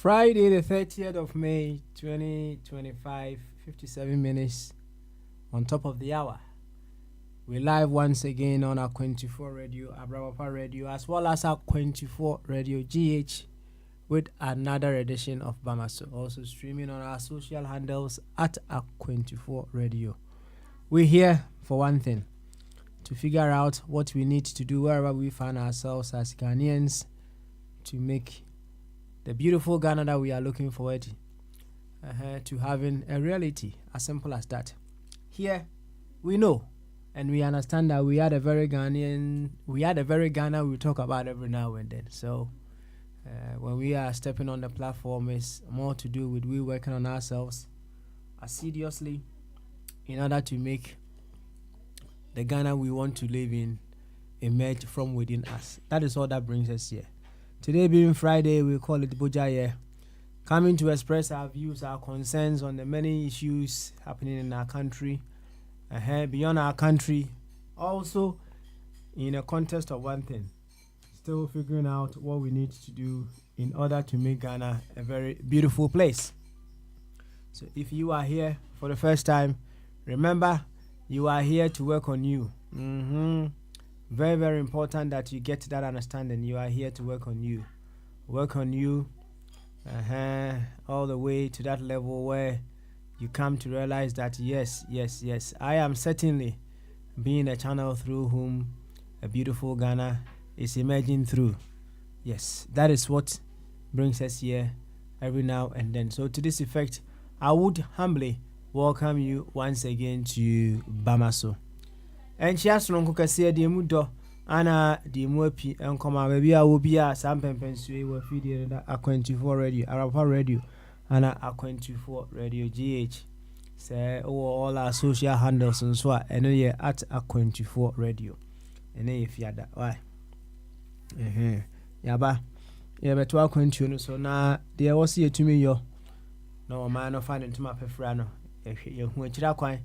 Friday, the 30th of May, 2025, 57 minutes on top of the hour. We're live once again on Akwantufuo Radio, Akwantufuo Radio, as well as Akwantufuo Radio GH with another edition of Bamaso. Also streaming on our social handles at Akwantufuo Radio. We're here for one thing, to figure out what we need to do wherever we find ourselves as Ghanaians to make the beautiful Ghana that we are looking forward to having a reality, as simple as that. Here, we know and we understand that we are the very Ghana we talk about every now and then. So, when we are stepping on the platform, it's more to do with we working on ourselves assiduously in order to make the Ghana we want to live in emerge from within us. That is all that brings us here. Today being Friday, we call it Bojaye, coming to express our views, our concerns on the many issues happening in our country, beyond our country, also in a context of one thing, still figuring out what we need to do in order to make Ghana a very beautiful place. So if you are here for the first time, remember, you are here to work on you. Very, very important that you get that understanding. You are here to work on you. Work on you all the way to that level where you come to realize that yes, I am certainly being a channel through whom a beautiful Ghana is emerging through. Yes, that is what brings us here every now and then. So to this effect, I would humbly welcome you once again to Bamaso. And she has no kukasi de mudo ana de muapi enkoma baby a obi a sampempensuwe wa feed da Akwantufuo Radio, Akwantufuo Radio, ana Akwantufuo Radio GH. Say all our social handles and so eno ye at Akwantufuo Radio. Ene ye fiada why. Yaba ye beto Akwantufuo no so na de wo se yetumi yo. No man no find into my pefra no. Ye hu akira kwan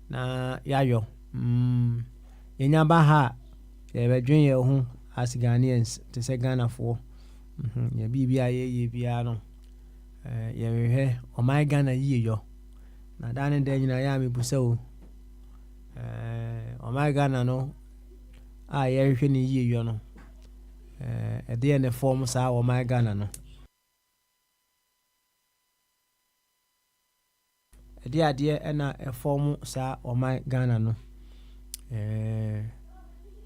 na yayo. Yenyaba ha bedwen ye ho as Ghanaians to say Ghana for ye bibia ye bia no ye hwe o my Ghana ye yo na dan de nyina ya me busa o my Ghana no a ye hwe ni ye yo no e de ne form sa o my Ghana no e de ade e na e form sa o my Ghana no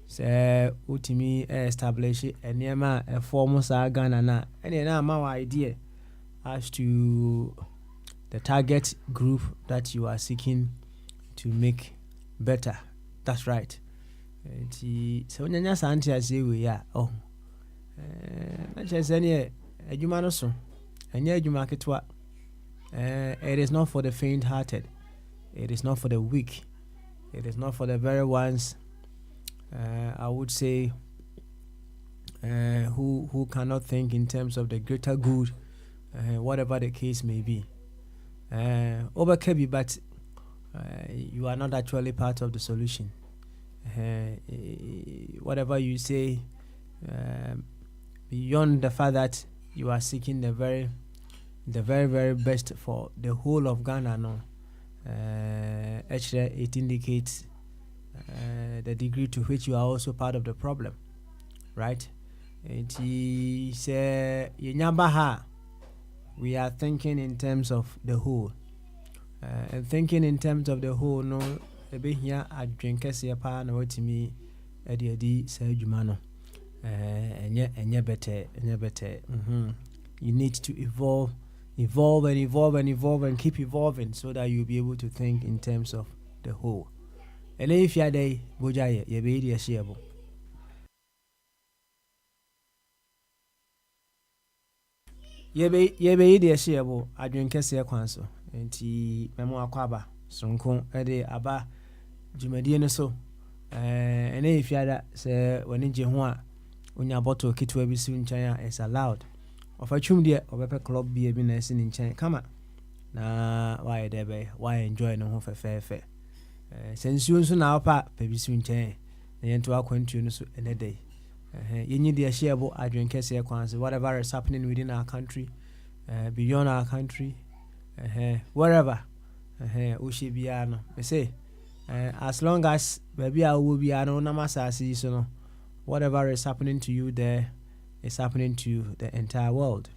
say utimi establish enema a form sa Ghana na any na my idea as to the target group that you are seeking to make better. That's right. So nyanya santi ase we ya na chese any adwuma no so anya adwuma ketwa. It is not for the faint hearted, it is not for the weak. It is not for the very ones, I would say, who cannot think in terms of the greater good, whatever the case may be. Overkebi, but you are not actually part of the solution. Whatever you say, beyond the fact that you are seeking the very, very best for the whole of Ghana, no. Actually, it indicates the degree to which you are also part of the problem, right? We are thinking in terms of the whole, and thinking in terms of the whole. No, be here at drinkers here, pa no to me, Eddie say Jumano, and better. You need to evolve evolve and evolve and evolve and keep evolving so that you'll be able to think in terms of the whole. And if you're there, Bojaye, you be the shareable. Ye be the shareable. I drink a sequence, and tea memo aquaba, sonko, ede aba, Jumadian so. And if you're that, say, when in Jehua, when your bottle kit will be soon China is allowed. Of a chum dear, or a club be a business in China, come on. Na why there be, why enjoy no home for fair. Since you soon now, pap, baby soon change. The end to our country in a day. You need the shareable, I drink a sequence, whatever is happening within our country, beyond our country, wherever. Ushi Biano, I say, as long as baby I will be an onamasa season, whatever is happening to you there is happening to the entire world.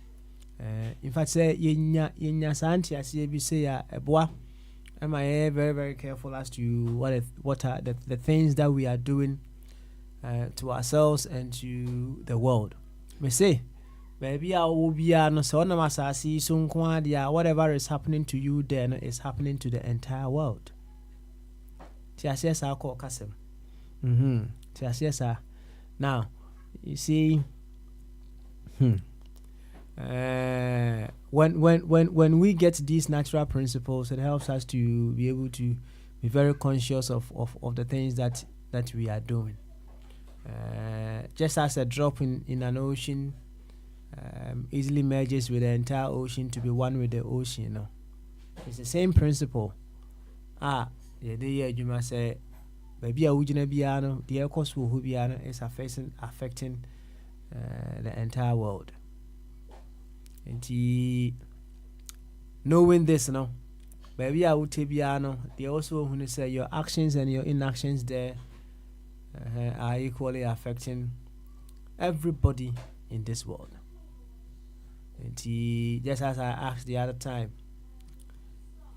In fact, say, Yinya Santi, I see say a boy. Am I very, very careful as to what are the things that we are doing to ourselves and to the world. Me say, baby, I will be no so no masasi soon whatever is happening to you then is happening to the entire world. Tiasiasa call Kasim. Tiasiasa. Now, you see, when we get these natural principles, it helps us to be able to be very conscious of the things that we are doing. Just as a drop in an ocean easily merges with the entire ocean to be one with the ocean, you know. It's the same principle. You must say, baby, the air course will is affecting the entire world. And knowing this, no, baby, I would tebiano. They also when you say your actions and your inactions there are equally affecting everybody in this world. And just as I asked the other time,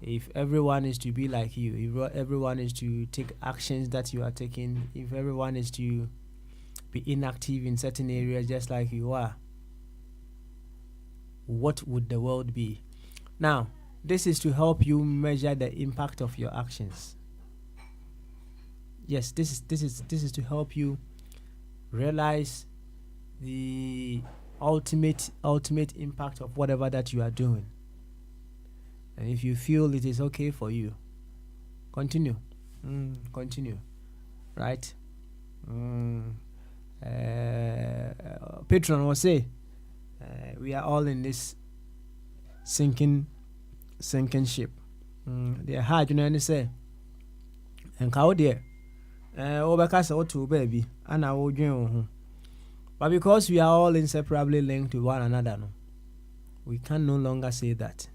if everyone is to be like you, if everyone is to take actions that you are taking, if everyone is to be inactive in certain areas just like you are, what would the world be? Now, this is to help you measure the impact of your actions. Yes, this is to help you realize the ultimate impact of whatever that you are doing. And if you feel it is okay for you, continue. Continue. Right? Patron will say, we are all in this sinking ship. They are hard, you know, and say, and cow dear, overcast to baby, and I will join. But because we are all inseparably linked to one another, no, we can no longer say that.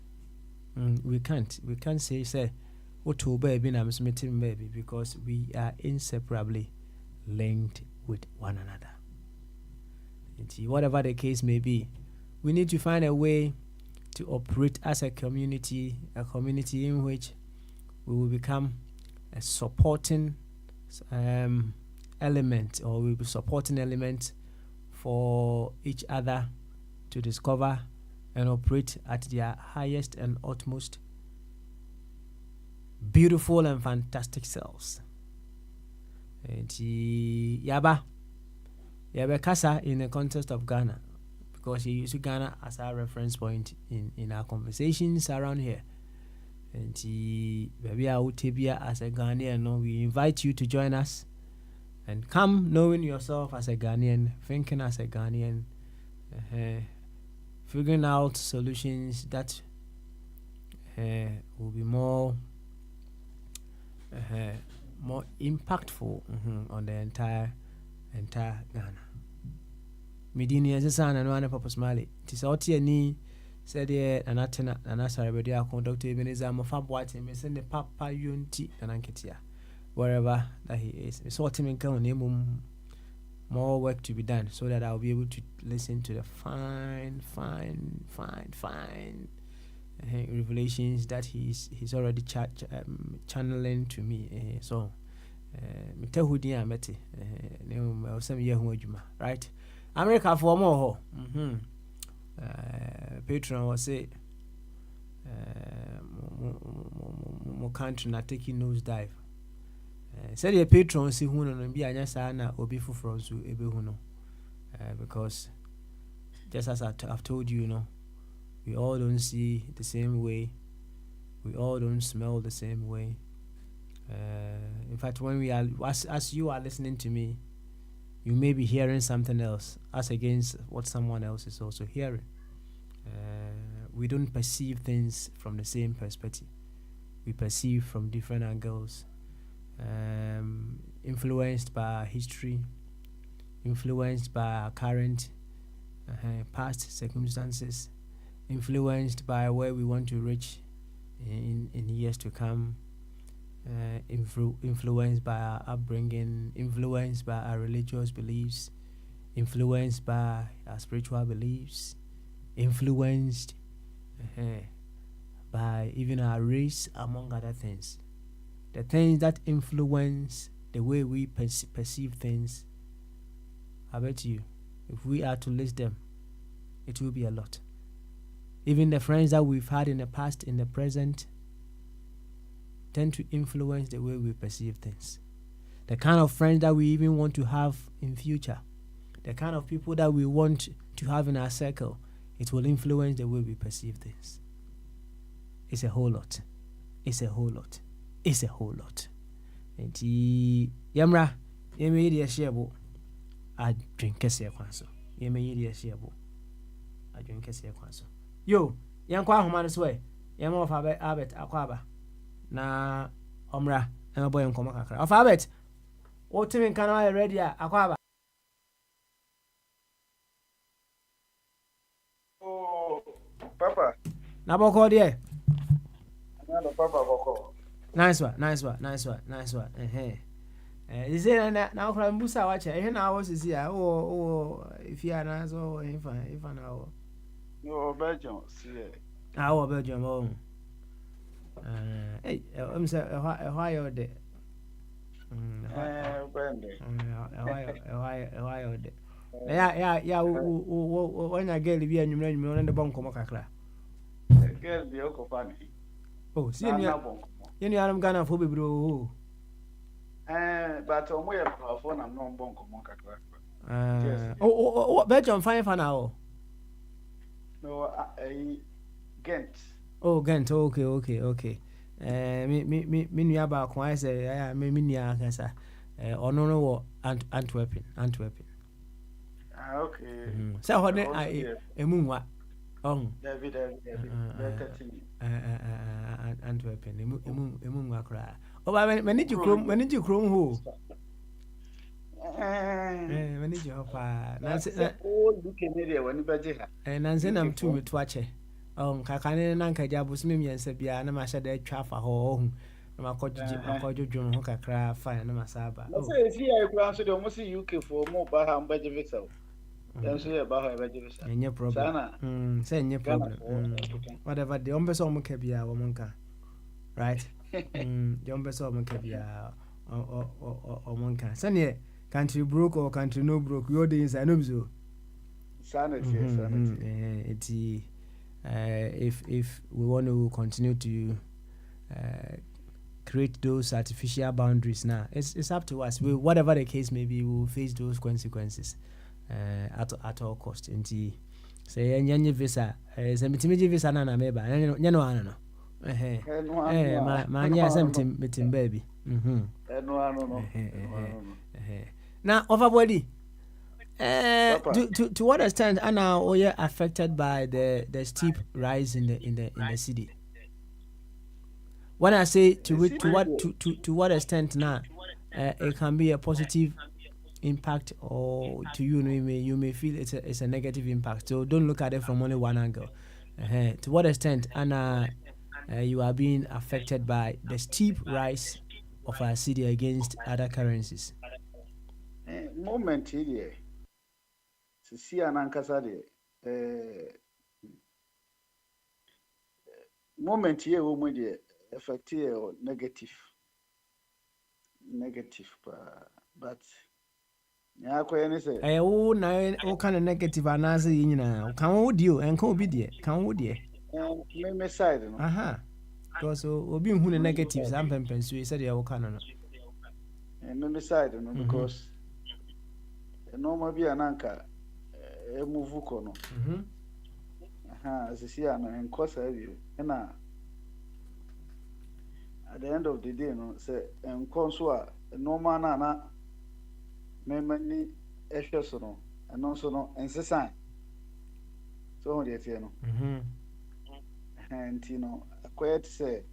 We can't say, oh, to baby, I'm smitten baby, because we are inseparably linked with one another. And whatever the case may be, we need to find a way to operate as a community in which we will become a supporting element, or we'll be supporting element for each other to discover and operate at their highest and utmost beautiful and fantastic selves. And Yaba Kasa in the context of Ghana, because he used Ghana as our reference point in our conversations around here. And baby Tibia as a Ghanaian, no, we invite you to join us and come knowing yourself as a Ghanaian, thinking as a Ghanaian, figuring out solutions that will be more impactful on the entire Ghana. Medini Azan and one purpose Mali. Tis out here ni said ye and Atena and Asarabedia conductor Ebenezer Mofab White and send the Papa Unti and Anketia wherever that he is. We sort him in Kaunimum. More work to be done so that I'll be able to listen to the fine revelations that he's already channeling to me. So me tell who dia meti right? America for more patron will say mo country na taking nose dive. Said your patron see who no be anya saa na obi foforo so ebehu no. Because just as I've told you, we all don't see the same way. We all don't smell the same way. In fact, when we are, as you are listening to me, you may be hearing something else as against what someone else is also hearing. We don't perceive things from the same perspective. We perceive from different angles, influenced by our history, influenced by our current, past circumstances, influenced by where we want to reach in years to come, influenced by our upbringing, influenced by our religious beliefs, influenced by our spiritual beliefs, influenced by even our race, among other things. The things that influence the way we perceive things, I bet you, if we are to list them, it will be a lot. Even the friends that we've had in the past, in the present, tend to influence the way we perceive things. The kind of friends that we even want to have in future, the kind of people that we want to have in our circle, it will influence the way we perceive things. It's a whole lot. It's a whole lot. It's a whole lot. And Yamra, you may eat a share. I drink a sequence. You may eat a share. I drink a sequence. Yo, young Quahoman's way. Yam of Abbott Aquaba. Na Omra, and a boy in Comacra. Of Abbott. What Tim can I ready Aquaba? Oh, Papa. Naboko, dear. Another Papa Boko. Nice one. You say now from Busa watch it. Now was is here. Oh, if you are not so, if I know. No, Belgium, see. Our Belgium home. Hey, I'm saying a while day. A day. Yeah. When I get the and you remember the bonk of Macra. Girl, the Oko funny. Oh, see, you are Ghana for bro. But on way of phone, I'm not bonk of Moncacra. Oh, Belgium fine for now. No, a Ghent. Oh, Ghent, okay. Me near about I say, me near Cancer. Or no, Antwerpen. Okay. So, what I a moon what? Oh, David, Antwerpen, a moon cry. Oh, when did you chrome who? When did you have looking area when you better. And I'm too to watch it. Oh, Kakane and Anka Jabus Mimi and Sabia, and I said, Traffa home. My coach, John Hooker cry, fire, and Masaba. I see I granted almost UK for more Baham Bejavisel. Then say about her Bejavis. And your problem. Say your problem. Whatever the Ombesoma Cabia or Monka. Right? The Ombesoma Cabia or Monka. Sanya, country broke or country no broke. Your days I know so. Sanity. If we want to continue to create those artificial boundaries now, it's up to us. Whatever the case may be, we will face those consequences at all cost. And say any visa, some visa na meba, no. My something baby. Now, overbody. To what extent are now affected by the steep rise in the city? When I say to what extent now, it can be a positive impact, or to you may feel it's a negative impact. So don't look at it from only one angle. To what extent Anna you are being affected by the steep rise of our city against other currencies? Moment here. See an ankasade moment here woman de effective or negative but ya ko any say na o kind of negative anase nyina kan wo dio en kan obi de kan wo de Me side no. Aha. Because obi hu the negatives am pempen so said you can no. Me side no because normal bi ananka e move ko no. Aha, sisi ano enko sa bi. Na at the end of the day no say enko so a normal na me mani ehwe so no. Eno so no ensesan. So ho de tie no. And you know, quiet say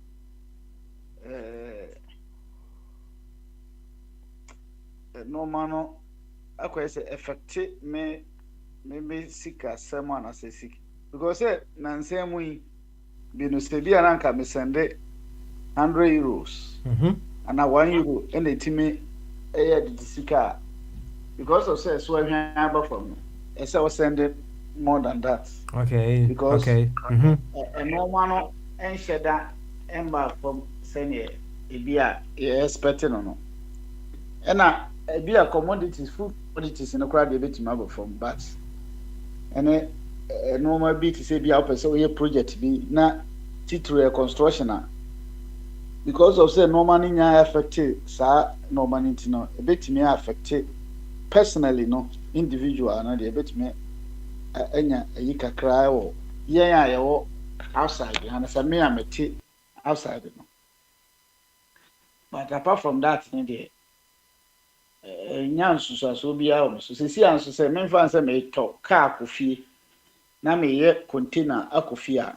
normal no akwa say affect me sika sema na say sick because na nsemu yi bi no se bia na nka me sende €100 and €1 and etimi the sika because of say so ahwan aba from e say we send more than that. Okay. Because okay. A normal no enhye da emba from senior ebia expecting no na ebia commodities food commodities no crowd dey betima aba from but ene normal bit say bia opese we project bi na titru construction because of say normal nya affect sa normal no ebetimi affect personally no individual na dey ebetimi enya ayi kakra wo yen a yewo outside and say me am outside no but apart from that dey nyan susaso bia o so sisi anso say me fan say me to car akofie na me ye container akofie a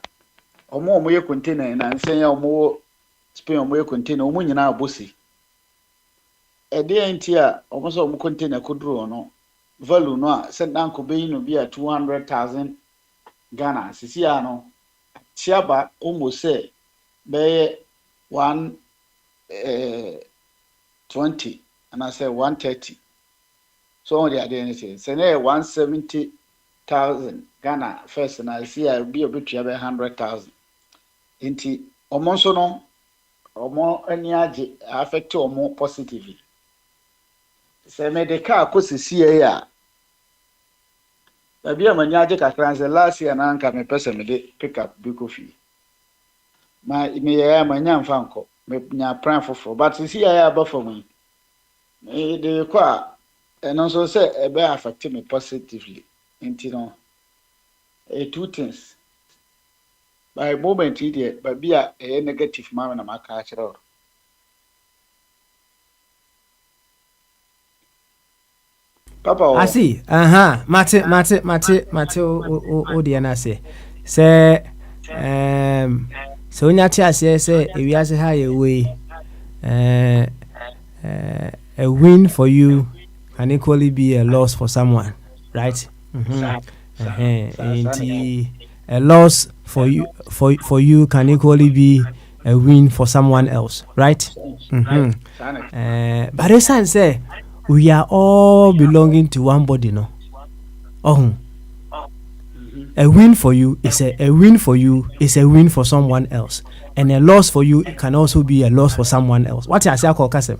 omo ye container na nsen ya omo Spain omo ye container omo nyina abosi e dey enti a omo so omo container koduro no value no a say dan ko be no bi a 200,000 Ghana sisi ano chiaba almost say be 120 and I say 130 so on the identity say na 170,000 Ghana first and I see I be obetua be 100,000 enti omo so no omo ani age affect omo positively say me the car ko sisi ya baby amanya age kakran say last year na nka me person me dey pick up bi coffee me ya manya mfa nko me nya plan for but sisi ya aba for me the kwa and also say e be affect me positively into no two things by moment here but be a negative man na maka achiro papa I see. Mate o de na say so nya ti ase say ewi ase ha ye we a win for you can equally be a loss for someone, right? And a loss for you can equally be a win for someone else, right? But this one say we are all belonging to one body, no? A win for you is a win for you is a win for someone else, and a loss for you can also be a loss for someone else. What you say, Kasem?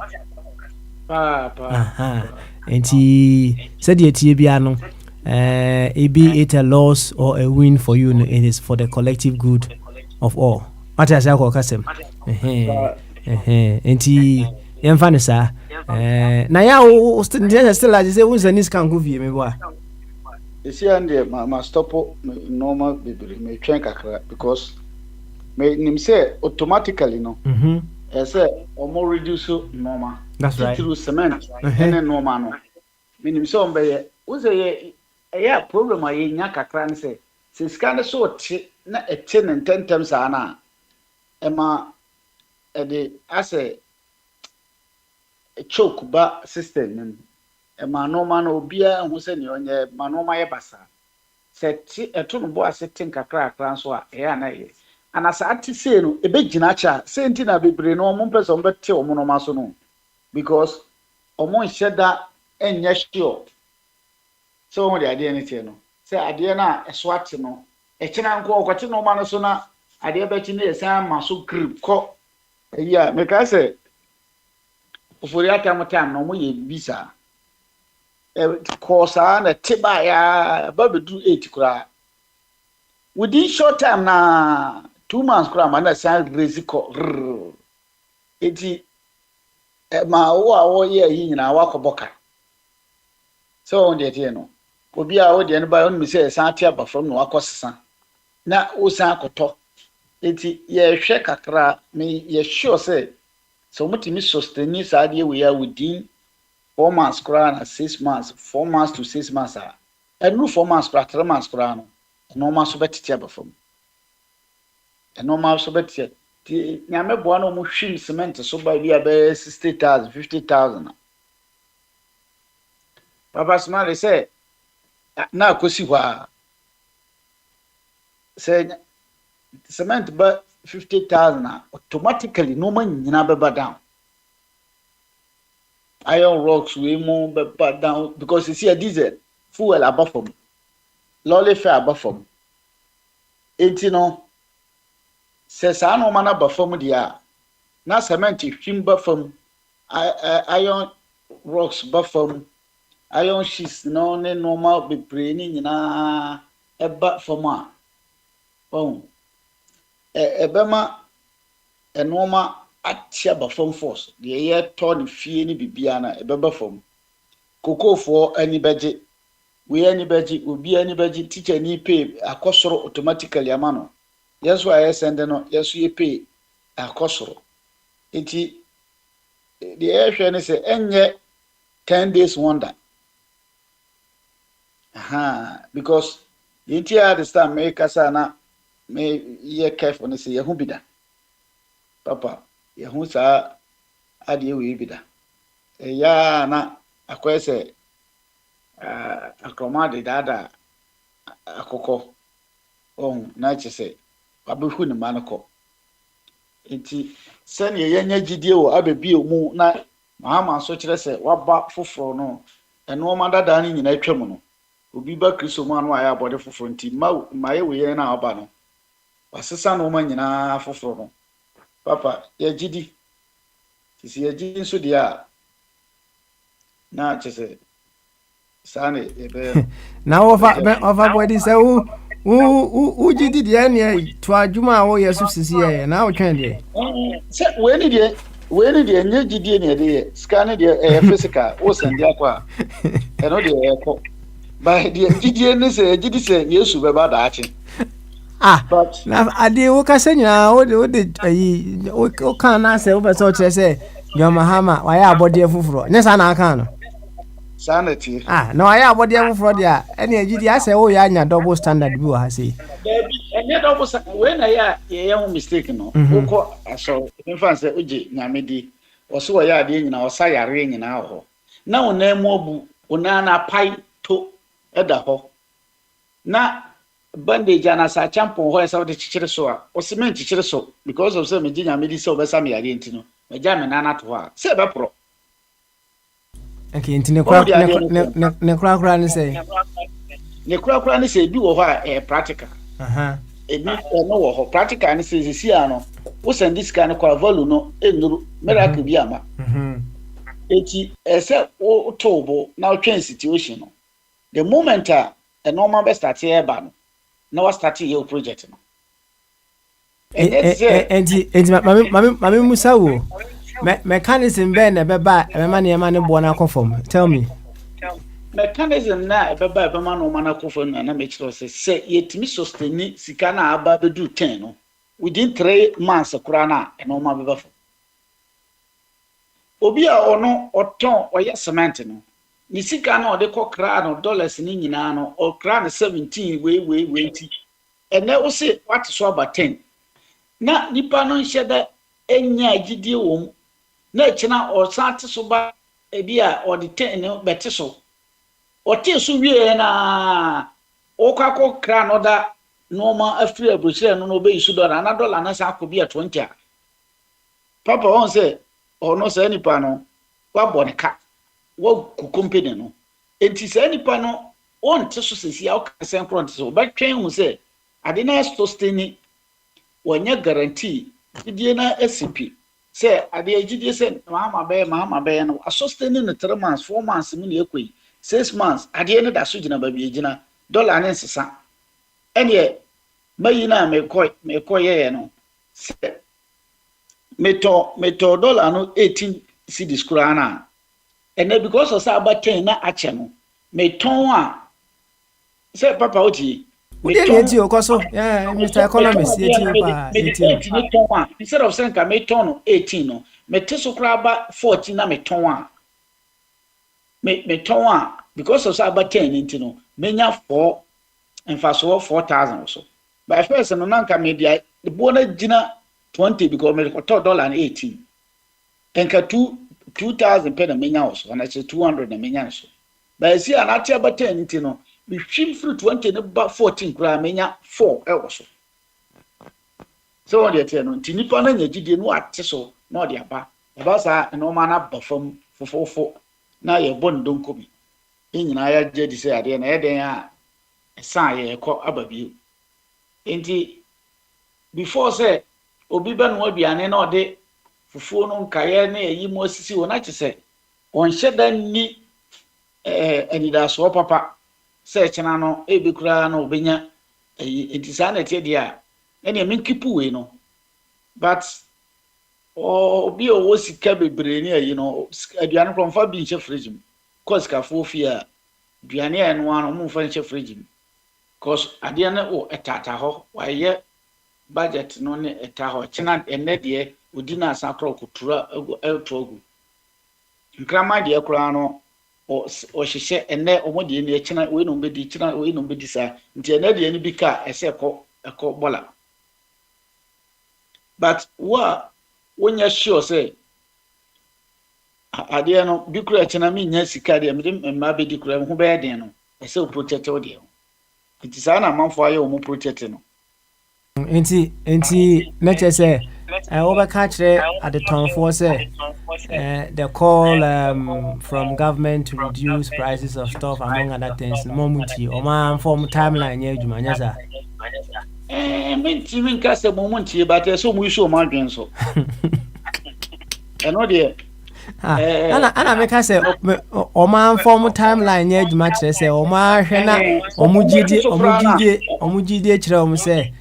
And he said, be it a loss or a win for you, it is for the collective good of all. What you say, Kasem? And he, Yanfanisa, now still as you say, who's the next can go via me? You see, and my stop normal baby me train kakra because me nim say automatically no. I say more reduce normal. That's right. Through cement and normal no. Me nim say on be we say yeah problem I nya kakra ne say scan so na 10 and 10 times ana ema e de ase choke ba system ma normal no obia hu se ne onye ma normal ye basa set eto no bo asetin kakra akra so a e ana ye ana sa ati se no e be gina cha se nti na bebre no mo mpese o bete o mo no maso no because o mo nheda enye sure so o de ade ne tie no se ade na eso ate no e kina nko okote no ma no so na ade be chi na e san maso grip ko eya me ka se ofori ata mo tam no mo ye bisa kosa na tiba ya babedu 8 kura within short time na 2 months kura ma na say crazy ko eti ma wo ye yi nyina wakọbọka so on de tie no obi a wo de no ba on mi say san tie ba from no wakọsesa na wo san akọtọ eti ye hwe kakra me ye sure say so mutimi sustain sa de we ya within 4 months kura na 6 months 4 months to 6 months a enu 4 months kura 3 months kura no normal so betitia ba from normal so betitia ti nyame boa no mo hwim cement so ba bia be 60,000 50,000 papa smart say na akosi hwa say cement ba 50,000 automatically no man nyina be ba down iron rocks we mo be ba down because you see a diesel fuel above from lolly fair above from enti no se sa no mana ba fam dia na cement hwim ba fam iron rocks ba fam iron sheets no ne normal be brain nyina e ba fam a ebema enoma atia ba fam force de ye to ne fie ne bibia na ebeba fam kokofo ani beje we ani beje obi ani beje teacher ni pay akosoro automatically amano yes why I send no yes you pay akosoro enti the air ne say enye 10 days wonder because the entire understand me kasa na me ye careful ne say ye hu bida papa ye hu sa ade we bida ya na akwese akroma de dada akoko na chese abehu ne manako enti sene ye nya gidie wo abebi mu na mahama so kire se waba foforo no eno ma dada ni nyina twam no obi ba kristo mu anu aya abode foforo nti ma ye we na aba no wasesa no ma nyina foforo no papa ye gidi tisi ye gidi so dia na chese sane ebe na ofa body say u gidi dia ne to adwuma wo yesu sisi ye na o twen de se we ni de nye gidi ne de scan de physical o send akwa e no de ko ba de gidi ne se gidi se yesu be ba da achi but na ade wo ka se nyina o de ayi o kan na se o be so kire se John Mahama wa ya abode fufuro ne sa na aka no sanity no wa ya abode fufuro dia ene agidi ase wo ya anya double standard bi wo ha sei ene double we na ya ye hu mistake no uko aso in fact say oje nyamedi oso wa ya ade nyina osa yare nyina ho na wona mu obu ona na pai to eda ho na bandage ana sa champion ho esa wo de chichire so a o cement chichire so because of say me nyamedi so be sa me yare ntino me ja me nana to ha se be pro okay ntine kura ne say ne kura ne say bi wo ho a practical ebi no wo ho practical ne say si ano wo send this kind kwa value no enuru miracle bi ama eti ese wo tobo na twen situation no the moment a normal be start here ba no na wa start your project no enti mami musa wo mechanism be na beba emema ne ma ne bo na conform tell me mechanism na beba ma no ma na conform na me chiro se yetimi sustain sika na aba be do 10 no within 3 months kura na no ma beba fo obi a ono oton oye cement no ni sika na ode kokra no dollars ni nyina no okra na 17 we ti ene wo se what so about 10 na nipa no nhede enya agidie wom na echina osate so ba ebia odi 10 no bete so ote so wie na okako kra no da normal afri abrochire no be isu dollar na dollar na sa akobia 20 papa won say ono say nipa no wa boneka wo ku company no enti say nipa no on te so sesi a o ka sen front so ba twen hu say ade na sustain wonya guarantee gidie na SCP say ade agidie say mahama be no sustain no 3 months 4 months mi na ekoi 6 months ade ne da so gina ba bi gina dollar ne nsesa ene mayi na me ko ye no se meto dollar no 18 cedis kura na and because of say about 10 na ache no meton a say papa oti meton okoso yeah Mr. Economist yeti pa yeti meton instead of saying ka meton no 18 no meteso kura ba 14 na meton a meton a because of say about 10 into no menya 4 and fast 4,000 or so by first no nanka media the bona gina 20 because me $18 and ka 2,000 per menya also and I say 200 na menya so but see an atia about 10 into no we feel through 20 about 14 kra menya 4 also so on the 10 no tinipa na nyagide no ate so na ode aba sa no ma na bafam fofofo na ye bon donko bi enyina ya jedi say ade na eden a san ye ko ababi enti before say obi ba no aduane na ode fufuo no nkaye na yi mo sisi wona kyese on hyeda ni anida so papa say kyena no ebekura no obenya enti sa na tie dia ene menkipu we no but obi o sika bebre ni ayi no aduane from fa bi nche fridge mu cause ka fo fi a aduane eno ano mu fa nche fridge mu cause ade na o etata ho wa ye budget no ne etaho kyena enne de odi na asakro kutura eltogu nkrama de akura no o hihye enne omode ne kyena we no bedi kyena we no bedi sa nti enne de ni bi ka ese ko bola but wonya sure say ade no bi kura kyena mi nya sika de me ma bedi kura ho be den no ese o protect o de nti sa na manfo aye o mu protect no enti na chese over catch at the town for say the call from government to reduce prices of stuff among other things momunti o man form timeline ye adwuma nya sa menti min ka se momunti ba te so mu iso ma dwen so eno de ana me ka se o man form timeline ye adwuma kire se o ma hwe na omugide kire o mu se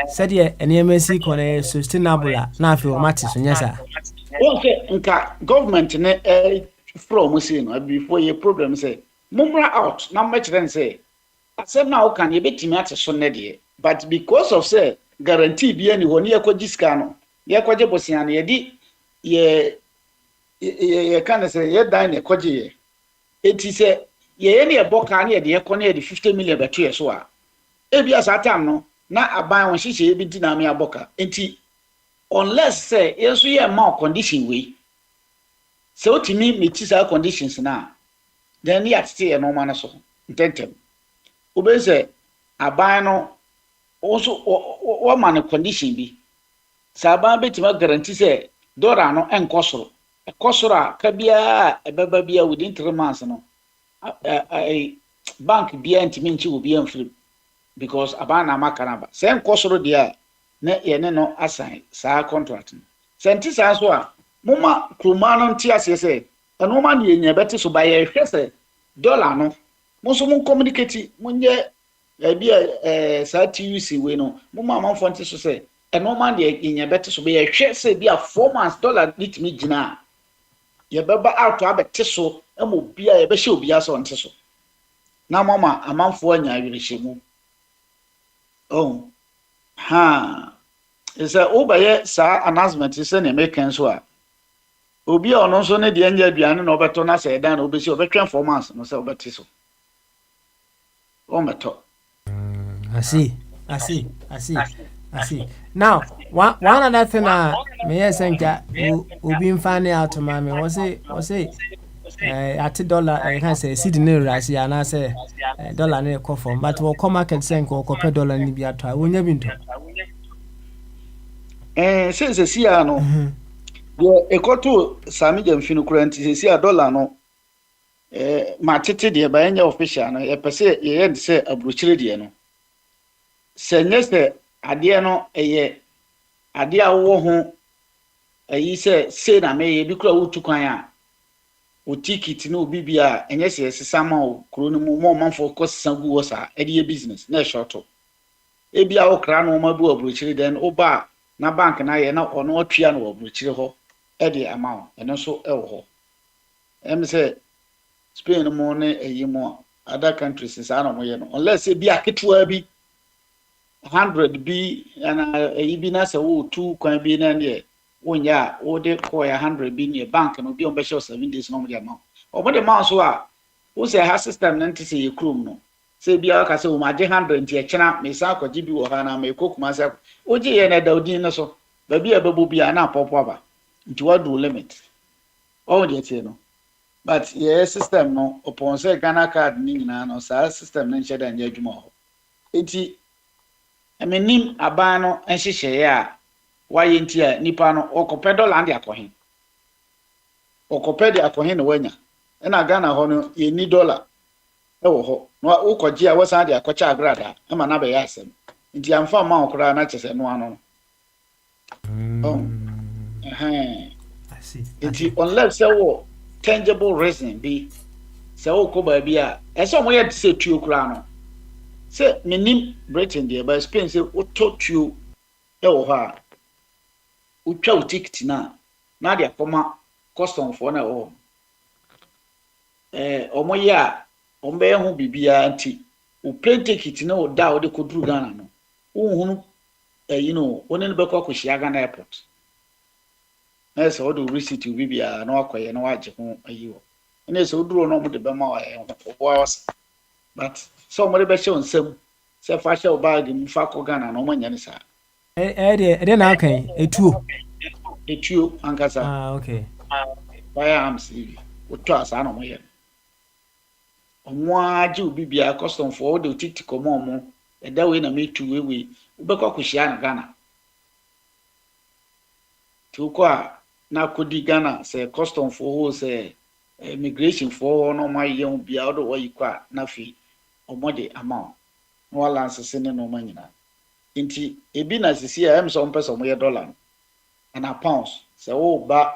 said NMC kone sustainable na afi o mate so nyasa okay nka government ne from say no before your problem say mumra out na match then say asem na o kan ye betimi ate so ne de but because of say guarantee bi ani ho ne yakoji ska no yakoje bosian ye di ye kan say ye dan ne koje ye eti say ye ne eboka ne ye de yakone ye de 50 million beto ye so a ebi asatam no na aban won hihye ebi di na me aboka enti unless say yeso ye ma condition we so otimi meti sa conditions na then ya tete ye no ma na so ntentem obe say aban no also o ma na condition bi sa aban betima guarantee say dollar no enkosoro ekosoro a ka bia ebeba bia within 3 months no bank bia ntimi nchi obi amfiri because abana makanaba sen kosoro dia na ye ne no assign sa contract senti sa so a moma kroma no ntia se eno ma ne nya beti so ba ye hwe se dollar no mo so mo communicate mo nye bia sa TUC we no moma amanfo nti so se eno ma ne nya beti so ba ye hwe se bia 4 months dollar litimi gina ye beba out abeti so emo bia ye be hye obia so nti so na mama amanfo anya awirehye oh is a obaye sa announcement is an American so obi ono so ne de anya aduane na obeto na say dan na obesi obetwen 4 months no say obeti so o meto I see now one other thing me yesenka obi mfane out ma me was say at dollar I can say Sydney rise ya na say dollar na ko form but we come market say ko pe dollar ni bi ato wonya binto say see no yo ekoto sami jam finu kurant see dollar no ma tete de ba nya official no e pese ye de say abrochire de no senye se ade no eye ade awo ho ayi say na me ye bi kura wutu kwan a o ticket no bibia enye se sesama o kro no mo manfo ko sagu wo sa e business na short ebi a okra no ma bu obruchiri then oba na bank na ye na ono atwia no obruchiri ho e de amount eno so e wo ho em say Spain mo ne eyi mo other countries is ano mo ye no unless e bi aketwa bi 100 bi na eyi bi na se wo 2 kwan bi na ne wonya wo de ko ya 100 bi ne bank no bi on be show 7 days no mo de amount o mo de ma so a wo say ha system na ntise ye krom no say bia ka say o ma je 100 nti e kena me sa akwaji bi wo ha na me kokuma say o je ye na daudin na so ba bia bebo bia na popo aba nti what do limit all the tie no but yeah system no upon say Ghana card ni nyina no sa system no nche da nya adwuma ho enti amenim aban no enhyehyeye a waye nti a nipa no okopɛ dollar ndi akɔhen okopɛ di akɔhen no wanya na Ghana ho no ye ni dollar e wo ho no ukɔgye a wasa di akɔcha agrada ama na be ya asɛm nti amfa ma okora na kyese no ano I see. Nti unless say wo tangible reason be say wo ko ba bi a ɛsɛ mo yɛ say tuo kura no say menim Britain there but Spain say wo to tuo e wo ha utwa ticket na de akoma custom for na wo omo ya ombe hu bibia nti o plane ticket na o da o de koduru Ghana no wo hunu one no be ko akohia Ghana airport na se o do receipt bibia na akoye na waje ho ayiwo na se o duro no mo de be ma wa was but so mo de be show nsam se fa show bag mu fa ko Ghana no mo nya ne sa de na kan etuo ankasa okay why am see o to asa no mo ye omwaje bibia custom for the ticket komo mo e da we na me tu we be ko akohia na Ghana tukwa na kodi Ghana say custom for say immigration for no my young bia do wa yikwa na fi omode amount no wala nsese ne no manyina nti ebi na sisi a em so mpesa mo ye dollar na pounds say wo ba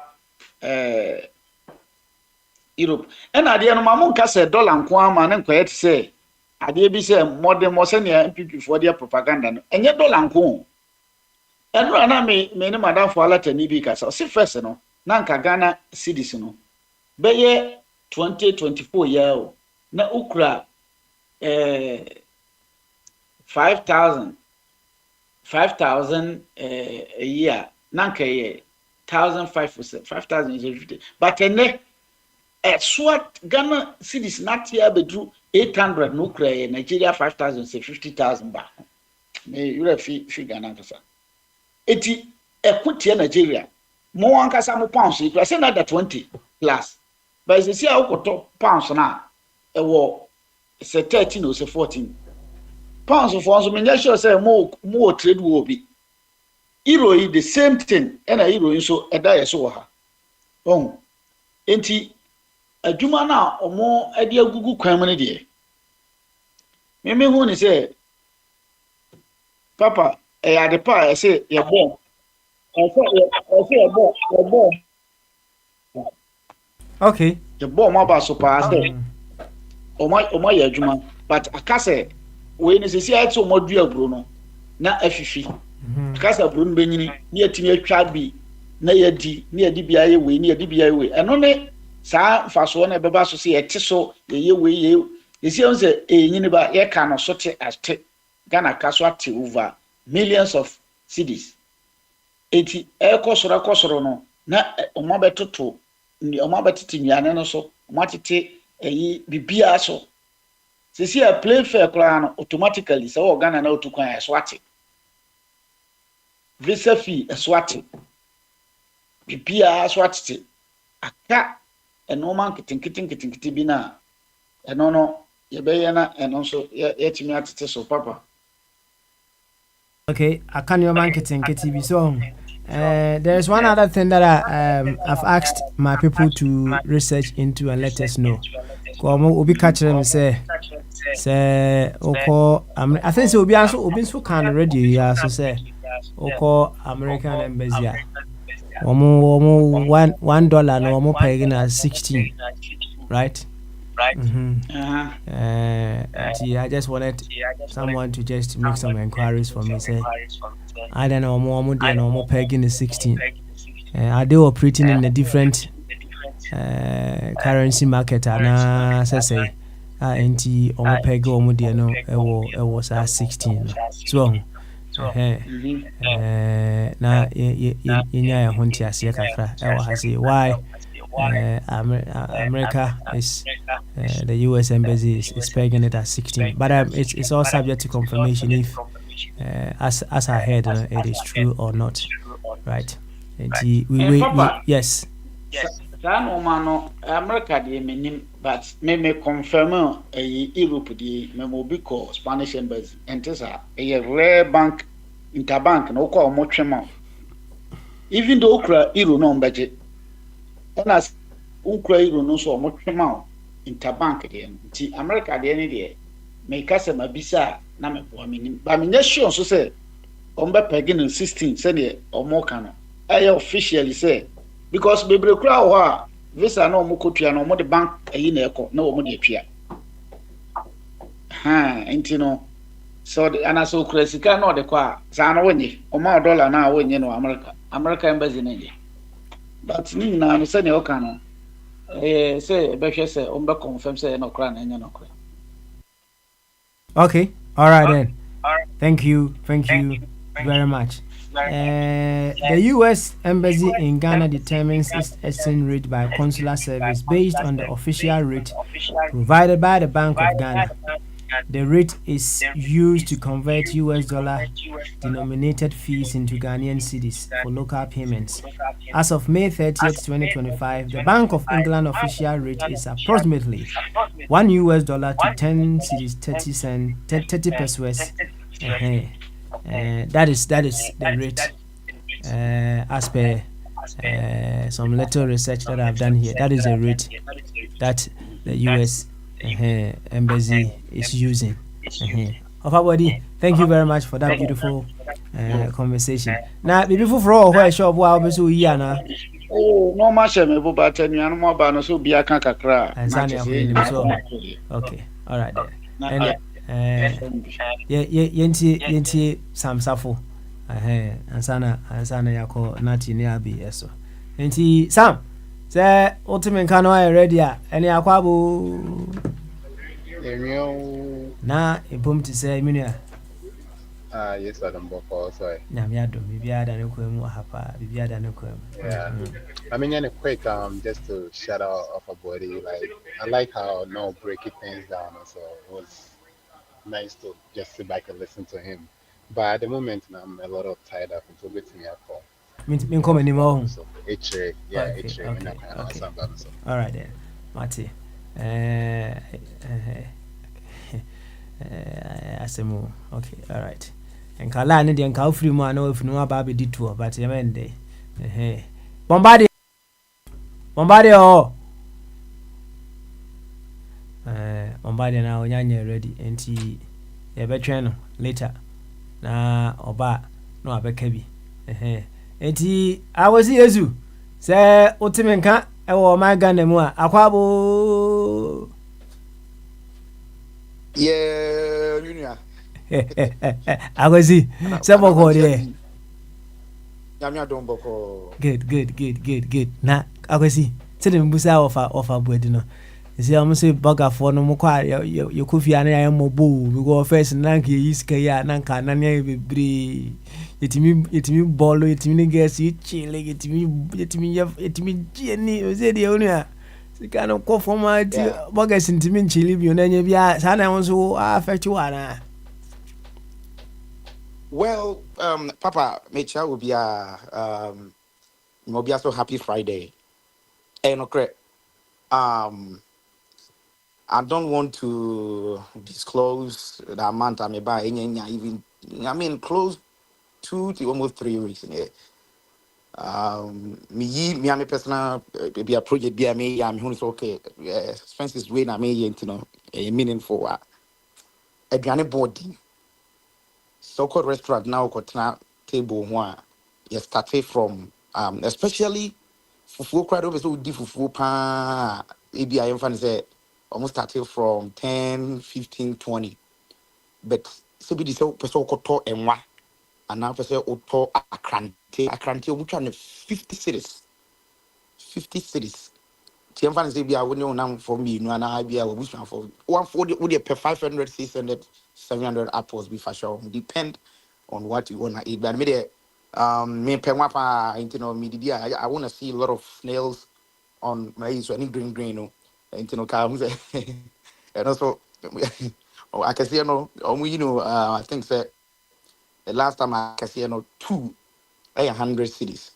Europe and ade no mamu nka say dollar nko ama ne nko yet say ade bi say modern mo say ne MPP for their propaganda no enye dollar nko eno na me ne madam for alata ni bi ka say first no na nka Ghana cedis no be ye 2024 year na ukra 5,000 a year na nka ye 1,500 is 50 but ene swat Ghana cedis not here bedru 800 no ukra Nigeria 5,000 say 50,000 ba me you fi Ghana kasa eti ekutie Nigeria mo ankasa mo pounds e say na 20 plus but you see how koto pounds na e wo say 13 or say 14 pounds for so me sure say mo trade wo bi euro is the same thing and euro so e da yeso ha enti adwuma na omo ade agugu kwan mu ne de me hu ni say papa ade pa say ye bon okay the bomb about so pass o ya adwuma but akase we ni sisi ati o modu aburo no na afifi akase aburo no benyini ni atimi atwa bi na yadi ni yadi bia ye we ni yadi bia ye we eno ne saa faso na beba so se yete so ye we ye yesi on se enyini ba ye ka no so te ate Ghana kaso ate over millions of cedis eti ekosoro no na omo betoto ni omo betiti nnuane no so omo atete eyi bibia so sisi a play fair kra no automatically so Ghana na otukwan eso ate visa fee eso ate bibia so ate aka eno man kitin bi na eno no ye be ye na eno so ye timi atete so papa. Okay, I can't your marketing KTV song. There's one other thing that I've asked my people to research into and let us know. Obi catch them say oko I think so obi so can radio ya so say oko American embassy ya. $1 no omo pay na 16, right? I just wanted someone to just make some inquiries for me. Say, I don't know, more than normal pegging is 16. Are they operating in a different currency market? And say, NT or peg or mudiano, it was 16. So, na yɛnya ho nteaseɛ kakra ɛwɔ ha sei why America is the US embassy is pegging it at 16, but it's all subject to confirmation if as I heard it is true or not, right? And we yes. Saa nɔɔma no America deɛ menim, but me confirm Europe deɛ me obi kɔ Spanish embassy ɛnte saa ɛyɛ rare bank interbank na wokɔ ɔmo twema even though okura euro no ɔmbɛgye ɛna okura euro no so ɔmo twema interbank deɛ no nti America deɛ ne deɛ me kasa mabisa na me boa menim ba me nya sure so sɛ ɔmbɛpɛge no 16 sɛdeɛ ɔmo ka no ɛyɛ officially sɛ because bebre kura hɔ a visa na ɔmo kotua na ɔmo de bank ayi na ɛkɔ na ɔmo de atua nti no so anaso kura sika na ɔde kɔ a saa na wɔnye ɔmo dollar na wɔnye no America embassy na nye but ni na no sɛ ne ɔka no sɛ ɛbɛhwɛ sɛ ɔmo bɛ confirm sɛ ɛna ɔkura na ɛnyɛ no ɔkura. Okay, all right then. Thank you very much. The U.S. Embassy in Ghana determines its exchange rate by consular service based on the official rate provided by the Bank of Ghana. The rate is used to convert US dollar denominated fees into Ghanaian cedis for local payments. As of May 30th, 2025, the Bank of England official rate is approximately $1 US to 10 cedis 30 cents 30 pesos. That is the rate as per some little research that I've done here. That is the rate that the US embassy is using. Of our body, thank you very much for that beautiful conversation. Now, before for all where shop wow be so yana. Oh, no much me bo ba tenu anu mo ba no so bia kan kakra. Okay, all right then. And yenti samsafo ansana yako nati ni abi eso enti Sam say ultimate kan no ready a ene akwabo na ebom ti say minua yes Adam boko so nyame adom bibia da ne kwam hapa bibia da ne kwam. I mean a quick just to shout out off a body, like I like how no breaking things down, so it was nice to just sit back and listen to him. But at the moment, I'm a lot of tied up into waiting here for. Mean come anymore. Okay. All right then, Marty. Asemu. Okay, all right. And kala ni den ka free mo ana ofinu aba be detour, but yemende. Bombardie. Bombardie na onyanye ready enti ye betwe no later na oba no abeka bi enti awasi yesu se otimenka ewo ma Ghana mu a akwabo junior awasi se boko de nyamia don boko good na awasi se de mbusa ofa buedi no see I'm say burger for no mokwa you kofi ana ya mobo because first nanka yiska ya nanka nanya bebre yetimi bolo yetimi gas you chill yetimi jeni o say de onu sika no ko format burger sentimi chili bi onanya bia sa na won so affect you ana. Well, Papa, Mecha will be so happy Friday. Okay. I don't want to disclose the amount I may buy even close 2 to almost 3 weeks in here. Me am a personal be a project be me I'm okay. Expenses way na me you know a meaningful a body. So-called restaurant now got table one. You started from especially fufu crowd over so di fufu pa ebi I am fan say almost started from 10, 15, 20. But so be the so person koto enwa and now person auto akrante which one 50 cities. 50 cities. Tiam fan say be a woni onam for me no na be a wish for 140 would per 500, 600, 700 apples be for sure. Depend on what you want to eat. But me there me pe wa pa me did I want to see a lot of snails on my so any green no come and also oh, I can see I think say the last time I can see two 100 cities.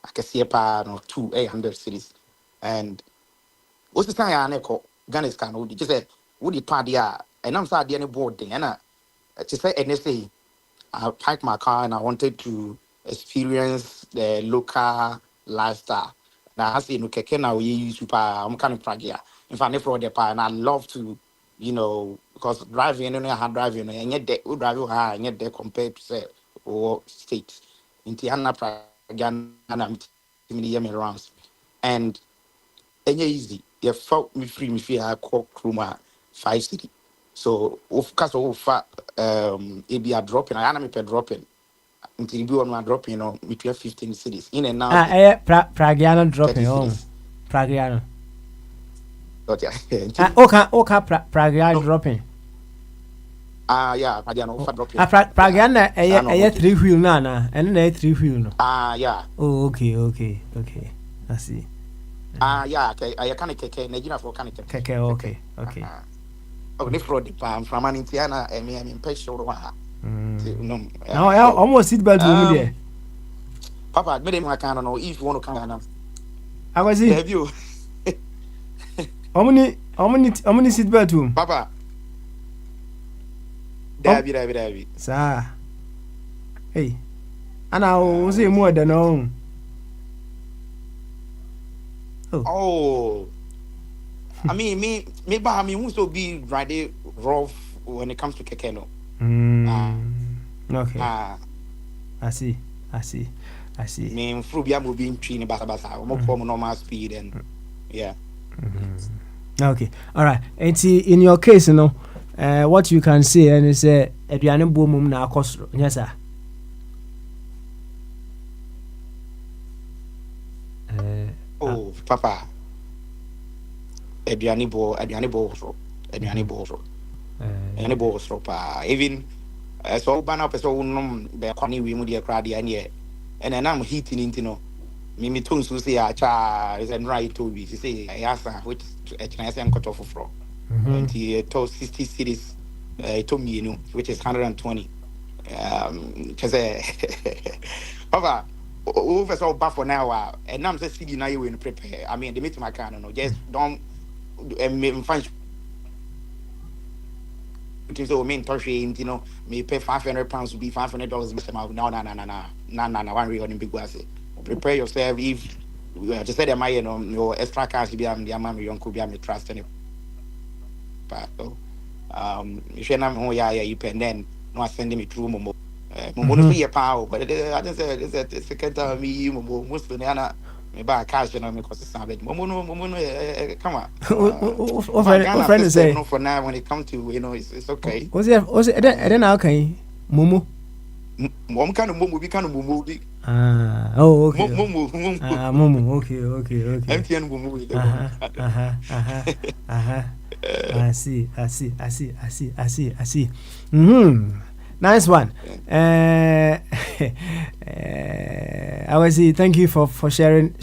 I can see a pa no two 800 cities. And what's the time I echo Ghana is kind of just say would the party and I'm sorry any boarding and just say NSA I parked my car and I wanted to experience the local lifestyle. Now I say no keke na we use super I'm kind of pragia. In fact if the pa and I love to because driving and I had driving and yet they would drive high and yet they compared to say or states in Tiana pragia and I'm rounds. And easy. You felt me free, me feel I call Kruma 5 city. So, of course, it be a dropping. I am a dropping until you be on my dropping, between 15 cities in and out. Pragiano dropping 30 home. cities. Pragiano. But yeah, Pragiano dropping. Yeah, Pragiano for dropping. Pragiano, a 3-wheel, nana, and a 3-wheel. No. Yeah. Oh, okay. I see. Yeah, I can't take Nigeria for can't take. Okay. Oh, they fraud the palm from an Indiana, and me, I'm impatient. Now, I almost sit back to there. Papa, I made him, I can't know if you want to come on. I was in. Have you? How many sit back to him? Papa. David. Sir. Hey. And I will say more than home. Oh. I mean, maybe also be rather rough when it comes to kekeno. Okay. I see. Me frubia will be in training basa. More form normal speed and yeah. Okay. All right. And in your case, what you can say and say aduane boom na akosro. Yes sir. Oh, Papa. Aduane bo so pa even so ban up so be kwani we mu de kra de ane and then I'm heating into me tone so say cha is and right to be say yasa which can say cut off for and he told 60 cities to me which is 120 cuz Papa over so bad for now and I'm just sitting now you in prepare I mean the meet my car no just don't and find so mean touching me pay £500 to be $500 no one real big was prepare yourself if just say them your extra cash be am the amount you could be am trust any but you should not you pen then no send me through momo no be a power but I just said it's a second time me momo most of the me buy cash me cause something momo come on friend say no for now when it comes to it's okay was it then okay momo mom kind of momo be kind of momo okay momo okay MTN momo I see nice one. I was say thank you for sharing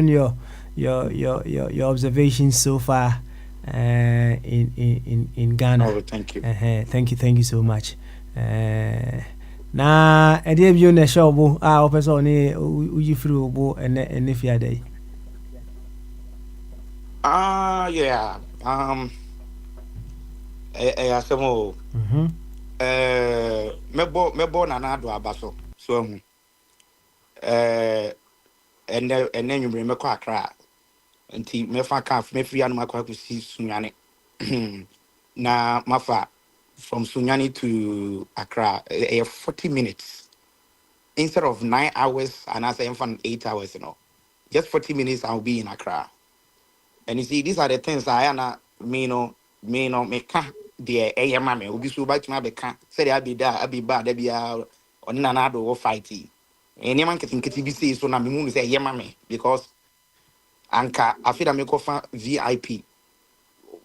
your observations so far in Ghana. Oh, thank you. Thank you so much. Na ede bi na show o person ni uyi free obo ene fia dey. Yeah. Asemo. Mebo na na do abaso. So and then you bring me kwa Accra. Nti me fa ka me free anu makwa ku si Sunyane. Na mafa from Sunyani to Accra 40 minutes instead of 9 hours and I say 8 hours just 40 minutes I'll be in Accra. And you see these are the things I me ka de e ma me obi so ba tuma be ka say dey abi ba da bia on na na do fight e man nketi bi say so na me mu say e ma me because anka afida me ko fa VIP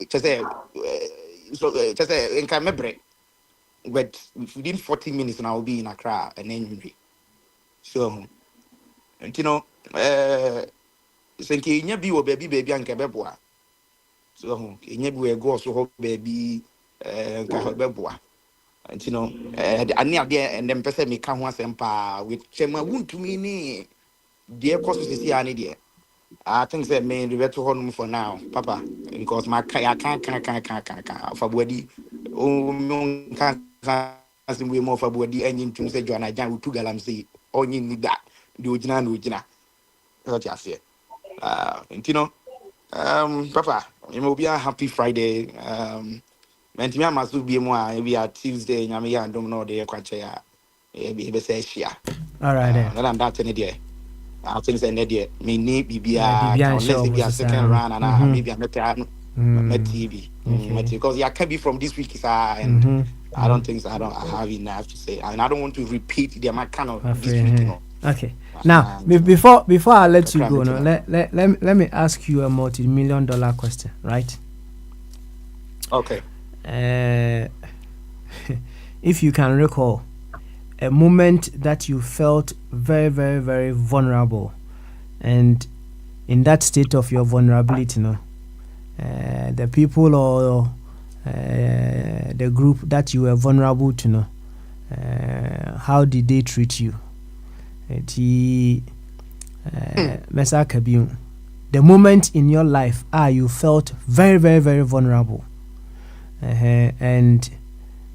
just say just say nka mebre but within 40 minutes now will be in Accra and then so senke nya bi wo baby anka beboa so nya bi we go so ho baby nka beboa ani ade and then person me ka ho asempa with chema wuntumi ni de course sisi ani de I think that me the better home for now papa because my I can't for body oh can't we more for body engine to say John I jan with two galam say only need that the original what you say papa you will be a happy Friday mentimi amaso bi mu a we are Tuesday nyame ya ndom no de kwache ya be say share All right then. and that any there I think say near me need Yeah, bibia Bibian unless show it be a was second round and maybe I met TV okay. because yeah can be from this week and I don't think so. I have enough to say and I don't want to repeat the amount kind of this week Okay. Now, before I let you go, no, know. let me ask you a multi-million-dollar question, right? Okay. If you can recall a moment that you felt very, very, very vulnerable, and in that state of your vulnerability, no, the people or the group that you were vulnerable to, no, how did they treat you? The moment in your life you felt very, very, very vulnerable, and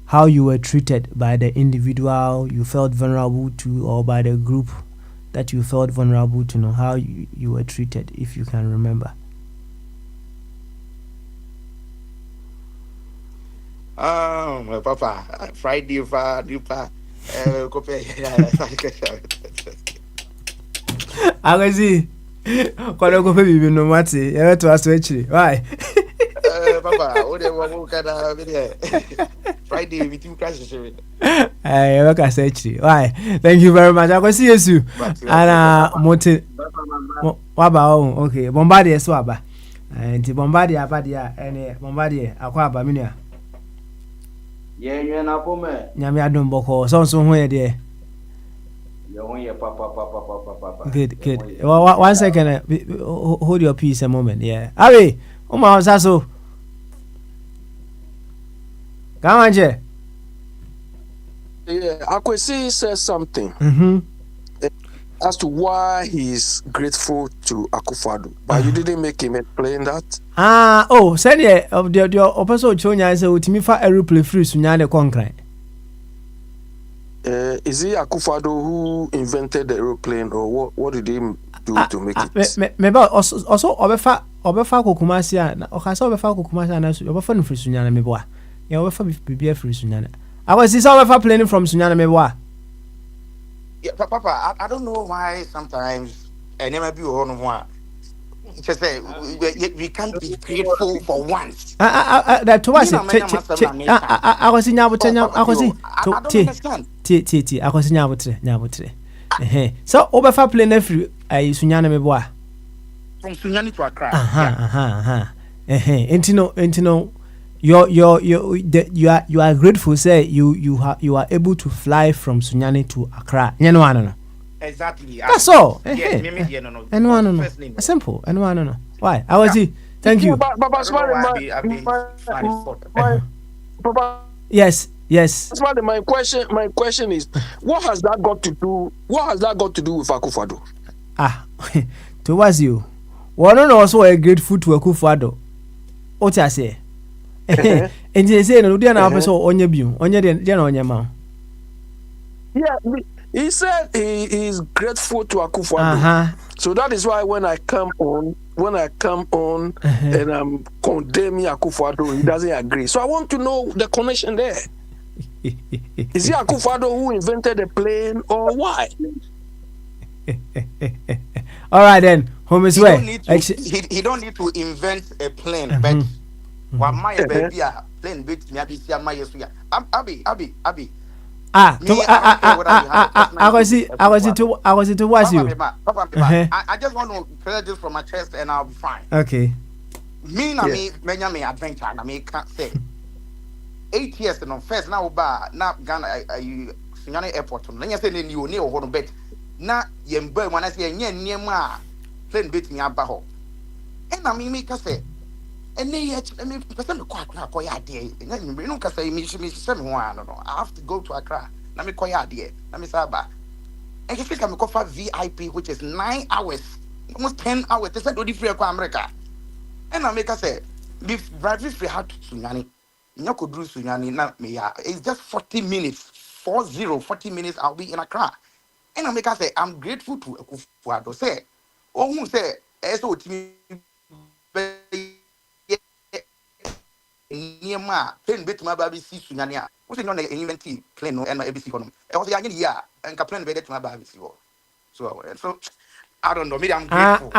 how you were treated by the individual you felt vulnerable to, or by the group that you felt vulnerable to, know how you were treated, if you can remember. Oh, my papa, Friday, I can see. Kwado ko bibi no mate. E to aso achiri. Why? Papa, what they want kind of video. Friday with you crash shit. Eh, we ka say achiri. Why? Thank you very much. I can see you. And mote waba o. Okay, Bombardier so aba. Nti Bombardier aba dia ene Bombardier akwa aba menua. Ye na pome. Nyame adom boko. So ho ye de. Papa. Good. Well, 1 second. Hold your peace a moment. Yeah. Abi, Uma Saso. Come on, Jay. Yeah, Akwesi says something as to why he's grateful to Akufo-Addo, but you didn't make him explain that. Send ye of the episode Chonya say utimi fa aeroplane free sunya de konkran. Is it Akufo-Addo who invented the aeroplane, or what did he do to make it? Maybe also obefa kokumasi a okasa obefa kokumasi na so obefa no free sunya na meboa. Ya obefa bibia free sunya na. I was this obefa plane from sunya na meboa. Yeah, Papa, I don't know why sometimes I never be on one. Just say we can't be grateful for once. That to us. I was in Nyabutre. I was in. I don't understand. I was in Nyabutre. So obefa plane free sunya na meboa. From Sunyani to Accra. Entino. You are grateful. Say you are able to fly from Sunyani to Accra. No. Exactly. That's all. No. Simple. No. Why? I was see. Thank you. Yes. My question is, what has that got to do with Akufo-Addo? Towards you. One also a grateful to Akufo-Addo. What I say? And they say no, they are now so on your view, on your mouth. Yeah, he said he is grateful to Akufo-Addo. So that is why when I come on and I'm condemning Akufo-Addo, he doesn't agree. So I want to know the connection there. Is it Akufo-Addo who invented the plane, or why? All right then, home is where he don't need to invent a plane, but Wa my baby a plane bit me abi see my yesu ya. Abi. Ah, Me, I don't care whether you have a personal I issue was with it. I was it. Akufo-Addo. I was it. Was you? Papa, Uh-huh. I just want to clear this from my chest and I'll be fine. Okay. Me na me menya me adventure na me can't say 8 years no first now ba na Ghana Sunyani airport no nya say ne ni oni o ho no bet na ye mba mu na say nya niem a plane bit me aba ho e na me ka say ene ye me person me kwa akra ya de nya me no ka say me me me ho ano no I have to go to Accra na me kwa ya de na me say ba and if you can offer VIP which is 9 hours almost 10 hours they said do free kwa America and I make us say if driving free had to Sunyani nyako dru Sunyani na me ya it's just 40 minutes 40 minutes I'll be in Accra and I make us say I'm grateful to Akufo-Addo say oh who say eso timi niema plane bit ma ba bi si Sunyani a wo say no na inventi plane no and ABC kono e was ya nyini ya and ka plane be det ma ba bi si wo so I don't know maybe I'm grateful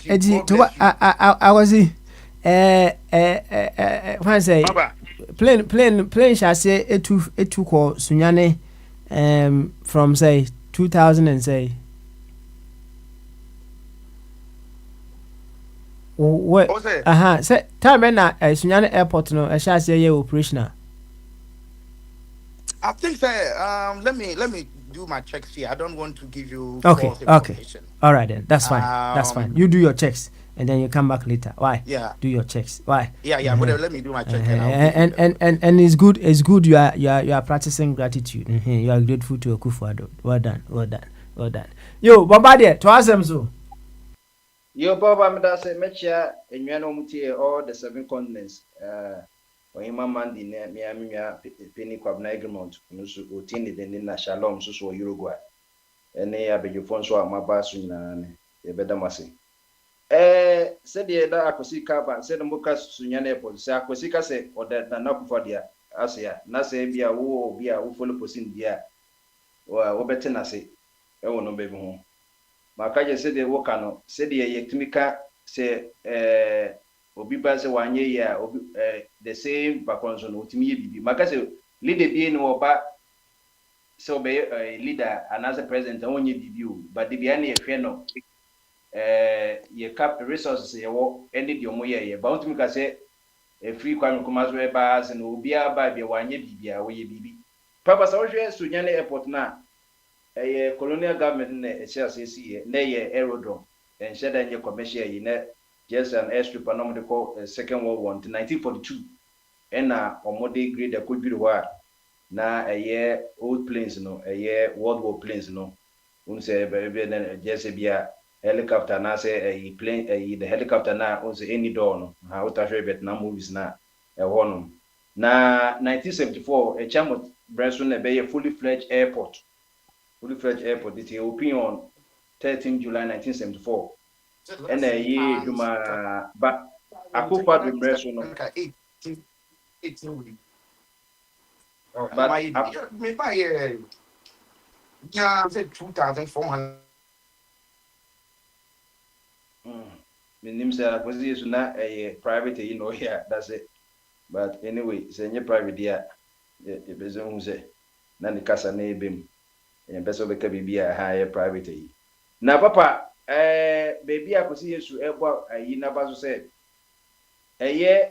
Eddie to what I was it. What I say? Baba. Plane shall say it took or Sunyani from say 2000 and say what say time when Sunyani airport no I shall say yeah operational. I think say let me do my checks here. I don't want to give you Okay. false information. All right then. That's fine. That's fine. You do your checks and then you come back later. Why? Yeah. Do your checks. Why? Yeah. But let me do my check. And it's good. It's good. You are practicing gratitude. You are grateful to Akufo-Addo. Well done. Yo, Baba, to ask them so. Yo, Baba, me da say mechia enwano mutie all the 7 continents. Ohima mandi ne miamia peni kwa na agreement nusu otini de na Shalom so Uruguay. Ene ya bejofon so amaba so nyina ne e beda mase. Se de da akosi kaba se de muka sunya na airport se akosi ka se oda na Akufo dia asia na se bia wo follow posin dia wo bete na se e wo no be ho. Maka je se de wo kano se de yektimika se obi ba se wanye ya obi the same background no utimi ye bibi maka se leader bi no oba se obe leader another president onye bibi o but the bia na ye hwe no ye cap resources ye wo any di omo ye ba utimi ka se free kwame kuma so e ba se no obi aba bia wanye bibi a wo ye bibi papa sa wo hwe Sunyani airport na colonial government na e share se si na ye aerodrome en sheda nye commercial yi na just an airstrip and they call Second World War in 1942. And omode grade a could be war na a year old planes, a year World War planes, say just be helicopter na say a plane the helicopter na also any door no how to show Vietnam movies na a one na 1974 a chamot Branson be a fully fledged airport. It opened on 13 July 1974. And a year Juma but Akufo-Addo impression no. But me buy yeah, I said 2,400. My name say Akufo na a private here that's it. But anyway, say any private there the person who say na ni kasa na ebem. And person be ka bibia higher private na papa baby akosi Yesu ebo ayi na baso say eye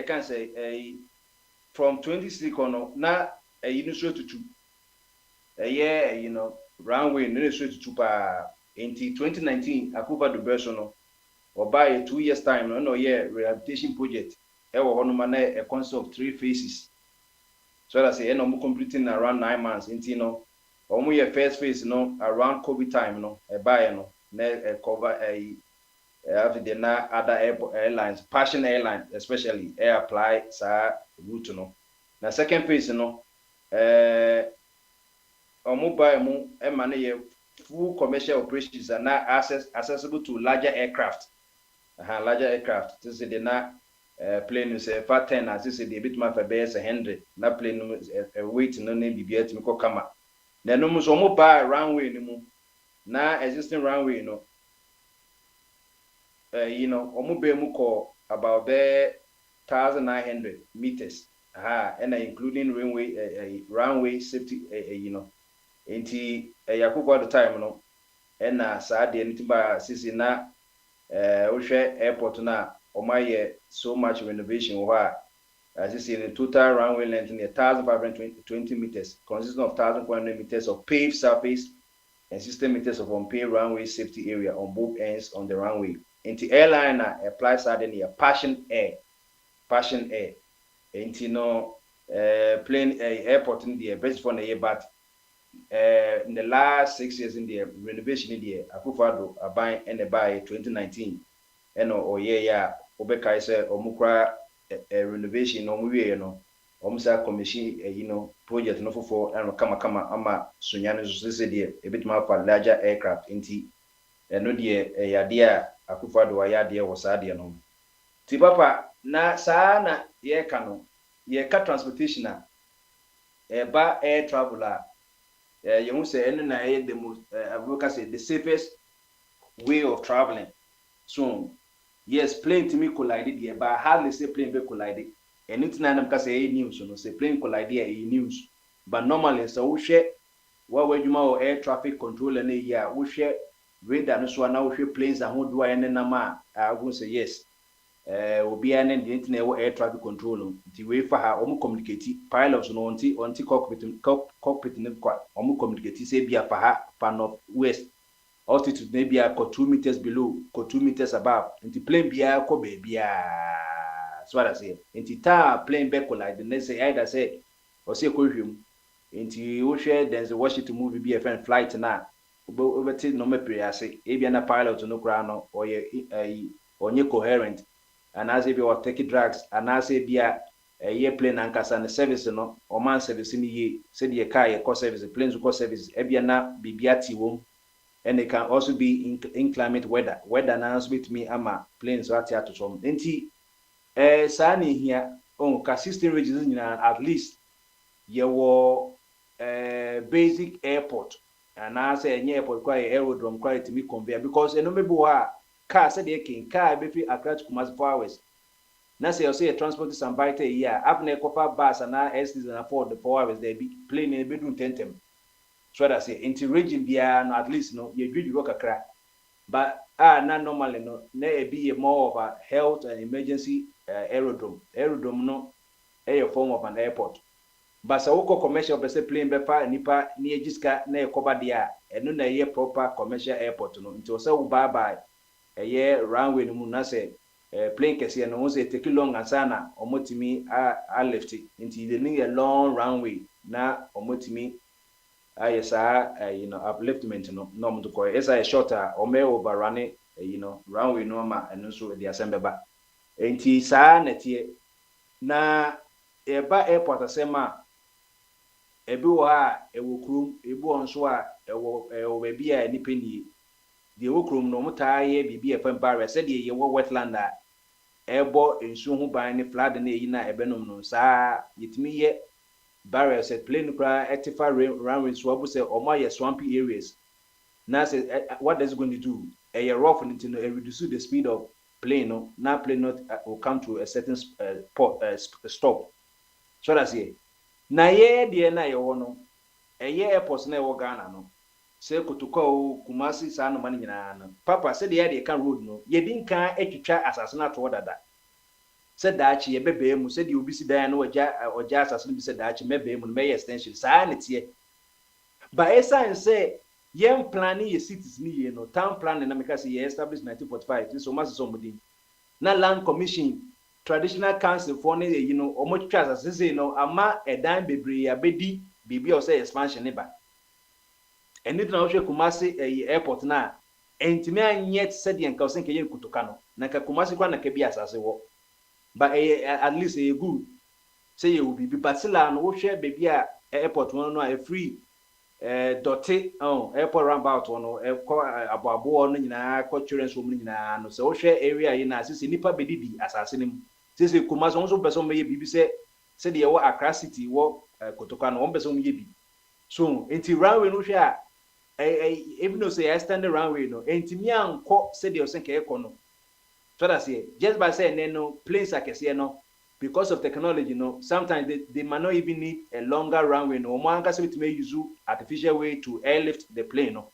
can say from 26 kono na ayi no so tutu you know runway no so tutu pa in 2019 Akufo-Addo verso no oba 2 years time no rehabilitation project e wo hono ma na a concept of 3 phases so that say no completing around 9 months into no omo your first phase no around COVID time no e buy no na cover after the na other airlines Passion Airline especially air apply sa route no na second phase no omo buy mo e ma na ye full commercial operations and now accessible to larger aircraft this is the na plane say fat 10 as this is the bit man for base 100 na plane weight no na bibia timi ko kama na no so mo buy runway ni mu na existing runway no omu be mu ko about there 1,900 meters. And including runway safety, Inti Yakubu at the time, no, and Saadi and Tiba Sisi na Oshe Airport na Omaye so much renovation where as you see in the total runway length in 1,520 meters, consisting of 1,400 meters of paved surface and 60 meters of unpaved runway safety area on both ends on the runway. Into airline applies suddenly a Passion Air. Into no plane airport in the best for the year, but in the last 6 years in the renovation in the Akwantufuo a buy and a buy 2019. And Obeka is a Omukra renovation no we no Omsa commission project no for and kama ama sunyane so se de a bit more for larger aircraft inti no de yadea Akwantufuo yadea was adea no ti papa na saa na ye ka no ye ka transportation ba air traveler you say and na the most say the safest way of traveling. So yes, plane to me collided here, but hardly say plane be collided. Anything I'm can say news, so no say plane collided here news. But normally, so we share what we do air traffic control and yeah, we share radar no so now we share planes and who do I and nama. I will say yes. Will be an internet air traffic control. The way for her, communicate pilots no on cockpit in communicate say be a for her pan of west. Altitude maybe 2 meters below, 2 meters above. Into plane bia ko baby. So what I say. Into ta plane back like the next say either say or say ko hwem. Into we share there's a Washington movie be a friend flight na. Over till no me prayer say e bia na pilot no kra no or ye onye coherent. And as if you are taking drugs and as if bia a plane and kasa service no or man service ni ye said ye car ye cost service planes cost service e bia na bibia ti wom. And it can also be inclement weather. Weather now with me ama planes right here to some. Enti sani here on consistent regions at least your basic airport and I say any airport quite aerodrome quite to me conveyor because no maybe car said they can car be Accra to Kumasi 4 hours. Now say a transport some bite a year up near copper bus and now STs and afford the 4 hours they be plane a bedroom tentem. So that say into region bia no at least no you do work akra but not normally no na be more of a health and emergency aerodrome no a form of an airport but so woko commercial be say plane be pa nipa ni ejiska na e cover dia eno na ye proper commercial airport no until say we bye ye runway no na say plane kese no say take long ansana omotimi a left it into the need a long runway na omotimi upliftment no norm to call as a shorter or may overrun runway normal and also the assembly ba enti saa netie na eba airport asema ebi wo a ewo krum ebi won so a ewo baby a ni peni de wo krum no mutaa ye bibi e fan barrier said ye wo wetland a ebo ensu ho ban ni flood na eyi na ebenom no saa yetimi ye barrier said plane cry active runway so abu say omo swampy areas now say what is going to do a rough into reduce the speed of plane no now plane not will come to a certain stop so that's here na ye de na ye wono airports na wo Ghana no say Kotuko Kumasi sa no mani nyina no papa say de kan road no ye din kan etwitwa asase na to dada said that ye bebe mu said you be si dan no oja asase no be said that mebe mu no me extension sa na tie but esa say yem planning ye cities ni ye no town planning na make say ye established 1945 so mass somebody na land commission traditional council for ne omo twitwa asase say no ama edan bebre ya bedi bibi o say expansion ne ba eni na ohwe Kumasi airport na entimi anyet said yen ka osen ke yen kutoka no na ka Kumasi kwa na ka bi asase wo but at least a good say you will be basila no wo share baby a airport one no a free dotty airport roundabout one e ko aboabo no nyina ko children's home nyina no so wo share area yi na sisi nipa bedidi asase nim sisi Kumasi won so person me bibi say de wo Accra city wo Kotoka no won person me bi so enti runway no share even though say extend the runway no enti mi anko say de o sen ke ko no So that's it. Just by saying, no, planes are no, because of technology, sometimes they might not even need a longer runway. No, one can may use artificial way to airlift the plane. No,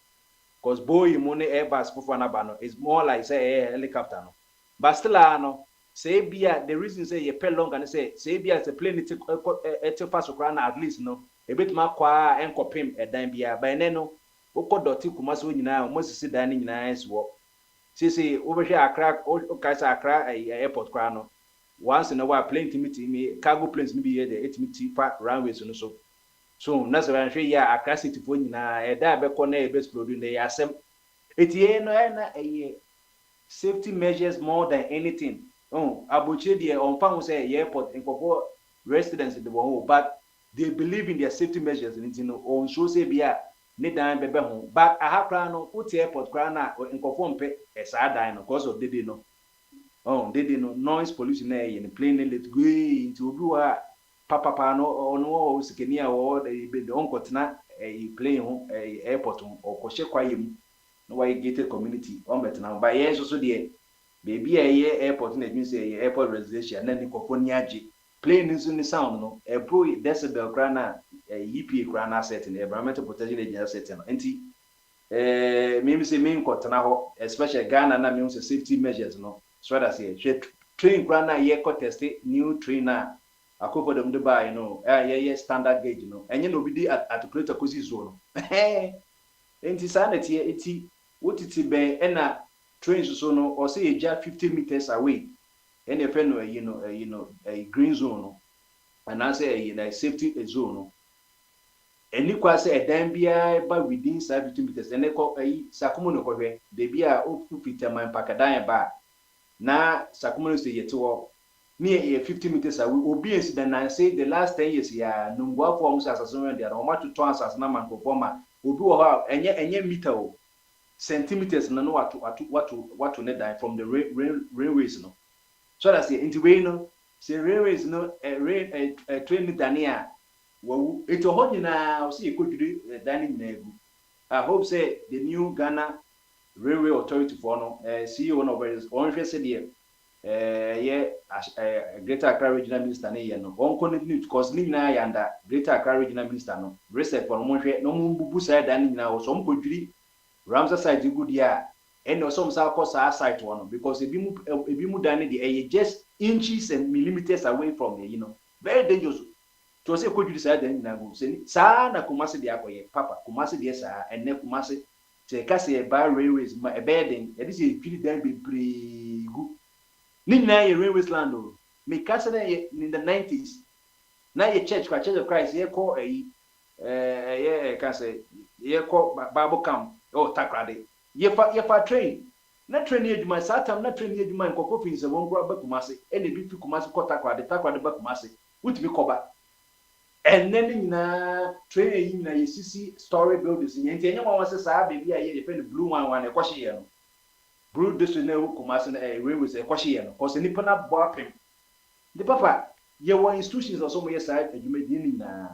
because boy, money Airbus for is more like say a helicopter. No, but still, no, say be the reason say you pay long and say be as a plane it's fast at least no, a bit more quiet and copim a dime be by no, Oko doti kumaso nyina almost see dan nyina is wo. See over here Accra Accra airport kwa no. Once in a while plane me cargo planes ni be here the 8 far runways no so. So na so ran hwe ya Accra city fo nyina e da be ko na e be explode na ya asem. Etie no na safety measures more than anything. Abuchi de on fan say airport in Kopo residents in the wo but they believe in their safety measures and on show say bia ne dan bebe ho but aha kra no uti airport kra na nkofo mpe esa dan no cause of dede no noise pollution na in plane let go into obi wa papa no ono sikeni a wo de onkotena plane ho airport ho okoshe kwayem no why gated community on betena but yes so de baby airport na edwin say airport reservation na nkofo ni age plane nso ni sound no pro decibel kra na EPA kra na setting environmental protection agency setting no enti me say me nkotena ho especially Ghana na me say safety measures no so that say train kra na ye ko test new train na akofo dem de buy no ye standard gauge no enye no bi di articulator kosi zo no enti sanity eti wotiti be na trains so no or say ja 50 meters away any no a green zone no and I say a safety zone no any kwase a dan bia ba within 50 meters and ko sakumo no kohwe de bia o fita man pakadan ba na sakumo no say yeto near 50 meters away obi incident and say the last 10 years ya nungwa for musa sasono de o ma to asas na man ko forma obi wo ha enye meter o centimeters na no watu ne die from the railways no so that say into way no say railways no train dania wo eto ho nyina o say ekodwiri dani nyina egu I hope say the new Ghana Railway Authority for no CEO no very on hwe say the Greater Accra Regional Minister ne ye no on connect because ni nyina ya nda Greater Accra Regional Minister no reset for no hwe no mbubu say dani nyina o so mkodwiri Ramsar side good ya and also some course our site one because if you done the just inches and millimeters away from the very dangerous to say could you decide then na go say sa na Kumasi dia koye papa Kumasi dia sa and ne Kumasi say ka say by railways a bedding e this is pretty dan be pretty good ni na railways land o me ka say in the 90s na ye church of Christ ye call can say ye call Bible camp takrade ye fa train na train ye djuma satam na train ye djuma nkofo finse won gro ba Kumasi ene bi fi Kumasi ko takrade ba Kumasi wutimi koba enen nyina train ye nyina ye sisi story buildings nye nti enye won se sa baby a ye defend blue one e kwhye ye no blue district na Kumasi na railways e kwhye ye no cause nipa na bo apem the papa ye won institutions also mo ye sa adwuma din na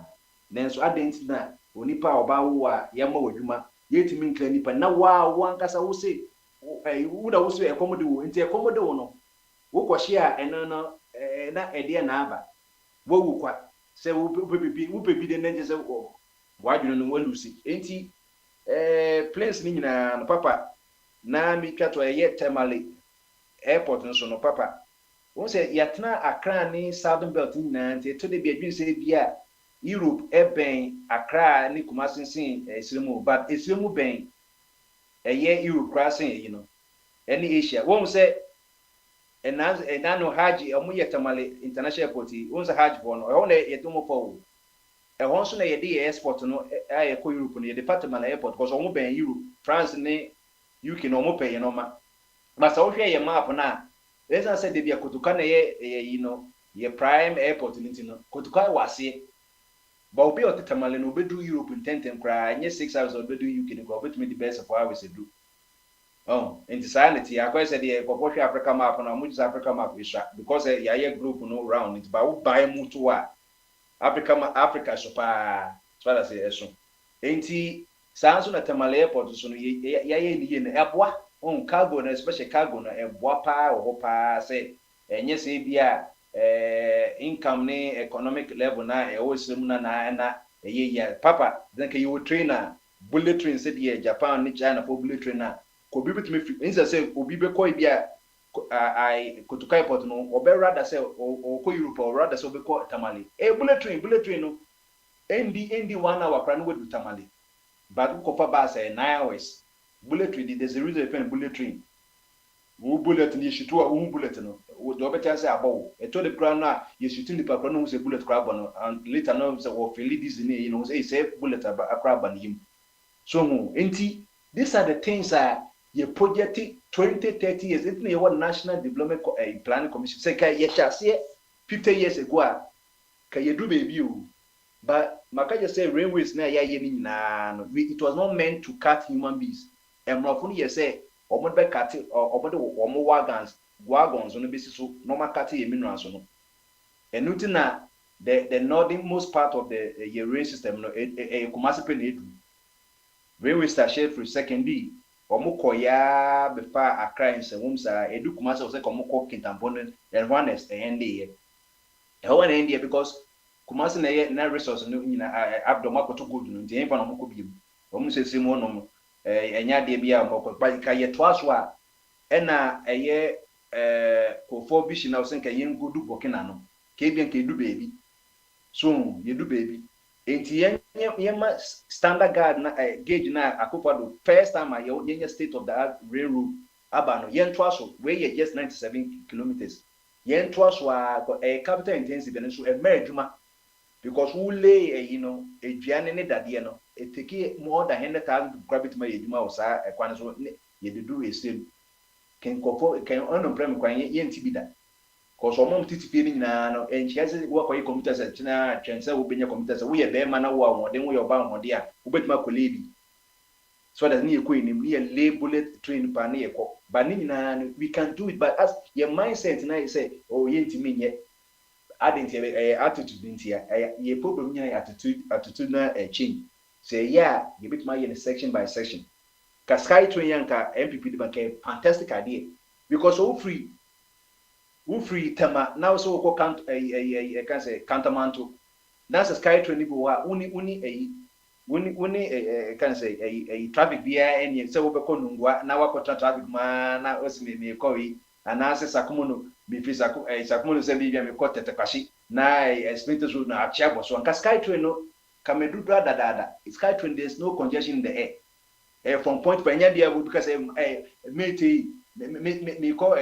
nenso adenti na onipa oba wo a ye ma wadwuma yetimi nkla nipa na wa ankasa wo se wuda wo se ekomode wo enti ekomode wo no wo kwhye a eno no na ede na aba wo wu kwa se wo pepi de nje se wo wadwunu no walusi enti planes ni nyina no papa na mi twato ye Tamale airport nso no papa wo se yatna Accra ni Southern Belt nyina enti to de bi adwin se bia Europe eben Accra ni Kumasi sin Esremu but Esremu ben Europe crossing any Asia won say enano haji omo Tamale international airport won say haji for no e na yetumo for e hon so na ye de export no aye ko Europe no ye department airport because omo ben Europe France ni UK no omo pay no ma but so hwe ye map na let's say de bia kotuka na ye ye prime airport ni no kotuka wase but obi Tamale no bedu Europe in 10 cry nye 6 hours obedu UK no go betumi the best of how we say do in society I said the Koposhi Africa map na much Africa map is because ya group no round it ba buy mutu a Africa so pa so that say so enti sanso na Tamale airport so no ya ni na eboa on cargo na especially cargo na eboa pa wo pa say enye say bia income ne economic level na wo sim na ya papa then can you trainer bullet train said yeah Japan ni China for bullet trainer ko bi bitime fi insa say obi be ko bia I kutuka airport no obe rather say o ko Europe or rather say obe ko Tamale bullet train no endi 1 hour pra no we do Tamale but ko fa ba say 9 hours bullet train there's a reason for bullet train wo bullet ni shitu a wo bullet no do obe tell say abawo e to the ground na you shoot in the paper no say bullet crab no and later no say wo feel this ni you know say bullet crab no him so enti these are the things you project 20-30 years it na what national development planning commission say ka ye chase 50 years ago ka ye do baby o but maka just say railways na ya ye ni na no it was not meant to cut human beings emrofo ye say omo be cut omo de omo wagons no be so normal cut ye minerals no enuti na the northernmost part of the railway system no Kumasi pe na edu railway station for second B omukoya befa Accra nsewum sa edu Kumasi o say komukọ Kintampo and one is end here one end here because Kumasi na resource no nyina abdoma koto gold no ntia fa no mukọ bi omu sese mu no enya de bia mokọ ba ka ye toaso a na eye kofo bishi na o sen ka yen godu Burkina no ke bien ke du baby so ye du baby enti yema standard gauge na Akufo-Addo first time yenye state of the art railroad abano yen twaso we ye just 97 kilometers yen twaso capital intensive and so e adwuma because who lay you know eduane ne dade no it take more than 100,000 gravity ma edwuma o sa ekwan so ye de do esem ken kofo ken on prem kwan yen tibida cause omom titi fi ni nyina no enchiase wo akoyi computer set na twense wo benya computer set wo ye be ma na wo awode wo ye ba awode a wo betima kolebi so that ni ekoyi ni ye lay bullet train pa na ye ko ba ni nyina no we can do it but as your mindset na you say oh ye ntimi nye identity attitude ntia ye problem nya attitude na change say yeah ye betima ye section by section ka sky train yanka MPP de bank fantastic idea because so free tema now so ko count can say Cantamanto that's a sky train go wa uni can say a traffic bia any so we ko nungwa na wa ko traffic ma na osime me ko yi anase sakumuno bi fi sakumuno se bia me ko tete kwashi na expenses road na achia so nka sky train no kamedu dada sky train there's no congestion in the air from point to enya dia because mate me call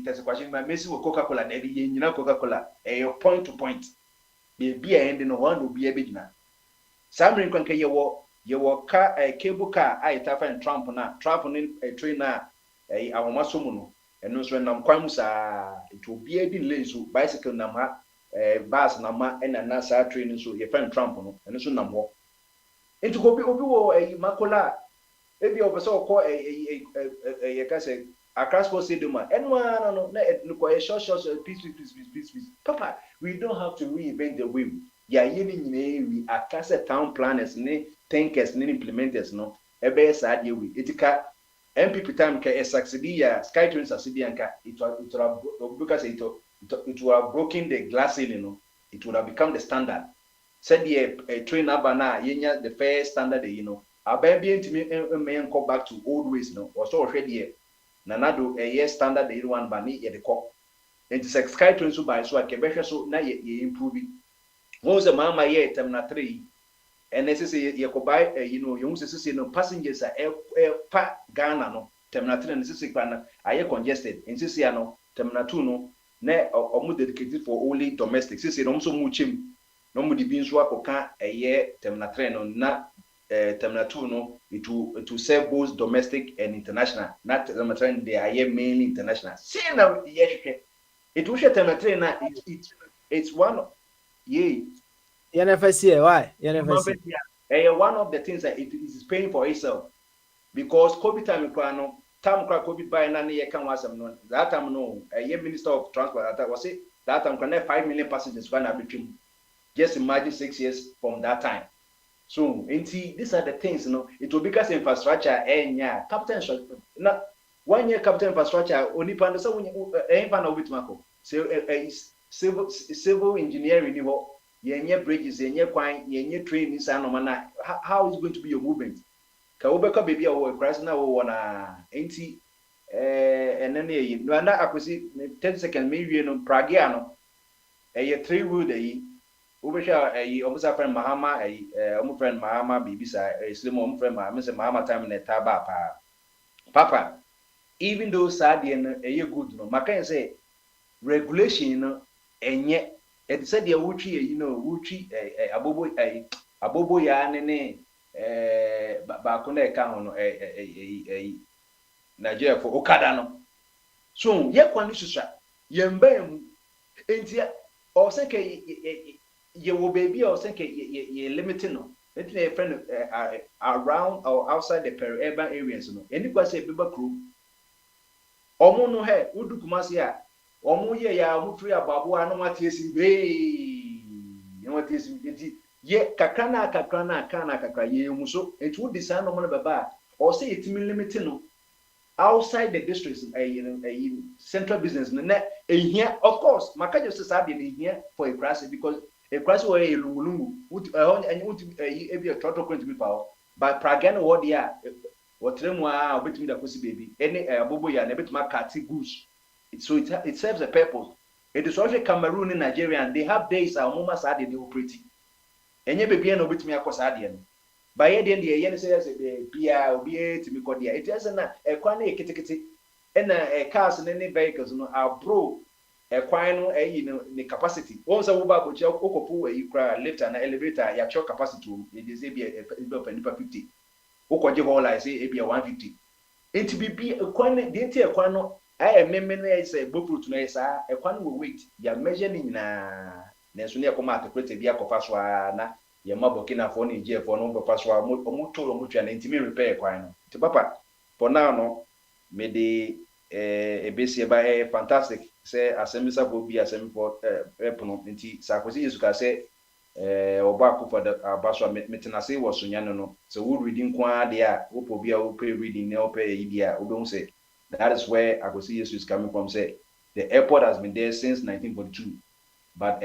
test question my messi with Coca-Cola na ye nyina Coca-Cola point to point be bia end no one be abegina samrin kwan ka ye wo ka cable car ta fa Trump na train na awomaso mu no eno so nam kwan sa it will be a delay so bicycle nam ha bus nam ma na sa train so ye fa Trump no eno so nam ho enti ko bi wo makola ebi obeso ko ye ka say Accra Sports Stadium anyone no na short peace papa we don't have to reinvent the wheel ya yeni nyine we akase town planners ne thinkers ne implementers no ebe sa de we etika MPP time ka succeed ya Skytrain succeed yanka it because it would have broken the glass ceiling no it would have become the standard said a train abana yenya the first standard you know ababi ntimi men go back to old ways no or so already na nado standard the one bani ye de ko enti Skytrain so by so akebehwe so na ye improve won se mama ye terminal 3 and necessary ye ko buy you know you say no passengers are pa Ghana no terminal 3 necessary na aye congested enti say no terminal 2 no na omu dedicated for only domestic say no so mu chim no mu di bin so akoka terminal 3 no na terminal 2 no it will serve both domestic and international not terminal 3 they are mainly international see now it will share terminal 3 na it's one NFSC why NFSC one of the things that it is paying for itself because COVID time COVID by na ye kan wasam no that time no minister of transport that was it that time connect 5 million passengers gonna be just imagine 6 years from that time. So, these are the things, you know. It will because infrastructure, capital 1 year capital infrastructure only pan so when pan over to so civil engineering yenye bridges yenye kwan yenye train is anomana how is going to be your movement ka ubeka baby o crisis na wo na enti enene yi no na akosi 10 seconds me wie no Prague ano 3 wheel dey ubesha omusa friend Mahama omu friend Mahama bibisa slim omu friend Mahama time na taba pa papa even though sad no good no maka say regulation no enye it said the wuchi wuchi abobo ya ne ba ko na ka ho no Nigeria for okada no so ye kwani susha ye mbam enti o se ke ye wo baby o se ke ye limit no it na friend around or outside the peri-urban areas no any kwase beba kro omo no he udu kumase a omo ye ya omo free ababo anu mate esi be mate esi enti ye kakra na kakra ye hu so enti wo design no mo baba o se etimi limit no outside the districts central business na ehia of course maka just say dey here for a crisis because a crisis where a lungu ebi a total going to be power but Prague no what there what tremu a obetimi da kosi baby any abobo ya na betima cut goose so it serves a purpose. It is also Cameroon and Nigeria and they have days our mama sad they operate enye baby na obetimi akosa ade no by the end the yen say the bia obi etimi ko dia it is na ekwan na ekitikiti na cars and any vehicles no abro ekwan no no the capacity once we ba go che okopu kra lift and elevator ya cho capacity it is bia 50 okoje hall I say bia 150 it be ekwan the ekwan no meme no say bofru to no say ekwan no weight ya measure ni na so na ekoma atekwete bia kofa so na ye mabokina for Nigeria for no pass wa omo to omo twa na intimi repair kwan no ti papa for now no me de ebesi ba fantastic say asemisa bo bi asem for epono nti sakosi yesu ka say oba ko for the abaso metenase wo so nyane no so we reading kwa de a opo bia o pay reading na o pay idea obo say that is where akosi yesu is coming from say the airport has been there since 1942 but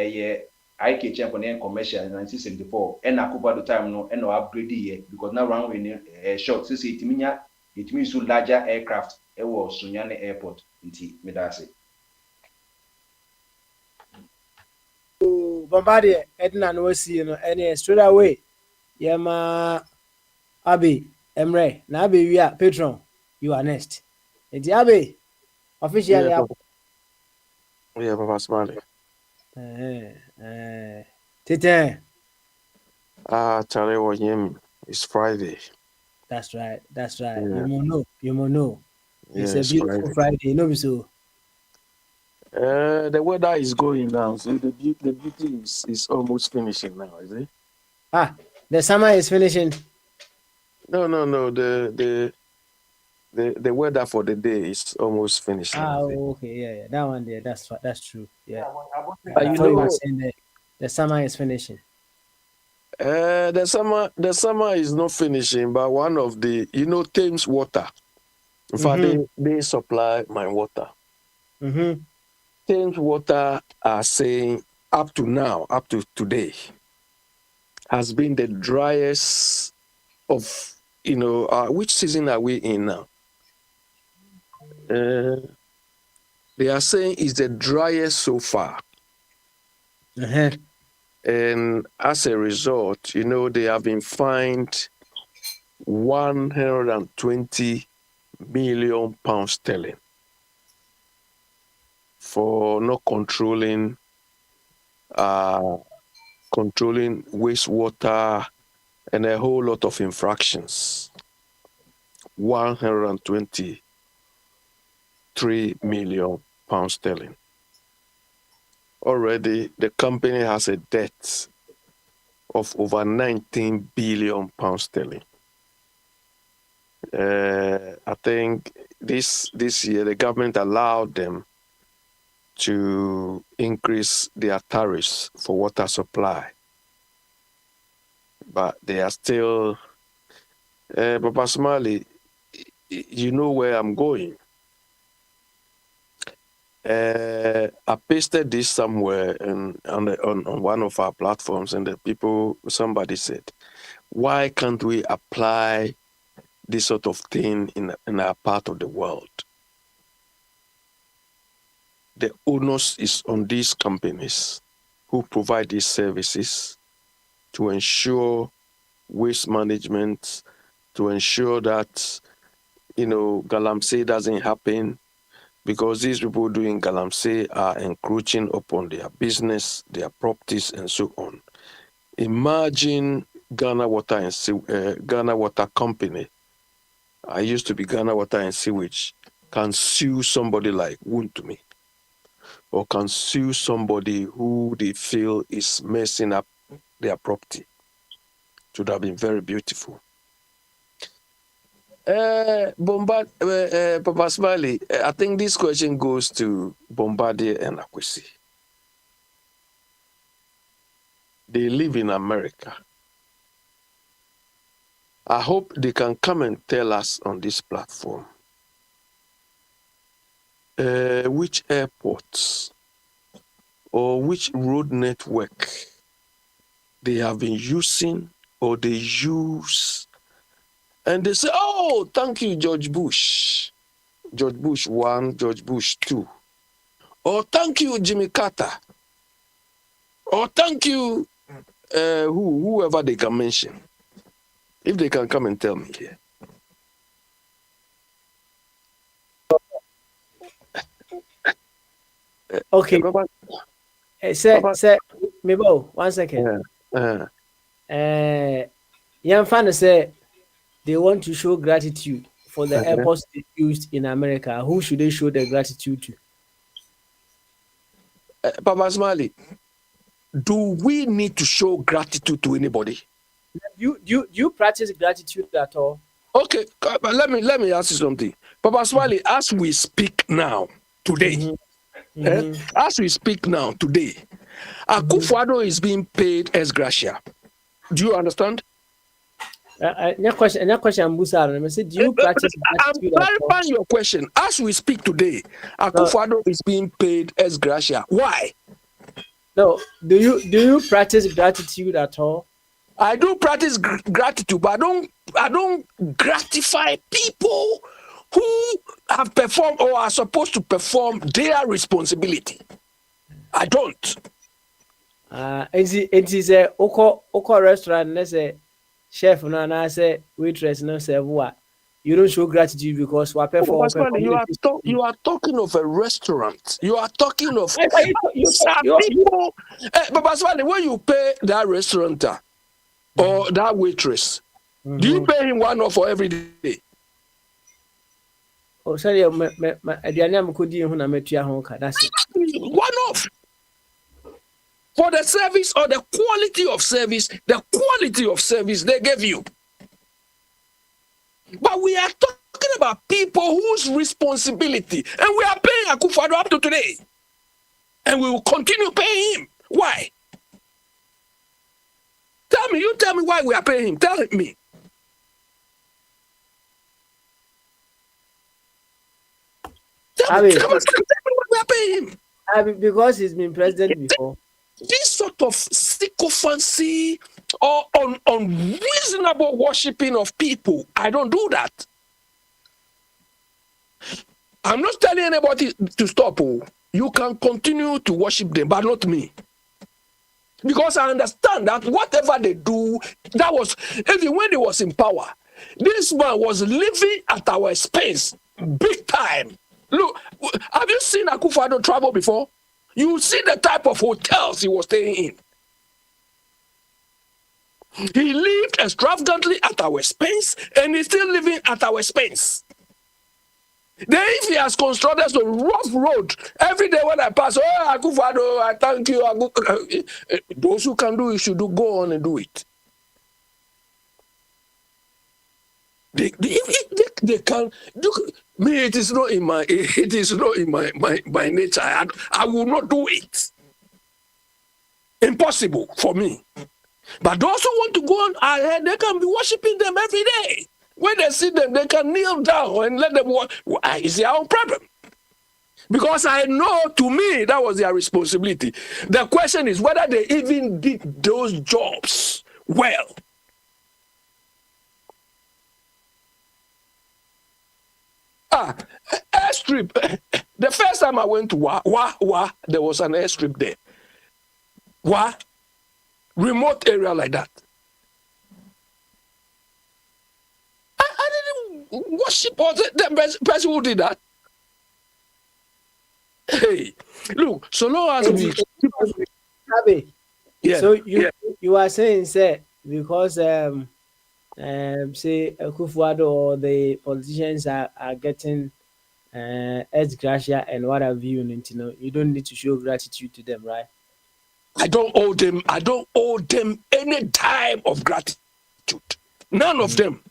IK champ on commercial in 1974 and Akuba the time no and no upgrade here because now runway short since it means so larger aircraft it was Sunyane airport inti medase Bombardier Edna no see no any straight away yama Abi Emre na Abi we are patron you are next inti Abi officially Yeah, Papa Smiley. Tete. Charlie was him. It's Friday. That's right. Yeah. You may know. It's Yeah, a beautiful Friday. No, so. The weather is going now. So the beauty is almost finishing now, is it? The summer is finishing. No. The weather for the day is almost finished now. Okay, yeah. That one there. That's true. Yeah. You know, saying the summer is finishing. The summer is not finishing, but one of the Thames Water. In fact, they supply my water. Thames Water are saying up to today, has been the driest of which season are we in now? They are saying it's the driest so far. And as a result, they have been fined 120 million pounds sterling for not controlling wastewater and a whole lot of infractions. 123 million pounds sterling. Already, the company has a debt of over 19 billion pounds sterling. I think this year the government allowed them to increase their tariffs for water supply, but they are still. Papa Smiley, you know where I'm going. I pasted this somewhere on one of our platforms, and somebody said, why can't we apply this sort of thing in our part of the world? The onus is on these companies who provide these services to ensure waste management, to ensure that, galamsey doesn't happen, because these people doing galamsey are encroaching upon their business, their properties, and so on. Imagine Ghana Water Company, I used to be Ghana Water and Sewage, can sue somebody like Wuntumi, or can sue somebody who they feel is messing up their property. It would have been very beautiful. Papa Smiley, I think this question goes to Bombardier and Akwesi. They live in America. I hope they can come and tell us on this platform which airports or which road network they have been using or they use. And they say, oh, thank you, George Bush. George Bush 1, George Bush 2. Or thank you, Jimmy Carter. Or thank you, whoever they can mention. If they can come and tell me here. Okay. Say, Mibo, 1 second. Young fan say they want to show gratitude for the airports they used in America. Who should they show the gratitude to? Papa Smiley, do we need to show gratitude to anybody? You practice gratitude at all? Okay, but let me ask you something. Papa Smiley, as we speak now, today, as we speak now, today, Akwantufuo is being paid ex gratia. Do you understand? Question, I said, do you practice gratitude? I'm clarifying your question. As we speak today, Akwantufuo is being paid ex gratia. Why? No, do you practice gratitude at all? I do practice gratitude, but I don't gratify people who have performed or are supposed to perform their responsibility. I don't. It is a oko restaurant. Let's say chef no and I say waitress no serve what. You don't show gratitude because what perform. You are talking of a restaurant. You are talking of people. But Pastor, when you pay that restaurateur or that waitress, do you pay him one off for every day? Oh, sorry, that's it. One off for the service or the quality of service they gave you. But we are talking about people whose responsibility, and we are paying Akwantufuo up to today, and we will continue paying him. Why? You tell me why we are paying him. Tell me. Tell me why we are paying him. Because he's been president before. This sort of sycophancy or unreasonable worshipping of people, I don't do that. I'm not telling anybody to stop. You can continue to worship them, but not me. Because I understand that whatever they do, that was, even when he was in power, this man was living at our expense, big time. Look, have you seen Akwantufuo travel before? You see the type of hotels he was staying in. He lived extravagantly at our expense, and he's still living at our expense. Then if he has constructed a rough road, every day when I pass, Akwantufuo, I thank you. Those who can do it should go on and do it. They can do. Me, it is not in my nature. I will not do it. Impossible for me. But those who want to go on ahead, they can be worshiping them every day. When they see them, they can kneel down and let them walk. It's their own problem. Because I know, to me, that was their responsibility. The question is whether they even did those jobs well. Airstrip. The first time I went to Wa, there was an airstrip there. Wa, remote area like that. I didn't worship all the person who did that. Hey, look, so long as we... Abi, Yeah. so you are saying, say, because say Akwantufuo or the politicians are getting ex gratia and what have you, you don't need to show gratitude to them, right? I don't owe them any time of gratitude. None of them.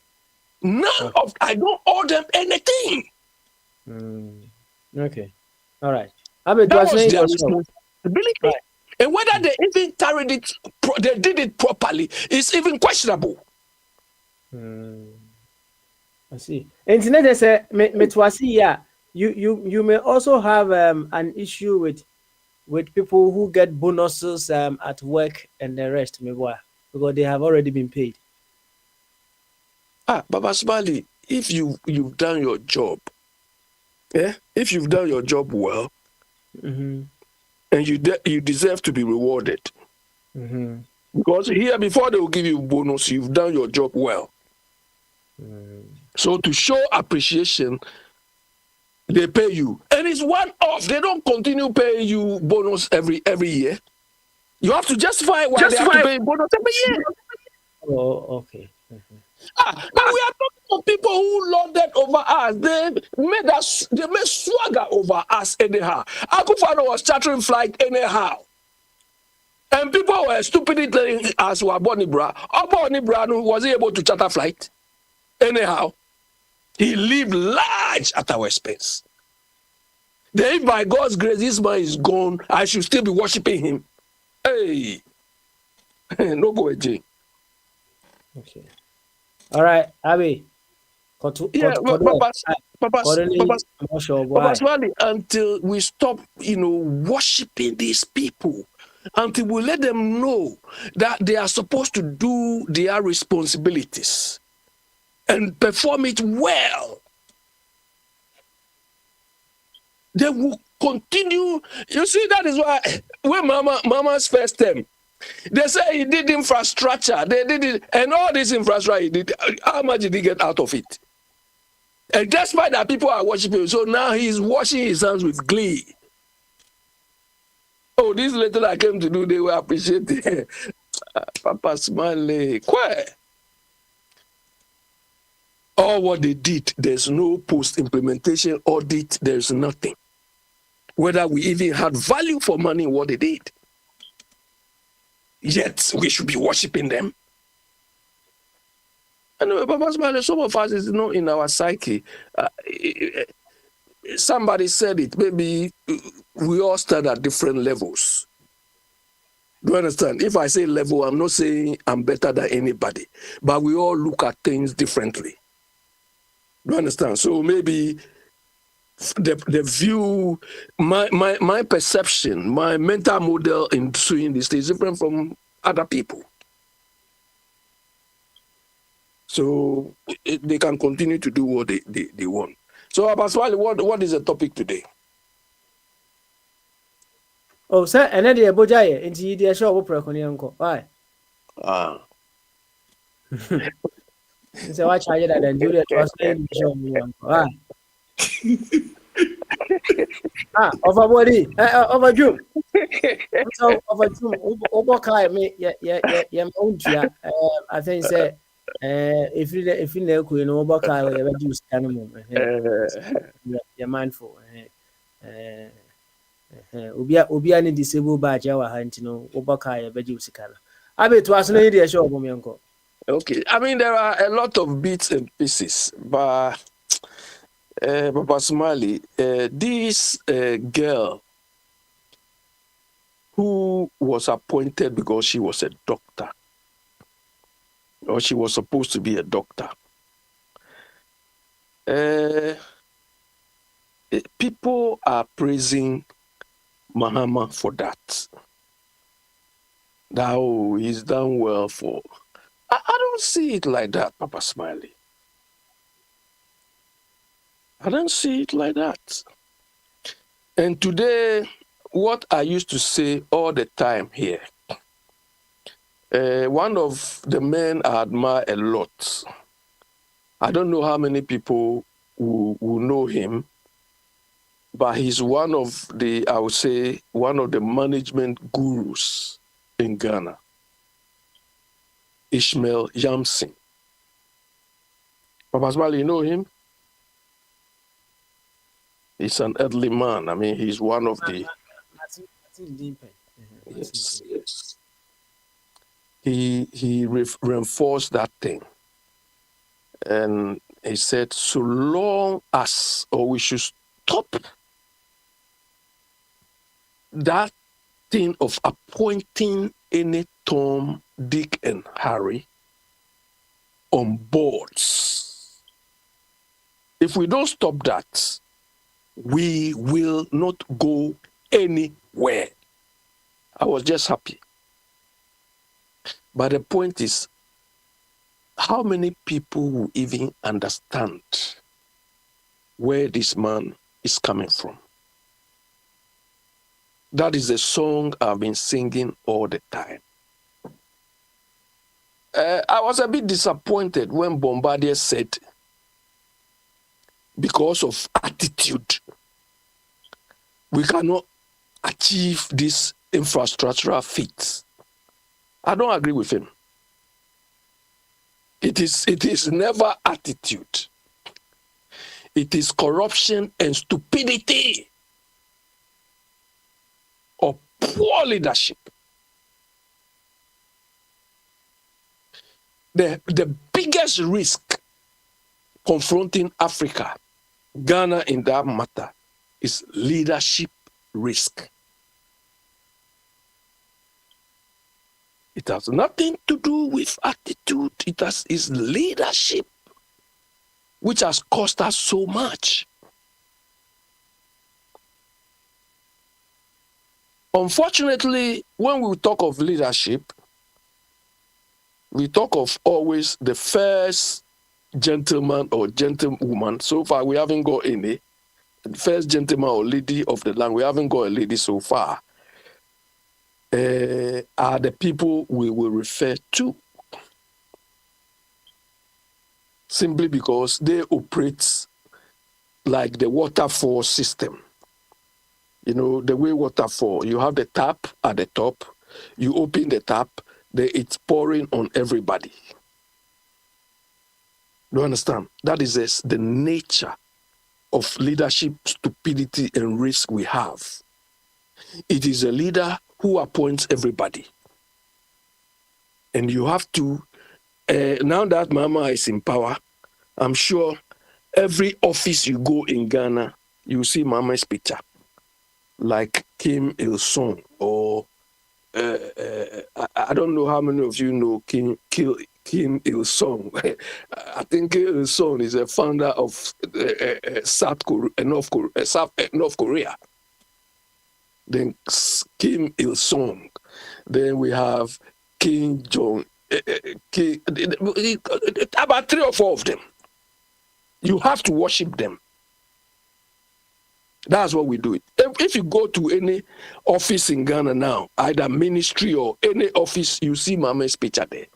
I don't owe them anything. Okay. All right. Abi, That was saying their yourself. responsibility. Right. And whether they even carried it, they did it properly, is even questionable. I see. Internet they say you may also have an issue with people who get bonuses at work and the rest, because they have already been paid. Baba Smiley, if you've done your job, if you've done your job well, and you deserve to be rewarded. Because here, before they will give you bonus, you've done your job well. So to show appreciation, they pay you. And it's one-off. They don't continue paying you bonus every year. You have to justify why they have to pay bonus every year. Oh, okay. But we are talking of people who lorded over us. They made swagger over us anyhow. Akwantufuo was chartering flight anyhow. And people were stupidly telling us were Bonibra. Bonibra was he able to charter flight? Anyhow. He lived large at our expense. Then if by God's grace this man is gone, I should still be worshiping him. Hey. No go again. Okay. All right, Abi. Papa Swali, until we stop, worshiping these people, until we let them know that they are supposed to do their responsibilities and perform it well, they will continue. You see, that is why when Mama's first term, they say he did infrastructure. They did it, and all this infrastructure he did. How much did he get out of it? And despite that, people are worshiping him. So now he's washing his hands with glee. Oh, this little I came to do, they will appreciate it. Papa Smiley. All what they did, there's no post-implementation audit. There's nothing. Whether we even had value for money in what they did. Yet we should be worshiping them. And Papa Smiley, some of us is not in our psyche. Somebody said it. Maybe we all start at different levels. Do you understand? If I say level, I'm not saying I'm better than anybody, but we all look at things differently. Do you understand? So maybe the view, my perception, my mental model in doing this is different from other people. So they can continue to do what they want. So, Abaswali, what is the topic today? Oh, sir, and then the Abojaye, and the show of Preconianco. Why? So, watch how you and Julia was saying, show me one. Of a body, of a Jew. So, of a Jew, Obokai, me, yeah, I think, say, if you know, Obokai, you reduce animal, you're mindful. Obiani disabled by Jawa Hantino, Obokai, Bejusi Kana. I bet was no idea show of Uncle. Okay, I mean, there are a lot of bits and pieces, but Papa Smiley, this girl who was appointed because she was a doctor, or she was supposed to be a doctor, people are praising Mahama for that. That, oh, he's done well for. I don't see it like that, Papa Smiley. I don't see it like that. And today, what I used to say all the time here, one of the men I admire a lot, I don't know how many people who know him, but he's one of the, I would say, one of the management gurus in Ghana, Ishmael Yamson. Papa Smiley, you know him? He's an elderly man. I mean, he's one of the... Yes. He reinforced that thing. And he said, so long as, or we should stop that thing of appointing any Tom, Dick, and Harry on boards. If we don't stop that, we will not go anywhere. I was just happy. But the point is, how many people will even understand where this man is coming from? That is a song I've been singing all the time. I was a bit disappointed when Bombardier said, because of attitude, we cannot achieve this infrastructural feat. I don't agree with him. It is never attitude. It is corruption and stupidity or poor leadership. The biggest risk confronting Africa, Ghana in that matter, is leadership risk. It has nothing to do with attitude. Is leadership, which has cost us so much. Unfortunately, when we talk of leadership, we talk of always the first gentleman or gentlewoman. So far, we haven't got any. The first gentleman or lady of the land, we haven't got a lady so far. Are the people we will refer to, simply because they operate like the waterfall system. You know, the way waterfall, you have the tap at the top, you open the tap, then it's pouring on everybody. You understand? That is the nature of leadership, stupidity, and risk we have. It is a leader who appoints everybody. And you have to, now that Mama is in power, I'm sure every office you go in Ghana, you see Mama's picture, like Kim Il-sung, or I don't know how many of you know Kim Il-sung. I think Kim Il-sung is a founder of North Korea. Then Kim Il-sung. Then we have Kim Jong. About 3 or 4 of them. You have to worship them. That's what we do. If you go to any office in Ghana now, either ministry or any office, you see Mama's picture there.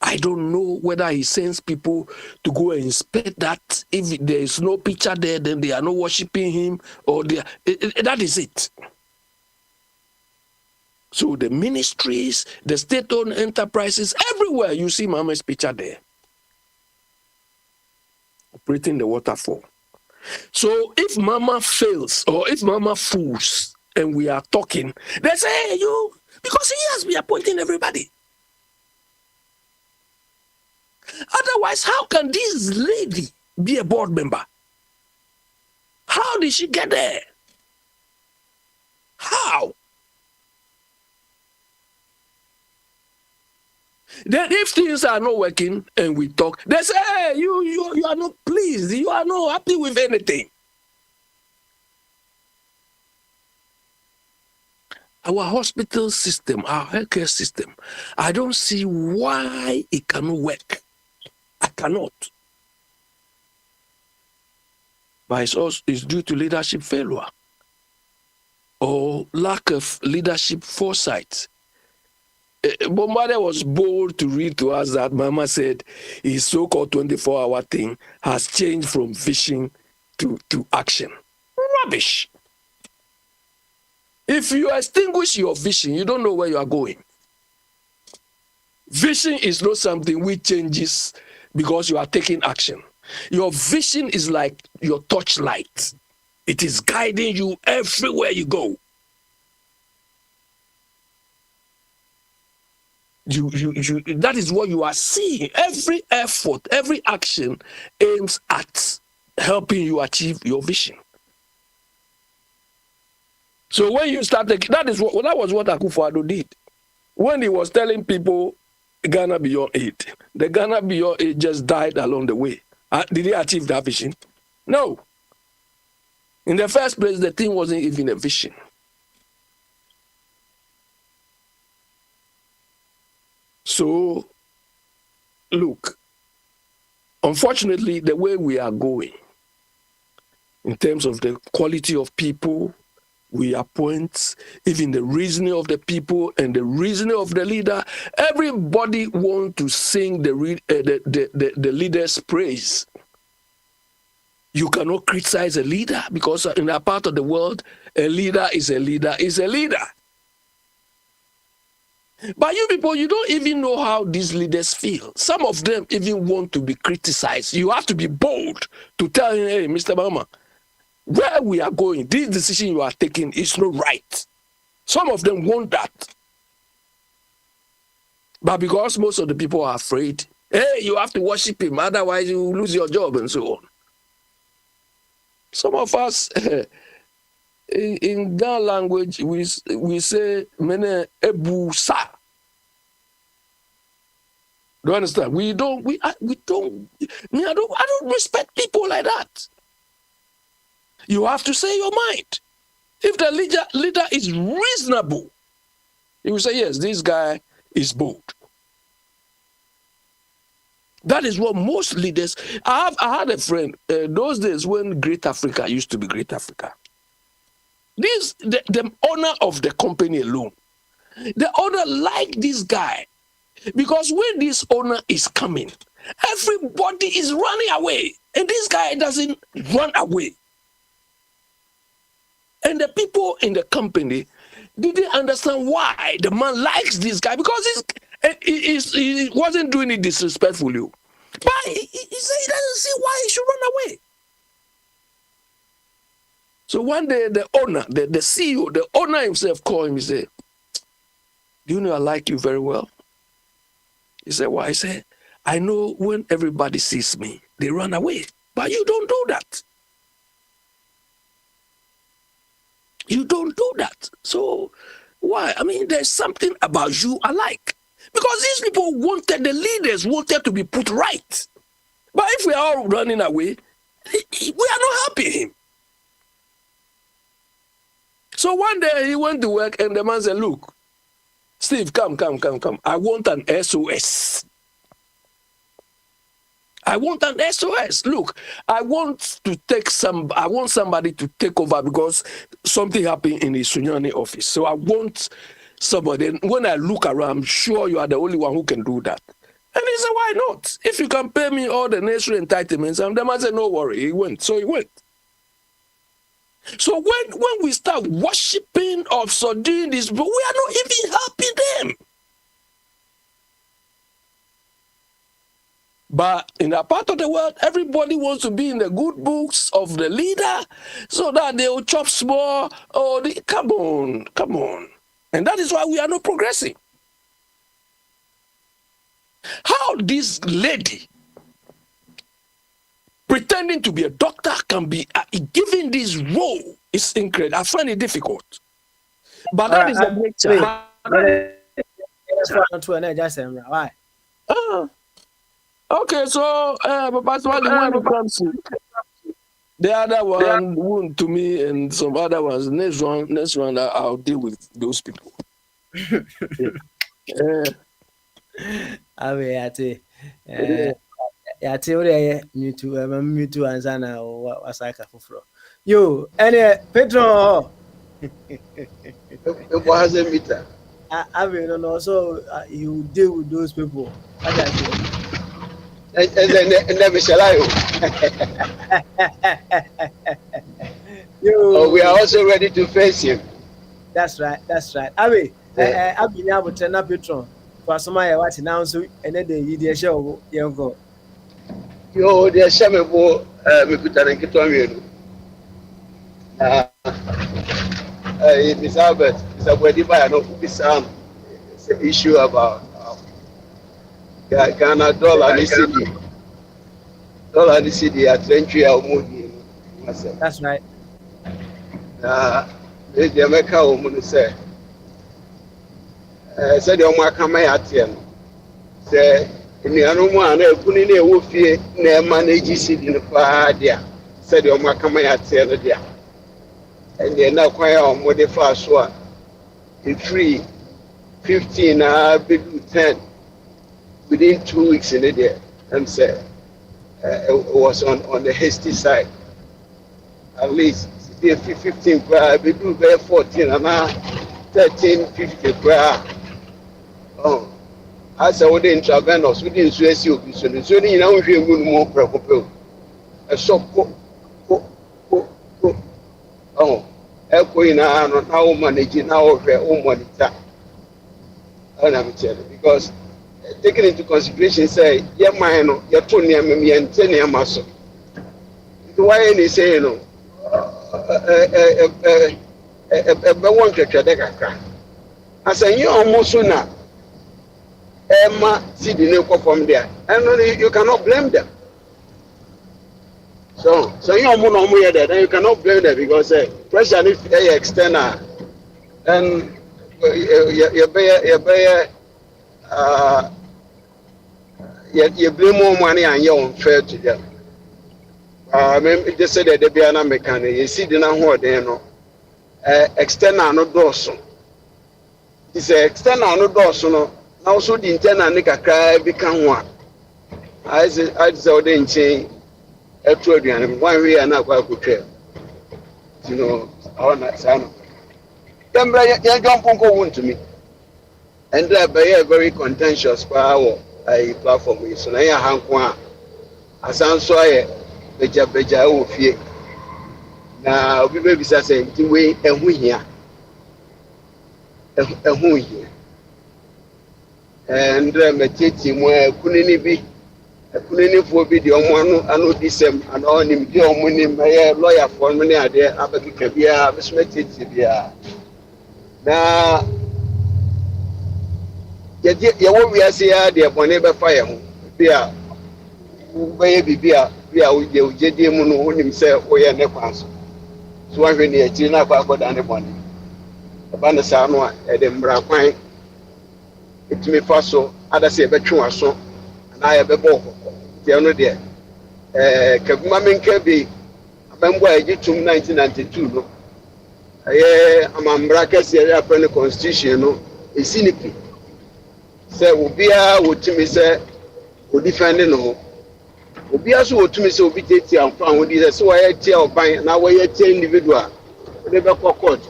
I don't know whether he sends people to go and inspect that. If there is no picture there, then they are not worshiping him, or that is it. So the ministries, the state-owned enterprises, everywhere you see Mama's picture there. Operating the waterfall. So if Mama fails, or if Mama fools, and we are talking, they say, hey, you, because he has been appointing everybody. Otherwise, how can this lady be a board member? How did she get there? How? Then if things are not working and we talk, they say, hey, you are not pleased. You are not happy with anything. Our hospital system, our healthcare system, I don't see why it cannot work. I cannot. But it's due to leadership failure or lack of leadership foresight. Bombade was bold to read to us that Mama said his so-called 24-hour thing has changed from vision to action. Rubbish. If you extinguish your vision, you don't know where you are going. Vision is not something which changes because you are taking action. Your vision is like your torchlight. It is guiding you everywhere you go. That is what you are seeing. Every effort, every action aims at helping you achieve your vision. So when you start, that was what Akwantufuo did. When he was telling people Ghana Beyond Aid, the Ghana Beyond Aid just died along the way. Did he achieve that vision? No. In the first place, the thing wasn't even a vision. So, look, unfortunately, the way we are going, in terms of the quality of people we appoint, even the reasoning of the people and the reasoning of the leader, everybody wants to sing the leader's praise. You cannot criticize a leader because in that part of the world, a leader is a leader is a leader. But you people, you don't even know how these leaders feel. Some of them even want to be criticized. You have to be bold to tell him, hey, Mr. Mama, where we are going, this decision you are taking is not right. Some of them want that. But because most of the people are afraid, hey, you have to worship him, otherwise you lose your job and so on. Some of us, in Ghana language, we say, mene ebu sa. Do you understand? I don't respect people like that. You have to say your mind. If the leader is reasonable, he will say, yes, this guy is bold. That is what most leaders. I had a friend those days when Great Africa used to be Great Africa. The owner of the company alone, the owner liked this guy because when this owner is coming, everybody is running away, and this guy doesn't run away. And the people in the company didn't understand why the man likes this guy, because he wasn't doing it disrespectfully. But he said he doesn't see why he should run away. So one day the owner, the CEO, the owner himself called him. He said, do you know I like you very well? He said, why? He said, I know when everybody sees me, they run away. But you don't do that. You don't do that. So why? I mean, there's something about you I like. Because these people the leaders wanted to be put right. But if we are all running away, we are not happy him. So one day he went to work and the man said, look, Steve, come. I want an SOS. I want an SOS. Look, I want somebody to take over because something happened in the Sunyani office. So I want somebody. And when I look around, I'm sure you are the only one who can do that. And he said, why not? If you can pay me all the necessary entitlements. And the man said, no worry. He went. So he went. So when we start worshiping or doing this, but we are not even helping them. But in that part of the world, everybody wants to be in the good books of the leader so that they will chop small. Come on. And that is why we are not progressing. How this lady, pretending to be a doctor, can be given this role is incredible. I find it difficult. But that is a nature. Why? Okay, so but when it comes to the other one to me and some other ones, next one I'll deal with those people. Yate ore mutu anzana wasaka fufuro. Yo, ene Petro. It was a meter. I mean, also you deal with those people. And never shall I. We are also ready to face him. That's right. I mean, I've been able to turn up Petron. For some I watch now, so and then the show, young go. Yo, there's some more, me put an inquiry. Miss Albert, Mr. Wediba, I know it's an issue about Ghana dollar and city. Dollar and city at entry or money. That's right. The America woman say, said the Omar Kamayatian, say, in the Anoma, and putting a woofy, near manage city in the far there, said the Omar Kamayatian there. And they're now quite on what the first one. In 3, 15, big 10 within 2 weeks in the day. And said it was on the hasty side. At least 15, we do very 14 and now 13, 50. Oh, as I would intervene us within Suez, you so you know, if you more preoccupied. A so oh, now managing now their own money. And I'm telling you, because taking into consideration, say, yeah, mine, you're 20 and 10 years muscle. Why any say, you know, one catch. I say, you almost sooner. Emma, see the new from there, and you cannot blame them. So you are more there, then you cannot blame them because pressure if they external, and you blame more money and you're unfair to them. I mean, just said that they be an mechanic. You see, the now they know external no dorsum. It's external no dorsum. No, now so the internal nigga cry become one. I say, they change. And 1 way and not quite good. You know, our night son. Then, young Ponko to me. And that by a very contentious power, a platform. So I have one. As I'm sorry, Beja will fear. Now, we may be saying, to wait and we here. A who here. And my teaching where couldn't be. Couldn't for be the one I know this and on him, the money, my lawyer for money there, Abakabia, Smith. Now, you won't be as here, dear, whenever fire, beer, baby beer, with the Jedimun who himself, or your nephews. So I really a Tina about anybody. About the Sanoa, Edinburgh, fine. It may pass so, other say, but you are so. I have a book. The other day, Kabumamin Kirby, I remember I did to 1992. I'm a bracket area upon the constitution, a cynic. Say, Ubia would to me say, would defend no. Ubia so to me so be taken and found with this. So I tell by now, I tell individual, never court,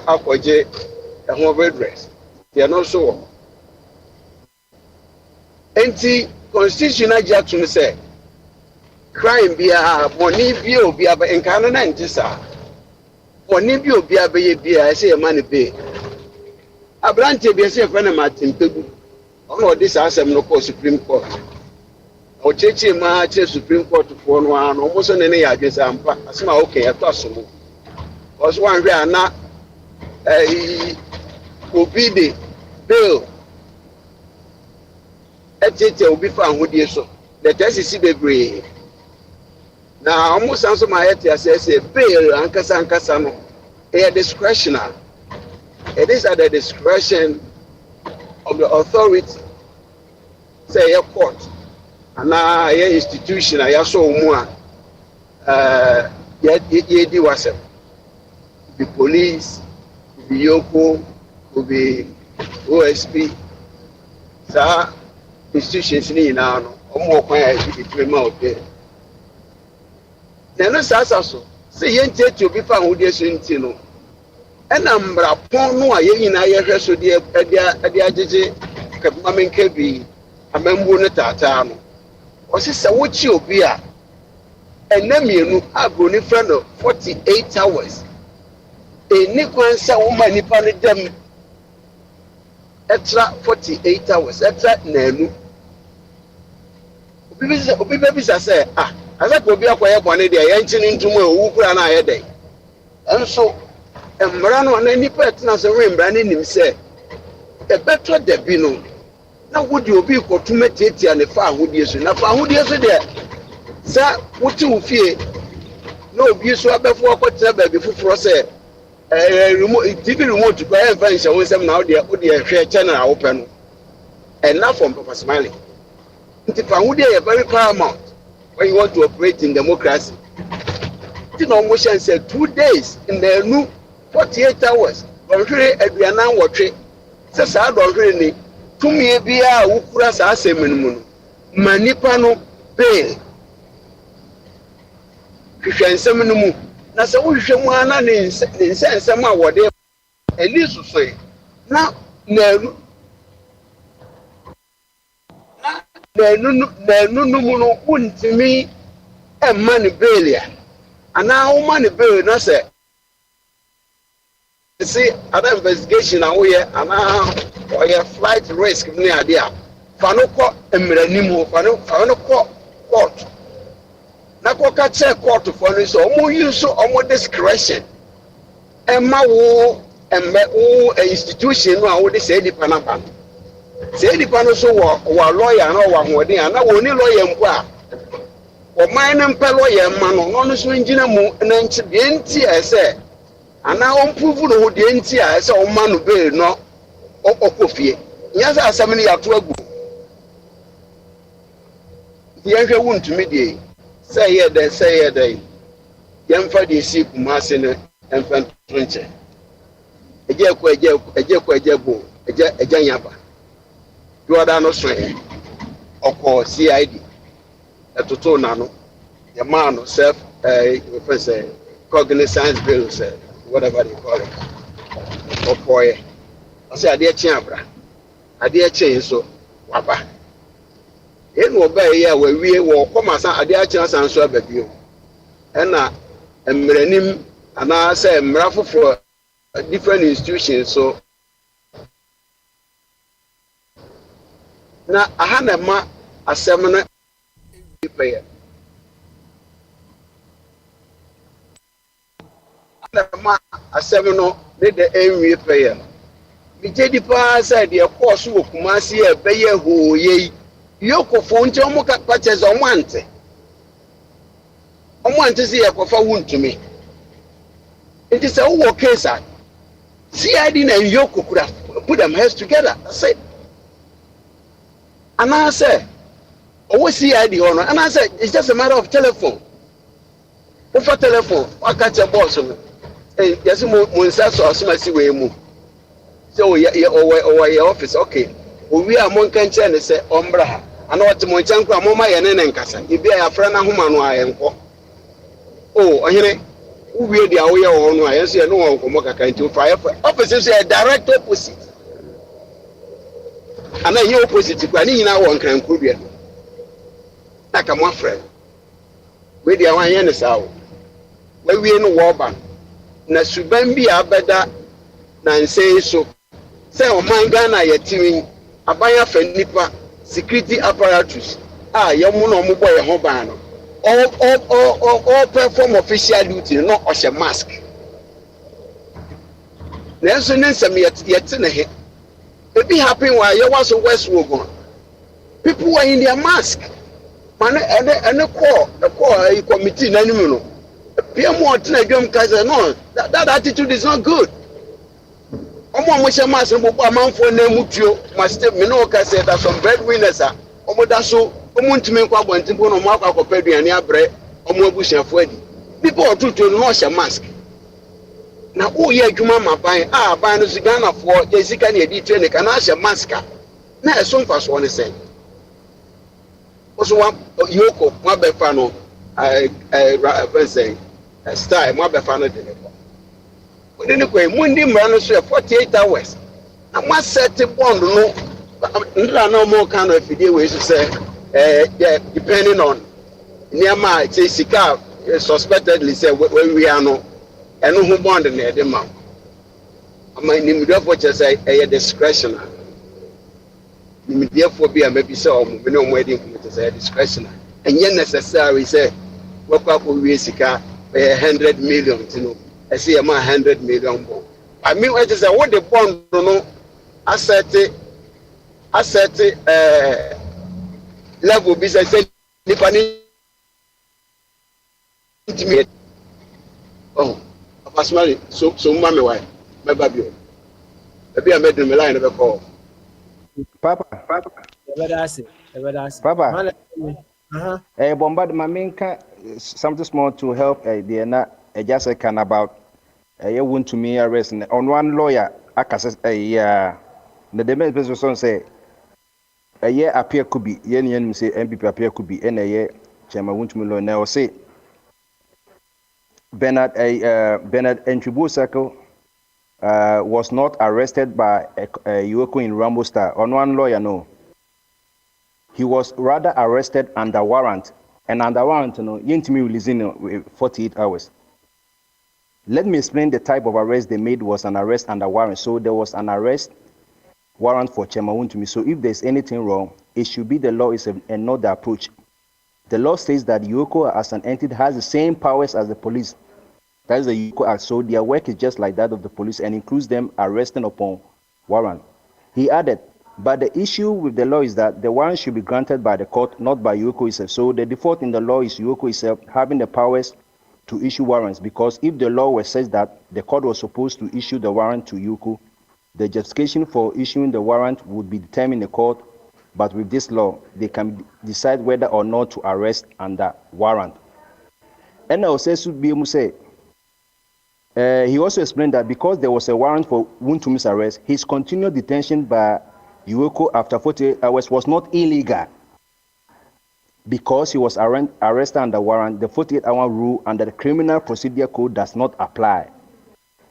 Aqua J, a home redress. They are not so. Enti constitutional judgment say crime be a money be obi aba enkan na ntisa money be obi aba ye bia say man be abrante be say fa na Martin Pegu ono this asem no ko Supreme Court o cheche ma che Supreme Court for no an o mo so ne ya adwese ampa asema okay eto asomo cause one hwe ana obi de bill will be found with you so. The test is bebree. Now, almost answer my head as I say, bail and Casano, a discretionary. It is at the discretion of the authority say a court and a institution I saw more yet was the police, the Yoko, the OSP, so institutions in now more quiet between out there. Then so say yente to be found with this intino. And I'm rapon no aye na ye so de agege mamen kebi amembu ne tata no. O se wochi obi a enamienu agro friend of 48 hours. Eni kwan sa wo ma nipa ne dem extra 48 hours extra nanu. Obi be say asa ko obi akoye bone de ye nchi ntumu owu kura na aye dey. Enso emmara no na nipa etna se rembra ne nim se e beto de bi no na wodi obi kotume tietia ne fa ahodie so na fa ahodie so de sa wuti ufie na obi so abefo akotena ba bi fufuro se TV remote ko e fa nse wo sem na odi hwe channel a wo pe no enough from Papa Smiley nti fa ahodie is very paramount when you want to operate in democracy. Ti no mo shan say 2 days in the new 48 hours. Don't really aduana wotwe. Se sa don't really ni tumi bia wukura sa asemenu manipa no bail. Hwehwensem no mu. Na se wohwehwe mu ana ne nsensem a wode elisu so na nanu mu no untimi emma bail ya. Ana woman bail na say see other investigation na we or your flight risk near there. Fanoko emranimu fanoko court. Na ko ka check court for no so omo use so omo discretion. Emma wo institution no a wo de say di panaba. Say di pano so wa lawyer na wa hoden na wo ni lawyer mpo a. O man na mpa lawyer ma no so ngina mu na nchi de nti e say ana on prove no de nti a say o man no be no okofie nya say asem ni yato agu ye hwe wuntumi de say ye dey yemfa de si kuma se ne emfa tronche eje bo eje nyaba do ada no so e okọ CID etoto na no ye man no self say cognizance bill say whatever they call it. Or boy, I say, I dear Chiabra, I dear chain so, Wapa. It will be here where we will come as a dear chance and so baby you. And Mrenim, and I say, Mrafu for different institutions. So now I had a seminar player. A seminar did the envy player. The JD Pass said the course will come and see a bayer who ye Yoko phone to Moka patches on one. I want to see a coffee wound to me. It is a war case. CID and Yoko could have put them heads together. I said, and I said, oh, CID honor. And I said, it's just a matter of telephone. Over telephone, I catch a boss. Yes, Monsasso, Smasi way move. So, your office, okay. We are Monkan Chen, say, Ombra. I know what Monchanko, Moma, and Encasa. If they are friend of Human, I am. Oh, I hear who will the away on I say no one come back into fire. Officers are direct opposite. And then you opposite to Granny now one can could be like a friend. With the one yen is out. When we in war bank. Na subambi abeda na say so say o man Ghana yetimi abaya fa nipa security apparatus yemu no mo boy ho ban no all perform official duty no o mask na so nsem yet na he it be happen while you was west wogon people were in their mask man and the committee na nimu no PM Tina Jom Kaza, no, that attitude is not good. Omo Musha Mas and Buba Man for Nemutio must have Minoka said that some breadwinners are omoda so omuntumi nkwa abontimpo no mo akwa aduane abrɛ omo abusuafo adi people otutu no hye mask na o ye adwuma maban a ban no Ghana fo yesika na edi train ka na hye mask na eso mfa so ne sɛ oso wa yoko mo abefa no style mo abefa no de ne ko odi ne ko mundi mra no so 48 hours na mo set bond no ndra na mo kan no afidie we so say depending on niama say sika suspectedly say we are no eno hu bond na de ma ama ni mi do for say discretion ni mi dey for be am be say o mo me no mo edi ko say discretion and yet necessary say we kwa ko we sika 100 million you know I say am 100 million bond I mean what is what the bond no asset level business the intimate oh personally so mama why my baby maybe I made the line of a call Papa bombard maminka something small to help the na just a can about want to me arrest on one lawyer akase the demand person say a year appear could be yen say MPP appear could be in a year chairman want me now say Bernard Entribu Circle was not arrested by Yoko in Rambo Star on one lawyer no he was rather arrested under warrant and under warrant no yentimi releasing 48 hours. Let me explain the type of arrest they made was an arrest under warrant. So there was an arrest warrant for Chairman Wontumi. So if there's anything wrong, it should be the law is another approach. The law says that Yoko as an entity has the same powers as the police. That is the Yoko Act. So their work is just like that of the police and includes them arresting upon warrant. He added, but the issue with the law is that the warrant should be granted by the court, not by Yoko itself. So the default in the law is Yoko itself having the powers to issue warrants, because if the law was says that the court was supposed to issue the warrant to Yoko, the justification for issuing the warrant would be determined in the court, but with this law, they can decide whether or not to arrest under warrant. And also say, he also explained that because there was a warrant for Wuntumi's arrest, his continued detention by Yoko after 48 hours was not illegal. Because he was arrested under warrant, the 48-hour rule under the Criminal Procedure Code does not apply.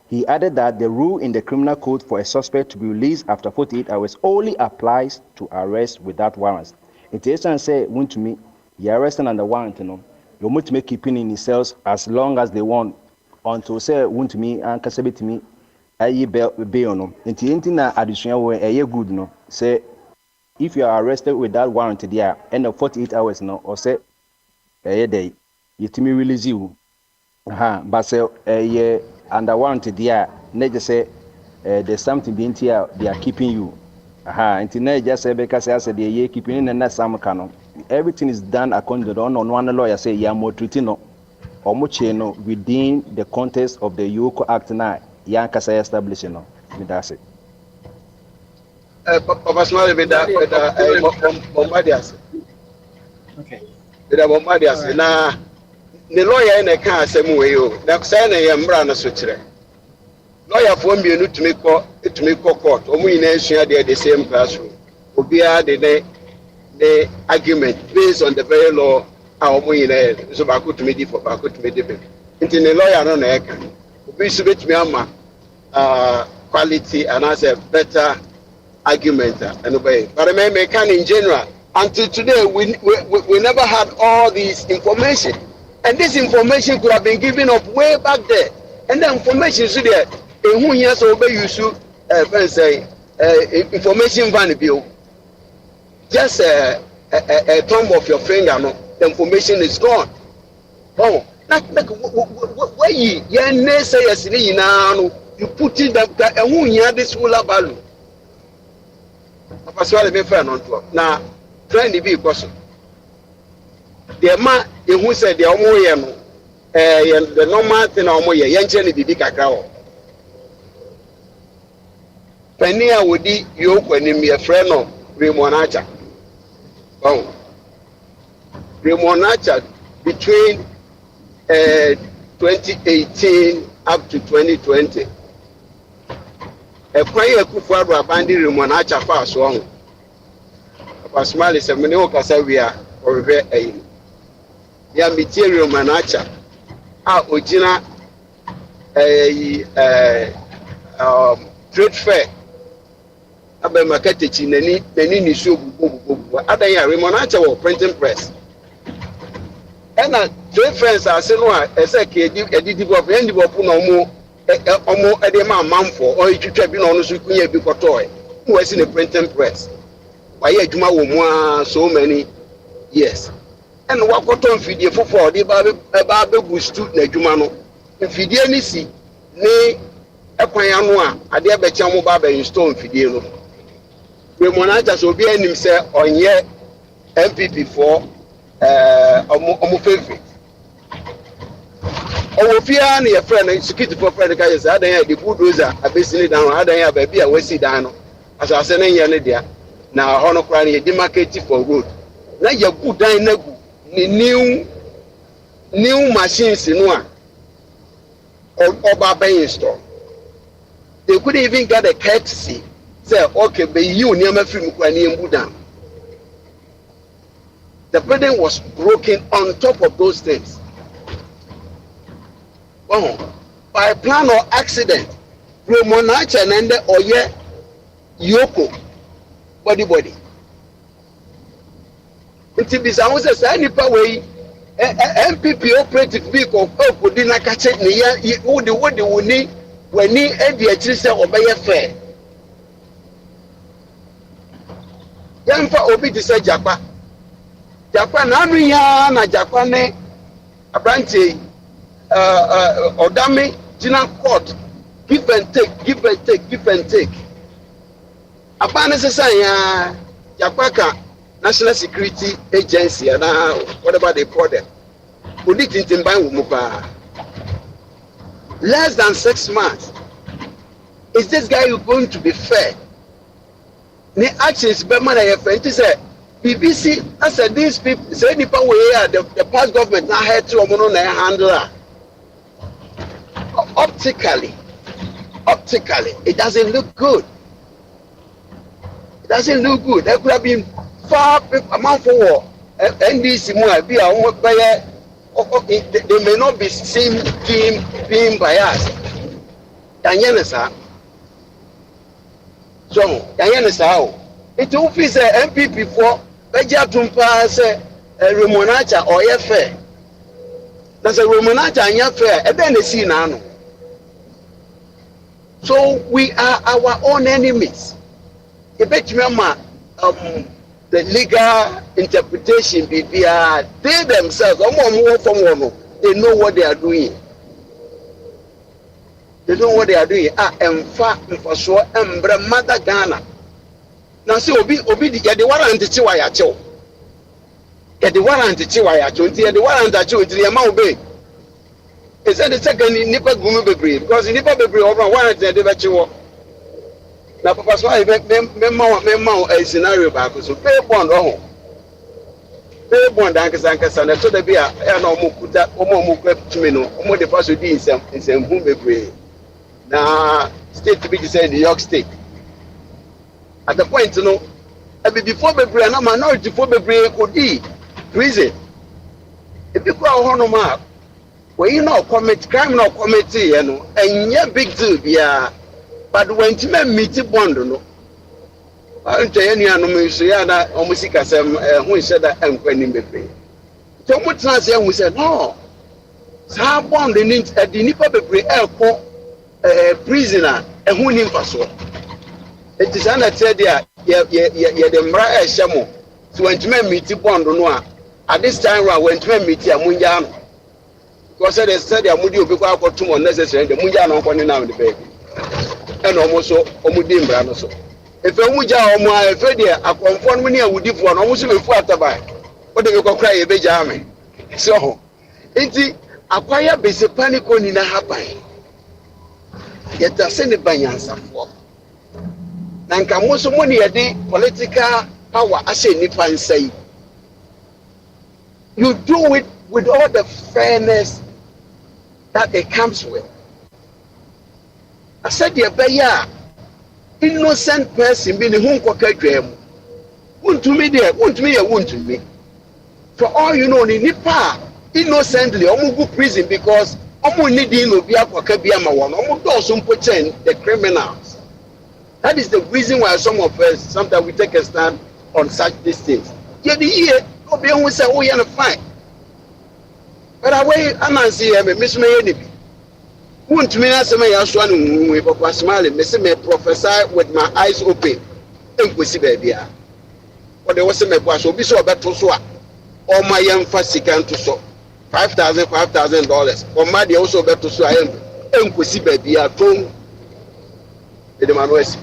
He added that the rule in the Criminal Code for a suspect to be released after 48 hours only applies to arrest without warrants. It is and say, Wuntumi, you're arrested under warrant, you know, you're going to make keeping in his cells as long as they want until say Wuntumi and Kasabitimi, aye bail no. Inti na additional way aye good no. Say if you are arrested without warrant there, end of 48 hours no, or say a day, you to me release you. But say a year under warrant there, never say there's something being here, they are keeping you. And now just say because I said they are keeping in and that's some canon. Everything is done according to the on one lawyer say ya more tritino or mucheno within the context of the Yoko Act now, Yankasa established no. That's it. Papa Smile with that Bombadias. Okay. With the Bombadias. Now, the lawyer in a car, same way you. That's saying I am brand switcher. Lawyer for me to make court, or we share the same classroom. Obia the argument based on the very law, our we so I could meet for I could meet it. Into the lawyer on the can. We submit me quality and as a better argument and obey. But I may can in general. Until today, we never had all this information. And this information could have been given up way back there. And the information is there. And who has obey you should say information van bill. Just a thumb of your finger, no, the information is gone. Oh, why you say yes, you put it that and who had this will value. Pastor be fair on to now trying to be person the man who said the omoye no the normal thing omoye yenche ni bibi kakra o pani a wodi yo kwanim ye frɛ no we monacha Oh, Remonacha between 2018 up to 2020. A prayer for Rabandi Remonacha fast one. Pasmal is a minimum Casavia or a material manacha. Ojina trade fair. Abe marketing neni ni show bubu. Ada ya Remonacha or printing press. And trade fairs are saying no, ese ke edit of end of no omo edema manfo or you try be no so kunye bi kotoy. Who is in a printing press? Why adwuma wo mu so many years. And what cotton fidie for the ba boost na adwuma no. Fidie ni si ne ekwan anu a ade e be cha mo ba install fidie no. Remonacha so bi anim say onye MPP for omo fefe. Owo fia na your friend security for friend ka yes adan ya the bulldozer abesini down adan ya ba bi a wasi dan no. Asase na nya ne dia na hono kra na the market for road. Na ya good dan na gu ni new machines no a oba bay install. They couldn't even get a courtesy. Say, okay, but you never film down. The building was broken on top of those things. Oh, by plan or accident, Remonacha and Oye Yoko body. Until this I was a nipa way MPP operative vehicle could not catch it near what the winning when he had the agency obey a fair. Yamfa obi ti say Japa nanu ya na Japa ne abranche odame jina court give and take abane say ya Japa ka National Security Agency and whatever they call them audit in Timba less than 6 months. Is this guy going to be fair? The actions be man a friend say BBC I said these people say the power here the past government now had to handle optically it doesn't look good. That could have been far amount for war. NDC more be they may not be seen being biased. So, it will be a MPP for Beja Tumpa say Remonacha or a fair. That's a Remonacha and your fair, and then they see now. So, we are our own enemies. The legal interpretation, they themselves, they know what they are doing. They know what they are doing. And for sure, mother Ghana. Now, see, Obi, the warrant to Chiwayacho. Get the warrant to Chiwayacho, the warrant that you the amount be. It's the second Nipper Gumubi because in Nipper Baby over warrant they never chill. Now, Papa, so I make them a scenario back. So, pay bond, pay bond, Uncle and so they be a no mukuta, Omo the first in some Humbe. Now, state to be said New York State. At the point, you know, before the brain, no minority before the brain could be prison. If you go on a map, where you know commit crime, no committee, you know, and yeah, big deal, yeah. But when you meet a bond, no, I'll tell you, no, Messiah, almost who said that I'm going to be. So much last year we said, no, so bond the Nipper Baby airport. Prisoner and who name for so. It is under said the Mra Shamo. So when you meet Bond Noir at this time, when you meet Munjan, because they said Amudio because I got unnecessary, the Munjan on now the baby. And almost so Omudim Branoso. If a Muja or my Fedia, I conform when you would give one almost before Tabai. What do you cry a Benjamin? So, it's acquire basic panic on in a happy. Yet I send it by answer for. Nanka most money a day political power. I say Nipan say you do it with all the fairness that it comes with. I said, yeah, innocent person being whom dream. Won't to me there, won't to me. For all you know, in Nipa, innocently, go prison because need to be a the criminals. That is the reason why some of us sometimes we take a stand on such these things. Yeah, the year, nobody will say, oh, you're fine. But I wait, I'm not seeing me, Miss May. Won't me as a man, I was smiling, Miss May prophesy with my eyes open. And we see baby. But there was a man who be so about to swap. All my young fast can to so $5,000. Or my dear also about to swap. And we see baby at home. The man was.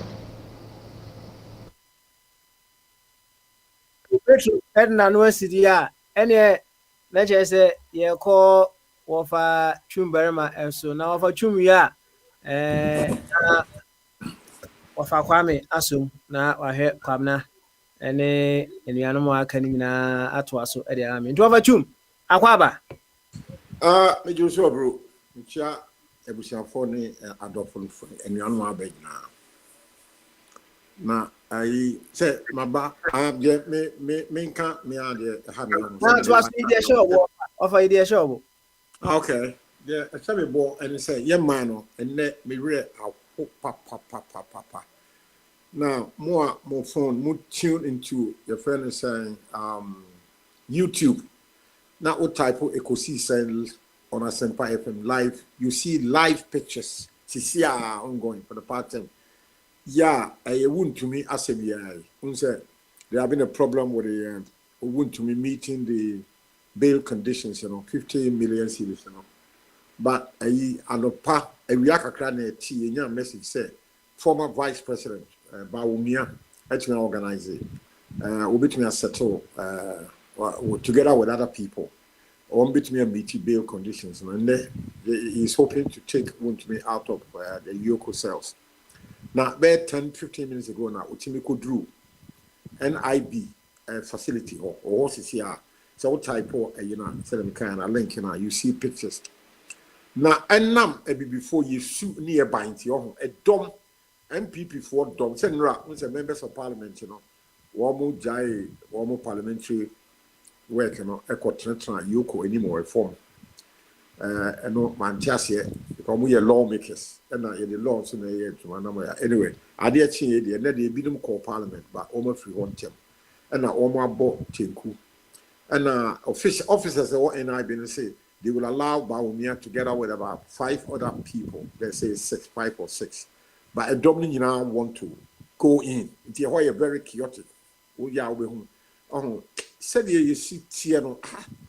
Edna no city a ene na che se ye call wofa chumberma enso na wofa chum ya na wofa kwame asom na wahwe kwamna ene enuanom aka ni nyina ato aso e de ame nti wofa chum akwaba me jo so bro ntia ebusiafo ni adofo enuanom abegina na I say my ba me can me ade ha me na to aso ide show of idea show okay yeah I say me bo and say ye man no and me re papa now more phone more tune into your friend is saying YouTube now what type of ecosi saying on a Senpai FM live you see live pictures see ongoing for the part time. Yeah, I wouldn't to me as a there have been a problem with the wouldn't to me meeting the bail conditions, 50 million cedis, But I anopa a react T in your message said former Vice President Baumia actually organize it. Will be to me settle together with other people. Or bit me a meet bail conditions, and he's hoping to take me out of the Yoko cells. Now, about 10-15 minutes ago, now, Uchimiko drew NIB facility or OCCR. So, type of a link, you see pictures. Now, and before you shoot nearby, a dom MPP for dom, send members of parliament, warm parliamentary work, echo Yoko anymore reform. And no Manchasia, because we are lawmakers, and I the laws in the year to anyway. I dare change the let the bidum call parliament, but almost free one term, and I almost bought Tinku. And officers or NI been say they will allow Baumia together with about 5 other people, they say 5 or 6. But a dominant now want to go in. It's a very chaotic. Oh, yeah, we said you see Tiano.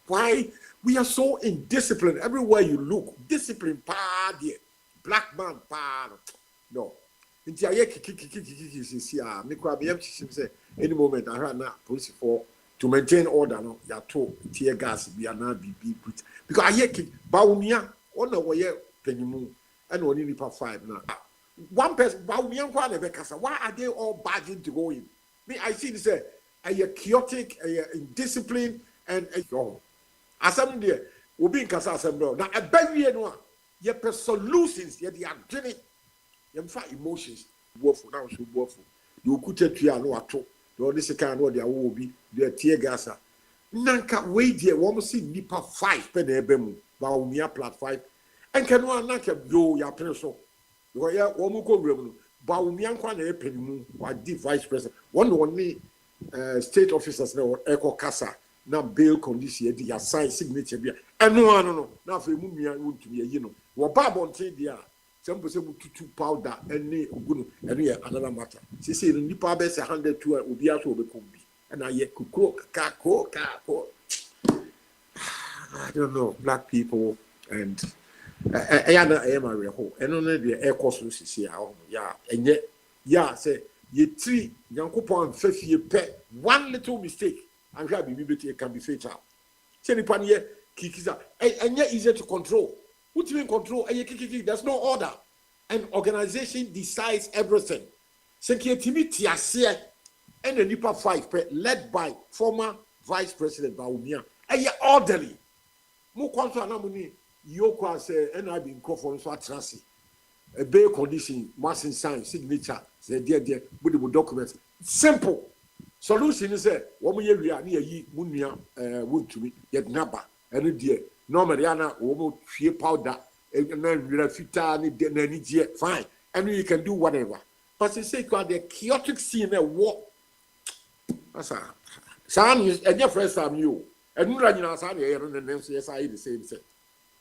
Why? We are so indisciplined everywhere you look. Discipline, black man, no. Any moment I heard now police for to maintain order. No, you are told tear gas be a now be because I hear Baumia on the way Penimu and only nipa 5 now. One person Baumia why are they all badging to go in? Me, I see this a chaotic, indisciplined, and a Assembly there will be in Casa Assembly. Now, a baby, you have solutions, you have the you have emotions. Woeful now, so woeful. You could take you no at all. The only second word there will be the tear gas. Nanka wait there, one see nipa 5 per the bemu, Baumia plat 5. And can one nanka blow your pencil? You are one go revenue. Baumia quan a penny, what the vice president. One only state officers now, Echo Casa. Now bail condition the assign signature be and no now for mumia want to be what babon say there some people to powder any good and another matter she say the nipa best 100 to will be out of the combi and I kako I don't know black people and I am a real and only the air course see yeah and yet yeah say ye 3 yankopon 5 year pet one little mistake and it can be fatal. Say the pan here, kikiza, and yet easier to control. What do you mean control? There's no order. An organization decides everything. Security and the NIPA 5 led by former Vice President Baumia orderly. Mo kwanso anamuni yoko say NIB nkofo nso atrase. A bail condition, mass sign, signature, say dear, with documents. Simple. Solution is a woman we are near ye, munia, wood to me, yet naba, and dear. Normally, Anna, woman, fear powder, and then refita, fine. And you can do whatever. But they say, God, the chaotic scene a war. That's a son is, and your first time you. And you run outside here, and then say, the same set.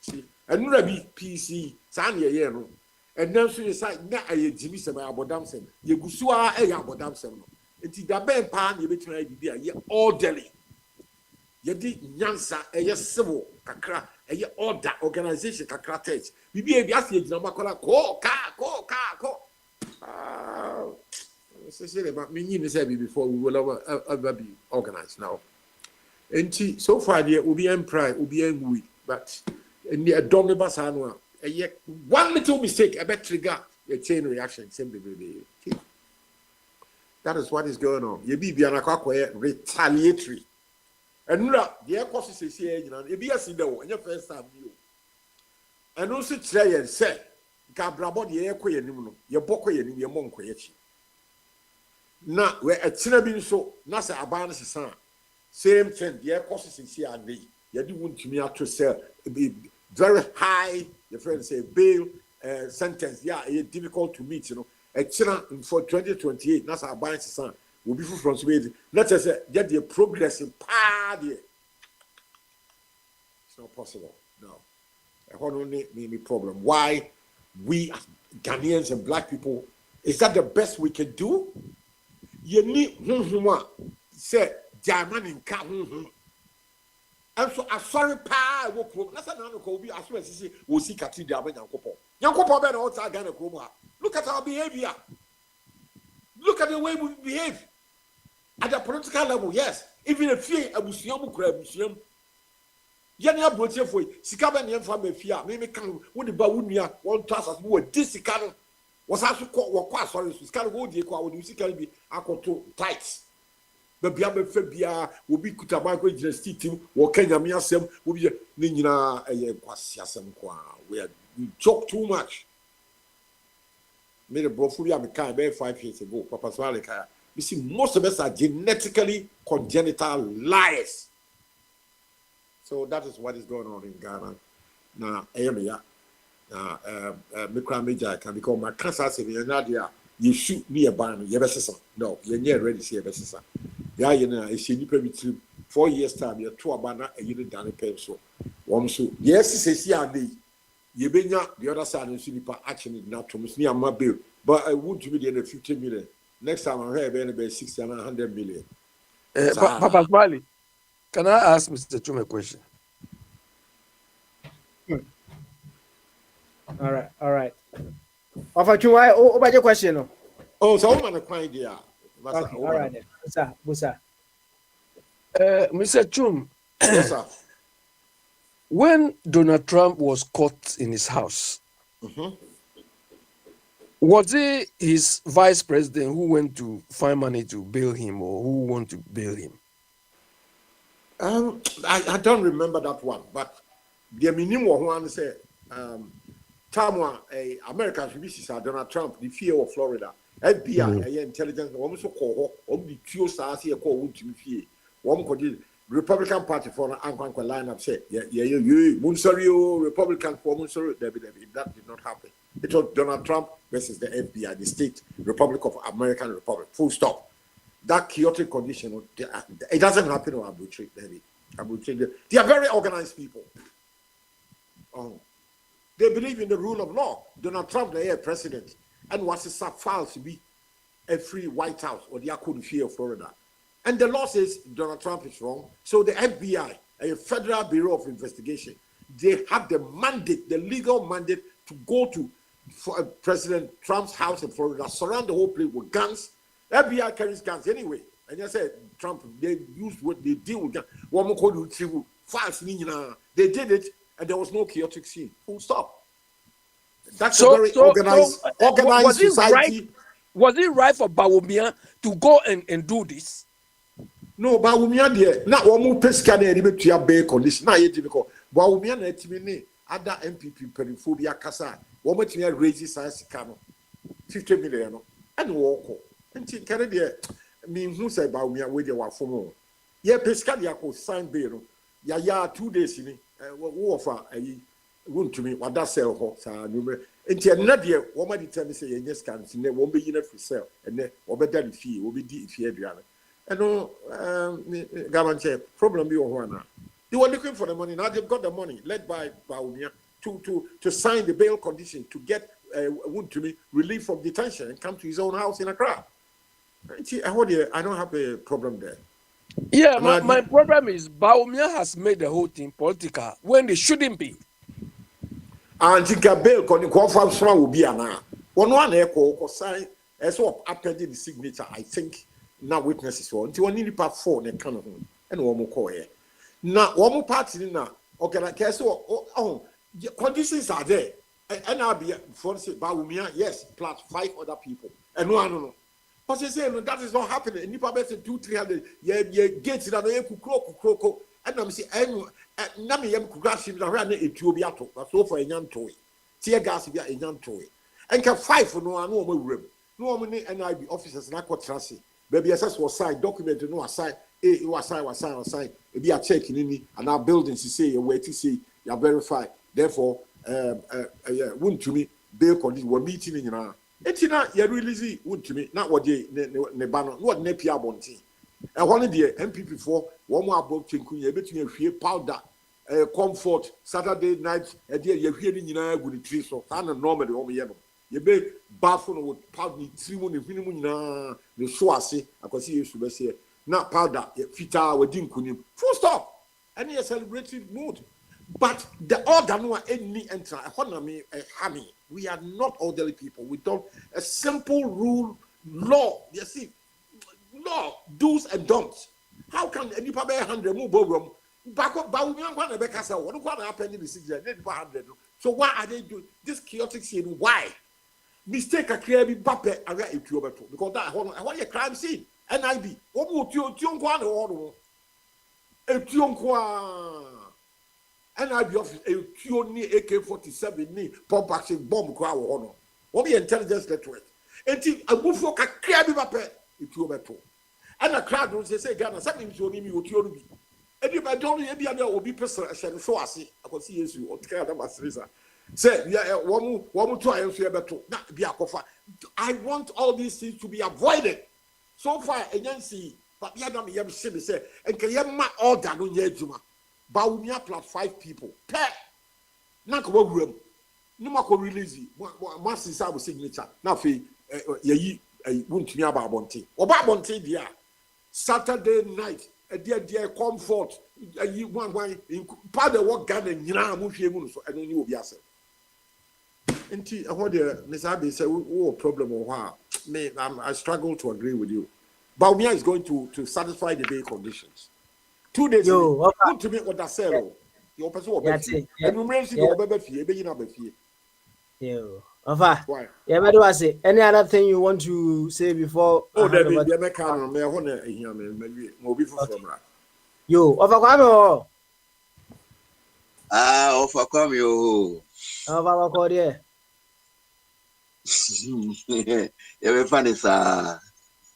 See, and you be PC, Sanya, here. And then so you say, "Na aye Jimmy Sema abodamsem. Ye gusua aye abodamsem no. Enti da ben pa na ye betuna bibia ye orderly. Ye di nyansa aye civil kakra aye order organization kakra church. Bibia bi ase gina makola ko. Say about me ni say before we will ever be organized now. Enti so far there will be empire, will be angry, but in the dominion sanwa. One little mistake, a better trigger a chain reaction. That is what is going on. You be retaliatory. And the air course is here, you know, if you see the one, your first time you. And also try and say, Gabrabo, the air quay, your boko, your monk. Now, where a Tinabin so, Nasa Abanas son. Same thing, the air course is here and they. You do want to me out to sell. Be very high. Your friends say bail sentence, yeah, it's difficult to meet, you know. A China for 2028, that's our buying son will be from Sweden. Let us get the progress in party. It's not possible. No. Only me problem. Why we as Ghanaians and black people, is that the best we can do? You need say German in Kahu. And so, I'm sorry, pa, that's another Kobe. As well as we'll see Cathedral and Yankopo. Yankopo, better outside Ghana. Look at our behavior. Look at the way we behave. At the political level, yes. Even if you a museum, Yana Botia for Sikaban and family fear, maybe come with the Bawunia, one task as we were disicano was also quite sorry. Scan would you call you see can be Akwantufuo tights. The Biabe Febia will be Kutabanko Team, or Kenya Miasem will be Nina a Quasiasem qua, where we talk too much. Made a brofulia Mika 5 years ago, Papa Swalika. You see, most of us are genetically congenital liars. So that is what is going on in Ghana. Now, area, Mikra Major can become my cancer, and Nadia, you shoot me a ban, you no, you're near ready to see a vessel. Yeah, you know, it's in 4 years' time, you're 2 abana, and you didn't done a pencil. One so, yes, it's a you been the other side and see action not to miss near my bill, but I would be in the 50 million. Next time I have about 60 and 100 million. Papa Smiley, can I ask Mr. Chum a question? All right. Offer you about your question. Oh, so I'm on a quiet idea. Okay, all right then. Busa. Mr. Chum, yes, sir. When Donald Trump was caught in his house, was it his vice president who went to find money to bail him, or who wanted to bail him? I don't remember that one, but the minimum one said, Tamwa, American publicist, Donald Trump, the fear of Florida. FBI, intelligence, almost call the two stars here called to me. One could Republican Party for an uncle lineup said, Munsario, Republican for Munsario, that did not happen. It was Donald Trump versus the FBI, the state Republic of American Republic, full stop. That chaotic condition, it doesn't happen on arbitrary, David. They are very organized people. They believe in the rule of law. Donald Trump, the president, and was a file to be a free White House or the Akwantufuo of Florida. And the law says Donald Trump is wrong. So the FBI, a Federal Bureau of Investigation, they have the mandate, the legal mandate to go to President Trump's house in Florida, surround the whole place with guns. FBI carries guns anyway. And I said, Trump, they used what they deal with guns. They did it, and there was no chaotic scene. Full stop. That's a very organized society. Was it right for Bawumia to go and do this? No, but we are there. Now, one more pesca near the bay condition. Now, you difficult. But we are not other MPP periphobia casa. One much near raises size cano 50 million and walk. And Canada mean who say about me with your for more. Yeah, pesca, ya sign bail. Ya 2 days in it. Offer a wound to me, what that sell hawks are numerous. Until not yet, one might determine say, yes, can see there won't be enough for sale, and then or better the fee will be if you had. I know, government chair, problem be one. They were looking for the money, now they've got the money, led by Baumia, to sign the bail condition to get wound to me relief from detention and come to his own house in Accra. I don't have a problem there. Yeah, my problem is Baumia has made the whole thing political when they shouldn't be. And think a bail conference will be an hour. One echo sign as well appended the signature, I think now witnesses one until one need part 4 and kind of and one more call here. Now, one more party now. Okay, like so conditions are there. And I'll be for say Baumia, yes, plus 5 other people. And no. But they say no, that is not happening. And if I bet 200-300, yeah, gates that are croco. And I'm saying, Nami yam kugashi na rane Ethiopia to, but so for a young toy. Tear gas be a young toy. And can fight for no more room. No money NIB officers and aqua trassi. Baby SS was signed, documented no aside, was signed, be a check in any and our buildings to say you wait to see you verify. Therefore, wouldn't to me, bail condition were meeting in your it's not you really would to me, not what they nebano, what nepia bonti. And one of the MPP for one more about Chinkunya between a powder, comfort, Saturday night, a dear you're hearing in a good tree, so kind of normally over yellow. You may baffle with powder, 3 months, minimum, the show I see, I can see you should say, not powder, fita, with Dinkunim. Full stop. Any celebrated mood. But the order no any enter economy hammy. We are not elderly people. We don't a simple rule law. You see, law do's and don'ts. How can any pay 100 move room? Back up, but we want to make us what going to happen in the city? 100. So why are they doing this chaotic scene? Why mistake a clear be bape area Ethiopia because that I want a crime scene. NIB. What would you go on? And I be of a Tioni AK-47 ni pump action bomb crowd honor. What be intelligence network? And a buffo can clear me up if you better. And a crowd will say, Ghana, something to me with you. And if I don't be will be person, I shall show us. I can see you or care about Caesar. Say, yeah, one more try and better. Not be a coffee. I want all these things to be avoided. So far, agency, but Yadam Yam say, and Kayama order no Yajuma. Baumia plus 5 people. Pet. Not go room. No more release. Once I was signature. Now, ye won't me about Bonte. Or about Bonte, dear. Saturday night, a dear comfort. You want why part of what garden, you know, move your moon, and then you will be yourself. And I wonder, Miss Abby said, oh, problem or how? I struggle to agree with you. Baumia is going to satisfy the day conditions. 2 days ago, to me what I said. Your person will be and you mentioned your baby fee, baby number fee. Yo, why? Yeah, but was it any other thing you want to say before? Oh, there be a mechanic, may I want to hear me, maybe more before from that. Yo, Kwame. Kwame, yo. Kwame, yeah. You're funny, sir.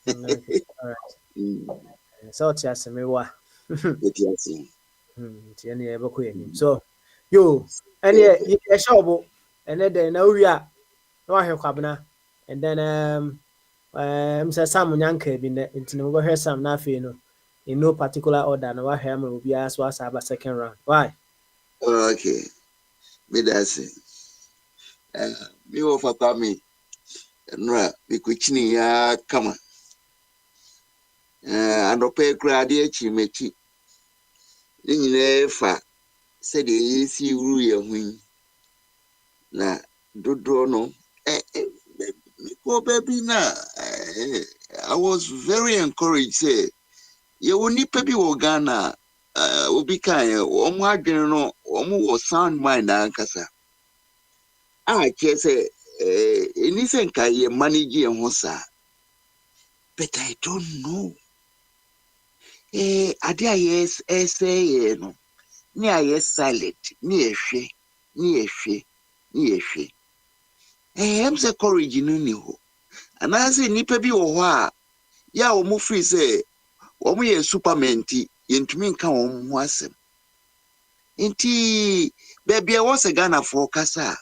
All right. So, just me what. So, you and yeah, show and then now we are no I have cabana and then Mr. Sam Yanke been there into over here some nothing in no particular order. No, I have will be asked was have a second round. Why? Okay, me that's it. Me over me, no, we could ya come on. And pay graduate mechi. Fa said the see you na do no baby na I was very encouraged say you will need baby Ghana will be kind omo adwene no omo sound mind ankasa che say any senka ye manage ho sa but I don't know ade a yes essay no ni a yes silent ni ehwe em say courage no ni ho ana say nipa bi wo ho a ya wo mu free say wo mu ye superman ti yentumi nka wo mu asem nti baby wo se Ghana for kasa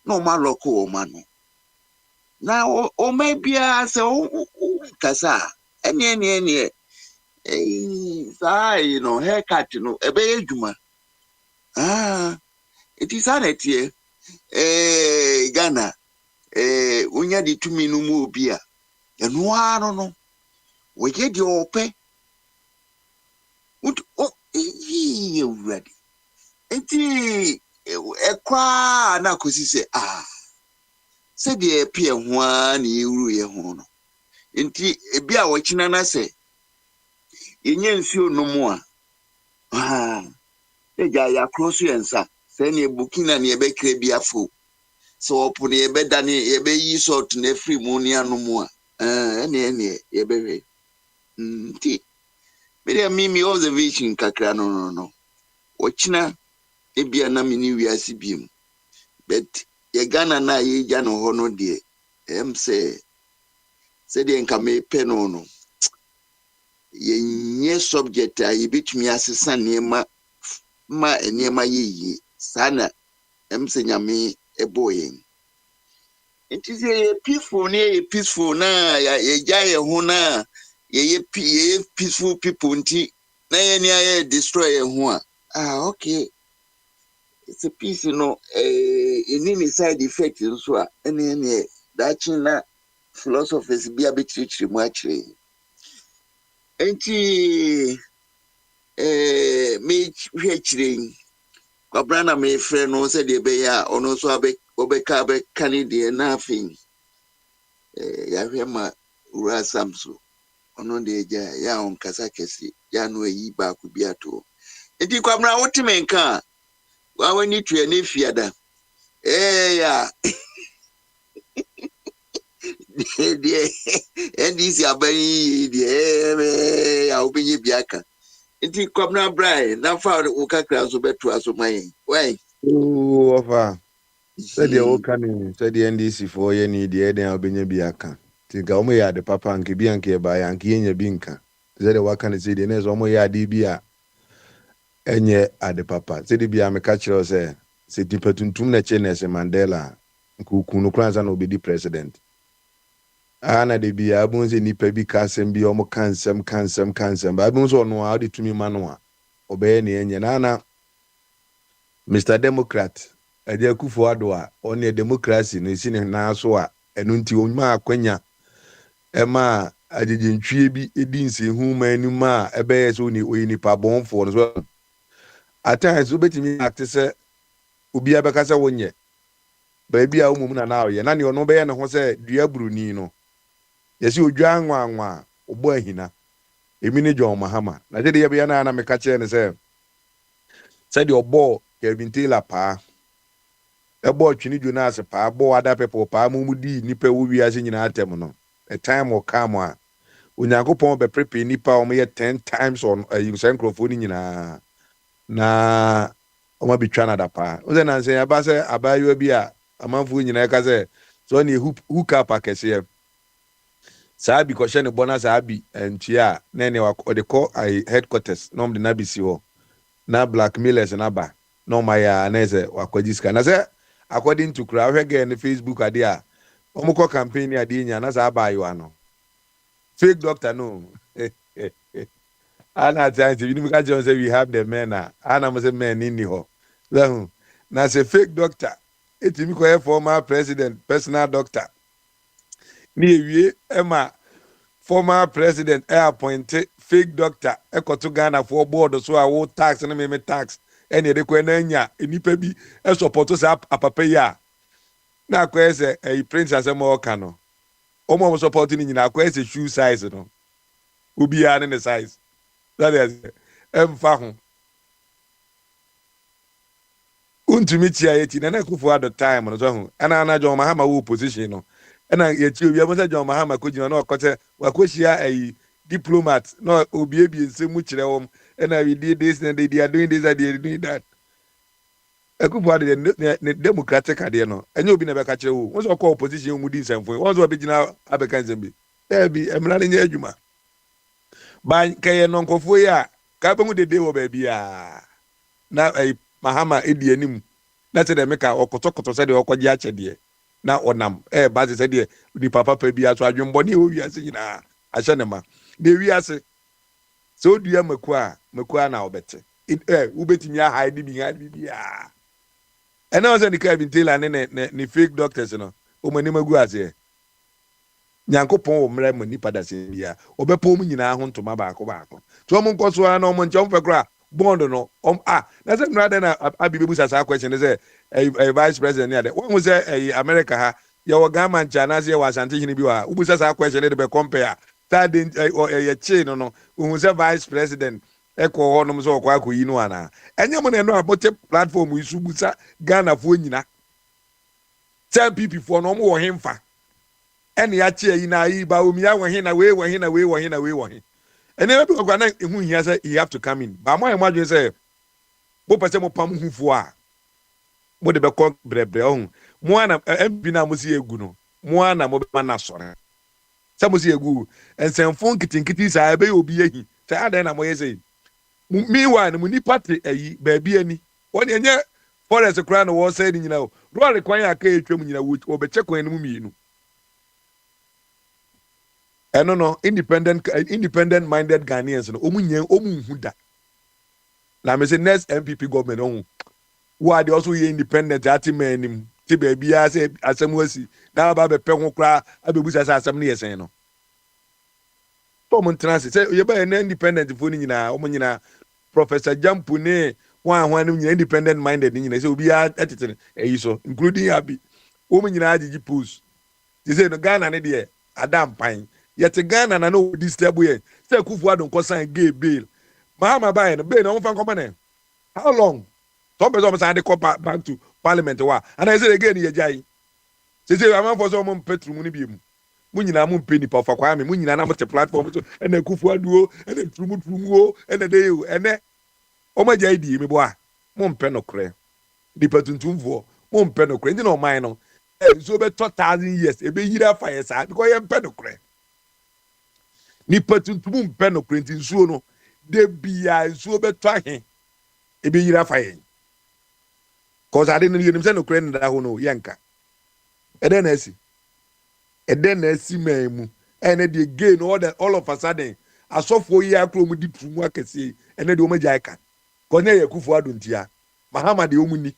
no ma loko wo ma no na o ma bia se o kasa ene say no haircut no ebe edwuma it is anetie Ghana unya di tumi no mu obi a eno ano no we get di ope ready enti ekwa na kosi se de pie ho a na ewuru ye ho no enti ebi a wachina na se yenye nsuo no mu a eja ya cross yensa se ne bukina ne ebe kre bi afo so opune ebe dani ebe yi sort na free mu ni anu mu a ene ebe we nti me observation kakra no wachina ebia na mini wiase biem but ye Ghana na ye ja no ho no de say de nka me pe no ye nye subject a ye bitumi asesa nema ma enema ye sana say nyame eboyen nti ye peaceful na ye ja ye ho na ye peaceful people nti na ye ni aye destroy ye ho okay. It's a piece, any side effect so any that China philosophers be a bit rich much. Enti me hearing Gabrana me friend no said the bear or no so obeka be Canadian nothing. Yahema Ura Samsu ono de ya on kasakesi ya no yi ba ku biato. Enti kwamra wotimenka wa ni tue ne fiada yeah de ndisi abani de ya obenye biaka nti kwamna brai na fa o kakra so beto aso man why ofa said the okani said the NDC for ye ni de den obenye biaka tinka omo ya de papa nke bi anke ba ya nke yenya bi nka said the wakani said the nezo omo ya de bi a enye ade papa said bi a me ka kire se dipatuntum na che Nelson Mandela nkukunu kranza na obedi president ana de bia abun se nipa bi kasem bi omo kansem ba abun so no a de tumi mano a obeye ne enye na Mr Democrat ade akufo ado a one democracy no isi ne na so a enu nti onma akwanya ema agegentwie bi edi nsehu manu ma ebeye so ni oyinipa bonfo no so atans obetimi act se obi abekasa wonye ba bia umum na oye na ne ono beye ne ho se dua bruni no yesi odwa anwa obo ahina emi ne John Mahama na je de ye na me ka kire ne se de obo Kevin Taylor pa ebo twini Jonas pa bo ada people pa mumudi nipa wo wiase nyina atem no a time will come a Onyankopon be prepare nipa o me 10 times on microphone nyina na o ma bitwa na da pa o se na se aba se abayo bi a amanfo nyina ka se so ni hook up akese Sabi ko shene bonus abi entia na ne wa de call headquarters no de na bisi ho na blackmailers na ba no ma ya na ze wakwajiska na se according to crowd hwege ne Facebook ade a omukọ campaign ade nya na za ba yo ano fake doctor no ana times you know ka say we have the men ana mo say men ni ho na say fake doctor etimi ko former president personal doctor ni ewie ema former president appointed fake doctor ekoto Ghana for board so a tax na me tax ene de ko na nya enipa bi e support so apapa ya na ko ese prince asem o ka no o mo support ni nyina ko ese shoe size no obi ya ne size that is emfa ho untumi tia yeti na kufu at the time no so ho ana John Mahama wo position no na yeti obi am say John Mahama ko jina na okote wakohia diplomat. No, obi and say much and we did this and they are doing this and they are doing that. A good part of the democratic idea, no, and you'll be never catch you. What's our call opposition with this and for what's what be now Abekanzembi? There be a man in Yajuma. By Kayan Uncle Foya, Kabangu de Dewo baby. Now a Mahama Idianim. That's the Meka or Kotokoto said or Kwajacha dear. Now or nam, Bazzi said, the papa baby as well. Your body, we are saying, Ashanama. The we are say, so do you Makwa now better. It Ubetin ya hiding behind me. And I was in the cabin till and then fake doctors, you know. Umanima Guaze. Nyankopon omre mani pada se bia obepo mu nyina ho ntoma baako baako to mo nkoso ana mo nchom fekra bond no na se mra na abibebu sasa question say a vice president ya de won say America ha ya wo gama ncha na se wa asante hini bi wa ubu sasa question de be compare third ye chain no won say vice president eko ho no so kwa akoyi no ana enye mo na no abote platform isu busa Ghana fo nyina 10 people for no mo wo hemfa and ya che na yi ba omi ya won na we and then people go na ehun here say you have to come in ba mo imagine say mo pese mo pam hufo a mo de be ko brebre on mo ana MB na mo si egu no mo ana mo be na sore say mo si egu ensenfo nkitinkiti sa be obi ehi say adan na mo ye say meanwhile mo ni party ayi ba bi ani won enye forest kra no wo say ni nyina o ro kwan aka etwam nyina wo be che kwan no mu mienu. No, independent minded Ghanaians no omu huda. Na me say next MPP government on who are they also independent ati menim ti baby say asemwasi na ba be pe ho kra abebusa say asem ne yesen no to mo trans say ye ba independent fo ni nyina o mo nyina Professor Jampu ne wan no nyina independent minded ni nyina say obi atete eyi so including Abi o mo nyina agigi post they say no Ghana ne de Adam Pine yet Ghana na no disturb we say Akufo Addo nko sign gay bail Mahama buy no bail no fan company how long some person say they come back to parliament wa and I say again ye jai say am for so mo petru mu ni bi mu nyina mu peni pa fa kwa me mu nyina na mo te platform so and Akufo Addo and trumu and dey you and o ma jai di me bo a mo mpe no kre di patuntumfo mo mpe no kre ndi no man no so be 2000 years e be yira fa yes because ye mpe no kre ni patuntum mpe no kre nti nsuo no de bia nsuo be to ahe e be yira fa yen cause ade no yenim se no kre nda ho no yenka ede na asi memu ene de gain all of a sudden asofo yi akro mu di tumu akese ene de o maja aka cause ne Akufo Addo ntia Mahama de omuni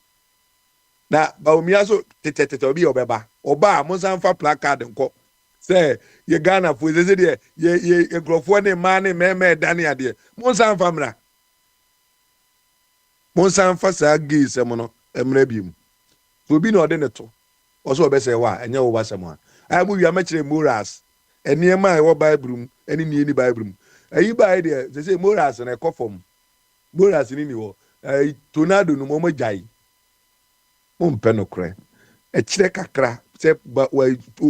na ba omia so tete obi obeba oba mo sanfa placard nko say ye Ghana fo ze de ye grofo ne ma ne meme dane ade mo sanfa mra mo sanfa sa gi se mo no emra bi mu so bi no de ne to oso obese wa enye wo basem a ai mu wi amachire morals eniema e wo bible mu eni ni bible mu ayi bai de ze say morals na ekofom morals ni wo tornado no mo jai mo mpe no kre e kire kakra se ba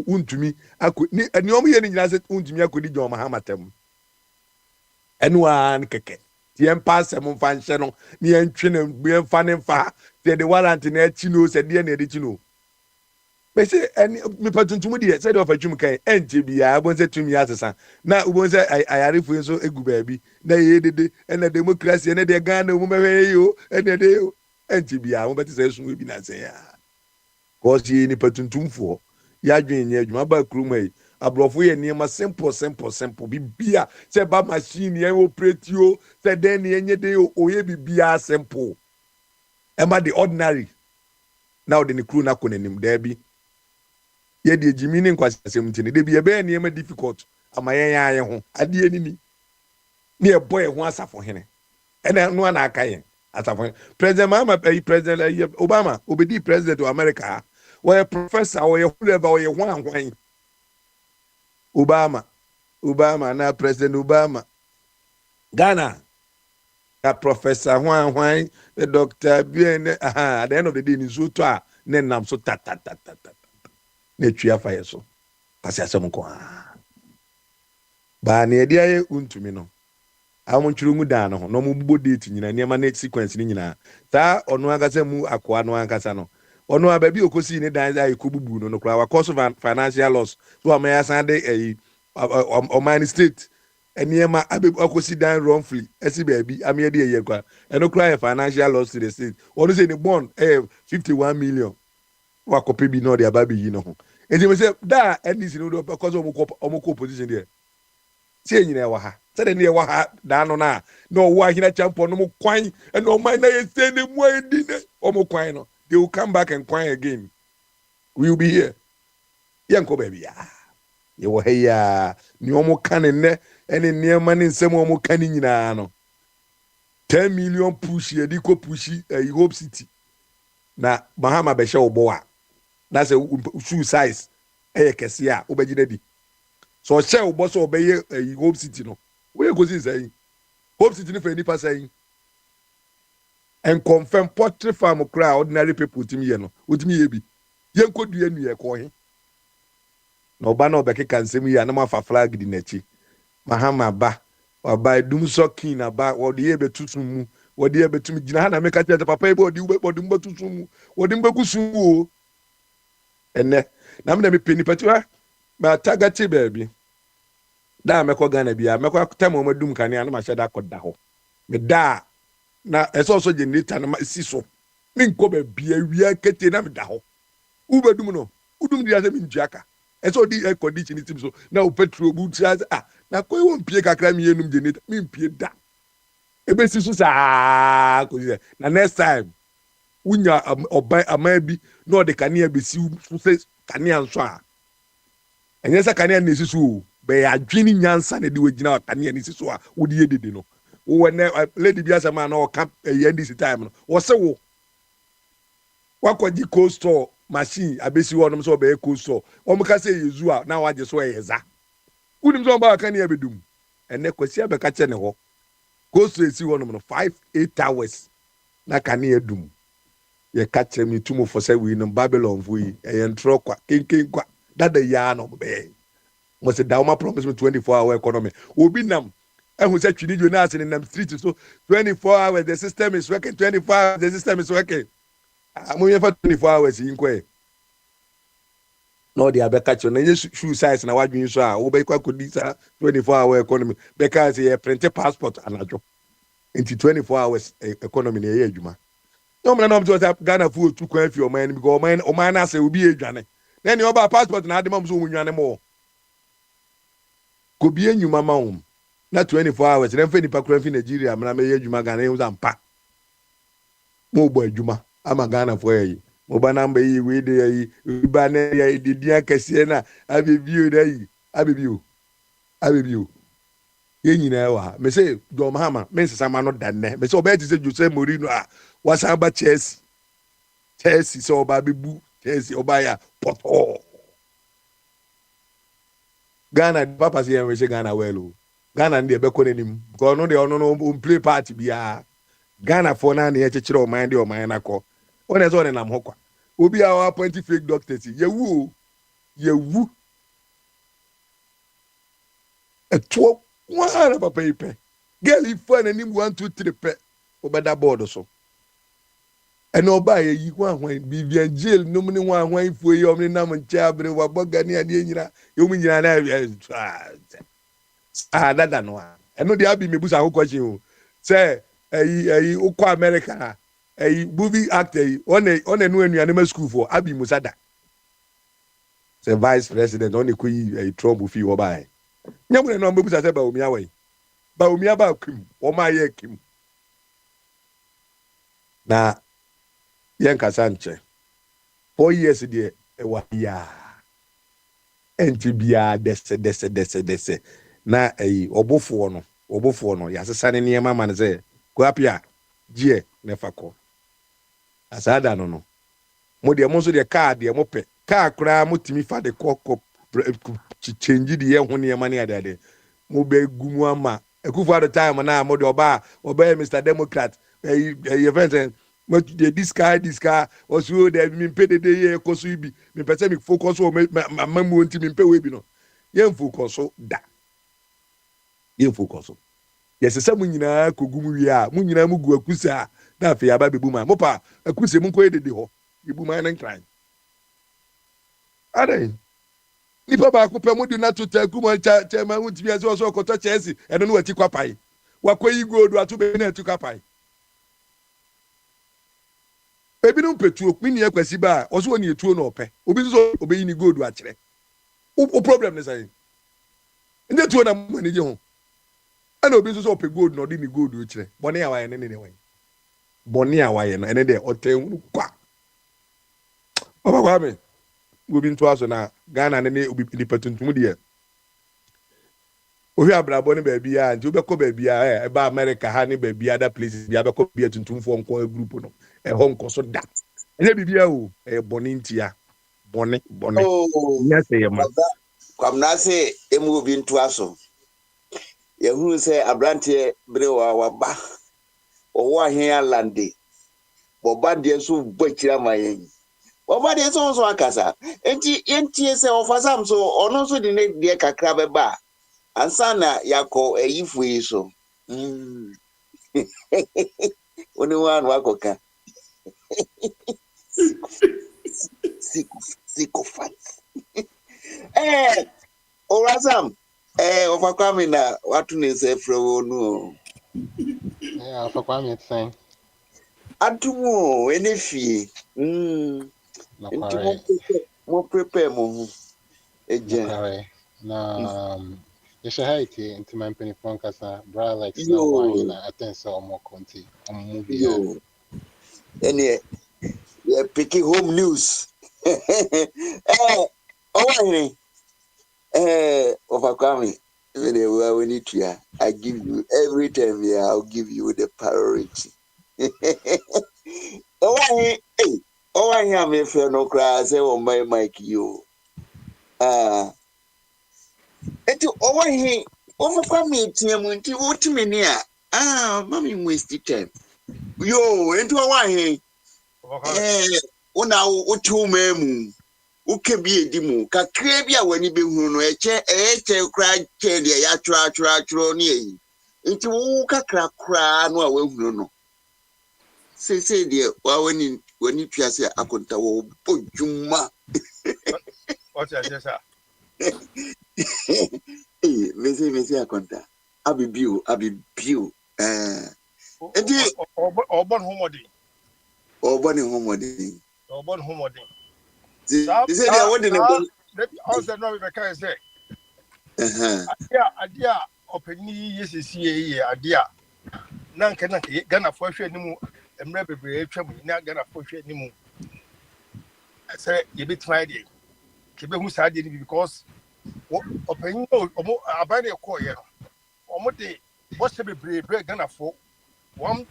untumi ni omo ye ni nyina se untumi akodi John Mahama tem enu an keke ti en pass mo fa nche no ni en twe na bu fa ne fa se de warrant na chi no se de na de chi no be se en me patuntum de se de of adwum kan enje bia bo se tumi asesa na bo se ayarefo so egu baabi na ye dede na democracy na de Ghana mo mewe yo na de yo enje bia mo beti se sun bi na se ya cause ye ni patuntumfo ya dwen ye adwuma ba krumai abrofo ye niema simple bibia se ba machine ye operate yo se den ye nye de oye bibia simple ema the ordinary now the crew na konenim there bi ye de jimini nkwasem ntini de bi ye be niema difficult ama ye yan ye ho ade ni e boy ho asafo hene ena no na aka ye asafo president Mahama president Obama obedi president of America where professor or whoever or one Obama na President Obama Ghana that professor one the doctor bien at the end of the day ni so to a nenam so ta na twa fire so pase asem ko ba na yɛde ayɛ untumi no amontwuru mu dan no ho no mu bo date nyina niema na sequence ni nyina ta ono agasa mu akoa no ankasa no ono ababi okosi ni dan ay kobubu no kura wa cause financial loss so amaya san de oman state niema akosi dan wrongfully esi baabi amaya de yɛ kwa eno kura financial loss to the state ono say ni bond 51 million wa kope bi no de ababi yi no ho enti me say da NDC no do because omo position there tie nyina wa ha sɛ ne wa ha da no na wo ahina champion no mo kwan and o man na ye say ne mu edi ne o mo kwan no they will come back and kwan again we will be here yanko baby ya ye wo he ya ni o mo kan ne ene niema ne nsɛm o mo kan nyina no 10 million push ye di ko push Hope City na Mahama be hye obo a na say shoe size kese a wo begina di so hye obo so obeye Hope City no we go see say Hope City for any person and confirm poultry farm crowd ordinary people timi ye no otimi ye bi ye nkodu anu ye ko he na oba na obeke kansem yi na ma fa flag di nachi Mahama ba oba dum so kin na ba wodi ye betutum mu wodi ye betum gina na meka tete papa e wodi betutum mu wodi mbekusum o ene na me peni patiwa ma tagati baby da meko Ghana bia meko tamo madum kane na ma hyeda koda ho me da na eso so generator na si so me nko ba bia wia kete na me da ho ubedum no udum dia se me ntuaka eso di air condition tim so na o petrol bu tia na koi won pie kakra me enum generator me mpie da ebe si so sa ko na next time unya oban amabi no de kane be si so se kane anso a enye sa kane na si so be adwini nyansa na de wagina kane ni si so a wo de yedede no wo ne lady bia sama na o ka NDC time no wo se wo wakwaji cold store machine abesi wo no so be cold store o mo ka se yezu a na waje so yeza unim so ba kane abedum ene kwasi abeka che ne ho cold store esi wo no 5-8 hours na kane adum ye ka che mi tumo for say we no Babylon fu yi e ntro kwa kenken kwa dada ya no be mo se dauma promise me 24-hour economy obi nam ehun say twini jo na asene nam street so 24 hours the system is working 24 hours the system is working mo ye for 24 hours yin kwa no dey abeka cho na ye shoe size na wadwin so a wo be kwa kodi sa 24-hour economy because ye print passport anajo into 24 hours economy na ye adwuma no me na no so Ghana fu otu kwa fi o man because o man na say obi edwane na ni oba passport na adem so wunwane mo ko bi enyuma ma wo na 24 hours na mfa nipa kura fi Nigeria na me ye adwuma Ghana yu zampa mo bo adwuma ama Ghana fo yi mo ba na mba yi we de yi ba na ya de dia kase na abebio da yi abebio ye nyina wa me say do Mahama me nsesa ma no danne me say oba ti say Jose Mourinho a wasa ba Chelsea so oba bebu Chelsea oba ya poto Ghana papa say we say Ghana well Ghana ndi ebeko nenim because no dey no play party bia Ghana for na na chechire o man dey o man na ko one so ne nam ho kwa obi a appoint fake doctors yewu eto one papa ipe girl ifa na nim 1 2 3 pe obeda board so ene oba ye yi kwa hwan Vivian jail no mni hwan hwan ifu ye omni nam ncha bre wa boga ne ade nyina yo mu nyina na dada no eno de abi mebusa ho question o say eyi ukwa America movie actor one no anuane ma school for abi musada say vice president on ko yi Trump fi wo bai nyamure no mebusa say ba omia ba kim o ma ye kim na yen kasanche 4 years de ewa ya enti bia dese na obofo no ya sesa ne niema ma ne say ko apia gie ne fako asada no mo de mo so de car de mo pe car kura mo timi fa de kokko change de ye ho niema ne adade mo be gumu ama ekufu at the time na mo de oba Mr Democrat event mo de this guy also de mi pe de ye koso ibi mi pese mi focus o mamu nti mi pe we bi no ye focus da Ye focus. Yes, some nyina kogumu wi a, mu nyina mu gu akusa na afi aba bebu ma. Mopa akuse mu ko edede ho. Bebu ma nan kran. Adai. Nipa ba ko pe mu di na to taku mo cha ma hu tibi ase so ko to Chelsea eno no ati kwapai. Wakoyi gold atu be na atu kwapai. Ebi no petuo mi ni akwasi ba o so woni etuo na ope. Obi so obeyi ni gold a kire. O problem ne say. Nde tuo na mo ni je ho. Ana obi so ope gold na odi ni gold o kire. Bone awaye ne ne wan. Bone awaye no ene de oten kwa. Baba kwa me. Obi nto aso na Ghana ne obi ni patuntum de. Ohi abrabo ne ba bia nti obekọ ba bia ba America ha ne ba bia other places bia bekọ bia tuntumfo nko group no ho nko so da ene bibia o bone ntia bone nya se yema kwamna se emu obi nto aso ye huru se abrante bre wa ba owo ahen alande boba de so bachira mayen boba de so akasa enti se ofasam so ono so de ne de kakra be ba ansana yako eyifu iso oni wanu wako ka siko fat orasam ofakwami na watu nese frewo nu ofakwami tseng atumo enefie enti mo prepare mo eje na Yeshahite into my penny francasa, bra like so in a tense or more conti on movie. Any picking home news. Overcoming. We need to. I give you every time. Yeah, I'll give you the priority. I am if you're no cry. Say, oh my Mike, you. Eti owa he overcome tiamu nti otimi a mami waste time yo enti owa he una otu memu uke bi edimu kakra bi a wani behunu no eche kra che de ya twa ni eyi enti wo kakra kra no a wahunu no se de wa wani tuase akonta wo bojuma what I just Mesi akonta. Abi biu. Enti obon homodi. They say they want to also no be can say. Adia openi yesisi adia. Nanka Ghana for hwe nimu emre bebre atwam na Ghana for hwe nimu. Say you be try dey. Kebe hu sa dey because opinion abane ko ye no de what's be brave Ghana for 1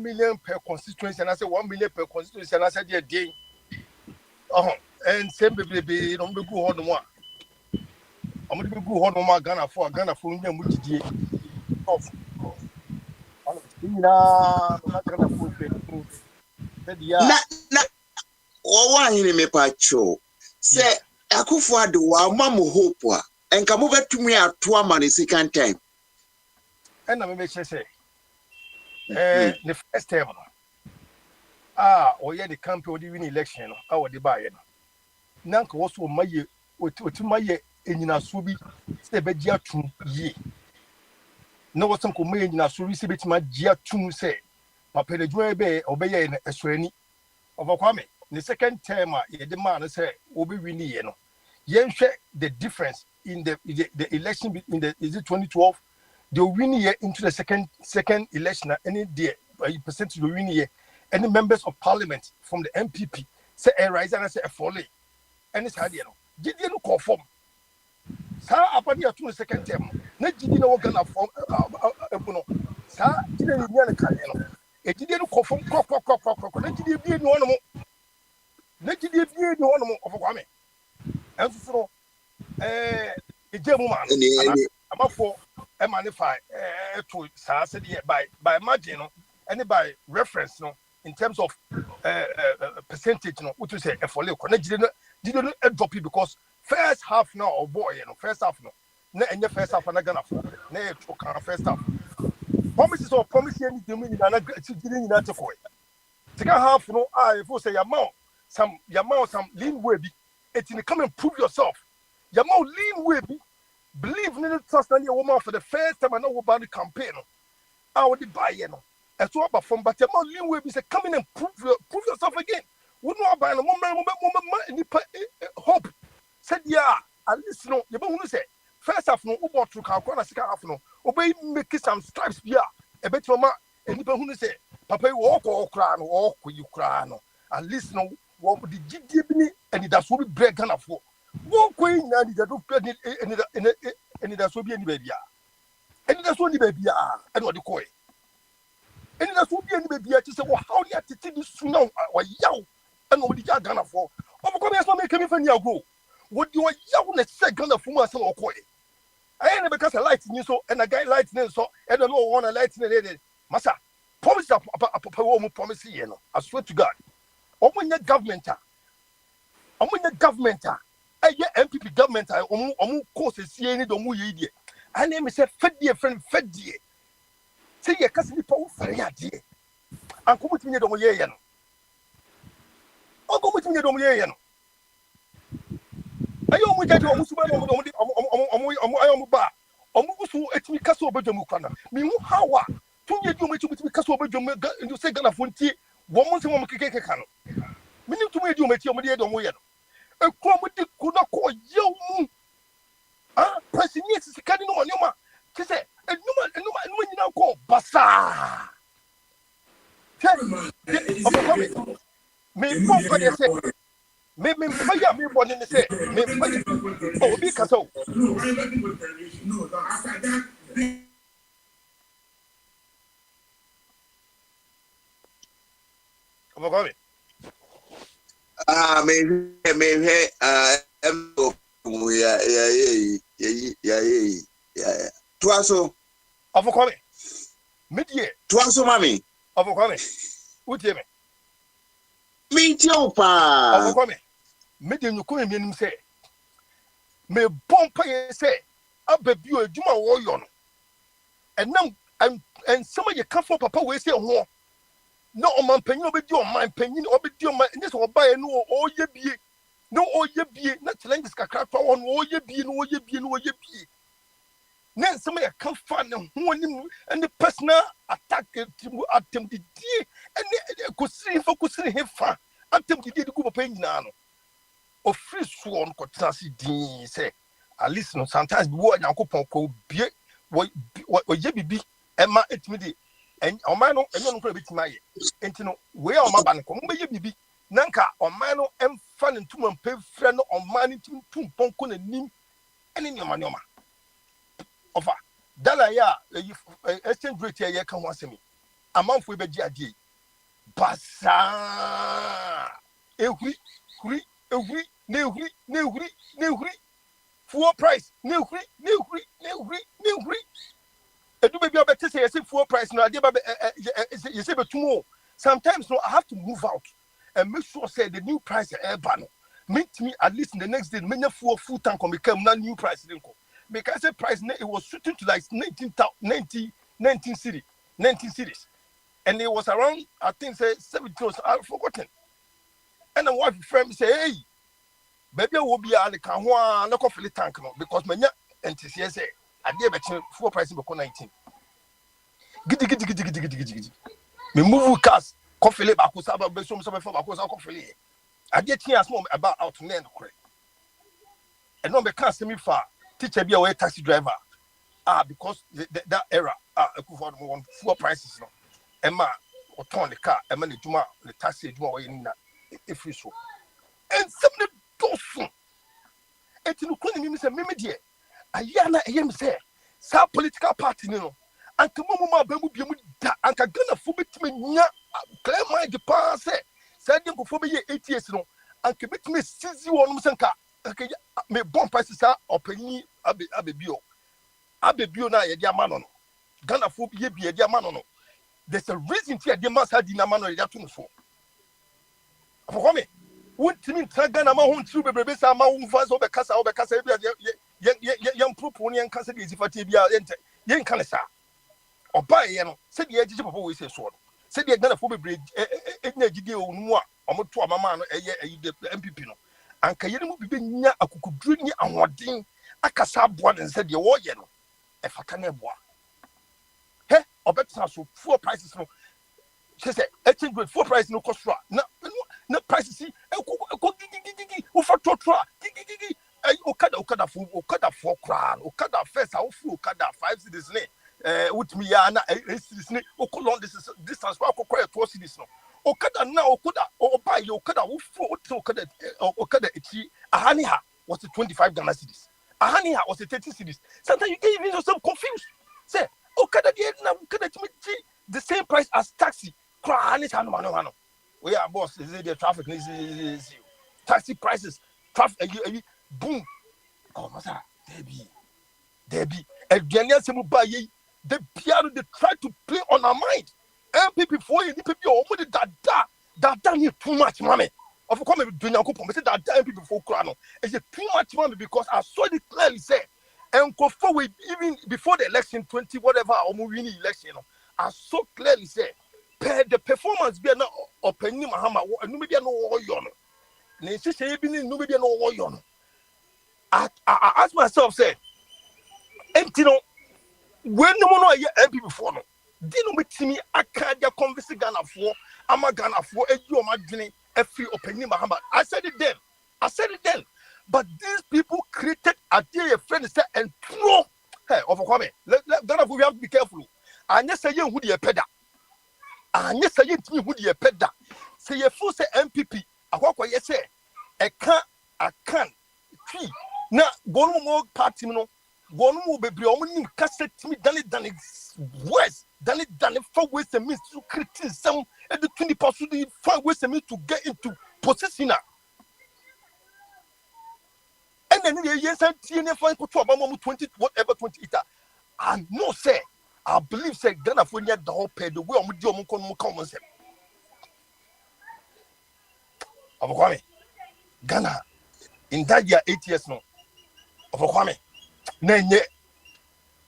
million per constituency and I say 1 million per constituency and I said dey and same be no be go hono a be go hono Ghana for nya mu didie of na Ghana for na wa hini me pacho say Akwantufuo wa mamu hope a enka mo betumi ato ama ne second time and na me say the first time oye the campaign odi win election no the buy no nanka wo so maye otumaye enyinaso bi se be gia tu yi na wo sanko maye enyinaso bi se betima gia tu se mapedejun ebe obeye na esorani obakwame the second term the man say obi win ye no yenhwe the difference in the election in the is it 2012 they win here into the second election any day percentage win here any members of parliament from the MPP say a rise and say a fall any side you know did you no conform sa apani ya to second term na did you no gonna form ebuno sa did you no kan no e did you no conform kokokokokoko na did you bi no no na did you bi no no ofokwame enso no ejemu man amafo emanify to sa say by margin no and by reference no in terms of percentage no what you say e for le ko na did you drop it because first half now or boy you know first half no na enye first half na Ghana for na e to kan first half promises or promise any the meaning na gidi nyina te koy second half no if you say your some lean way bi it in come and prove yourself your mouth lean way bi believe in the trust na your woman for the first time I know about the campaign no I would buy you no and so about from but your mouth lean way bi say come in and prove yourself again we know about no moment hope said yeah at least no you who say first half no ubo through ka na second half no obey make some stripes bia e bet mama enipa hu say papa you walk okra no at least no what the gidie bi ni and that's what we break Ghana for walk we na the do and that's what be any baby and that's what the baby and what the coy and that's what be any baby to say well how you tete this now wa yaw and what the Ghana for come here so make me fan ya go what you yaw na say Ghana for ma say okoy I ain't because a light in so and a guy light in so I don't know one light in it massa promise papa promise here no I swear to God when your government MPP government course see any do mu ye die and name say fedie friend fedie say ye kase ni pawo fare ya die an ko mutimi do mu ye no o ko mutimi do mu ye no ayo mu jadi o mu suba no ayo mu ba o mu gusu etimi kase obedwamu kwana mi hu hawa tunye di o mu etimi kase obedwamu you say Ghana fonti wo mu se mo keke ka no mini tumi di o meti o mu de do mu ye no e kro mu di ku na ko ye mu president sikadi no nyoma ke se enuma nyina ko basa me mo ko de se me fire me body ni say me oh bi ka so no after that Twaso avokome medie twaso mami avokome utie me mintie pa avokome medie nyuko me nim say me bompa ye say ababi adwuma wo yo no enam en sama ye ka for papa we say ho no man panyin obedi o man panyin obedi o man ni so obaye no oye bie no oye bie na challenges kakra to won oye bie na some ya kan fa ne ho anim and the personal attack attempt di and kusiri he fa attempt di ku papa nyina no o free so on ko transi din say at least no sometimes bi wo Nyankopon ko bie wo ye bibi e ma etimi di en o man no eno no ko betima ye enti no we o ma ba ne ko mo ye bibi nanka o man no emfa ne ntuma mpefra no o man ntumi tumpon ko na nim ene nyoma ofa dala ya exchange rate ya kan wasemi amanfo be gi ade basa ehuri full price ehuri edu be bi obete say yes full price no ade ba you say betumo sometimes no I have to move out and make sure say the new price no meet me at least in the next day menya full tank come become na new price dinko because the price it was shooting to like 19 cities and it was around I think say 17 I've forgotten and then wife friend say hey baby will be at the canwa na ko fill tank no because menya NTC say I dey bet full price be 19 gidi me move cars ko fill ba ko saba be so be for ba ko sa ko fill I dey tia small about out na no correct and no be can semi far teacher be a taxi driver because that era Akwantufuo want full prices no Emma or turn the car Emma the juma the taxi juma we na if you so and some the dosun et no kuni me say me die ayana eyem say sa political party no anka mama ba mu biemu da anka Ghana fo betime nya clear mind pa say say dem ko fo be 8 years no anka betime sizi wonum senka me bomb prices are openi abebio na ye dia mano no Ghana fo ye bi ye dia mano no there's a reason to the master di na mano ye to no fo for me won timi tra Ghana ma hon tru bebrebe sa ma won fa so be kasa Young proponian cancer is if I tell you, young cancer. Or buy, said the edge of always say so. Said the gonna for bridge, energy deal, more, or to a mamma, the MPP. And Kayan would be near a could drink and what ding. I can sab one and said, "You're yellow." If I can never. Hey, or better, so 4 prices. She said, I think with 4 prices no cost. No prices. Okada for crown, Okada first, I'll flew Okada 5 cities. With me, Yana, long distance, quite 2 cities. Okada now, Okada, or buy your Okada, Okada, Ahaniha was the 25 Ghana cities. Ahaniha was the 30 cities. Sometimes you get even yourself confused. Say, Okada, the same price as taxi. Cranish, we are boss, is the traffic is taxi prices, traffic, boom. Oh, Masa, Debbie, and Ghanaian Semubaye, the piano they try to play on our mind. And people before you, people already that done too much money. Of course, doing a couple, but that time people before Krano is too much money because I saw it clearly say, and go forward even before the election 20 whatever or moving election, I so clearly say, the performance be no opening Mahama, and maybe no yon. Nancy say, nobody no yon. I ask myself, say, empty no, when no one MP before no, didn't with me, I can't get convince Ghana for, I'm a Ghana for, and you are my guinea, a free opening Mahama. I said it then. But these people created a dear friend said, and throw, hey, overcome it. Ghana, we have to be careful. I just say, you would be a pedder. And yes, I ain't me would ye pet that. Say ye full say MPP. I walk what you say. I can't. Tree. Now, one more party, no. One more baby, only cassette me done it worse. Done it 4 ways and means to critique some and the 20% 5 ways and means to get into possession. And then yes, I'm seeing a fine control about 20 whatever 20 eater. And no say. I believe say Ghana for the whole pay the way I'm doing common sense. Of Kwame, Ghana in that year 8 years no. Of Kwame, Nenye,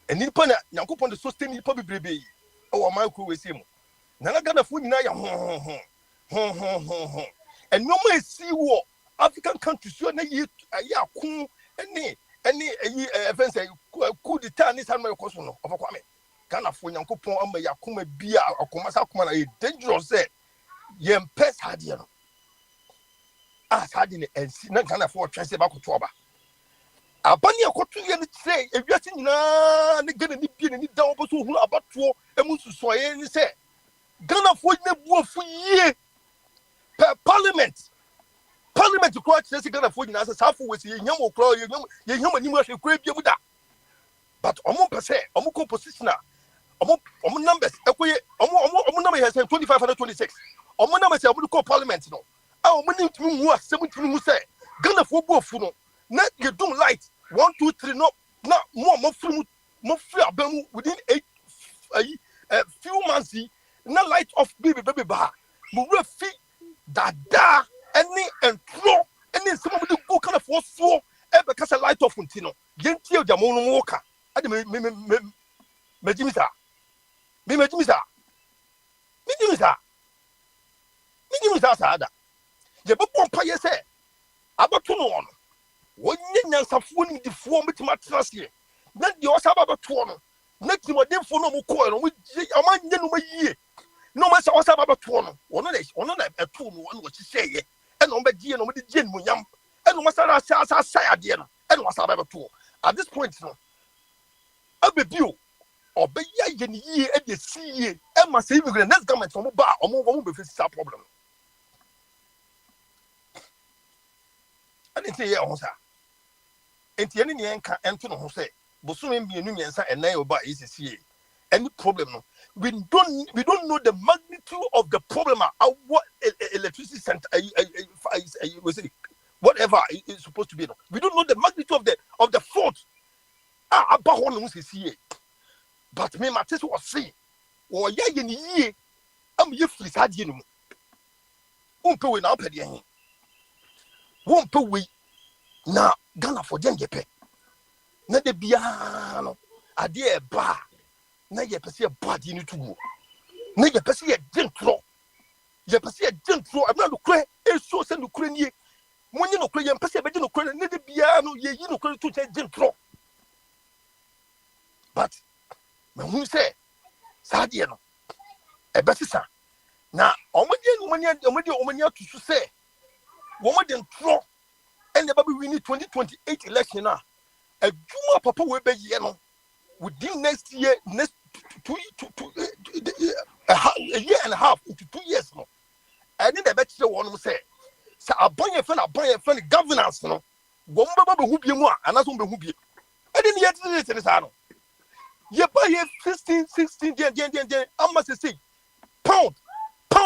and Nipana, Yankupon the sustain the public baby. Oh, my crew is him. Nana Ghana for Naya, and no man see war African countries. You are a cool any events could determine this hand my question of Kwame. Ghana for Yankupon and my Yakuma Bia or Komasa Kumana, dangerous say, Yem Pest Hadian. As Hadin and Sinan Ghana for Transabaco Toba. Abania Kotu say, if you're saying, nah, the Ghana Nipian and down who about 2 and Musu Soye say, Ghana for the for ye per parliament. Parliament to quote says Ghana for as a South with Yamu Crow, Yamu great with that. But Omo per se, Omo compositioner. Omo numbers, Omo number has 2526. Omo numbers are call parliament. No, our money to me was 17 who say, Ghana for Buffalo. Not you don't light 1, 2, 3, no, not more free within a few months. Not light of baby bar. Murefi, Dada, any and throw, and then some of the go kind of force so, because a light of Fontino. Gentile Jamon Walker. I didn't Majimisa. Majimisa. Sada. The book Paya said, about 2 on. 1 year of winning the form with my trust here. Then the Osaba 2. Next to my name for no coin, which a man year. No matter what's about 2. One of a 2 1 what you say, and on the Gian with the Jin Muyam, and what's our say again, and what's about 2. At this point, no. I'll be you. Or be ye and you see, and must even the next government from a bar or more with this problem. I didn't say, yeah, and the enemy can enter no say, but soon be a new answer and now by ECCA. Any problem? We don't know the magnitude of the problem. What electricity center whatever is supposed to be. We don't know the magnitude of the fault. About one who's here. But me, my test was saying, or ye, I'm you free sad you. Won't pay now, Peddy. Won't pay we now Ghana for Jengepe. na de bia no ade e ba na ye pese body ni tuwo na ye pese ye dentro ye pese ye dentro abna no kure e so se no kure nie monye no kure ye pese be de no kure na de bia no ye yi no kure to che dentro but me hu se sadie no e be sisa na omodi atusu se wo mo dentro and the baby we need 2028 election now. A Juma papa will be here no within next year, next a year and a half into 2 years no. I need a better one say. So I buy a friend governance no. One baby who be more and that's one who be. I didn't yet say this ano. You buy 15, 16, I must say pound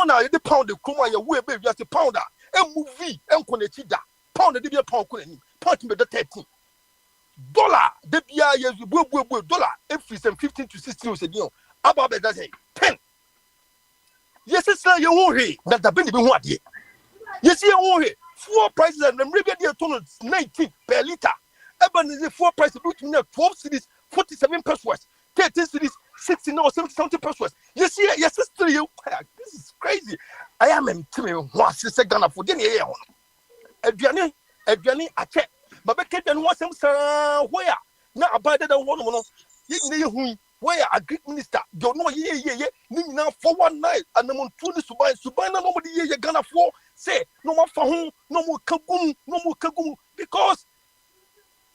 now the pound the kuma your way baby just a pounder. A movie and connected pound the be a pound couldn't pound me the 13. Dollar the bia yes dollar every 15 to 16 said you about that say 10 yes it's like you worry that the benefit what ye yes you worry 4 prices and the maybe they told 19 per liter even is 4 prices between 12 cities 47 pesos 13 cities 60 or 70 pesos yes it's still you this is crazy I am telling you what is Ghana for the year aduane a check but be keep was some where now about that one you where a Greek minister don't know ye now for one night and the montuni subai nobody ye Ghana for say no more for whom no more kagum because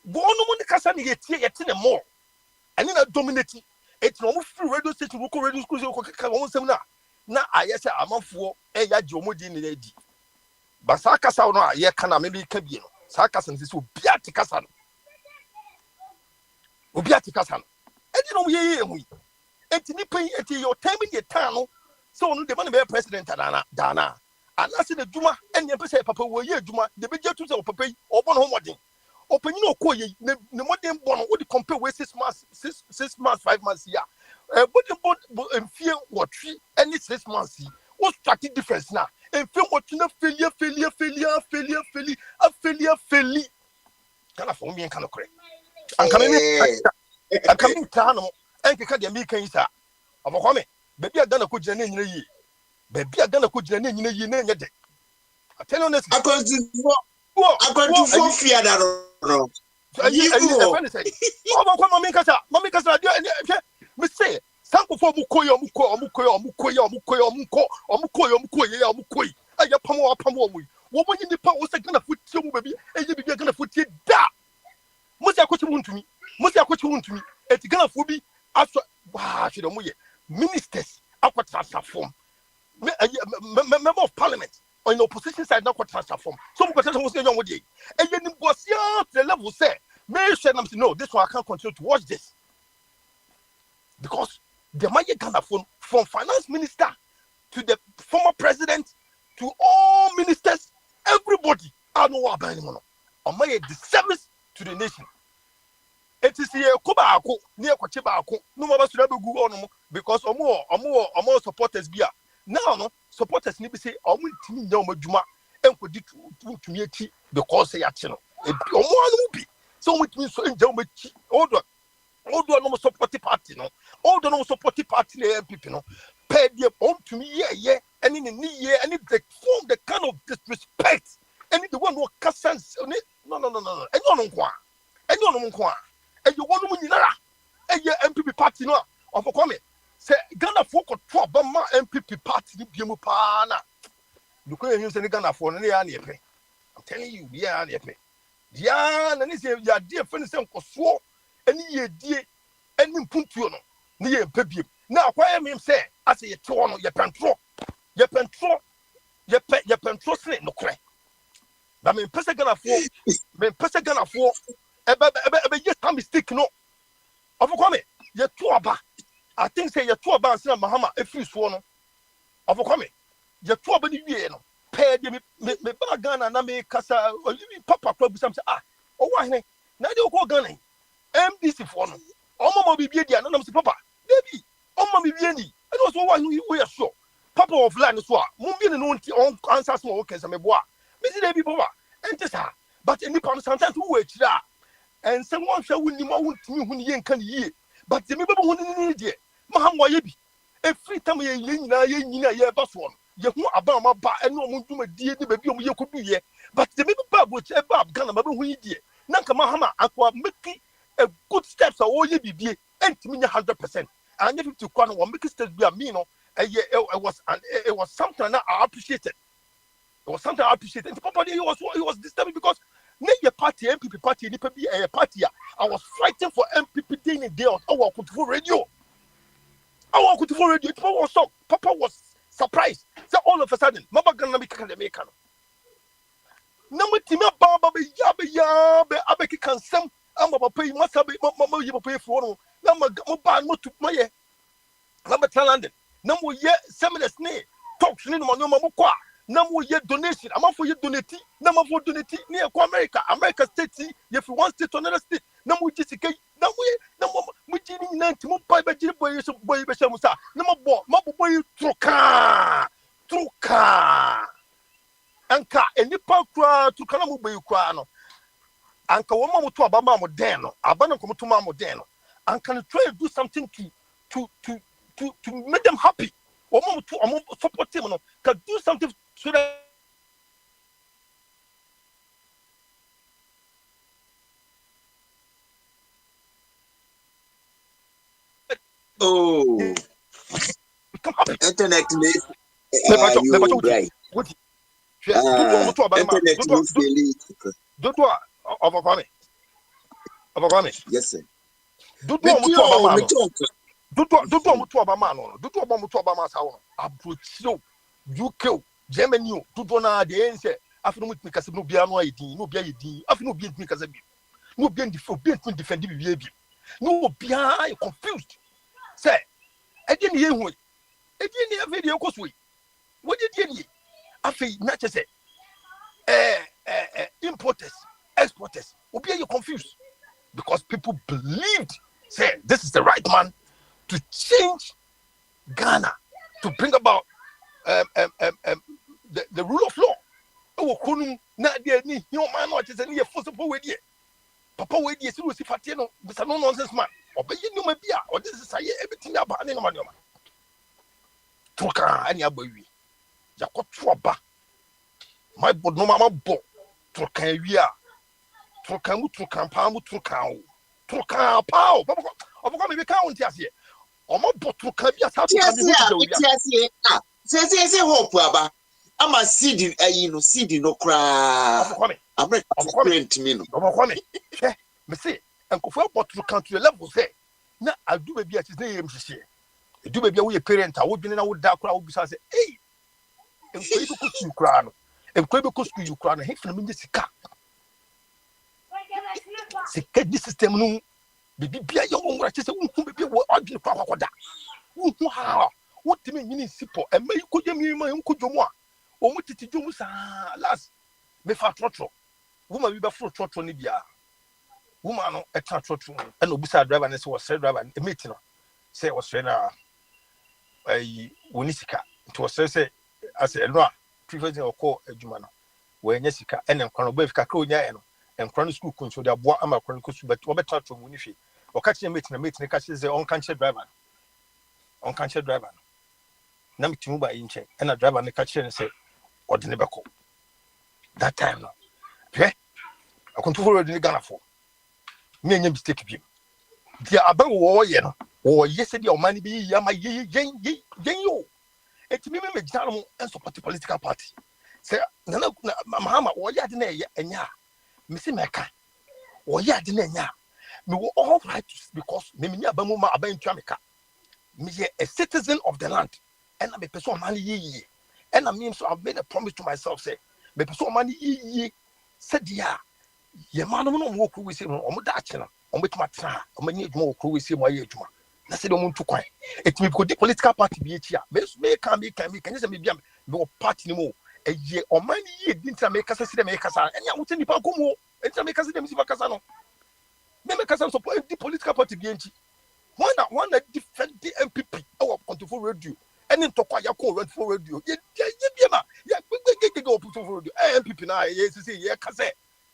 one woman kasa ni yet more and then dominating it's no free radio station local radio school na ayesa amanfo e ya jomodi ni edi basa kasa no a ye kana maybe ka bi no sakasa nse obiati kasa no edi no ye hu eti ni pen eti your time in town no so no de man be president dana anase de djuma enya pese papa wo ye djuma de be jetu se papa yi obo no modern opanyi no koye ne modern bono wo de compare we 6 months 5 months ya body enfie wotwi any 6 months what starting difference now and film what you know failure kind of for me and kind of correct and coming tano and can you make it up of baby I done a good journey in a year baby I done a good journey in a year I tell you honestly I got to for fear that mommy me say sanko for mukoyo aya pamo mu wo bo ni pa wo se Ghana futie mu baby e ye bibia Ghana futie da mo se akochi wuntumi eti Ghana fu bi aso wa hwe mo ye ministers akwa transfer form member of parliament on the opposition side na akwa transfer form so mo kwata mo se yon wo dey e ye ni bosia to the level say me share am say no this one I can't continue to watch this because the Maya Ghana from finance minister to the former president to all ministers, everybody, I know what about him. Maya disservice to the nation. It is here Kubako near Kochibako. No more should ever go on because more supporters be now supporters need to say to me no Juma and could to me because they are channel. It be so which means so in order. All the no support party no all the no support party MPP no pay them on to me and in the year and if they form the kind of disrespect and the one who cassans no and you want and your MPP party no of a comment say Ghana folk or Bama MPP party ni biemu pana you couldn't use any Ghana for any I'm telling you yeah and this your dear friend say so any ye die any puntuo no ne ye pebiem na akwa me say ase ye to no ye pentro sne no kre ba me pese Ghana fo ebe ye some mistake no of come ye to aba I think say ye to aba say Mahama efiri so no of come ye to aba ni wie no pe de me ba Ghana na me kasa papa club some say o wa hene na de ko Ghana MDC for no omo bibie dia na say papa baby omo bibie ni and also one we are sure papa of land so a mo bi no nti on answers mo okay say me boa me say dey be papa enti sa but any pan sometimes who we chira and someone shall win him out to me when he can ye. But the member won't need ye. Mahamwayabi. Every time ye bus one. You want about my bar and no one do my dear baby you could be ye. But the member bab which a bab can about who ye. Nanka Mahama aqua make a good steps all ye be and to me 100%. I never to Kwan or make steps be a meano. It was something that I appreciated. It was something I appreciated. The papa he was disturbing because your party, MPP party, a party. I was fighting for MPP day in day on Akwantufuo Radio. Akwantufuo Radio. Papa was shocked. Papa was surprised. So all of a sudden, Mama gonna make a American. Number Tima Baba Yabe Abeki Kansam. I'm about pay Masabi, Mama, you pay for Number Mobile to my Number Talandin. Number ye seminars ne talks in Mamma. Number ye donation. I'm for you donate. Number for donate near America. America state. If you want state to another state. Number Jessica. Number which in 90 by boy Beshamusa. Number boy Truka. Anka any park to Kanamu Bayukrano. Anka woman to Abama Modeno. Abana come to Mamma Modeno. And can try to do something to make them happy. Woman to support him. Can do something. So that internet news. Right. Yes, sir. Germany, Dudona, the answer. After no because no be no ID, no be ID, after no be because no be defend baby. No be confused. Say, I didn't hear what. I didn't hear video cause we. What did you hear? After not just say, importers, exporters, will be you confused because people believed, say, this is the right man to change Ghana, to bring about the rule of law. Oh, couldn't not there any human or just any forcible way. Papa, wait, yes, you see Fatino, but no nonsense man. Or be you know, or this is everything about any man. Toka, any baby. Jacob Twaba. My board no mamma bo. Toka, we are. Tokamu, Tokampamu, Tokao. Toka, pow. Papa, I'm going to be counting here. Or my boat to come here. Say, hope, Baba. I'm a seed, seed no cry. I'm going to me. Me say, Uncle Fell bought to come to the level. Say, now I do baby at his name. She say, do baby away a parent. I would be in a wood dark crowd besides. Hey, and Quaker you cry. And Quaker you cry. And hate from me this car. Say, get this system. No, baby, be a young one. She said, baby, what are you talking about? What do you mean, Sipo? And may you could me my uncle Jomo? Or what did you do, last? Me fat trotro. Woman, we be fruit trotro Nibia. Woman, a trotro, and Obisa driver, and was said driver, a meeting. Say, was trainer a Winisika. It was say, as a no, preventing or call a Jumano. When Jessica and then Chronobev Caconia and Chrono School control their boy, I'm a Chronicus, but Robert Trotro Winifi, or catching a meeting, catches their own country driver. On country driver. Nam Timuba in check, and a driver and the catcher and say, or the never call. That time now. Okay? I can follow the Ghana for. Me and you mistake him. The about war, you know, or yesterday or money be Yama ye, yo. It me me general and support the political party. Say, no, Mahama, or ya didn't and ya. Missy Mecca, or ya didn't ya. Me were all right because Mimia Bamuma Aban Jamaica. Me a citizen of the land. And I'm a person money ye. And I mean, so I've made a promise to myself, say, me person money ye. Said, yeah, your man won't walk with him on Dachina, on which my time, on my need more crew with him, my age. I said, don't want to cry. It may go the political party be here. May can you say, maybe no party no more. A year or money ye didn't make us see the makers, and I would send you back home, and to make us see them Casano. Make us support the political party be one that defend the MPP, our Akwantufuo Radio. And then to acquire your run for radio. Yeah, go put for radio. MPP now, yes, see, yeah, Kase.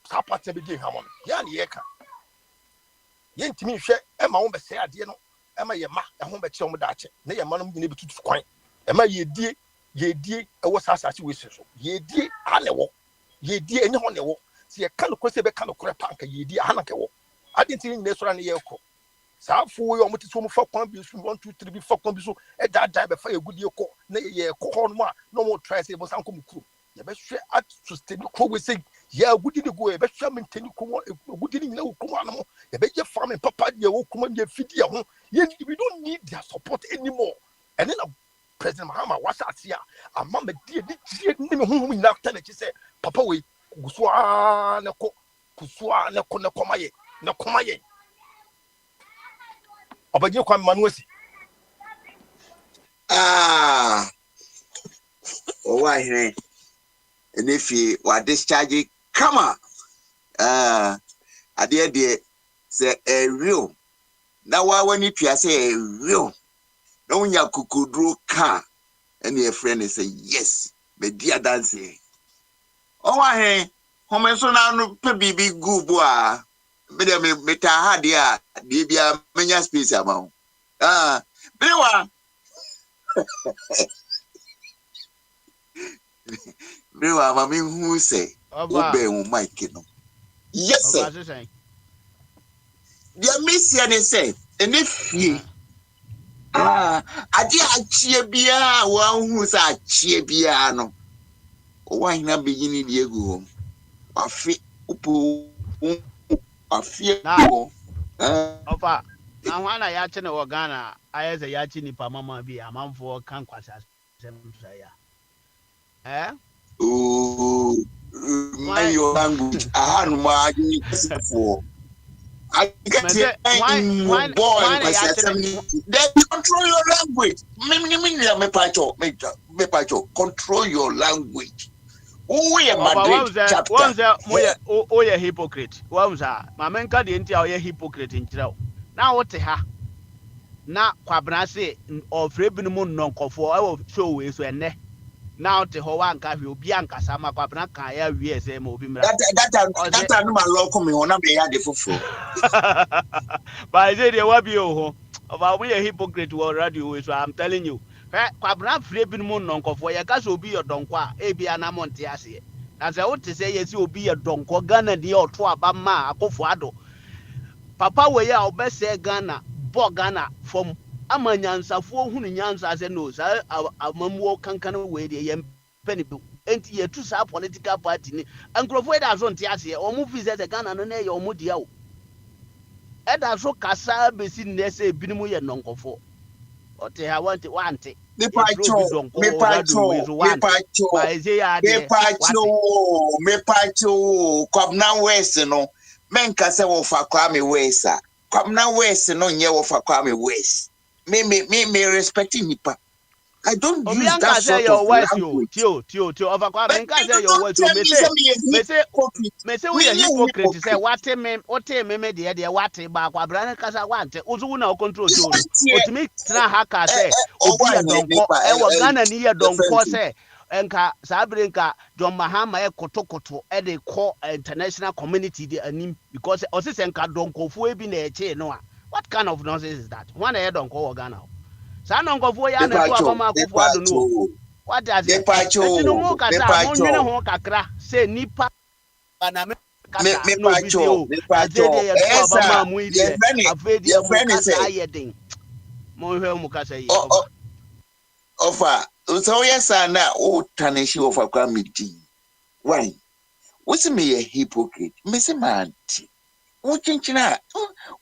Sapata begin Hamon. Yan Yeka. yɛntimi hwɛ ɛma wo bɛsɛ adeɛ no ɛma yɛ ma ɛho bɛkyerɛ mo daakye na yɛ ma no nyina bɛtutu kwan ɛma yɛdie ɛwɔ saa asase wei so yɛdie ha ne wɔ yɛdie ɛnyɛ hɔ ne wɔ sɛ yɛka no kɔ sɛ bɛka no korɛ pa anka yɛdie ha na kɛwɔ ade nti nyina sɔra ne yɛkɔ saa afo yi ɔmo te so mo fa kwan bi so 1 2 3 bi fa kwan bi so ɛdaadaa bɛfa yɛ gudie kɔ na yɛkɔ hɔ no ma na ɔmo try sɛ yɛbɔ sanko mu kurom yɛbɛhwɛ atostani kuro wei sɛ yɛ agudi ne go yɛbɛhwɛ mentani kuro agudi ne nyina wɔ kurom ano yɛbɛgye farming papa deɛ wɔ kurom deɛ fidi ho we don't need their support anymore ɛne na President Mahama was at here a mama dear ne me hu nyina tell it say papa wei kusua ne komaye obagye kwa manuasi why here and if you were discharging come on ade de say a real now when you say a real no nya kukudro ka and your friend say yes be dear dancing why here home so na no pe bibi gu bo a me ta ha dia de bia menya space amount brewa brewa mami hu say obe un mic no yes sir dia mission is say and if ye ade achie bia wa hu say achie bia no wa hina begini die gu afi upo afi go ofa na wana ya che ne wo Ghana ayeze ya chi nipa mama bi amanfo kan kwasa sem ya my your language ma for I get it why they control your language me pacho control your language we are Madrid chapter one hypocrite one ma menka de ntia o hypocrite nkyerɛw na wote ha na kwabra se ofre binom nnonkofo e show we so enne na wote ho wa nka hwe obi ankasa ma kwabra kan ya wie se ma obi mra that no ma law come on na be ya de foforo ba je de wa bi o ho oba we hypocrite wo radio we so I'm telling you kwabra fre binom nnonkofo ye ka so obi yo donko a e bia na monte ase na se wote se ye si obi ye donko Ghana de oto aba ma akofo ado papa we ya obese Ghana bo Ghana from amanyansafo hunu nyansa se no sa amamuo kankan we de ye mpani bu enti ye tu sa political party ni ankrofo e da so nte ase o mu fi se Ghana no na ye o mu dia o e da so kasa besi ne se binimu ye nonkofo ote ha wante me pacho kwabna west no menka se wo fa kwame west kwabna west no nye wo fa kwame west me respecting nipa I don't use that sort of language. Tio, over kwame menka say your west me say we hypocrite say what me de what ba kwabra ne kasa wante uzu na control show otimi tena haka say obi ya donko e wo Ghana ni ya donko say enka sabre nka John Mahama e kotokoto e de call international community de anim because o se enka donko fu e bi na eche no a what kind of nonsense is that one e donko wo Ghana sa donko ya na tu abama akufo ado no what does it no mo kasa mo nwene ho kakra say nipa bana me pacho abama mu ide afedi mo kasa yedin mo hwe mo kasa yi ofa so yes na o tanishi ofa kwa midi why what's me a hypocrite me say man wo chinchina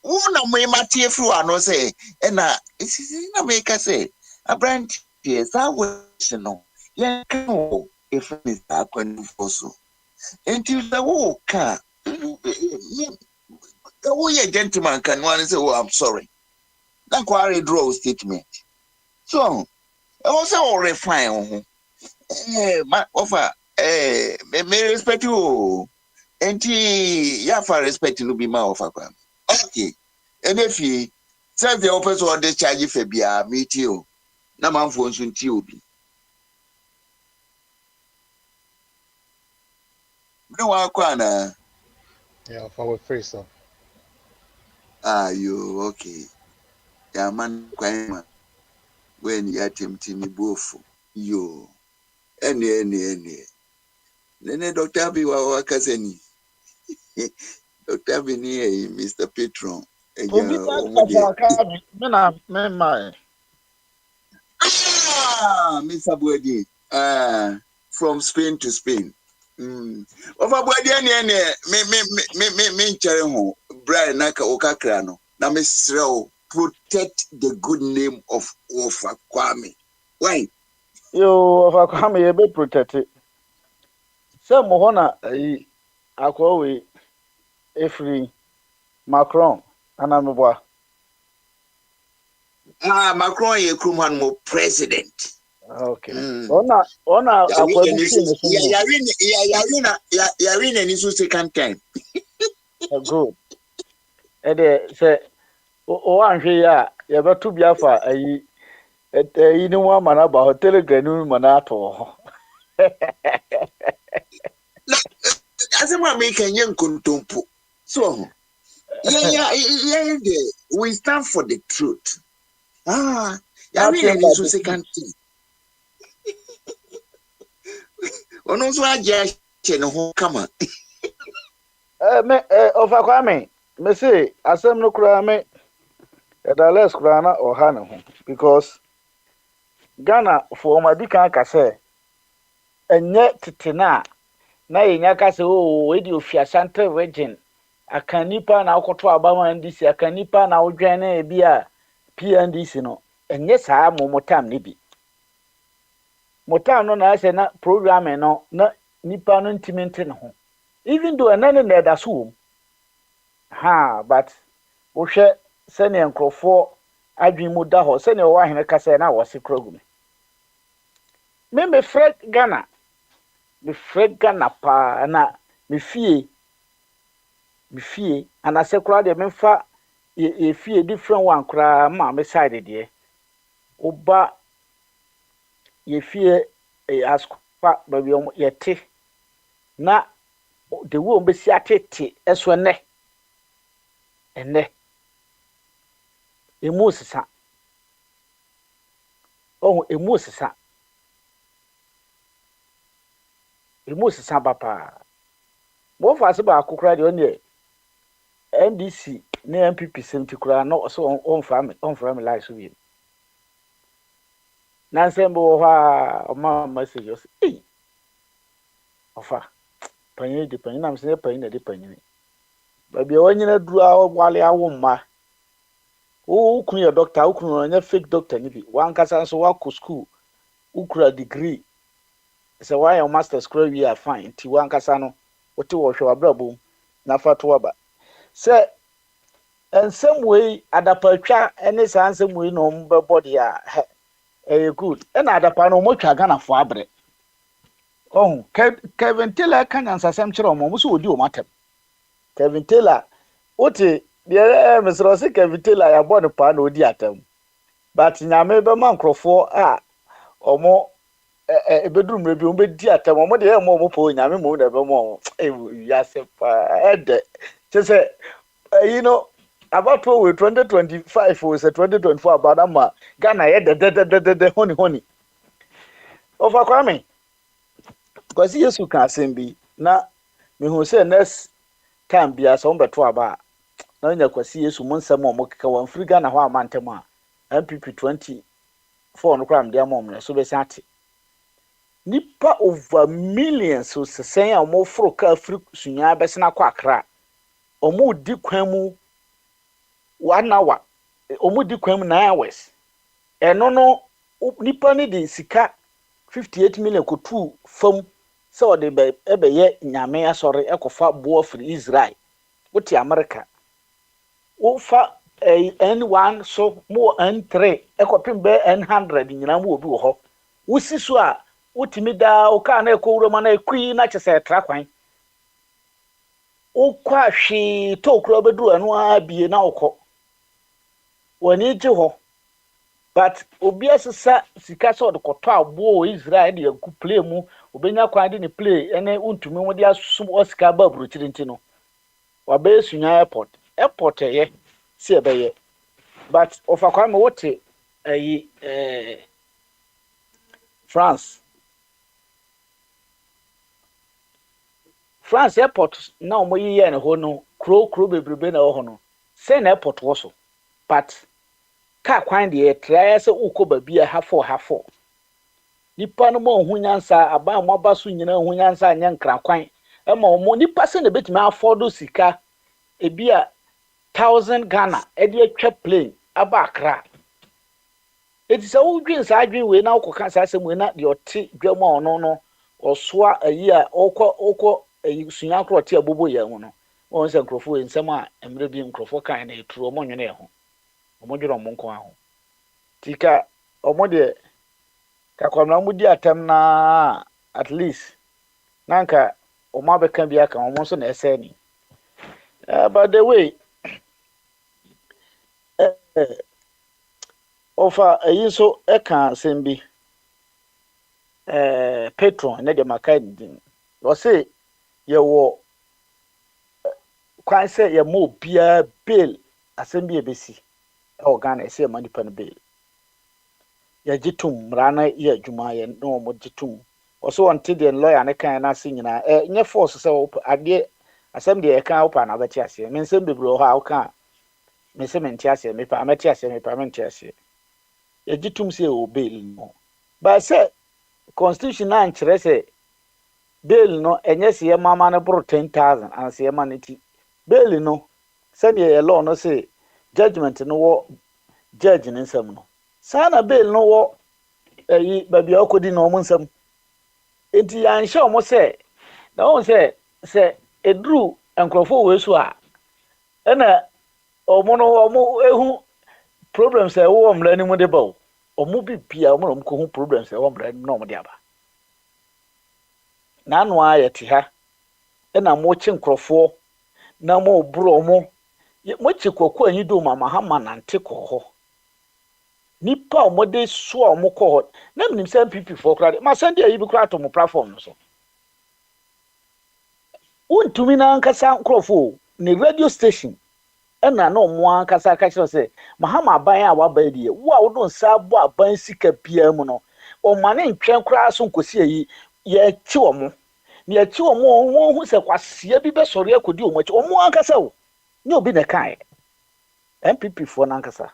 wo na mo matie fru ano say na isisi na me ka say abrant yes I wish no yeah can if is Akwantufuo so until the walk wo ye gentleman can one say oh I'm sorry that query draw statement so I also all refine my offer me respect you enti ya for respect no be my offer okay and if you say the opposite on this charge for bia meet you na man for nso nti obi no wa kwa na yeah for free so You okay. Yeah, man, quite when you attempt me both. You. Any. Nene Dr. Biwa Wakazeni. Dr. Bini, Mr. Petron. Obi Akwantufuo me na me mai. Mr. Bwedi. From Spain to Spain. Over Bwedi me chere ho. Brian Naka Okakra no. Na me sreo protect the good name of Ofa Kwame. Why? Yo, Ofa Kwame ye be protect it. Se mo ho na akwa we efri Macron anamboa. Macron ye Krumhan mo president. Okay. Ona akwa bi se ne so. Yarina ni so second time. Good. Ede se o anhwe ya ye beto biafa ayi ni wa mana ba hotel ganu mana to. Asema make nyen kontompo. So yeah, we stand for the truth. Yarina ni so second time. Ono so aja che no ho kama. Ofa Kwame me say asem no kura me edales kura na oha ne ho because Ghana for madika ka say enye titina na yenya ka say we di ofia Central region akanipa na akoto abama ndisi akanipa na odwan na bia PNDC no enye saa momotam ne bi motam no na say na program no na nipa no ntimente ne ho even though anane na da so but wo hwe sene enkrofo adwen mu da ho sene wo ahene ka say na wo se krogu me fred Ghana pa na me fie ana se kura de me fa e fie different one kura ma me side de oba ye fie askwa ba bi yete na the wo mbesi atete eso ne ene emu sisa papa mo fa se ba akukura de onye NDC ne MPP senti kura no so on fra me like so bi na sembo ha o ma message o say ofa panyin de panyin na se panyin de panyin ba bi onyina duru a wale awo mma ukunu ya doctor ukunu onye fake doctor ni bi wan kasa so wa ku school ukura degree se why your master's school we are fine ti wan kasa no oti wo hwe abrabom na fato aba se ensem we adapatwa ene sansem we no mbebody a good ena adapa no mo twa Ghana fo abre Kevin Taylor kan ansasem kire omo so odi o matem Kevin Taylor oti de mesro se Kevin Taylor ya bo ne pa na odi atem but nyame be man krofo omo ebeduru mrebi omo di atem omo de omo po nyame mo na be mo ya se pa ede se about 2025 or 2024 about ama Ghana ye de honey Ofa Kwame because yesu ka sembi na me hu say next time bia so mbeto aba na nya kwasi yesu monsam o keka wan free Ghana ho amantem a MPP 24 no kram dia mom so be sate nipa over millions so sesen a mo fro ka free sunya be sena kwa akra omo di kwan mu 1 hour omo di kwan mu 9 hours eno no nipa ni di sika 58 million ko tu fam so de be ye nyame asore ekofa bo free Israel wuti America wo fa N1 so mo N3 ekopim be N100 nyina mo obi wo ho wusi so a wutimi da o ka na ekowuro ma na ekui na chese tra kwan o kwa hwe to kuro beduru anu abie na okọ wani ji ho but obi asesa sika so de koto abo Israel de ku play mu obenya kwan de ne play ene untumi mo de asum osika ba buruchiri ntino wa be sunya airport ye see a but of a crime what France airport now mo yi na ho no kro bebrebe na ho no say na airport wo so but car kwan de try say ukoba bia ha4 nipa no mo hunyansa aban mo aba so nyina hunyansa anya nkra kwan e ma mo nipa se na betimi afford sika e bia 1000 Ghana e de atwa plane aba Accra eti se wo dwin sa adwin we na ukoka sa asem we na de oti dwama ono no osoa ayi a okọ sunya kro ti abobo ya hu no won se nkrofo ensem a emre bi nkrofo kan na eturo mo nwene ho mo dwero mo nko aho tika omo de ka kwamna mu di atam na at least nanka omo abeka bi aka omo so na ese ni by the way ofa ayi so e kan sembi patron na de makai din o say ye wo kwan say ye mo bia bail assembly ebesi organ say money pen bail ya jitum rana ye adwuma ye no mo jitum o so wanted the lawyer ne kan na se nyina nye force say ade assembly e kan opa na beti ase men sem bebro ha o kan men sem enti ase me pa ameti ase me pa menti ase ye jitum say o bail no ba say constitution na nkyere say bail no enye se ye mama no bro 10,000 and se ye maniti bail no send ye law no say judgment no wo judge nsam no sana bail no wo baby akodi no mo nsam enti ya nhye omo say na won say edru enkrofo we so a na omo no omo ehu problems e wo mra ni mu de bawo omo bibia omo ko hu problems e wo mra ni no mo de aba na no a yeti ha na mo chi nkrofo na mo bro mo chi kokko anyi do mama ha manante ko ho nipa omode so omo ko ho na mnim se MPP for crowd ma sande ayi bi crowd to mo platform no so untumi na nkasa nkrofo ne radio station na no mo ankasa ka kire se mahama aban a waba die wo a wo don sa bo aban sika bia mu no o mane ntwen kra so nkosi ayi ye chi omo ne ya chi omo won hu se kwase bi be sori akodi omo chi omo ankasa wo ne obi na kai MPP for na ankasa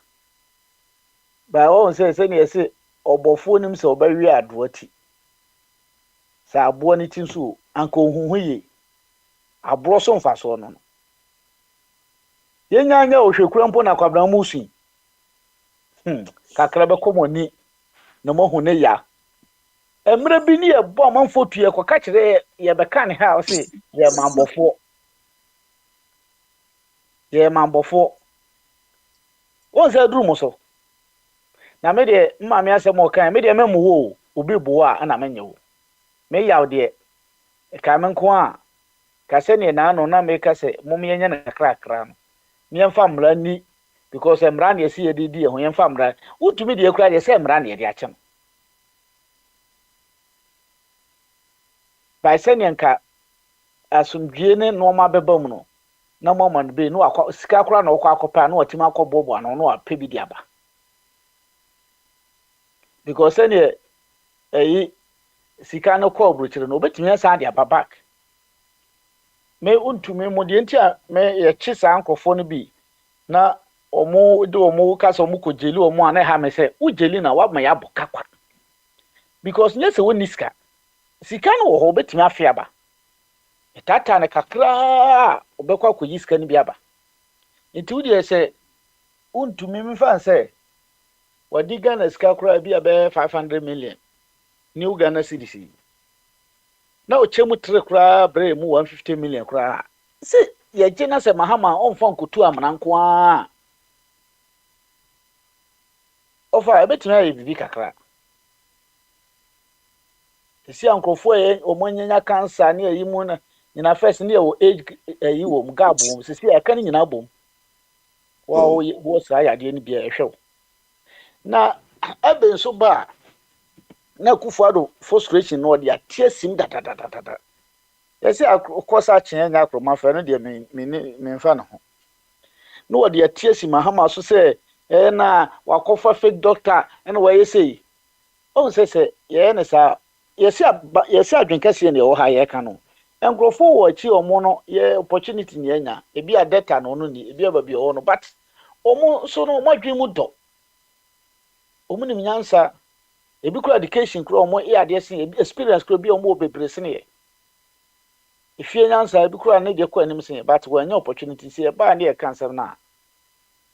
ba won se ne se obofo nim se obawi adoti sa abo ni tin so anka ohunhu ye abro so mfa so no yenya ohwekura mpo na kwabra musu kakra be komoni na mo hu ne ya emre bi ni ebo amanfo tue ko ka kire ye be kan ha o se ye mambofo won se duru mo so na me de mma me asem o kan me de memu wo obi bo a na menye wo me yaw de ka men ko a ka se ne na no na me ka se mum yenye na krakra no me mfa mra ni because mra na esi yedidi ho yemfa mra utumi de ekura de se mra na yede achem by sending ka asumdwie ne no ma beba mu no na mo man be no akwa sika kura na okwa akopa na otima akobobo ano no apebi di aba because any sika no ko obruchire no obetimi asa di aba back me untumi mo de ntia me ye chisa ankofo no bi na omo de omo kasa omo ko jeli omo ana ha me se u jeli na wa ma ya boka kwa because nyese woni sika no wo obetimi afia ba etata na kakra obekwa ko yiska ni biaba nti wudi ese untumi mfa nse wadi Ghana sika kra bia be 500 million new Ghana cedis na o chemu tre kra bre mu 150 million kra se ye jena se mahama onfa nkotu amana nko a ofa ebetuna ye bibi kakra esi ankofo ye omonyanya cancer ne ayi mu na nyina first ne wo age ayi wo mgabo sisi aka ne nyina bom wo sa ya de ne bia ehwew na aben so ba na Akufo frustration no de atie sim da yesi akosa chen nya kroma fa no de me mfa no ho no what the tears in Mahama so say na wakofa fake doctor and why you say oh say yeah na sa yes adwenkase na o ha ye ka no engrofo wo achi omo no ye opportunity ni anya e bia data no no ni e bia ba bi o no but omo so no mo adwen mu do omo nim nyansa e bi kura education kura omo e ade sen experience kura bi omo bebre sen ye if you nyansa e bi kura na de kwa anim sen but when opportunity say ba na e cancer na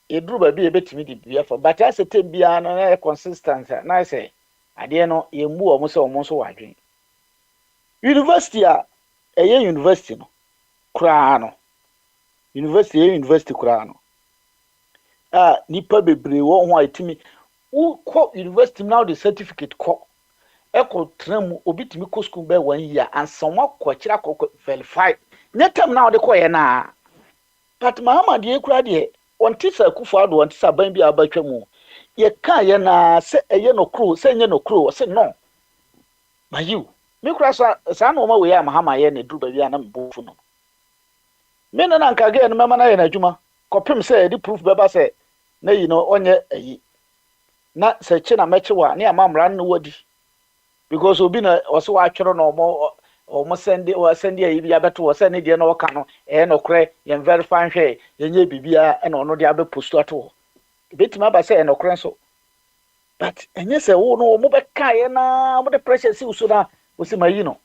e duru ba bi e betimi di bia for but as tem bia no na consistent na say ade no ye mu omo se omo so wadwen university university no kura no university kura no nipa bebre wo ho atimi wo ko university now the certificate ko eko tram obitimi ko school be 1 year and someone ko kira ko verify netam now de ko ye na but Muhammad ye kura de on tisa Akufo-Addo on tisa ban bi abatwa mu ye ka ye na se eye no kro se nye no kro se no mayu me kura sa no ma we ya Muhammad ye na duru ba bi na mbofu no me na nka ga no mema na ye na adwuma kopim se di proof beba se na yi no onye ayi na se chi na mechi wa ne amamra no wadi because obi na oso wa atwero no omo send ayi bia beto wo se ne de no ka no no kre ye verify hwe ye nye bibia na ono de abe post ato betima ba se no kre so but enye se wo no omo be kai na mo de pressure si uso na o si mayi no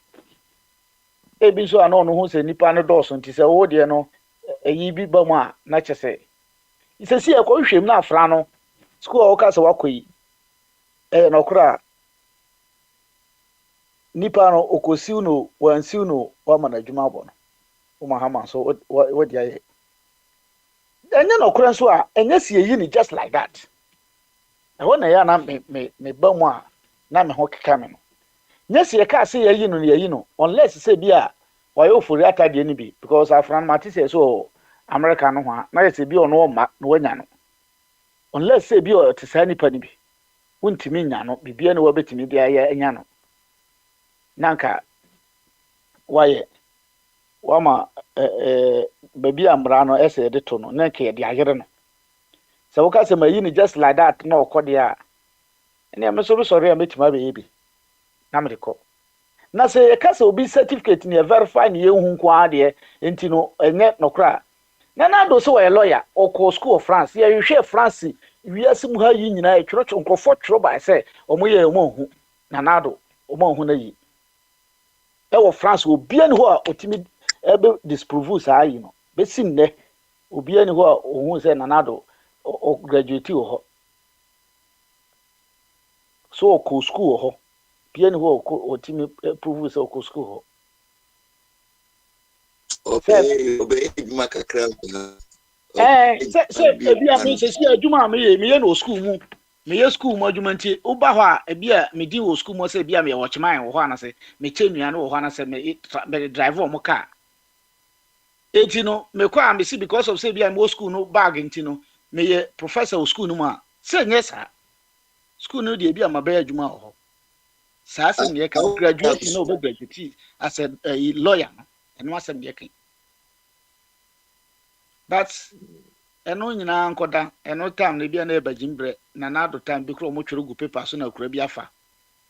ebi so ana ono ho se nipa no do so nti se wo de no ayi bi ba mu a na chese isesi e ko hwem na afra no school o ka se wakoyi no kra nipa no okosiu no wansiu no wa manadwuma bo no o Mahama so what dia ye enye no kra so a enye si eyi ni just like that e wona ya na me ba mu a na me ho keka me no nye si e ka se eyi no unless say bia wa yo fori atade ni bi because afran matise so America no ho na yesi bi ono ma no wanya no unless say bi o tisani pa ni bi wuntimi nya no bibia ne wabetimi bia ya anya no nanka waye wama baby amra no ese de to no nanka ye de agere no se woka se mayi ni just like that no okode a ene am so sorry am etima be yebi na me ko na se ye ka se obi certificate ni verify ni ye hu nko ade enti no enye no kra na do so we lawyer oko school of France ye hwe France wiase mu ha yi nyina e tworo nkofo tworo ba se omo ye omo hu na do omo hu na yi ewo France obi ani ho a otimi ebe disprove sa yi no be sin ne obi ani ho a ohun se na do o graduate ho so ko school ho bi ani ho otimi prove se ko school ho obey makakra se ebi a me se si adwuma me ye no school mu me ye school mu adwuma nti uba ho a ebi a me di wo school mu se ebi a me wo chiman wo ho ana se me chenua no wo ho ana se me drive wo mo car eti no me kwa me si because of say ebi a me school no bag nti no me ye professor wo school no mu a se nye sa school no de ebi a mabe adwuma ho sa se me ka graduate no be graduate as a lawyer no eno asem de kan but eno nyina nkoda eno time na bia na ebagimbre na do time bi kro mo twere gu paper so na kura bi afa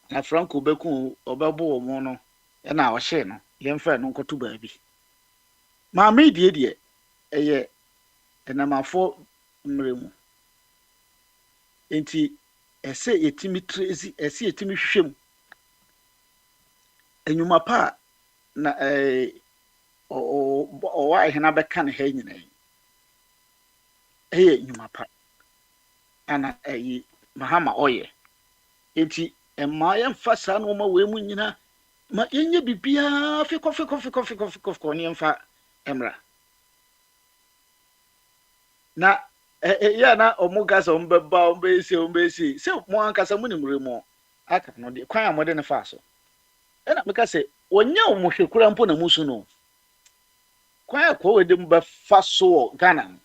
na Franco beku obebo mo no na wo hye no yemfa no nkoto ba bi ma me die eye enamafo mremu enti ese yetimi trezi ese yetimi hwehwem enyuma pa na o wa hena beka ne ha nyina nyuma pa ana Mahama oye enti emma yemfa sa no ma we mu nyina ma yenye bibia fi kofi ni yemfa emra na ya na omuga so mbeba ombesi se mo ankasa mu ni mremo aka no de kwan amode ne fa so ena meka se onya omuhwekura mpo na musu no kwan akọ we de mba fa so Ghana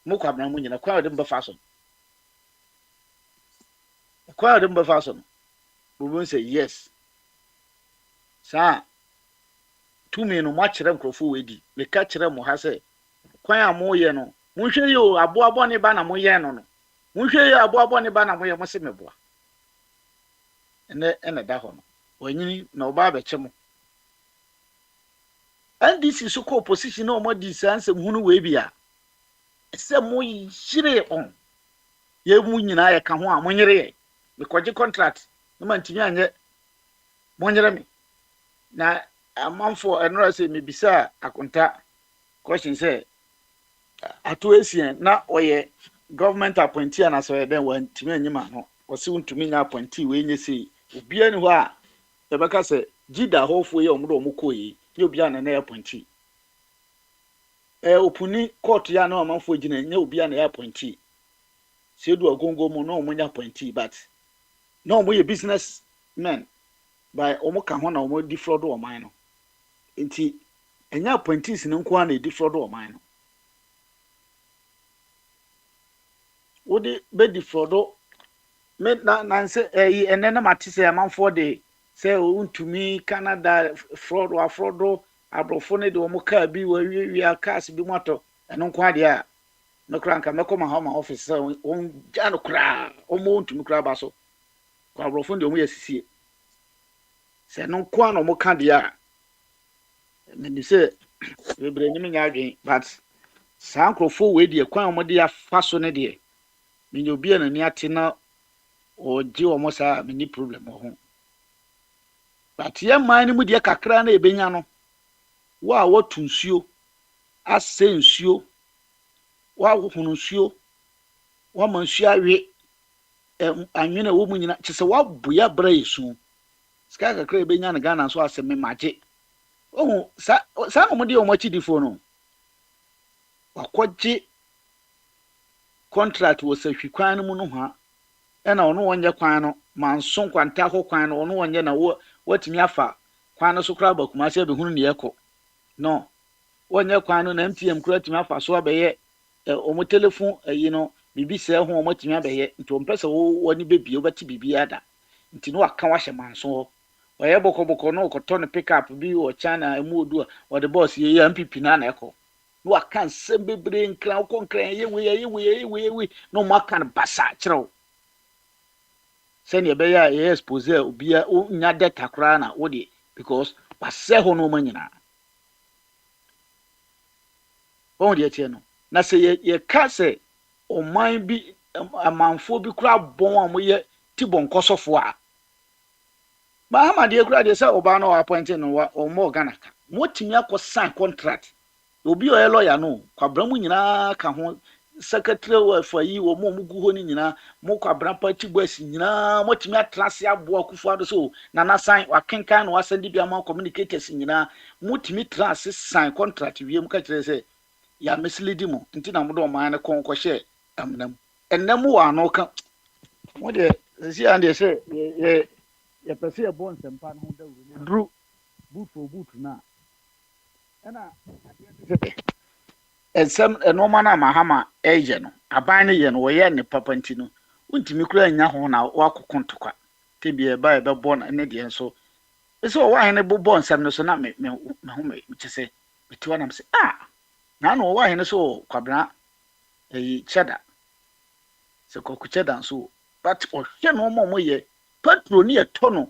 mo kwa bra mu nyina kwan we de mba fa so kwan we de mba fa so Bubun say yes sa tumi no ma kire nkrofo we di me ka kire mo ha se kwan amoye no Munhwe yo aboabo ne ba na moyɛ no no. Munhwe yo aboabo ne ba na moyɛ mo se meboa. Ene da ho no. Wanyini na oba be kyemo. And this is so called position no more distance hunu we bia. Se mo yire on. Ye mu nyina ye ka ho a monyere ye. Because contract no man timi anye monyere me. Na amanfo enora say me bisa akonta question say ato esien na oye government appointee na so den wan timi anyima no. O se untumi nya appointee we nye sei. Obi ani ho a e beka say gida hofo ye omdo omukoyi. Ye obi ana na appointee. Opuni court ya na amanfo gina nya obi ana appointee. Se do agongo mu no omunya appointee but no omo ye business men by omo ka ho na omo defraud o man no. Enti enya appointees ne nko ana defraud o man no. Wodi be defraud me na se ene na mate se amanfo de se untumi Canada fraud wa fraud abrofo ne de omo ka bi wa wi cars bi moto eno nko ade a no kranka mekoma home office on jano kra omo untumi kra ba so kwa abrofo de omo yasisie se no nko ana omo ka de a me ni se bebre ni me nya adwen but sankrofo we de kwan omo de afa so ne de me nyo bia na ni ate na oji omo sa me ni problem ho but ye man ni mu de kakra na ebenya no wa watu nsuo ase nsuo wa hunu nsuo wa mansuo awe anwena wo mu nyina kyese wa boya bra yesu ska kakra ebenya na Ghana so ase me maje ohun sa mo de o mo chidifo no wakwaje contract wo sa hwikwan no mu no ha ena ono wonye kwan no manso kwanta ho kwan no ono wonye na watimi afa kwan no so kra ba kuma se be hunu ne yeko no wonye kwan no na MTM kra timi afa so abeye omo telephone no bibi se ho omo timi abeye nti ompese wo woni bebi obati bibi ada nti no aka wa hye manso oye bokoboko no okoto no pick up bi o China emu odu o the boss ye MPP na na eko no aka nsem bebre nkra ko nkra ye we no maka basa kyerɛw sɛnea ɛbɛyɛ a yɛ expose obia nya data kra na wode because wasɛ ho no manyina bon de tie no na sɛ ye ka sɛ ɔman bi amanfo bi kra bon a moyɛ tibon kosofo a Bahama de kra de sɛ oba no appointed no o mo Ghana ka motimi akɔ sign contract obi o lawyer no kwabra mu nyina ka ho secretary of yi wo mo mugu ho ni nyina mo kwabra party boys nyina motimi atrase abo Akufo ado so na na sign wakenkan no asende bia ma communicators nyina motimi trase sign contract wiem ka kire sɛ ya mislead mo nti na mo do man ne konkɔ hye amnam enam wa no ka mo de si ande sɛ ye pese e bon sempa no da wuro dru boot na ena ensem enoma na mahama eje no aban ne ye no wo ye ne papa nti no untimi kura nya ho na wakokontokwa tebie ba e be bon ne de enso eso wa he ne bo nsem no so na me ho me kyese betiwa na me se na no wa he ne so kwabra cheda se koku cheda so but o hwe no mo ye patroni etono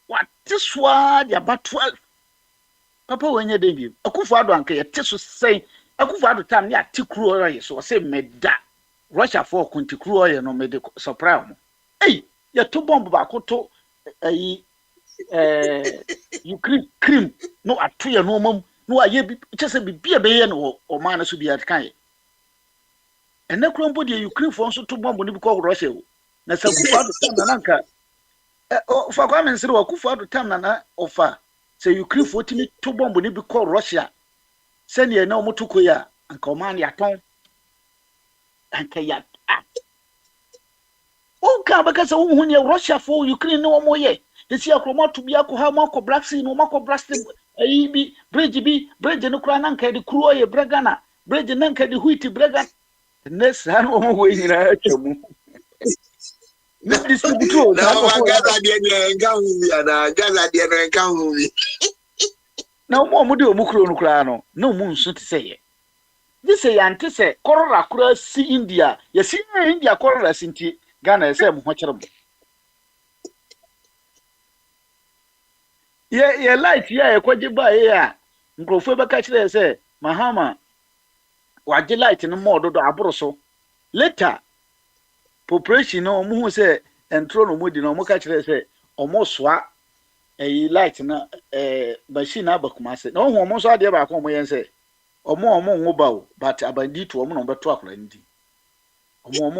watiswa dia ba 12 papa wenye debi Akufo ado anka yete so sei Akufo ado tam ne atikru oye so say meda Russia for kuntikru oye no mede surprise mo ye to bomb ba ko to Ukraine cream no ato ye no mam no aye bi kyese bibia be ye no o man so bia kan ye ene krombo de Ukraine for so to bomb ni bi ko Russia o na sa Akufo ado tam na nka fa kwa mensere Akufo ado tam na ofa se Ukraine for timi to bomb ni bi ko Russia send ye na omotuko ya anka oman ya ton anka ya onka baka se wo hu ne Russia for Ukraine no mo ye esi akroma to bia ko ha mo ko Black Sea no mo ko blast bi bridge no kura nanka de kuro ye Bregana bridge nanka de huiti Bregana ne sa no mo we nyina atwamu ne distributor na Gaza de nka hu ya na Gaza de nka hu na mo de omukuro no kura no na mo nso te seye this a yante say korora kura si India ye si India korora sinti Ghana say mo hocherem ye light ye kwaje ba ye a nkrofo be ka kire say Mahama waje light no mo dodo aboro so later population no mo hu say entro no mo di no mo ka kire say omo soa light na machine abakuma say no hu omo so ade ba ko mo yen say omo ngoba o but abandi to omo no beto akora ndi omo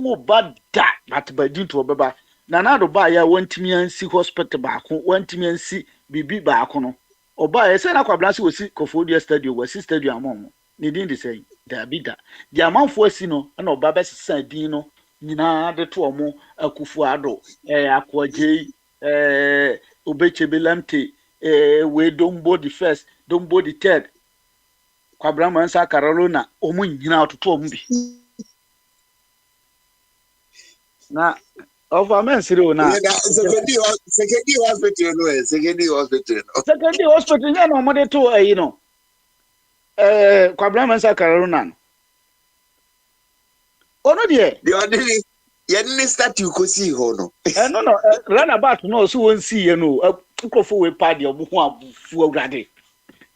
ngoba da but badi to obeba na na do ba ya wantimi ansi hospital ba ko wantimi ansi bibi ba ko no oba ya say na kwabla se osi Kofodia stadium wasi stadium amomo ne din de say da bida di amanfo asi no na oba be sesa din no nyina de to omo Akufo-Addo Akwaje Obechebelamte we Dombo the first Dombo the third Kwabra Mansa Carolina omu nyina ototo omu bi na over men siri na secondary hospital no secondary hospital ya no mo de to ayi no Kwabra Mansa Carolina no ono de ordinary ye statue ko si ho no no runabout no so won si ye no Nkrofo we party obu ho abufu awurade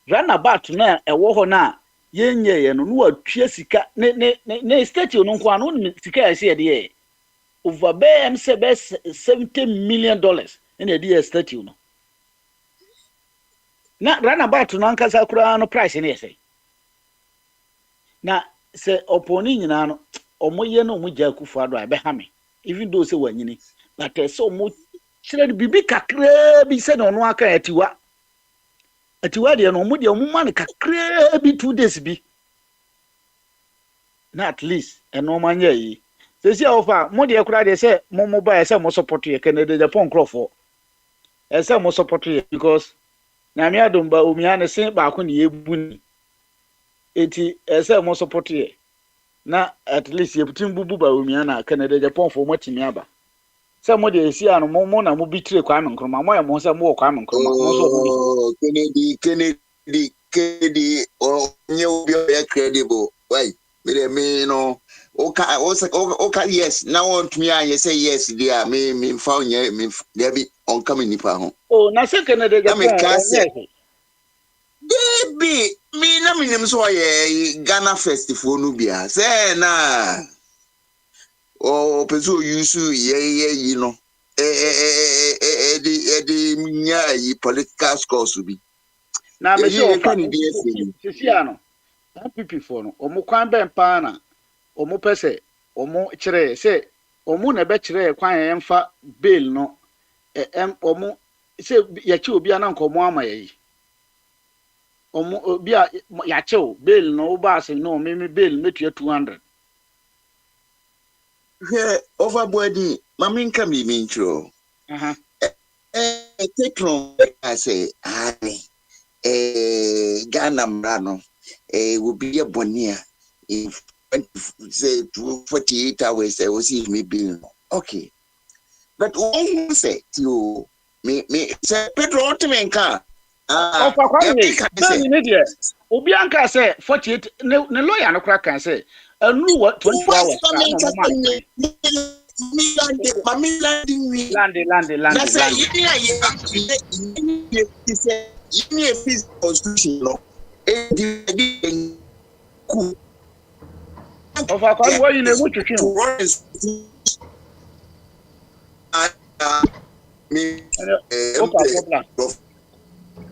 runabout na ewo ho na yenye ye no no atwa sika ne statue no nko ano sika ya se de over $70 million in the statue no na runabout no ankasa kura no price ne say na se oponi nyina no omoye no mo gya Akufo-Addo abehame even though say wanyini but so mo kire bibi kakra bi se no aka atiwa de no mo de mo man kakra bi 2 days bi na at least eno manya yi se sia ofa mo de kura de se mo ba se mo support ye Canada Japan Nkrofo se mo support ye because na me adomba omia ne se ba ko ne yebu ni eti se mo support ye na at least ye putin bubu ba omia na Canada Japan fo mo timi aba se mo de esi anu mo na mo bitire Kwame Nkrumah mo ya mo se mo Kwame Nkrumah mo so mo Kennedy onye obi ya credible why me no oka yes na want me and say yes there me found me there be on coming nipa ho na se Canada Japan baby me na me nim so ye Ghana festival no bia say na peso yusu ye you know the nya yi political scores bi na me say sisi ano MPP for no omo kwan ben pa na omo pese omo kire se omo na be kire kwan yemfa bail no omo se ya chi obi ana nkomo ama yi omo obi a ya chi bail no ba se no me bail metua 200 overboarding mama nka me intro take from I say Ghana mrano will be a bonia if say 48 hours I will see me bill okay but when say to me say Pedro Otimenka obi anka say 48 ne lawyer no crack can say anu what 24 hours constitution no of our country in a much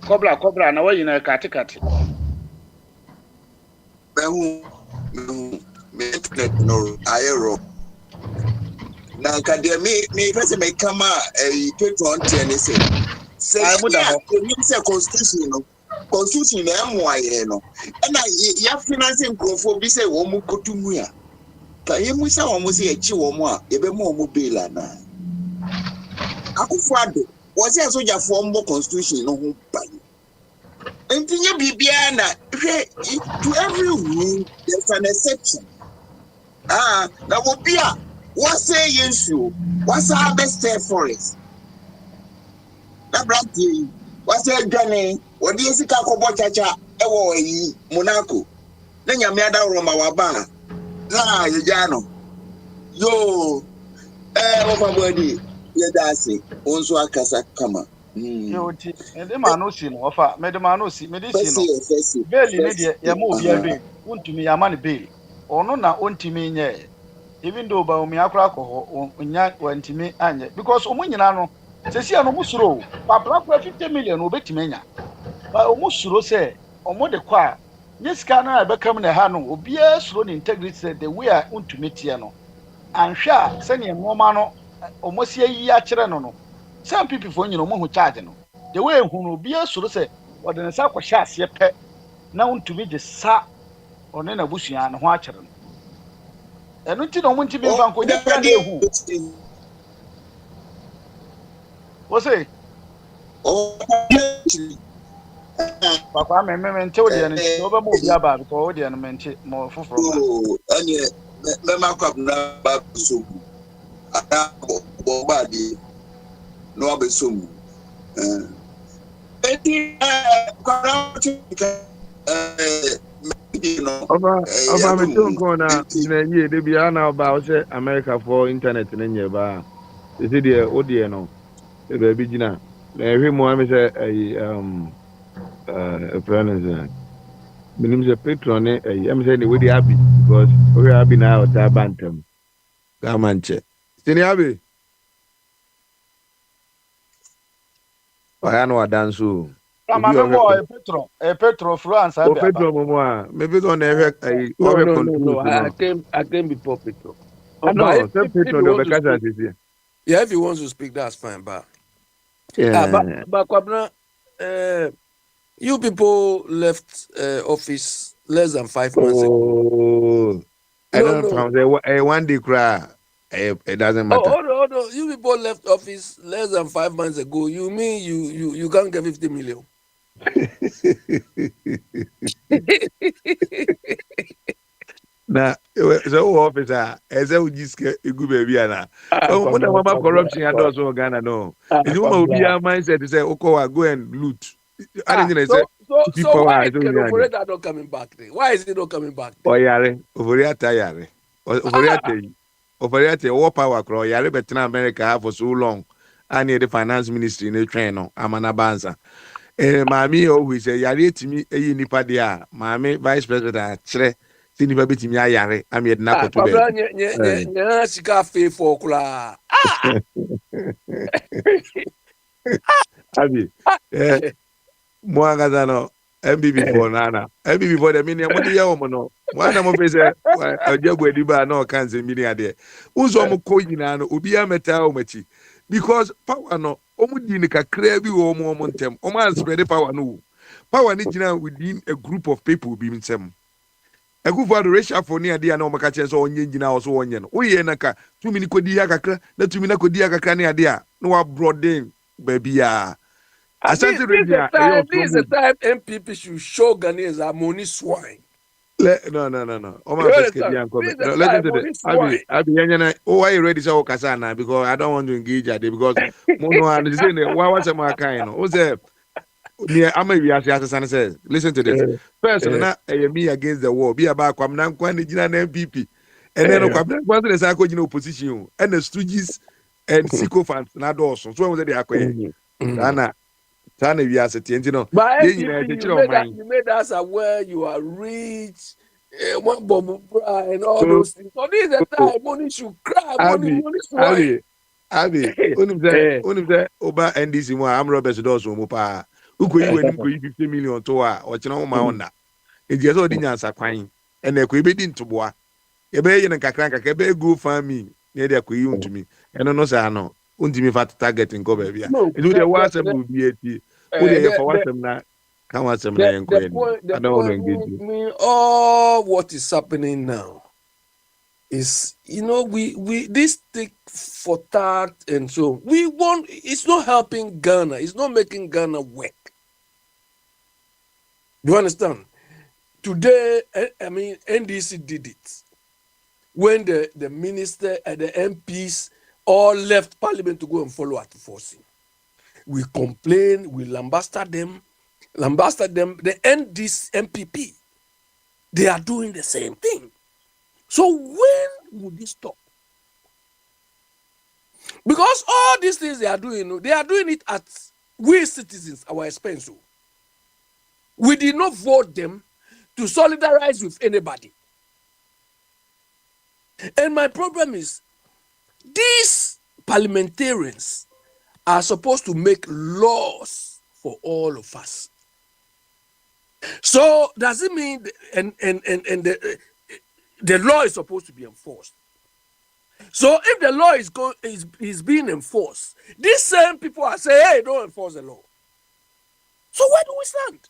Cobra na way in a katikati no aero na kadia me person me kama patron ten say I would have constitution na moye no na ya financing Nkrofo bi say wo mu kotumu ya ka yemu say wo mu say echi wo mu a ye be mo mu bail na Akufo-Addo was a soldier for more constitution no ho ban entinye bibia na to every rule there's an exception na wo bia what say yes you what's our best step for it that brand What's a gunny? What do you see? Kako Chacha, Ewo, Monaco. Then you made out Roma Wabana. Nah, you jano. Yo, over body. Yeah, that's it. Also, a casa kama. Yoti, and the man no see no offer, Madame no see, medicine. First, Bail in India, Yamu be a bail. Want to me a money bail. Or no, not want to me, yeah. Even though by me alcohol or nyan want to me, and because Omunyanano says, "I almost row, but black 50 million will bet me." But almost row say, or more the choir. Yes, can I become the Hano, or be a slow integrity the way I want to meet Yano. And sure, sending a woman almost a year no. Some people for you know who charge no. The way who will be a sort of say, or then a sack of shots ye pet, now to me the sa or then a bushy and watcher. And until I want to be found, could you find who? What's it? Oh, Papa, I remember tell the end over more about the and more for and yet, Mamma Cup now, so body, no be soon. Oba me tun ko na ye de bia na ba say America for internet ne nye ba. Is it the odie no? E be bi gina. Na ehwe mo am say friends minim say patron ne am say ne we dey happy because we happy na o ta bantam. Ka manche. Sini abi. Oya no adanso. A petro France. O Pedro Momoa, maybe on the No. I came before Petro. No, some Pedro no if because is here. yeah, if he wants to speak, that's fine. But Yeah. but Kwabena, you people left office less than 5 months ago. Oh, I don't know. One day cry. It doesn't matter. Hold on. You people left office less than 5 months ago. You mean you can't get 50 million? Na so officer eze ujiske igu baby ana so when mama corruption and also Ghana no if you want to be a mindset to say okay go and loot I didn't say so why is the operator not coming back there? Why is he not coming back there? Oyare operator what power crow yare betina America for so long and the finance ministry in the train no amana banza mami always say yare timi eyi nipa dia mami vice president chere ti nipa betimi ayare am yet na koto be nya sika fe for kula abi mo agaza no MBB for nana MBB for the mini mo dey wo mo no wana mo be say ajabu ediba na o kan se mini ade unzo mo ko nyina no obi ameta o machi because power no omu di ni kakra bi wo mo ntem o man spread power no power ni gina within a group of people bi ntem Akwantufuo racial for near dia na o maka chen so onye gina o so onye no oye na ka tumi ni kodi ya kakra na tumi na kodi ya kakra ne ade a no wa broaden baby ya Asante Radio this is the time MPP should show Ghanaians are money swine. No. Listen to this. Abi, why you ready to kasa na? Because I don't want to engage at it because mono and saying why was my kind? Who's there? I'm a says. Listen to this. First, me against the wall. Be about Kwamna Kwani Jina MPP, and then Kwamna the Sako in opposition and the Stooges and sycophants not also. So was the Akwe. Tana we are saying, you know, but you made us aware you are rich, one bomb and all those things. So this is the time money should cry, money swine. Abi, unimze oba NDC mo am Robert Dosso mo pa. Uko yi wani ko yi 50 million to a o kina mo ma onda. Eji eso di nyansa kwan. Ene ko ibedi ntoboa. Ebe ye nkakra ebe go farming. Ne de ko yi untumi. Eno no sa no. Untimi fat target nko ba bia. Edu de WhatsApp will be eti. For WhatsApp na kan WhatsApp na enko I don't want to engage you. All what is happening now is, you know, we this stick for tact and so we want. It's not helping Ghana. It's not making Ghana work. Do you understand? Today, I mean, NDC did it when the minister and the MPs all left Parliament to go and follow Akwantufuo. we complain, we lambast them. They end this MPP. They are doing the same thing. So when would this stop? Because all these things they are doing it at we citizens, our expense. We did not vote them to solidarize with anybody. And my problem is, these parliamentarians are supposed to make laws for all of us. So does it mean the law is supposed to be enforced? So if the law is being enforced, these same people are saying, hey, don't enforce the law. So where do we stand?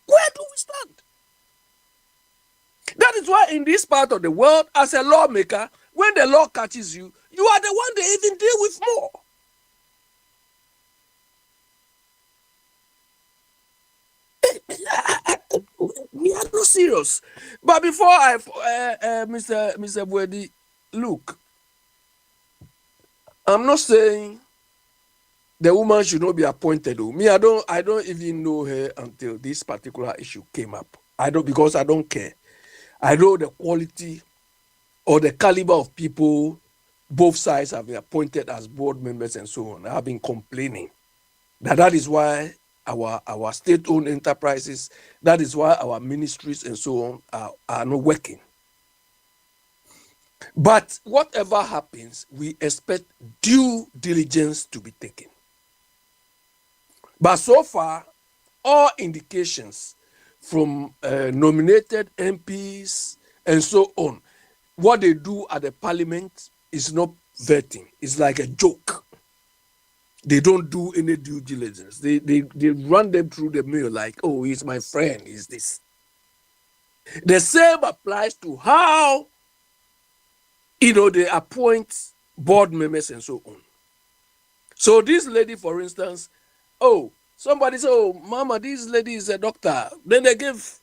Where do we stand? That is why in this part of the world, as a lawmaker, when the law catches you, you are the one they even deal with more. We are not serious. But before Mr. Bwedi, look, I'm not saying the woman should not be appointed. Me, I don't even know her until this particular issue came up. Because I don't care. I know the quality or the caliber of people both sides have been appointed as board members and so on. I have been complaining that is why our state-owned enterprises, that is why our ministries and so on are not working. But whatever happens, we expect due diligence to be taken. But so far, all indications from nominated MPs and so on, what they do at the parliament is not vetting. It's like a joke. They don't do any due diligence. They run them through the mill like, oh, he's my friend, he's this. The same applies to how, they appoint board members and so on. So this lady, for instance, somebody said, oh, Mama, this lady is a doctor. Then they give.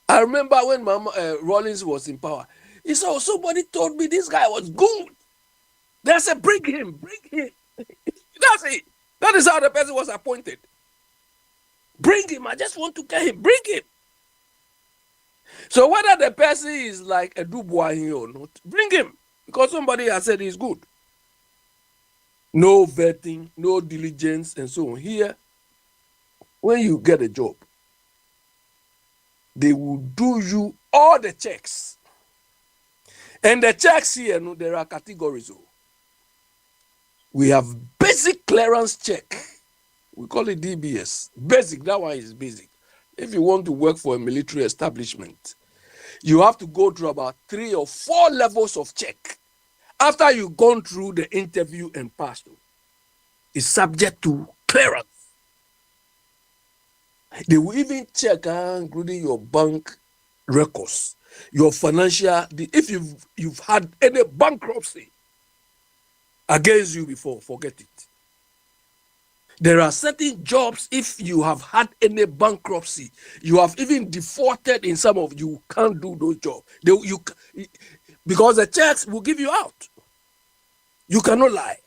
I remember when Mama Rawlings was in power. He said, somebody told me this guy was good. They said, bring him. That's it. That is how the person was appointed. Bring him. I just want to get him. Bring him. So whether the person is like a Dubois or not, bring him. Because somebody has said he's good. No vetting, no diligence, and so on. Here, when you get a job, they will do you all the checks. And the checks here, there are categories. We have basic clearance check. We call it DBS. Basic, that one is basic. If you want to work for a military establishment, you have to go through about 3 or 4 levels of check. After you've gone through the interview and passed, it's subject to clearance. They will even check, including your bank records, your financial, if you've had any bankruptcy against you before, forget it. There are certain jobs, if you have had any bankruptcy, you have even defaulted in some of you can't do those jobs. Because the checks will give you out. You cannot lie.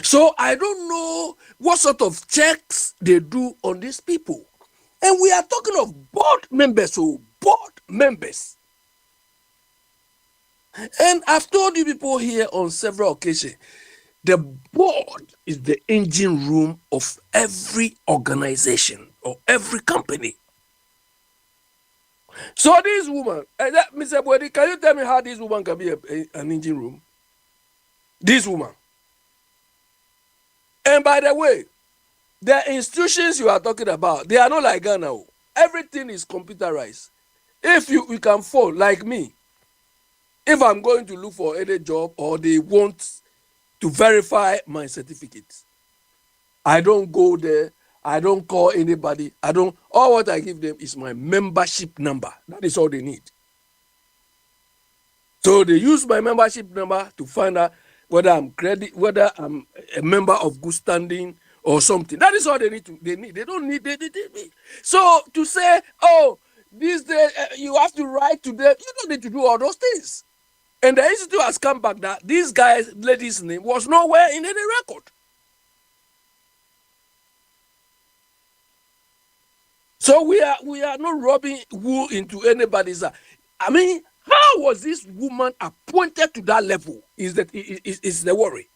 So I don't know what sort of checks they do on these people. And we are talking of board members, board members. And I've told you people here on several occasions, the board is the engine room of every organization or every company. So this woman, Mr. Bwedi, can you tell me how this woman can be an engine room? This woman. And by the way, the institutions you are talking about, they are not like Ghana. Everything is computerized. If you can phone, like me, if I'm going to look for any job or they want to verify my certificate, I don't go there. I don't call anybody. All what I give them is my membership number. That is all they need. So they use my membership number to find out whether I'm a member of good standing or something. That is all they need. They don't need. So to say, these days you have to write to them, you don't need to do all those things. And the institute has come back that this guy's lady's name was nowhere in any record. So we are not rubbing wool into anybody's eye. I mean, how was this woman appointed to that level? Is the worry?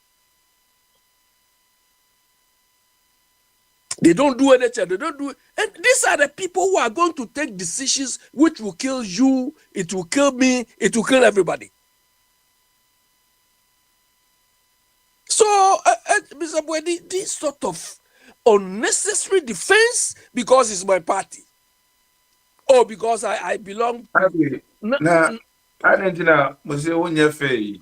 They don't do anything. They don't do it. And these are the people who are going to take decisions which will kill you, it will kill me, it will kill everybody. So, Mr. Bwedi, this sort of unnecessary defense because it's my party. Or because I belong to... I don't know, Monsieur Wunye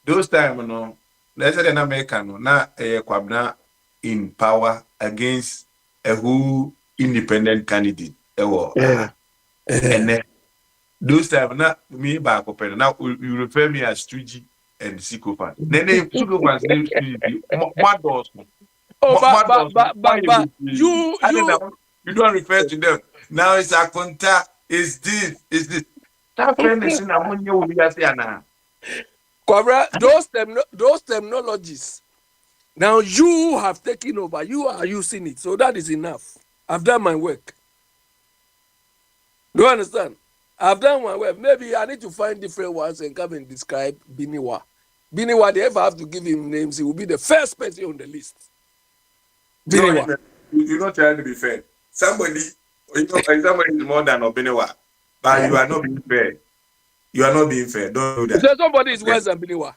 those time, no, let's say an American, na a Kwabna in power against a who independent candidate. And then those time, not me back open. Now you refer me as Struji and Sikofan. Then Sikofan names Mados. But you don't refer to them. Now it's Akonta, is this. That fairness in Amonia will be as now. Kwabra, those terminologies. Now you have taken over. You are using it. So that is enough. I've done my work. Do you understand? I've done my work. Maybe I need to find different ones and come and describe Biniwa. Biniwa, they ever have to give him names, he will be the first person on the list. Biniwa. You're not trying to be fair. Somebody is more than Biniwa. But you are not being fair. You are not being fair. Don't do that. So somebody is worse than Biniwa.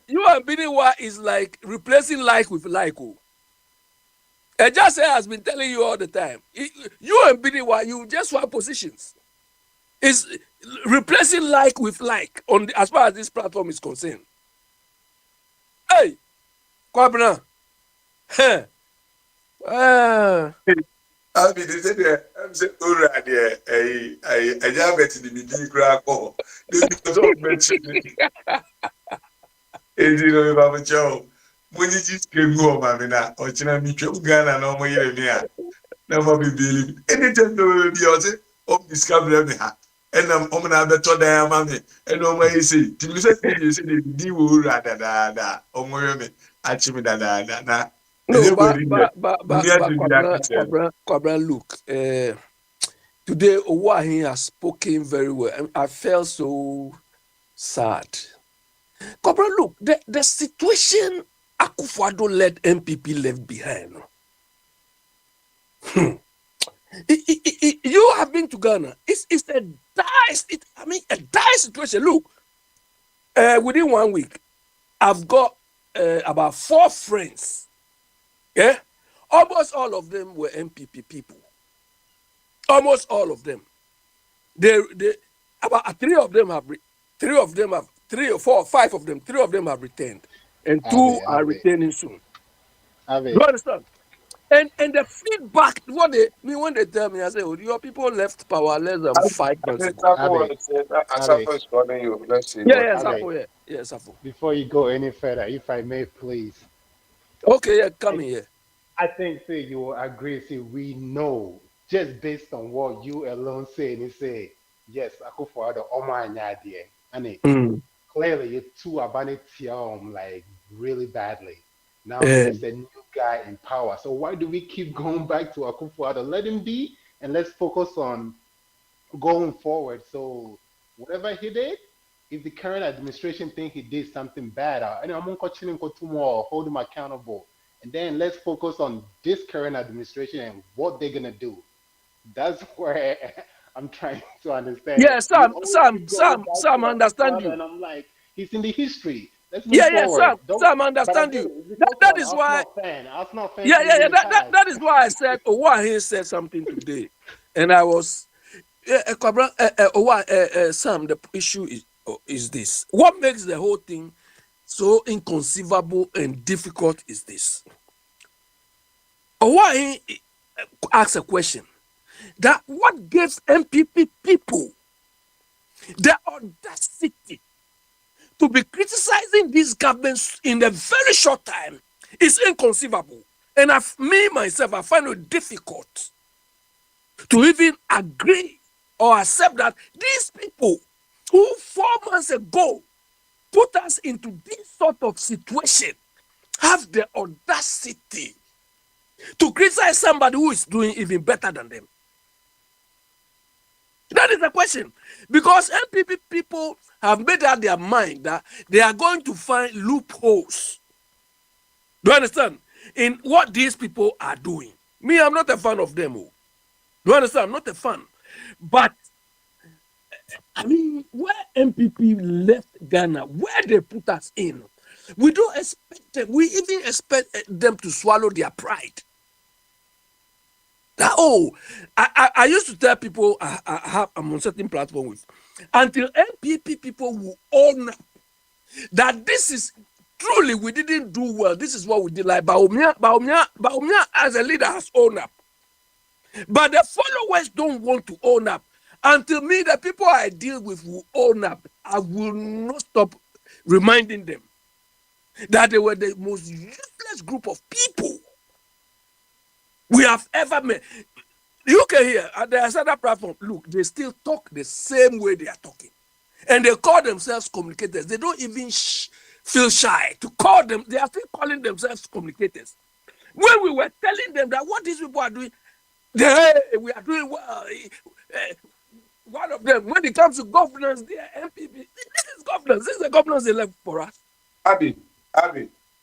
You and Biniwa is like replacing like with like. Ejase has been telling you all the time. You and Biniwa, you just swap positions. It's replacing like with like as far as this platform is concerned. Hey, Kwabna. I'll be the same. I'm saying, already, I have it in the middle crack. They don't mention it. And you know, if I'm a child, when you just came home, I mean, or China, me, Ghana, no more year, never be believing. Anytime there will be also, discover me. And I'm going to better than mammy. And no way, say, to you say, the deal, da, or more, I chimney, da. No, but Kwabra, look, today Owahi has spoken very well. I felt so sad. Kwabra, look, the situation Akufo-Addo led MPP left behind. You have been to Ghana. It's a dire situation. Look, within 1 week, I've got about 4 friends. Yeah, almost all of them were MPP people. Almost all of them. They about 3 of them have 3 or 4 or 5 of them. 3 of them have returned, and 2 are returning soon. Do you understand? And the feedback, when they tell me, I say, oh, your people left power less than 5 months ago. Yes, Safo. Before you go any further, if I may, please. Okay, yeah, come here. I think you will agree. We know just based on what you alone say, and you say, yes, Akufo-Addo, Omanya there, and clearly you two are banning like really badly. Now there's a new guy in power. So why do we keep going back to Akufo-Addo? Let him be, and let's focus on going forward. So whatever he did, if the current administration think he did something bad, I'm going to hold him accountable. And then let's focus on this current administration and what they're going to do. That's where I'm trying to understand. Yeah, Sam, understand you. And I'm like, he's in the history. Let's move forward. Sam, understand you. That is why. That is why I said, he said something today. And I was, Sam, the issue is this. What makes the whole thing so inconceivable and difficult is this. Why ask a question that what gives MPP people the audacity to be criticizing these governments in a very short time is inconceivable. And myself, I find it difficult. to even agree or accept that these people who 4 months ago put us into this sort of situation have the audacity to criticize somebody who is doing even better than them. That is the question. Because NPP people have made up their mind that they are going to find loopholes. Do you understand? In what these people are doing. Me, I'm not a fan of them. Do you understand? I'm not a fan. But, I mean, where NPP left Ghana, where they put us in, we don't expect them. We even expect them to swallow their pride. I used to tell people I'm on certain platform with, until NPP people will own up that this is truly we didn't do well. This is what we did. Like Baumia as a leader has owned up, but the followers don't want to own up. Until me, the people I deal with will own up. I will not stop reminding them that they were the most useless group of people we have ever met. You can hear at the other platform, look, they still talk the same way they are talking. And they call themselves communicators. They don't even feel shy to call them. They are still calling themselves communicators. When we were telling them that what these people are doing, we are doing well. One of them, when it comes to governance, they are MPP. This is governance. This is the governance they left for us. Abi,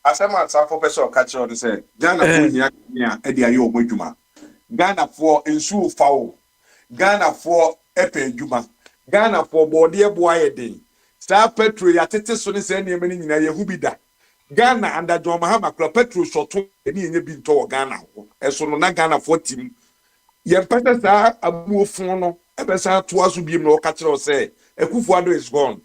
as a man, for person catch on say, Ghana for here, Eddie Ayo Mojuma. Ghana for Insu Fowl. Ghana for Epe Juma. Ghana for Body Boy Day. Star Petro, Yatete Sonny Sany Many in a Yahubida. Ghana under John Mahama Club Petro shot to any been to Ghana. As soon as Ghana for team. Yempeta sa abu fono ebesa to us be no catch say Akwantufuo is gone.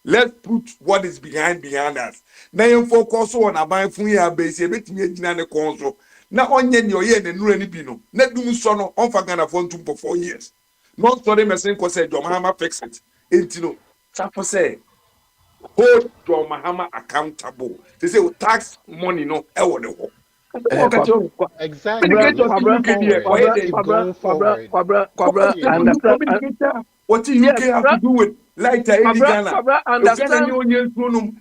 Let's put what is behind us. Now you focus on aban fun ya base e betimi agina ne konso. Na onye ne oye ne nura ni bi no. Na dum so no on fa Ghana for 4 years. No story messing ko say John Mahama fix it. Entino chapo say hold John Mahama accountable. They say tax money no e wo ne ho. Exactly. What you UK have to do with like Ghana? Understand?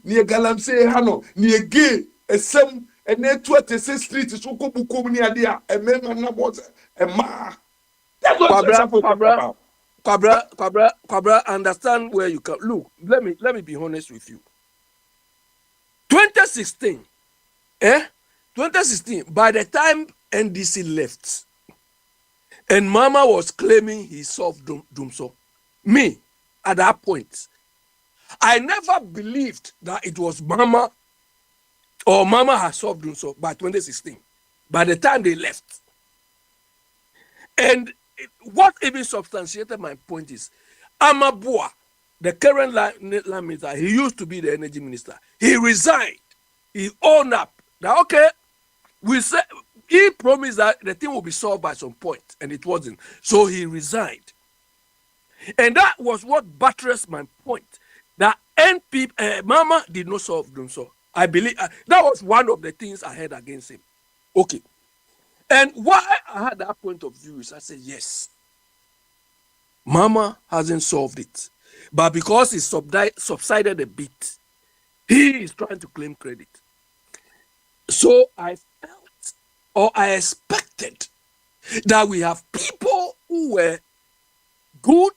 Near Galamsey Hano, near Gay, a some a network street is so good near there, a man and was a ma. That's what Kwabra, understand where you come. Look, let me be honest with you. 2016, 2016, by the time NDC left, and Mama was claiming he solved Dumso, me, at that point, I never believed that it was Mama or Mama had solved Dumso by 2016, by the time they left. And what even substantiated my point is, Amabua, the current land minister, he used to be the energy minister. He resigned. He owned up that, okay, we said he promised that the thing will be solved by some point, and it wasn't. So he resigned. And that was what buttressed my point, that Mama did not solve them. So I believe that was one of the things I had against him. Okay. And why I had that point of view is I said, yes, Mama hasn't solved it. But because it subsided a bit, he is trying to claim credit. So I felt, or I expected, that we have people who were good.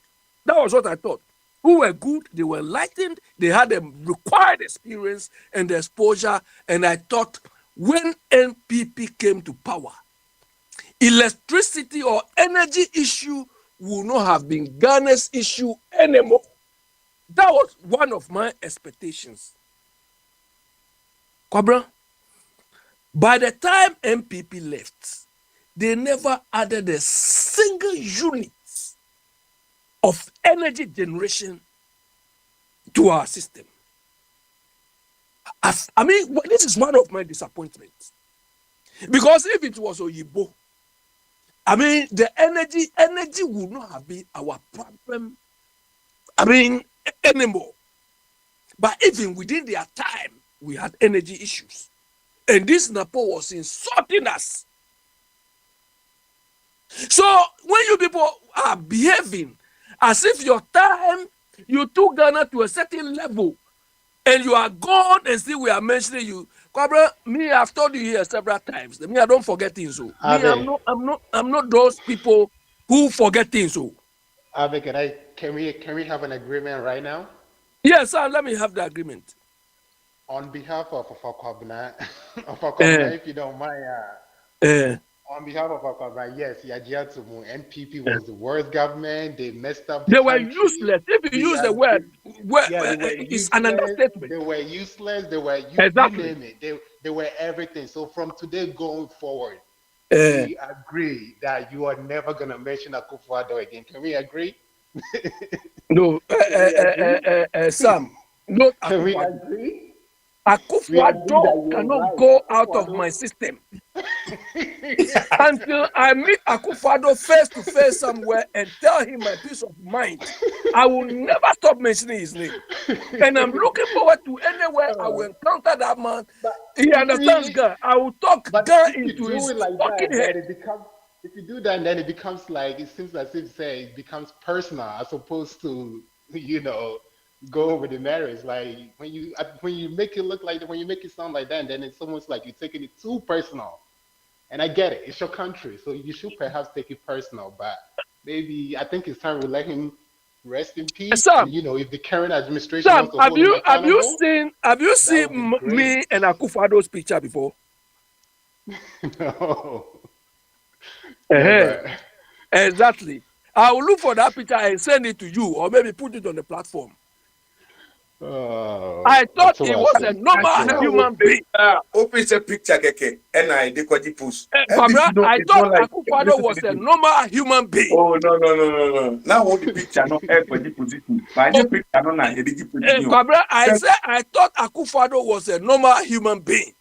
That was what I thought. Who were good, they were enlightened, they had the required experience and the exposure. And I thought when NPP came to power, electricity or energy issue will not have been Ghana's issue anymore. That was one of my expectations. Kwabra, by the time NPP left, they never added a single unit of energy generation to our system. I mean, this is one of my disappointments. Because if it was Oyibo, I mean, the energy would not have been our problem, I mean, anymore. But even within their time, we had energy issues. And this Napo was insulting us. So when you people are behaving as if your time you took Ghana to a certain level and you are gone and still we are mentioning you. Kwabra, me, I've told you here several times. Me, I don't forget things. So me, Ave, I'm not those people who forget things. So Ave, can we have an agreement right now? yes, sir, let me have the agreement. On behalf of Fakobna, Uh, if you don't mind, uh, on behalf of Fakobna, yes, Yajiatumu, NPP was the worst government. They messed up the they were country. useless. If you We use the agree. word, Yeah, they were it's an useless. understatement. They were useless. They were you Exactly. name it. They were everything. So from today going forward, Uh, we agree that you are never gonna mention Akufo-Addo again. Can we agree? no, Can we agree? Sam, not Can we Akufo-Addo. agree? We agree Akufo-Addo that you're cannot right. go out of Akufo-Addo. my system until I meet Akufo-Addo face to face somewhere and tell him my peace of mind. I will never stop mentioning his name. And I'm looking forward to anywhere I will encounter that man. But He you understands see, God. I will talk but God if you into do his it like fucking that, head. then it becomes. If you do that, then it becomes like it seems as if say it becomes personal as opposed to go over the marriage. Like when you make it look like when you make it sound like that, then it's almost like you're taking it too personal. And I get it; it's your country, so you should perhaps take it personal. But maybe I think it's time we let him rest in peace. And Sam, if the current administration wants to have hold him you accountable, that would be seen great. me and Akufo-Addo's picture before? No, Uh-huh. never. Exactly. I will look for that picture and send it to you, or maybe put it on the platform. I thought he was a normal human being. Open a picture, keke, and I decoji post. Kwabra, I It's thought not like Akufo-Addo listen to was a this. normal human being. Oh no. Now all the picture no everybody position. But the picture no na edit position. Kwabra, I thought Akufo-Addo was a normal human being.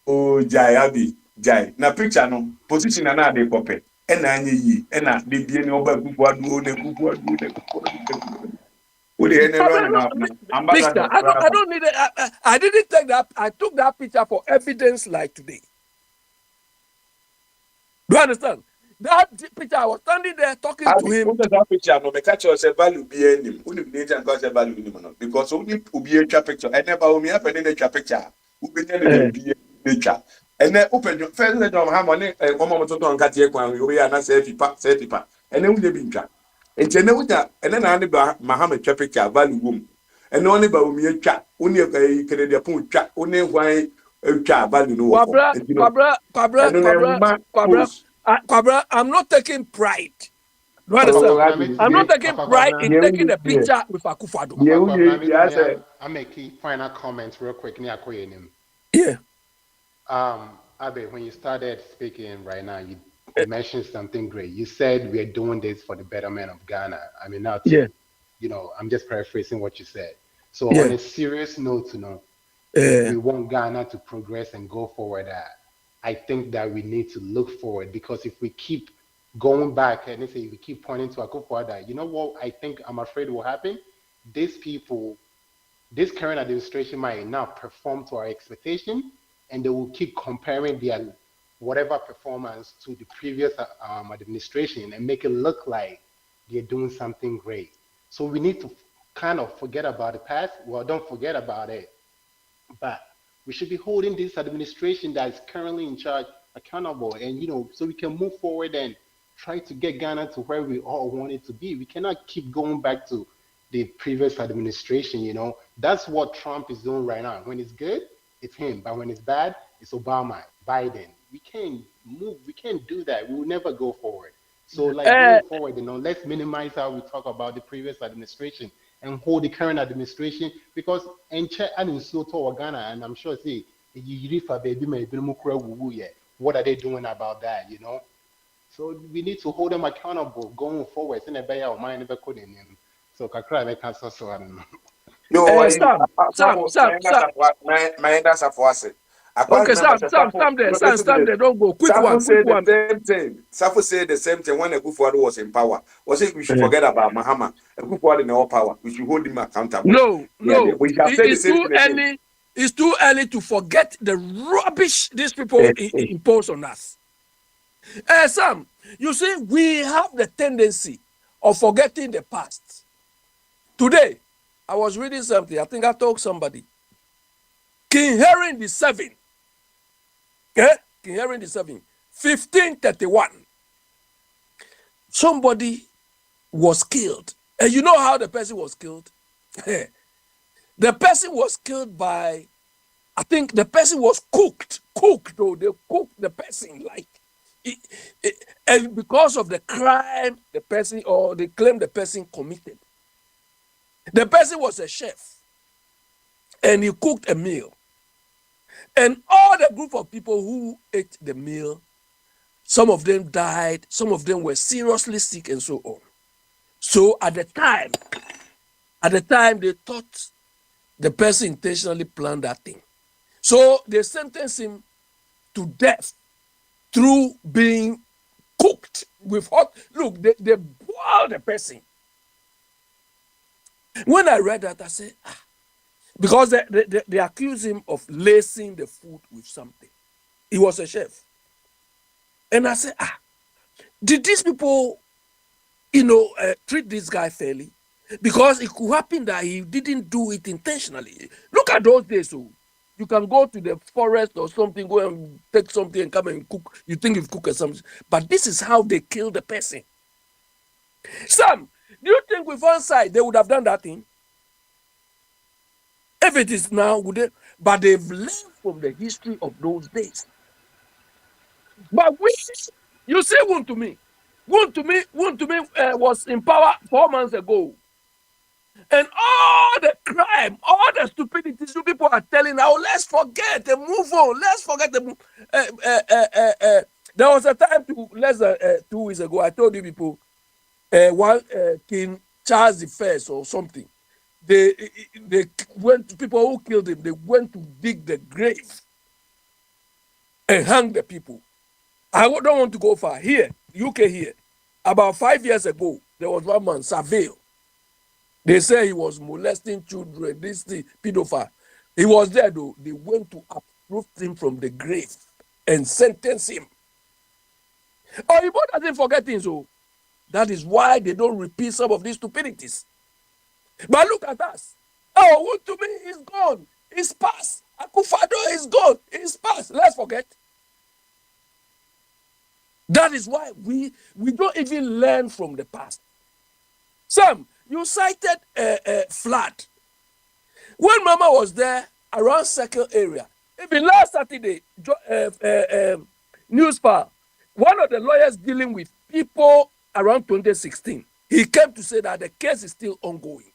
Oh jai abi jai. Na picture no position na dey copy. And na anye yi. And na dey be any oba Akufo-Addo na Akufo-Addo. What the end run na Picture. ambassador. I don't need it. I didn't take that. I took that picture for evidence like today. Do you understand? That picture, I was standing there talking to him. That picture no me catch us value be any. Uni need and cause value ni no because only ubi a picture. I never umi happen in a picture. Ubi any be nature. And then open your first let on how money one moment to on katie kwan we are na say pipa. And then we be ncha. And then we and then I ba Muhammad picture value room. And only ba umi twa. Uni e kede de pon twa. Uni hwan twa value no wo form. Kwabra, I'm not taking pride. Do you understand? I'm not taking pride in taking a picture with Akufo-Addo. I'm making final comments real quick. Yeah. Abe, when you started speaking right now, you mentioned something great. You said we're doing this for the betterment of Ghana. I mean, not to, I'm just paraphrasing what you said. So on a serious note, if we want Ghana to progress and go forward, I think that we need to look forward, because if we keep going back and if we keep pointing to Akufo-Addo, you know what I'm afraid will happen? This current administration might not perform to our expectation, and they will keep comparing their whatever performance to the previous administration and make it look like they're doing something great. So we need to kind of forget about the past. Well, don't forget about it, but we should be holding this administration that is currently in charge accountable, and so we can move forward and try to get Ghana to where we all want it to be. We cannot keep going back to the previous administration. That's what Trump is doing right now. When it's good, it's him, but when it's bad, it's Obama, Biden. We can't move. We can't do that. We will never go forward. So going forward, let's minimize how we talk about the previous administration and hold the current administration, because Ghana, and I'm sure what are they doing about that, So we need to hold them accountable going forward. So Okay, Sam there. Don't go. Quick one. Safo said the same thing when Akufo-Addo was in power. Was it we should forget about Mahama? Akufo-Addo in all power. We should hold him accountable. No. It's too early to forget the rubbish these people impose on us. Sam, you see, we have the tendency of forgetting the past. Today, I was reading something. I think I told somebody. King Henry VII. King Henry VII. 1531. Somebody was killed. And you know how the person was killed? The person was killed by, I think the person was cooked. Though they cooked the person like, and because of the crime the person, or they claim the person committed. The person was a chef, and he cooked a meal. And all the group of people who ate the meal, some of them died, some of them were seriously sick, and so on. So at the time, they thought the person intentionally planned that thing. So they sentenced him to death through being cooked with hot. Look, they boiled the person. When I read that, I said, because they accused him of lacing the food with something. He was a chef. And I said, did these people, treat this guy fairly? Because it could happen that he didn't do it intentionally. Look at those days. So you can go to the forest or something, go and take something and come and cook. You think you've cooked something. But this is how they kill the person. Sam, do you think with one side they would have done that thing? If it is now, would they? But they've learned from the history of those days. But you see, Wontumi was in power 4 months ago. And all the crime, all the stupidity, people are telling now, let's forget and move on. Let's forget the move. There was a time less than 2 weeks ago, I told you people, King Charles I or something, they went to people who killed him, they went to dig the grave and hang the people. I don't want to go far. Here, UK here, about 5 years ago, there was one man, Saville. They say he was molesting children, this thing, pedophile. He was there though. They went to uproot him from the grave and sentence him. He doesn't forget things. So that is why they don't repeat some of these stupidities. But look at us. Wontumi is gone. It's past. Akufo-Addo is gone. It's past. Let's forget. That is why we don't even learn from the past. Sam, you cited flood. When Mama was there around Circle area, even last Saturday, newspaper, one of the lawyers dealing with people around 2016, he came to say that the case is still ongoing.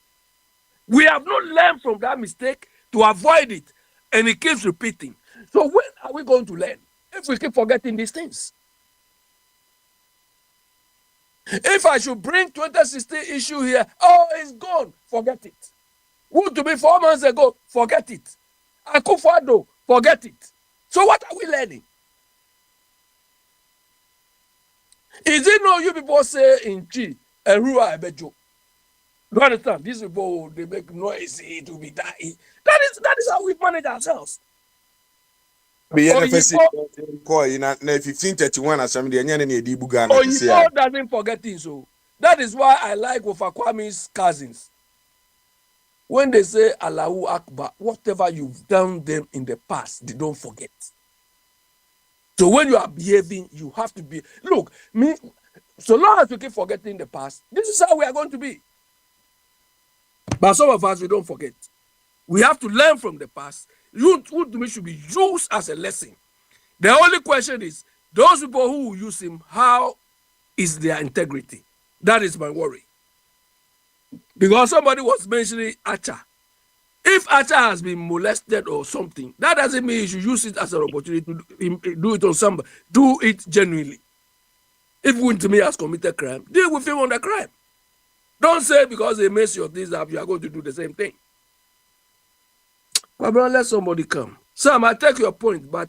We have not learned from that mistake to avoid it, and it keeps repeating. So when are we going to learn if we keep forgetting these things? If I should bring 2016 issue here, it's gone, forget it. Wontumi 4 months ago, forget it. Akufo-Addo, forget it. So what are we learning? Is it no you people say in Chi, Erua Ebejo? You understand? These people, they make noise to be dying. That is how we manage ourselves. Oyibo 1531 Oyibo doesn't forget things. So that is why I like Kwame's cousins. When they say Allahu Akbar, whatever you've done them in the past, they don't forget. So when you are behaving, you have to be. Look, so long as we keep forgetting the past, this is how we are going to be. But some of us, we don't forget. We have to learn from the past. Wontumi should be used as a lesson. The only question is, those people who will use him, how is their integrity? That is my worry. Because somebody was mentioning Acha. If Acha has been molested or something, that doesn't mean you should use it as an opportunity to do it on somebody. Do it genuinely. If Wontumi has committed crime, deal with him on the crime. Don't say because they mess your things up, you are going to do the same thing. But brother, let somebody come. Sam, I take your point, but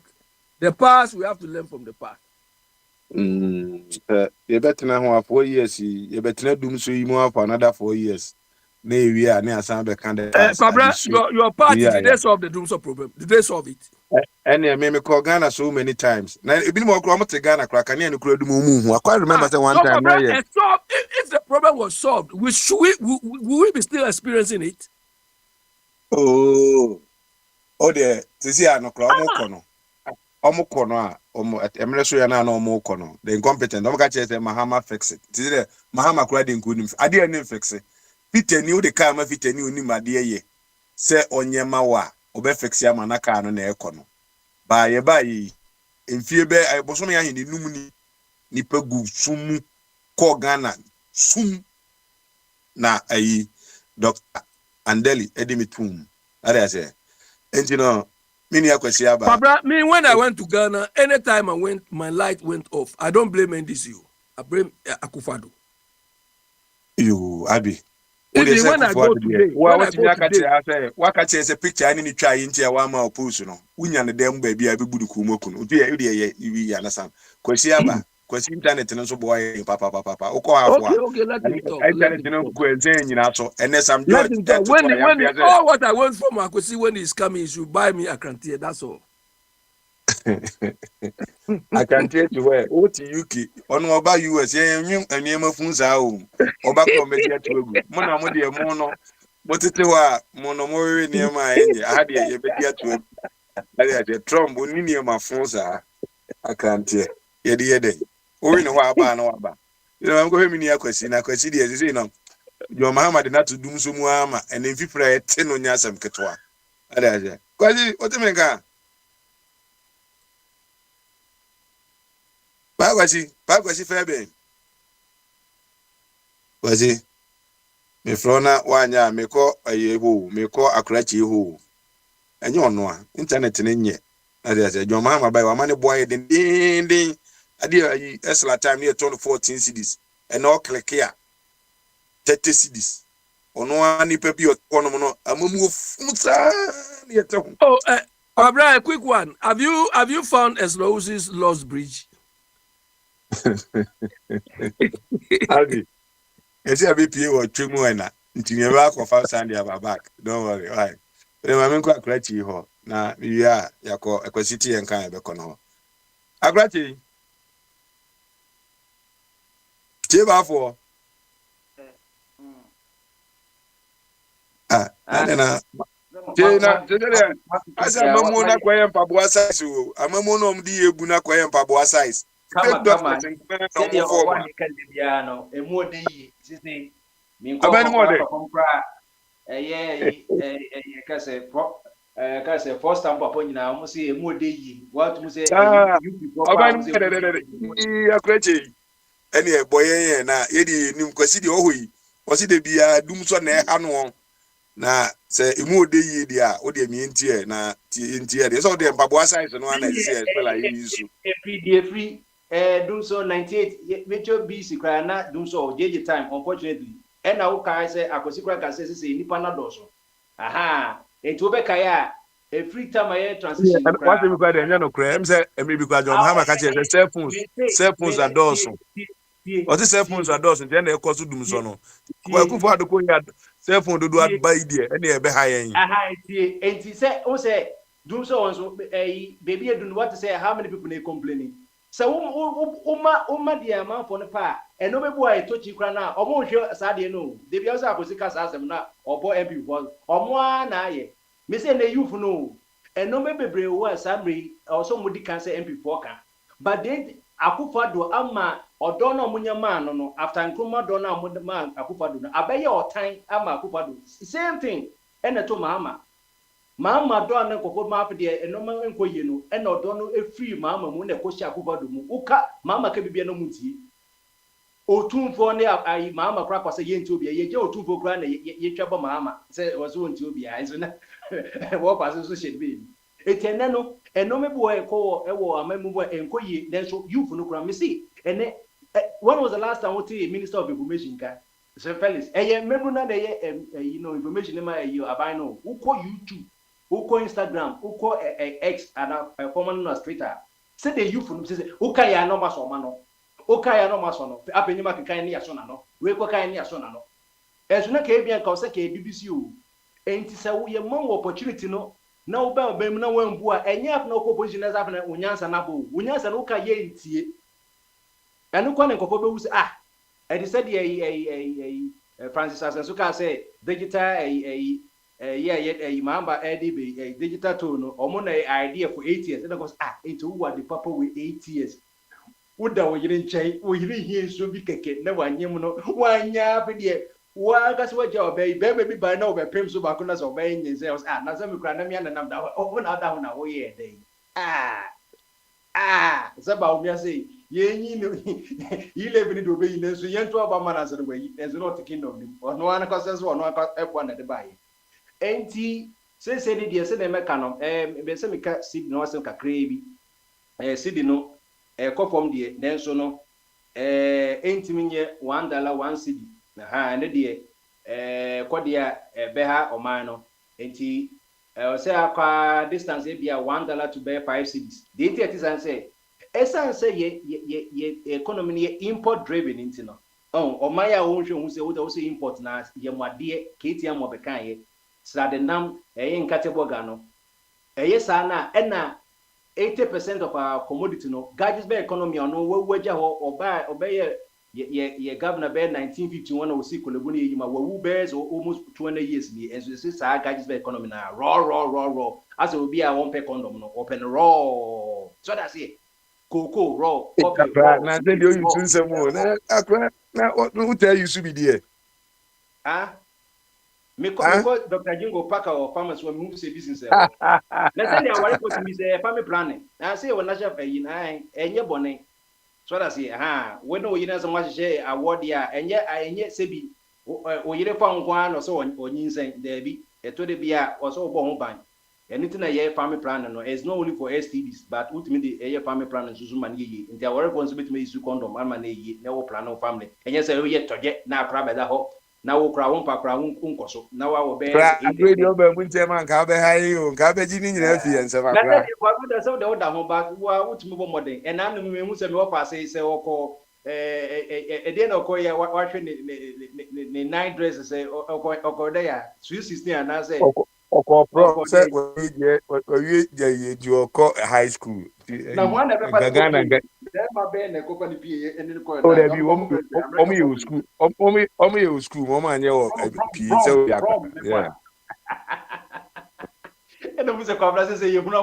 the past, we have to learn from the past. You better now 4 years. You better not do so you move for another 4 years. Ne we are near some be kind pass. Pabra, your party, did they solve the Doomsday problem? Did they solve it? And I me call Ghana so many times. Now it been more to Ghana crack and you could do mumu. I quite remember say one time. Pabra, if the problem was solved, will we be still experiencing it? Oh there. This is no crowd omukono emre so ya na omukono the incompetent omuka che Mahama fix it this is Mahama kura de nkunim ade ani fix it fitani o de ka ma fitani onim ade ye se onyema wa obe fix ya ma na ka no na ekono ba ye enfie be bosom ya hini num ni nipa gu sumu ko Ghana sum na ayi Dr. Andeli edimitum ade say engineer Pabra, when I went to Ghana, anytime my light went off. I don't blame NDCU. I blame Akufo-Addo. You, Abi. Even when I go today, what is a picture I need to try into a 1 mile push, you know. We are the damn baby, I be good kumokun. You understand? Kwesiaba, kwesi internet and so boy, papa. Okay, let me talk. Unless I'm when all what I want from Akwesi when he's coming, he should buy me a Akrantie. That's all. I can tell you where OTUK on about US, and you funds out. Oba media to Mona Modia Mono, but it was Monomori near my end. I had a media to a Trump, near my phones. I can't tell you. Or in a while, you know, I'm going near question. I consider as you know, your mamma did not to do some mama, and if you pray 10 on Yasam Katwa. What the mega? Bagwasi Fabian. Was he? Me Flona, Wanya, me call a yehu, me call a cratchy who. And you know, internet in yet. As I said, your mamma by a money boy, then ding. I did a time near 14 cities, and all click here 30 cities. On one pepi or one, a move. Oh, Abra, a quick one. Have you found Eslosis Lost Bridge? Abi, you see a BPA or Trimuena. Until you back of our Sunday about back. Don't worry, right? I'm quite cratchy ho. Now, you are a city and kind of econo. A gratty. Chiba for as a mamona quayam pabua size. A mamonom di ebuna quayam pabua size. Kama sɛdeɛ ɔwɔ ne ka de biara no emu ode yi sisi mi nkɔ kɔnkɔnkora ɛyɛ kasɛ first time papa nyinaa ɔmo sɛ emu ode yi wɔatum sɛ akɔrɛkyɛ ɛne ɛbɔyɛ na yɛde nim kwasi deɛ ɔhɔ yi ɔsi de biara dum so na ɛha no na sɛ emu ode yi deɛ a ɔde mi ntiɛ na ntiɛ deɛ sɛ ɔde mpaboa size no ana ɛsɛ ɛspɛla yɛ yi so efiri do so 98 metro BC kra na do so jeje time unfortunately and na wo kai say akosi kra ka say nipa na do so aha enti obeka ya a free time aye transition what we call dem no kra em say em bi kwa John Mahama ka say cell phones are doors o ti cell phones are doors enti na e koso dum so no kwa Akufo-Addo ko ya cell phone do buy there and e be ha yen aha enti say o say do so on so baby edu what say how many people they complaining. So uma dia man for the pa and no be boy to chi kra na omo hwe sa de no de bia so akosi ka sa asem na obo MP for omo na aye me say na youth no and no me bebre wo asamre also mudi kan say MP for kan but then Akufo-Addo ama odo na omunya man no after Nkrumah do na omunya man Akufo-Addo no abaye otan ama Akufo-Addo same thing and to Mama do na kokko ma fa de enoma enkoye no e na odo no efiri mama mu na ekohia Akufo-Addo mu uka mama ka bibia no mutie otumfo ne ayi mama kra kwase ye nti obi ye je otumfo kra na ye twabo mama se woso nti obi a enso na wo kwase so shedbe etene no enoma bo e ko e wo amamu bo enkoye then so youth no kra me see ene when was the last time what the Minister of Information ka so Felix member na dey information ma aban no uko YouTube uko Instagram uko X and former no Twitter say the youth no say uka ya no maso ma no uka ya no maso no apenyima kan ni aso na no we ko kan ni aso na no As na ke bia ka se ke BBC o enti se wo ye man opportunity no na wo ba ba mu na wan bu a enye af na ko position na za na unyansa na bo unyansa no ka ye ntie anu kwa ne nkofo be wu se e de said Francis Asenso ka say digital mamba ADB digital tool no omo na idea for 8 years and goes into what the papa with 8 years woda wo yire nchai wo yire hie so bi keke na wanyem no wanya pe de wa ga se waja obey be be by na obey pem so ba ko na so obey nyin say na se me kra na me na nam da ho na da ho na wo ye dey se ba o mi say yenyi no ile bi ni do be yin so yen to aba mana se no we is not the kingdom dim ono an ko se so ono e na de baye enti se de se na me ka no be se me ka seed no se ka kra bi seed no kofom de denso no enti minye $1 1 cedi na ne de kodia beha oman no enti say akwa distance e bia $1 to be 5 cedis de enti atisan say esan say ye economy ne import driven enti no oman ya wo hwe hu say wo say import na ye mwade ketia mo bekan ye srade nam nkateboga no sa na na 80% of our commodity no gadgets be economy no waja ho oba ye governor be 1951 o si kolebu ne yima wawu be almost 20 years ni enso say sa gadgets be economy na raw as obi a won pe condom no open raw so that's it cocoa raw coffee raw na say the you tun say mo na akra na who tell you to be there me call Dr. Jingo Parker or farmers when move say business. Let's say they are worried for me say family planning. I say when national enye bone. So that say when no you know so much share award ya enye sebi o yire fa nkwa no so onyinsen there be eto de bia o so bo ho ban. Anything na ye family planning no is not only for STDs but ultimately ye family planning susu man ye. Nti our responsibility me use condom man na ye na wo plan no family. Enye say ye toje na akra beda ho. Na wo kra won pa kra won nkoso na wa wo be radio be bunte man ka be hayi o ka be jini nyina fi ense fa kra na say kwa go say de oda ho ba wa utumi bo modern e na num me hu se me wo pa say okọ de na okọ ya wa hwe ne 9 dresses say okọ de ya 316 na say okọ pro say we je okọ high school na ho na be pa Gagana ma be na ko pa ni pie eni ko o da bi o mi o school o mi o school mo ma nye o pie say o ya yeah and we say kwa say ye hunu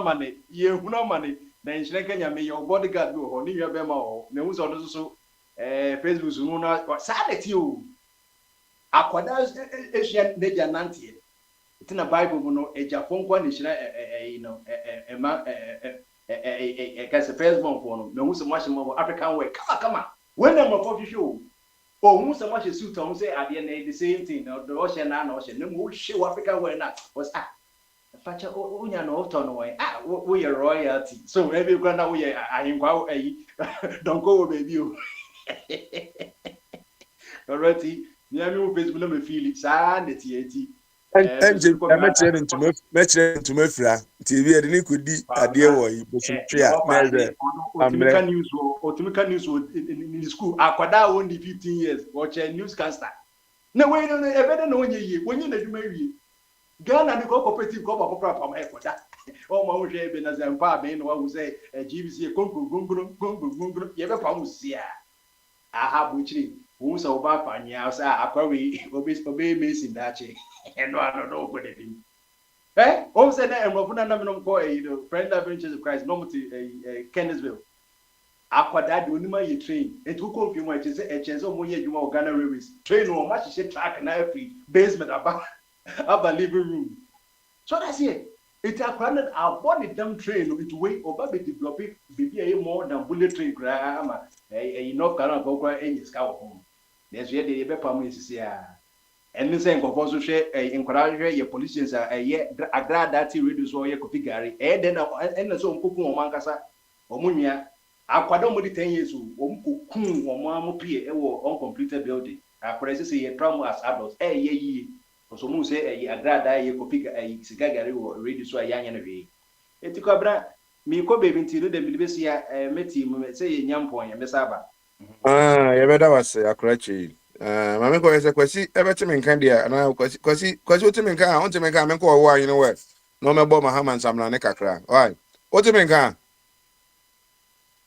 mane na nhyire kanya me your bodyguard go ho ni wi be ma ho na hu so no so Facebook so no sa na ti o akwada Asian media nantie it na Bible mu no ejafo nkwa ni hyire ema kase Facebook for no na hu so mo mo African way kama when them for show hu so mo suit on say ade na the same thing no the Russian na mo show African way na was facha unya no to no we royalty so maybe gonna we ahinkwa don't go baby o already me am you Facebook me feel it sa na tieti metre ntuma fira TV e ni kodi ade wo yi bosomtwe a na eze otumika news in school akwada only 15 years watch a newscaster na we no ebe na onye yi onye na duma wie Ghana ni cooperative ko ba from hekoda o ma wo hwe ebe na zampa be no wo say GBC kongo ye be pa mu sia aha buchiri wo so ba panya say akwawe obe mesi dache eno no go de bi o say na emrofu na nam no ko friend adventures of Christ no muti Kennesville akwada de onima ye train etu ko mpi mo eche mo ye adwuma Ghana Railways train o ma hye track na free basement aba living room so that's it akwada abon the damn train it way oba be develop be more than bullet train kra ama enough kana ko kra enyi ska wo home there's where they be pam esisi a eni say nkofo so hwe nkora hwe ye politicians ye agrada ti radio so ye kofi gari den na so nkokun o mankasa o munua akwada mo di 10 years o mkokun o mo amopie wo uncompleted building akwada say ye trauma as adults ye so mu say agrada ye kofi siga gari wo radio so anya na hwe etiko abra mi ko bebi nti do de bilibesia meti mu say ye nyampon ye mesaba ye beda wase akwara chi Mammy Coy said, Quasi, ever to me candia, and I quasi, what to me can, I want to make a man call why, you know what? No more bomb, Haman, some Laneka cry. Why? What to me can?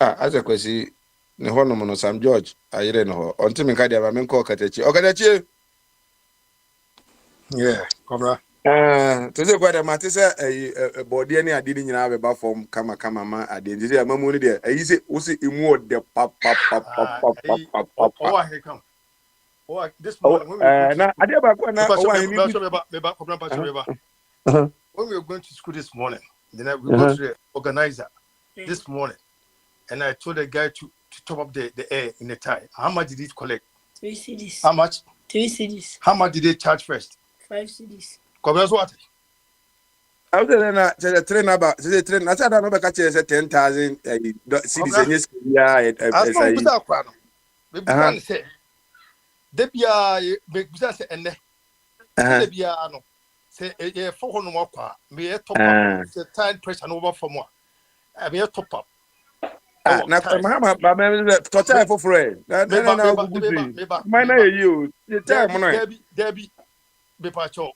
As a quasi, the Hornomon or Sam George, I didn't know. On to me candia, Mammy call Katachi. Okay, Yeah, Cobra. To say quite a matter, a body any I didn't have a from Kama, I didn't say a mamma there. I say, was it in what the pop. Oh, I come. Oh, this morning when we were Now, I did about one hour. When we were going to school this morning, then we go to the organizer this morning, and I told the guy to top up the air in the tie. How much did he collect? 3 cedis. How much? 3 cedis. How much did they charge first? 5 cedis. Cobra's what? I was a train about the train. I said, I don't know, catch 10,000 cedis. Yeah, I say, Debia, say, and Debia, no, say, a 400 more, me a top up, the time pressure over for more. I mean, a top up. Now, Mama, total for free. Mine are you. The time, Debbie, Bepacho,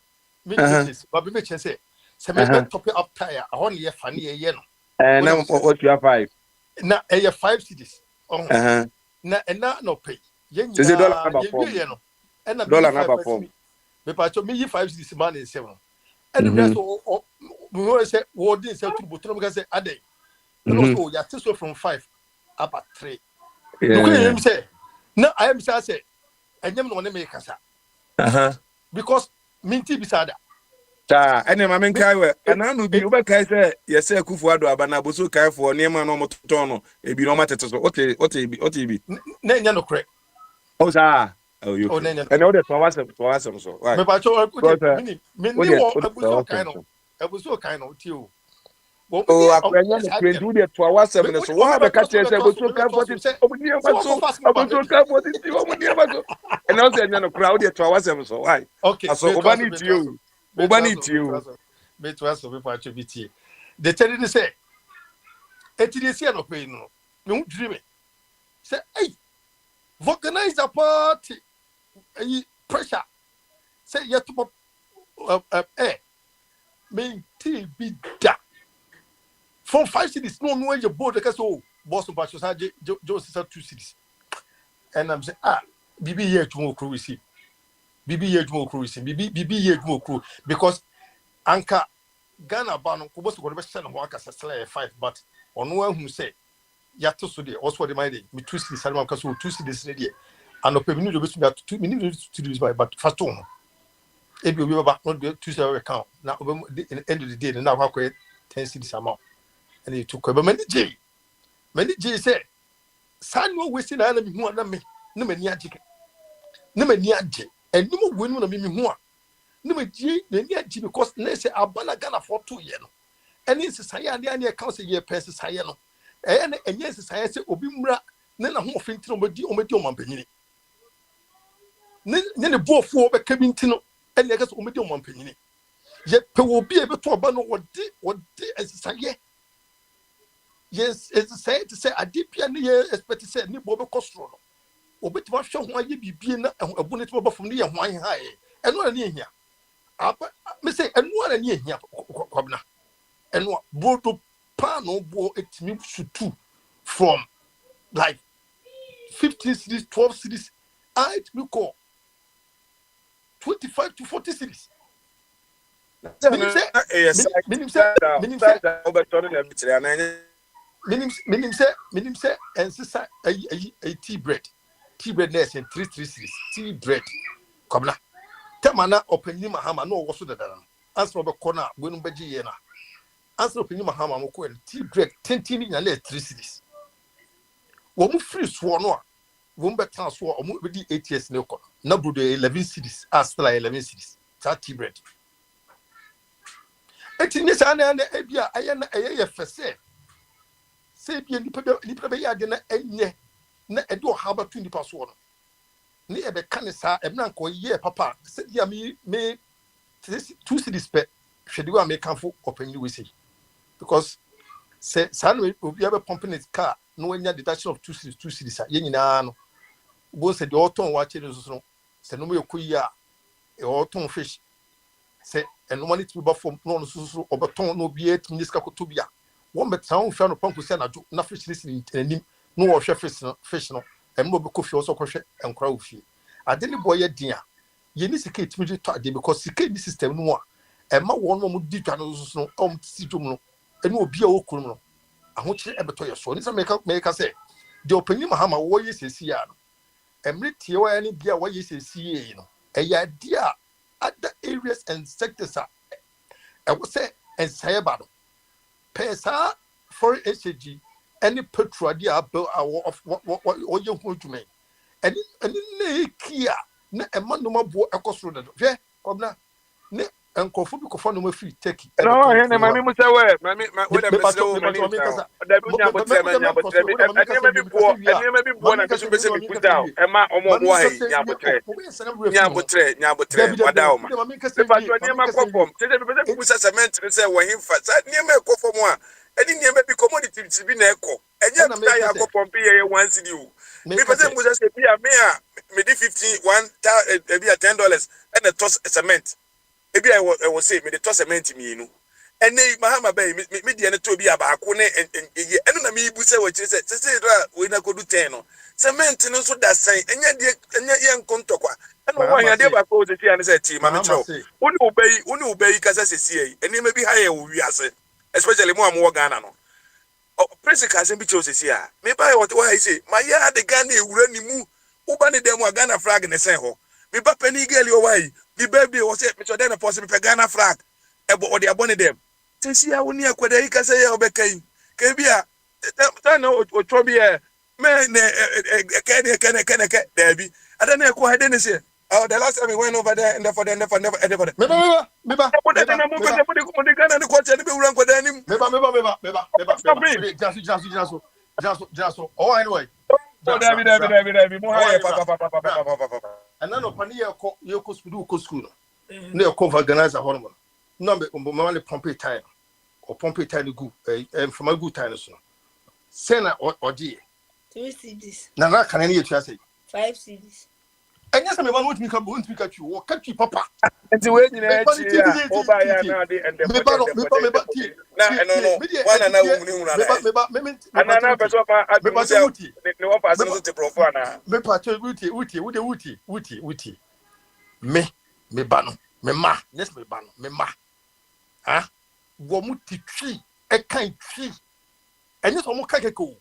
Mitches, but Mitches say, Semen top up tire, only a funny a yen. And now what you have 5? Now, a 5 cities. And not no pay. Yen is $1 and $1 form. Bepacho, me 5 cities man in 7. And the rest of we say, what did say to Butonica say, a day. And also, you are from 5 up at 3. Look at him say, no, I am say, and you want to make us. Because Minty Bisada. And then Mamma Kai, and I will be over Kaiser, yes, Kufuado, Abanabusu Kai for Nema no Tono, a Binomatus, what be. No crack. Oh, sir. Oh, you know that for us, so. I was so kind of you. Oh, I can do that for our 7. So, what have a catcher said, was so comfortable. And also, a crowd at our 7. So, why? Okay, so Obani to you. Obani to you. Make us of BT. The telling to say, it is here no pain. No dreaming. Say, hey, organize a party. Pressure. Say, you have to air. Main tea be that. From 5 cities, no way your board because Boston Bachos had Joseph 2 cities. And I'm saying, BB here to more crew receive. BB here to more crew receive. BB here to more crew because Anka Ghana Bano was going to send a work as a slayer 5, but on one who say, Yato Sudi, also the mind, me 2 cities, Salman Castle, 2 cities in a year. And no payment to 2 minutes to do by, but fast on. It will be about not 2 0 account. Now, in the end of the day, and now how 10 cities amount. And he took over many G said, San no wasting enemy who are me, no many adjective, no many adjective, and no win on me more. No many G, because let's say Abana Ghana for 2 years. And it's a Sayani accounts a year passes Sayano. And yes, I say Obimra, then a more fin to Omedio Mampini. Then the both for coming to and let us Omedio Mampini. Yet, will be able to abandon what did as a say. Yes, it's the same to say a deep piano, expect to say, Ni Bobo Costro. Or bet what show why you be being a bonnet from near wine high, and what near here. Me say, and what near here, Cobna. And what Bodo Pano bore it me to from like 15 cities, 12 cities, I call 25 to 40 cities. Minim say, and sister a tea bread nurse and 3 cities, tea bread. Come now. Tamana open you Mahama, no, what's the answer of a corner, when Begiana. Answer open you Mahama, tea bread, 10 and 3 cities. One free sworn, one better transfer, or move with the 8 years no corner. No, 11 cities, as still 11 cities. That tea bread. It's in this and Abia, I am a first. Say be ni pebe ya de na enye na edo haba tu ni paso no ni ebe kanisa e na ko ye papa say dia me 2 cities pe hwede wa me kanfo open you we say because say san we obi ebe pumping his car no enya deduction of 2 cities ye nyina no both said the autumn watching so no more queer autumn fish say and one it to be from no so or baton no be it in this cacotubia. One but sound found upon who said na fish listening and no or fish no and no coffee also crochet and crow fee. I didn't boy a dear. You need to keep me to because the kid system no and my one would do channels no see and will be a criminal. I want you ever to your son. It's a make us say the opinion Mahama what you say here. And read you any dear what you say see a idea at the areas and sectors are. I would say and say about Pesa for HG any petrol idea about of what you're going to make. And in Kia, a man no more boy a cost road. Yeah, come now. And Kofubi Kofano will free take it. No, I am Mammy Musawe, Mammy, what I'm saying, maybe born and specific put down, and my own way, Yabotre, Wadauma. But you are near my conform, was a cement and say, when him fast, near my conform one, and in near maybe commodity to be echo, and yet I go from PA once in you. Because then was a maybe 51 $10 and a toss cement. Maybe I will say, me the toss cement me, and then Mahama Bay, me the to be about Kone and me, who say what you said, we not go to 10. Cement and also that saying, and yet young Contokwa. And why I never go to the answer team, I'm sure. Only obey because I say, and you may be higher, we are say, especially more Ghana. Oh, President Kasim chose here. Maybe I say, my yard the Ghana will move, Ubani them Ghana flag in the same hole. Me ba penny girl your way. The baby was it, Mr. Dana possible for Ghana flag. Or the abonne them. Since you near Quadrica say, Obecay, Kabia, Tano or Trobia, man, a can, Debbie. I don't know who I didn't say. Oh, the last time we went over there and for the never. Oh, anyway. And then upon your school, no organize a hormone. Number of Pompey time or Pompey time good and from a good time. Senna or dear. 3 CDs. Now, can any say 5 CDs. And yes, I mean, one week I won't speak at you or catch you, Papa. And the way you know, me bano, me ma, yes, me bano, me ma. Ah, womuti tree, a kind tree. And yes, almost kakeko.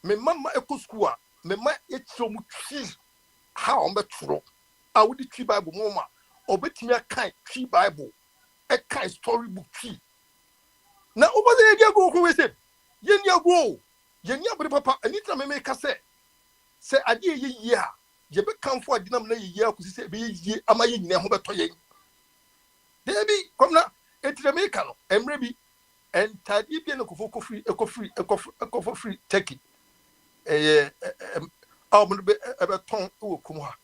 Me mama ekosua, me ma etro mu tree. How on the true? I would tree Bible mama, or bet me a kind tree Bible, a kind storybook tree. Now over there, you go who is it? Yen ya go, yen ya papa, and it may make us say, I dear ye, you become for a denomination year, because say, be ye, am I in your home toy? There be, come now, it's the American, and maybe, and tidy be a coffee free, take it. I'll be a tongue or Kuma.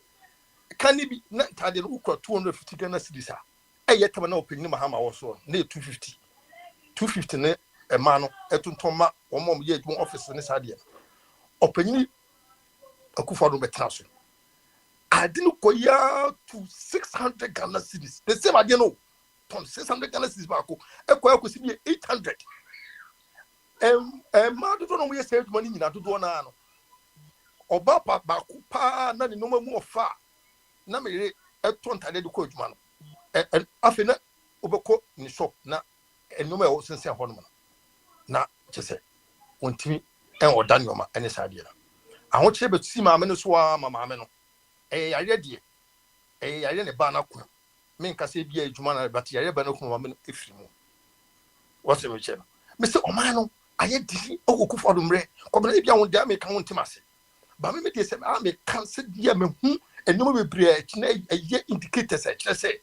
Can it be not tidy 250 Ghana cities? I yet have an opening Mahama also near 250. 250 a man at Toma or Mom yet one office in this idea. Opening a Kufado Betrasso. I didn't go to 600 Ghana cities. The same idea no. From 600 Ghana cities back, a quail could see 800. And Mother don't know where saved money in Aduana. Oba pa na ni no mu ofa na me eto ntade de coach man afena obeko ni shop na enoma e wo sense ho no na chese wontimi en oda nyoma ene sade na aho chire betusi maame no so a maame no yare de yare ne ba na ko me nka se bia adwuma na but yare ba na ko maame no efiri mu wose me che no me se o man no aye di okufu adomre ko be na bia won da me ka won timase. But me dey say I may cancel dia me hu enyo me bebre na eye indicators e kire say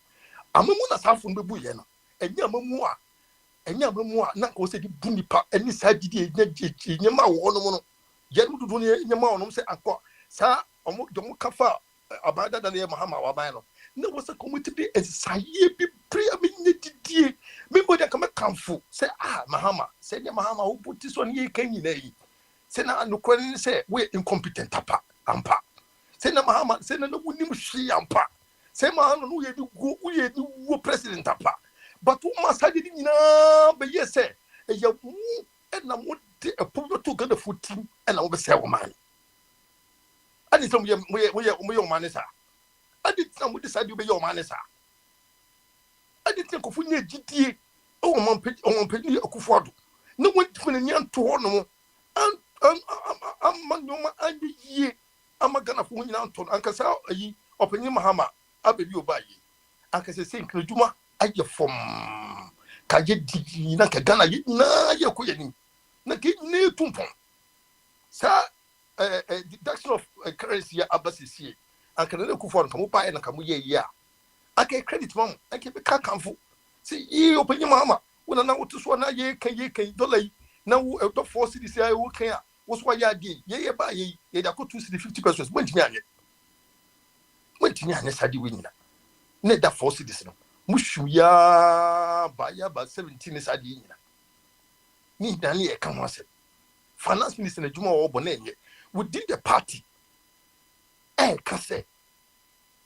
amamu na safo no bebu ye no enya amamu a na ko say di bunipa eni sa gidi enya ma wo no mo no ye mu dudu ne enya ma wo no say akọ sa omo domo kafa abada da ne Mahama wa ban no na wo say community dey esaye bi pre me nyedidie me bo dey kama kamfo say Mahama say ne Mahama wo puti so ne ye kan nyina yi. Say na no kwani say we incompetent papa ampa say na mahama say na wunim hwe ampa say mahama no ye di go president ampa but who must have it nyina be yes say e ya mu e na mo de epodo to Ghana team e na wo be say wo man adi some we man sa adi some we decide you be your man sa adi think of nya gidie o man pedi Akufo do na won tfuna nya to ho no am nyoma andi ye am Ghana fo nyina to ankasa ayi opanyi mahama abebi obayi ankasa say nkraduma aye fom kaje di na ka Ghana yi na ye ko yeni na ke ne tumpon sa deduction of currency ya abasisi ankana ne Akufo nka mo pa na ka mo ye ya aka credit mom aka be ka kanfo si yi opanyi mahama wona na wotu so na ye kan dollar yi na wo do force this ya wo kan a wo so ya di ye ba ye da ko 250 mo ntimi anye sadi we nyina ne da force this no mushu ya ba 17 sadi nyina ni dan ye kan ho ase finance minister na juma wo bo na enye within the party ka say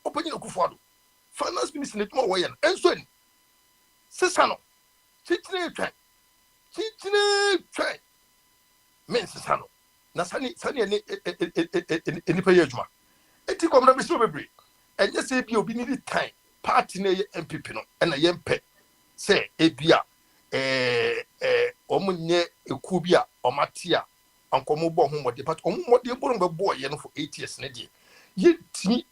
opanyi Akufo do finance minister na juma wo ye enso ni sesano chichine try men sesano na sani ni pa yejuma enti komna bi so bebre enye se bi obi ni time party na MPP no na yempe se ebia omunye eku bi a omatia ankomo bo ho mode but omode bo no be ye no for 8 years na die ye timi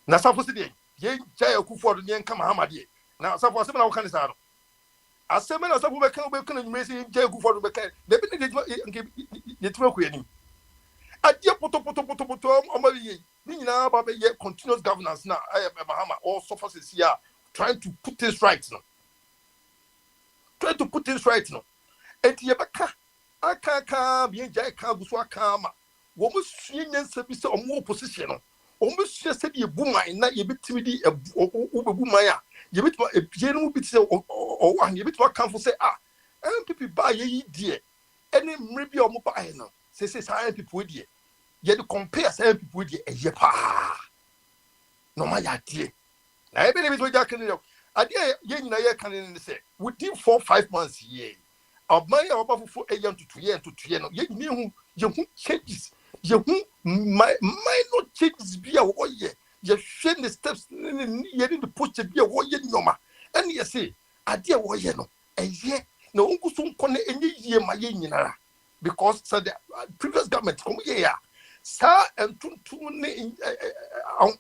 na safo se die ye jaya Akufo do nye kama hamade na safo se na wo kan sa no aseme na safo be kan nyime se jaya Akufo do be kan de bi ne ye timo ku yanim adie poto omaye ni nyina ba be ye continuous governance na mahama all suffer se here trying to put this right no enti ye beka aka bi jaya ka guso aka ma wo mo sue nyansa bi se omo opposition no omo sue se de ebuman na ye betimi di obebuman a ye betimi ebie no bi se o wa ye betimi kanfo se MPP ba ye yi die ene mre bi omo ba he no se sa MPP die ye de compare sa MPP die eye pa no ma ya die na e be ne bi so ja kan yo ade ye nyina ye kan ne se within 4-5 months ye obman ya obafufo eyan tutuye no ye ni hu ye hu changes ye hu minor changes bi a wo ye hwe the steps ye need to push bi a wo ye nyoma ene ye say ade wo ye no eye na onkuso nkone enye yie ma ye nyinara because so the previous government come ye ya sa entuntum ne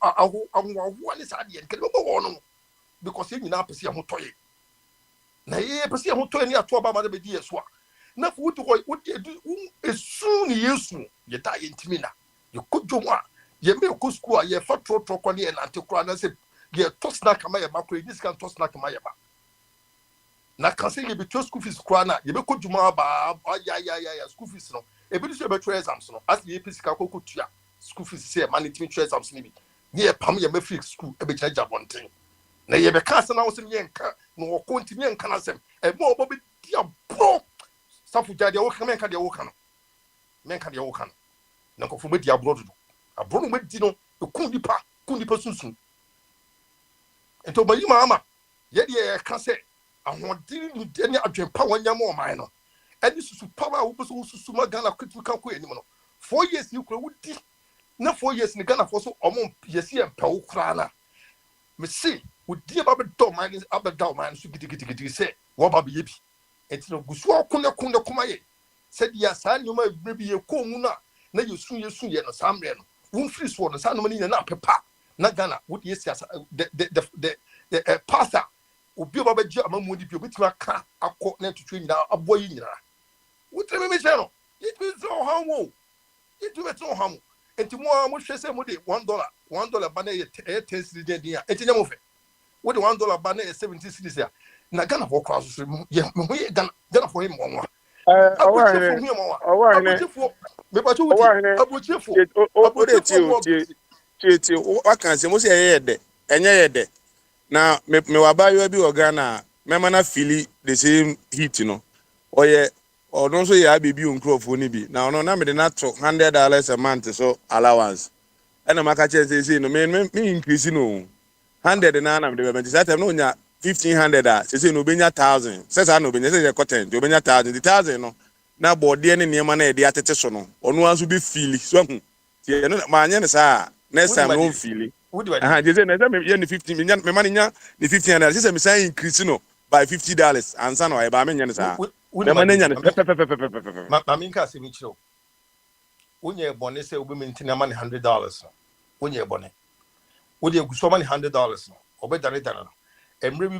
awu ne sa de nke bo wo no because ye nyina pese ho toye na ye pese ho toye ni ato ba ma de be di yeso a na fu wutu ko esu ni yesu ye ta ye ntimi na ye kodwo a ye me ko school a ye fa trotro ko ne na antekura na se ye to snack ma ye ba ko ni sika to snack ma ye ba na kanse ye be to school fees kura na ye be kodwuma ba ya school fees no e bi so be try exams no as ye physical ko tua school fees say management try exams ni bi ye pam ye me free school e be kira jabonten na ye be ka se na wo se ye nka no wo ko ntimi nka na sem e mo obo be dia bro safu jade wo kan menka de wo kan na ko fu me dia bro do abro no me di no e kun nipa sunsun ento ba yi mama ye de ka se ahodin ni de ni adwempa wanya mo man no eni susu power wo so susu ma Ghana kwatu kan ko enim no 4 years ni kura wudi na 4 years ni Ghana for so omo yesi empa wo kura na me see wudi ba be do man abeda man so gidigidi se wo ba be yebi enti no gusu akune kuma ye said ya sa nyoma bi ye ko mu na yesu ye no samre no won free so no sa no ni na pepa na Ghana wudi yesi the pastor obi ba beji amamu di bi obi aka akọ na tutu nyina abo yi nyina wutre me che no yitu so hawo enti mo hwe se mo de $1 ba na ye 10 cedis de ya enti nyamo fe wo de $1 ba na ye 70 cedis ya na Ghana for cross so ye mo ye Ghana for him mo Cheti wakanse mo se yede enye yede na me wabayo bi ogana mema na fili the same heat no oye odon so ya bebi onkrofo ni bi na ono na me de na to $100 a month so allowance ɛna maka kyerɛ say no me increase no 100 na na me de be that time no nya 1500 a say no benya 1000 say no benya say content you benya 1000 the 1000 no na body ne niema na e de atete so no ono anso be feel so hu tie no ma anya ne saa next time no feel aha je say na say me ye ni 15 me ma nya ni 1500 say me say increase no by $50 ansa no e ba me nya ne saa me ma nya ne ma min ka se mi chiro wonye bone say obi minti na ma ne $100 wonye bone wo de guso ma ne $100 no obe dare no emre bi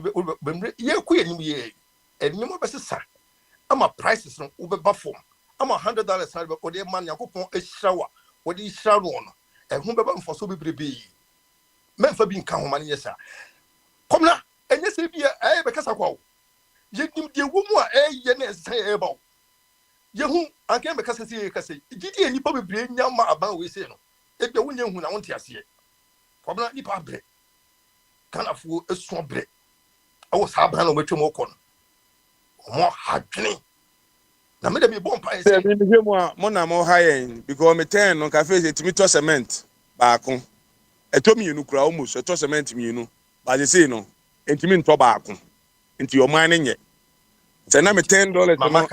emre ye ku ye nim ye enim obesesa ama prices no wo be ba form ama $100 na be ko de man yakopon ehira wa wo de ehira no no ehun be ba mfoso bebrebe memfa bi nka ho ma ne yesa komna enye se bi e be kasa kwa wo ye nim de wo mu a ye na esa e ba wo ye hu anke be kasa se kasa gidi eni pa bebre nya ma aban we se no e be wo nya hu na wo ntiase komna ni pa bre kana fu esu bre awo sa aban no metwe mo ko no mo hadwene na me de me bon pa ese me me mo na mo high because me ten no cafe say timi to cement baako etomi enu kura almost to cement mi enu ba je say no entimi nto baako enti your man nye say na me $10 no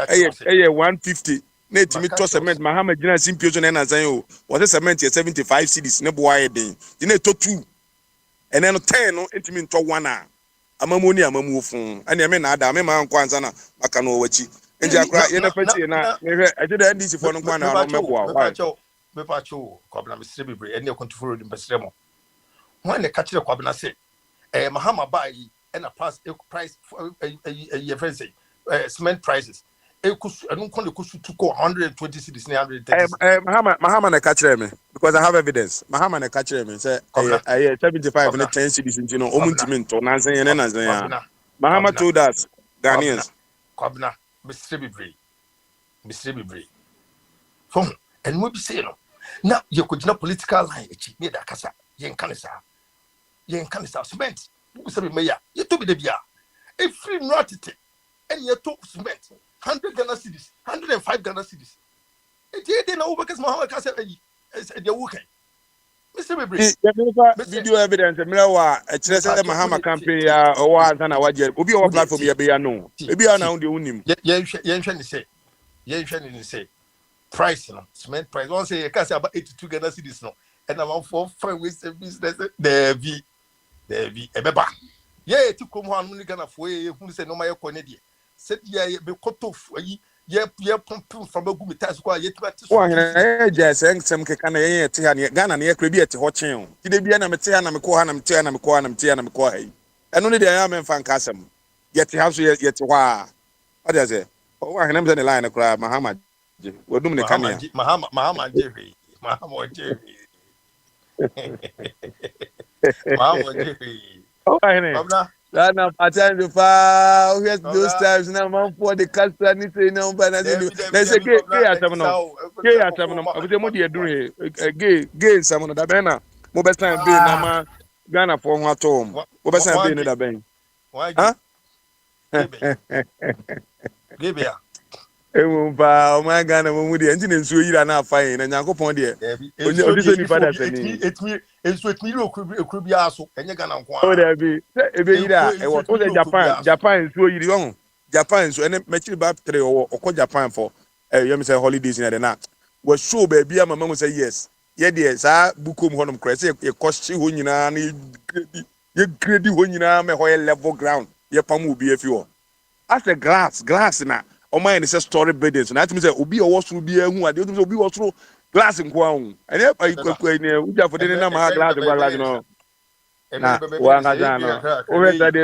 eye 150 na etimi to cement mahama gina simpio so na na san o what cement 75 cedis ne boa ye den di na to 2 and then 10 no entimi nto 1 a amamoni amamu fun ane me na ada me ma nko ansa na maka no wachi nti akra ye na pati na me hwe ade da ndisi fo no kwa na no meboa me pa cho kwabna me sire bebre ene Akwantufuo Radio mbesire mo ho ne ka kire kwabna se mahama bai ena price ye fancy cement prices ekusu enu kon le kusu tuko 120 cedis 130 mahama na ka kire me because I have evidence mahama na ka kire me say 75 na 10 cedis nti no omuntimi nto na nsan ye na nsan ya mahama told us Ghanaians kwabna Mr. Bibri. From and we be saying now you could not political line near the Casa, Yen Canisa, cement. Who say mayor, you to be the beer. A free notity, and you talk cement, 100 Ghana cities, 105 Ghana cities. It didn't know because Mahama Casa said you're working. Mr. Bibri, video evidence, Melawa, a Chesa Mahama campaign, or one and a wager, will be our platform, you no. Maybe I know the unim. Yen say price, no cement price. One say you can say about 82 Ghana cities, no, and I'm 4-5 weeks of business. There be, Ebeba. Yeah, to come on, Ghana for who say no, my Canadian. Said, yeah, be cut off. Yeah, pumping from a good task while yet. Just saying some can a Ghana near Caribbean to watch him. Did be an amateur and I'm quite. And only the Amen fan Casam. Yet he has yet why. What does it? Oh, I am the line of crowd, Muhammad. We're doing the camera. Mahama Jerry. Oh, I know. Now, I tell you, far those times now, man, for the culture, and say no, but there's a gay at some of the Modi doing gay, some of the banner. Mobile time being Nama Ghana for one home. Mobile time being in the bank. Huh? Give ya. Oh my Ghana, when the engine is so you are not fine, and Yanko Pond here. It's with me, could be also, and you're gonna oh, there be Japan, so you don't Japan, so and make you back 3 or call Japan for you say holidays in the night. Was sure, baby, my mom say yes. Yeah, dear, sir, Bukum Honum Crest, a cost you when you greedy when you know, my level ground, your palm will be a few. As a glass now. O mine is a story buildings. And that means that Obi or to be a who I didn't be also glass in Kwang. And if I could for the number glass and no. Nah, one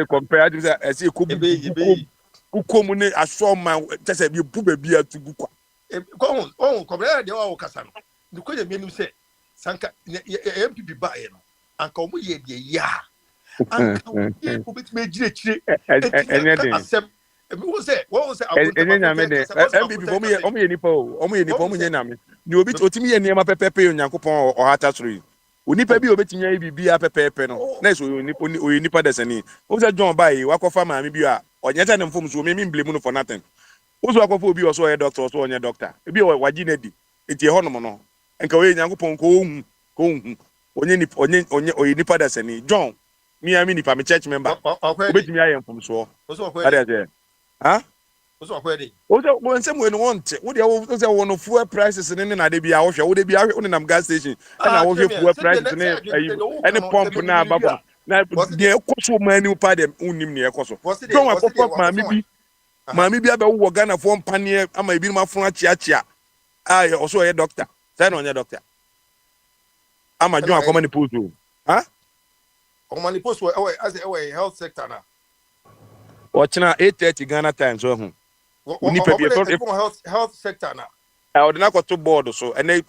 compare to as you could be who come I saw my just a you put a beer to Buka. Oh, compare the old Cassan. The queen made him say, Sanka MPP buy and come with ya. And with me, accept. What was it? MVP for me, only any you bit otimi and Yama Pepe and Yankopon or Hatasri. Unipa be obetimia be a pepe no. Next we nipa desani. Who's a John by Wako Farmer, maybe or Yatan and Fums will mean blame for nothing. Who's Wako be also a doctor or a doctor. Maybe or Wajinedi, it's a honomono. And Kawe Yankopon onye nipa da sani John me am nipa me church member obetimi ayem from so what is it Ozo when some when want wo dey wo say wo no fuel prices ne na de bia wo hwe wo de bia wo nam gas station na wo hwe fuel prices ne any pump na aba na de ekoso mani pa dem unim ne ekoso John wa pop maami bi aba wo Ghana fo mpane ama ebi ma fon achia ah also ye doctor say no nye doctor ama John akoma ni post o akoma ni post we health sector na ochina 8:30 Ghana time so hu unipa bi health sector na ordinary to board so ene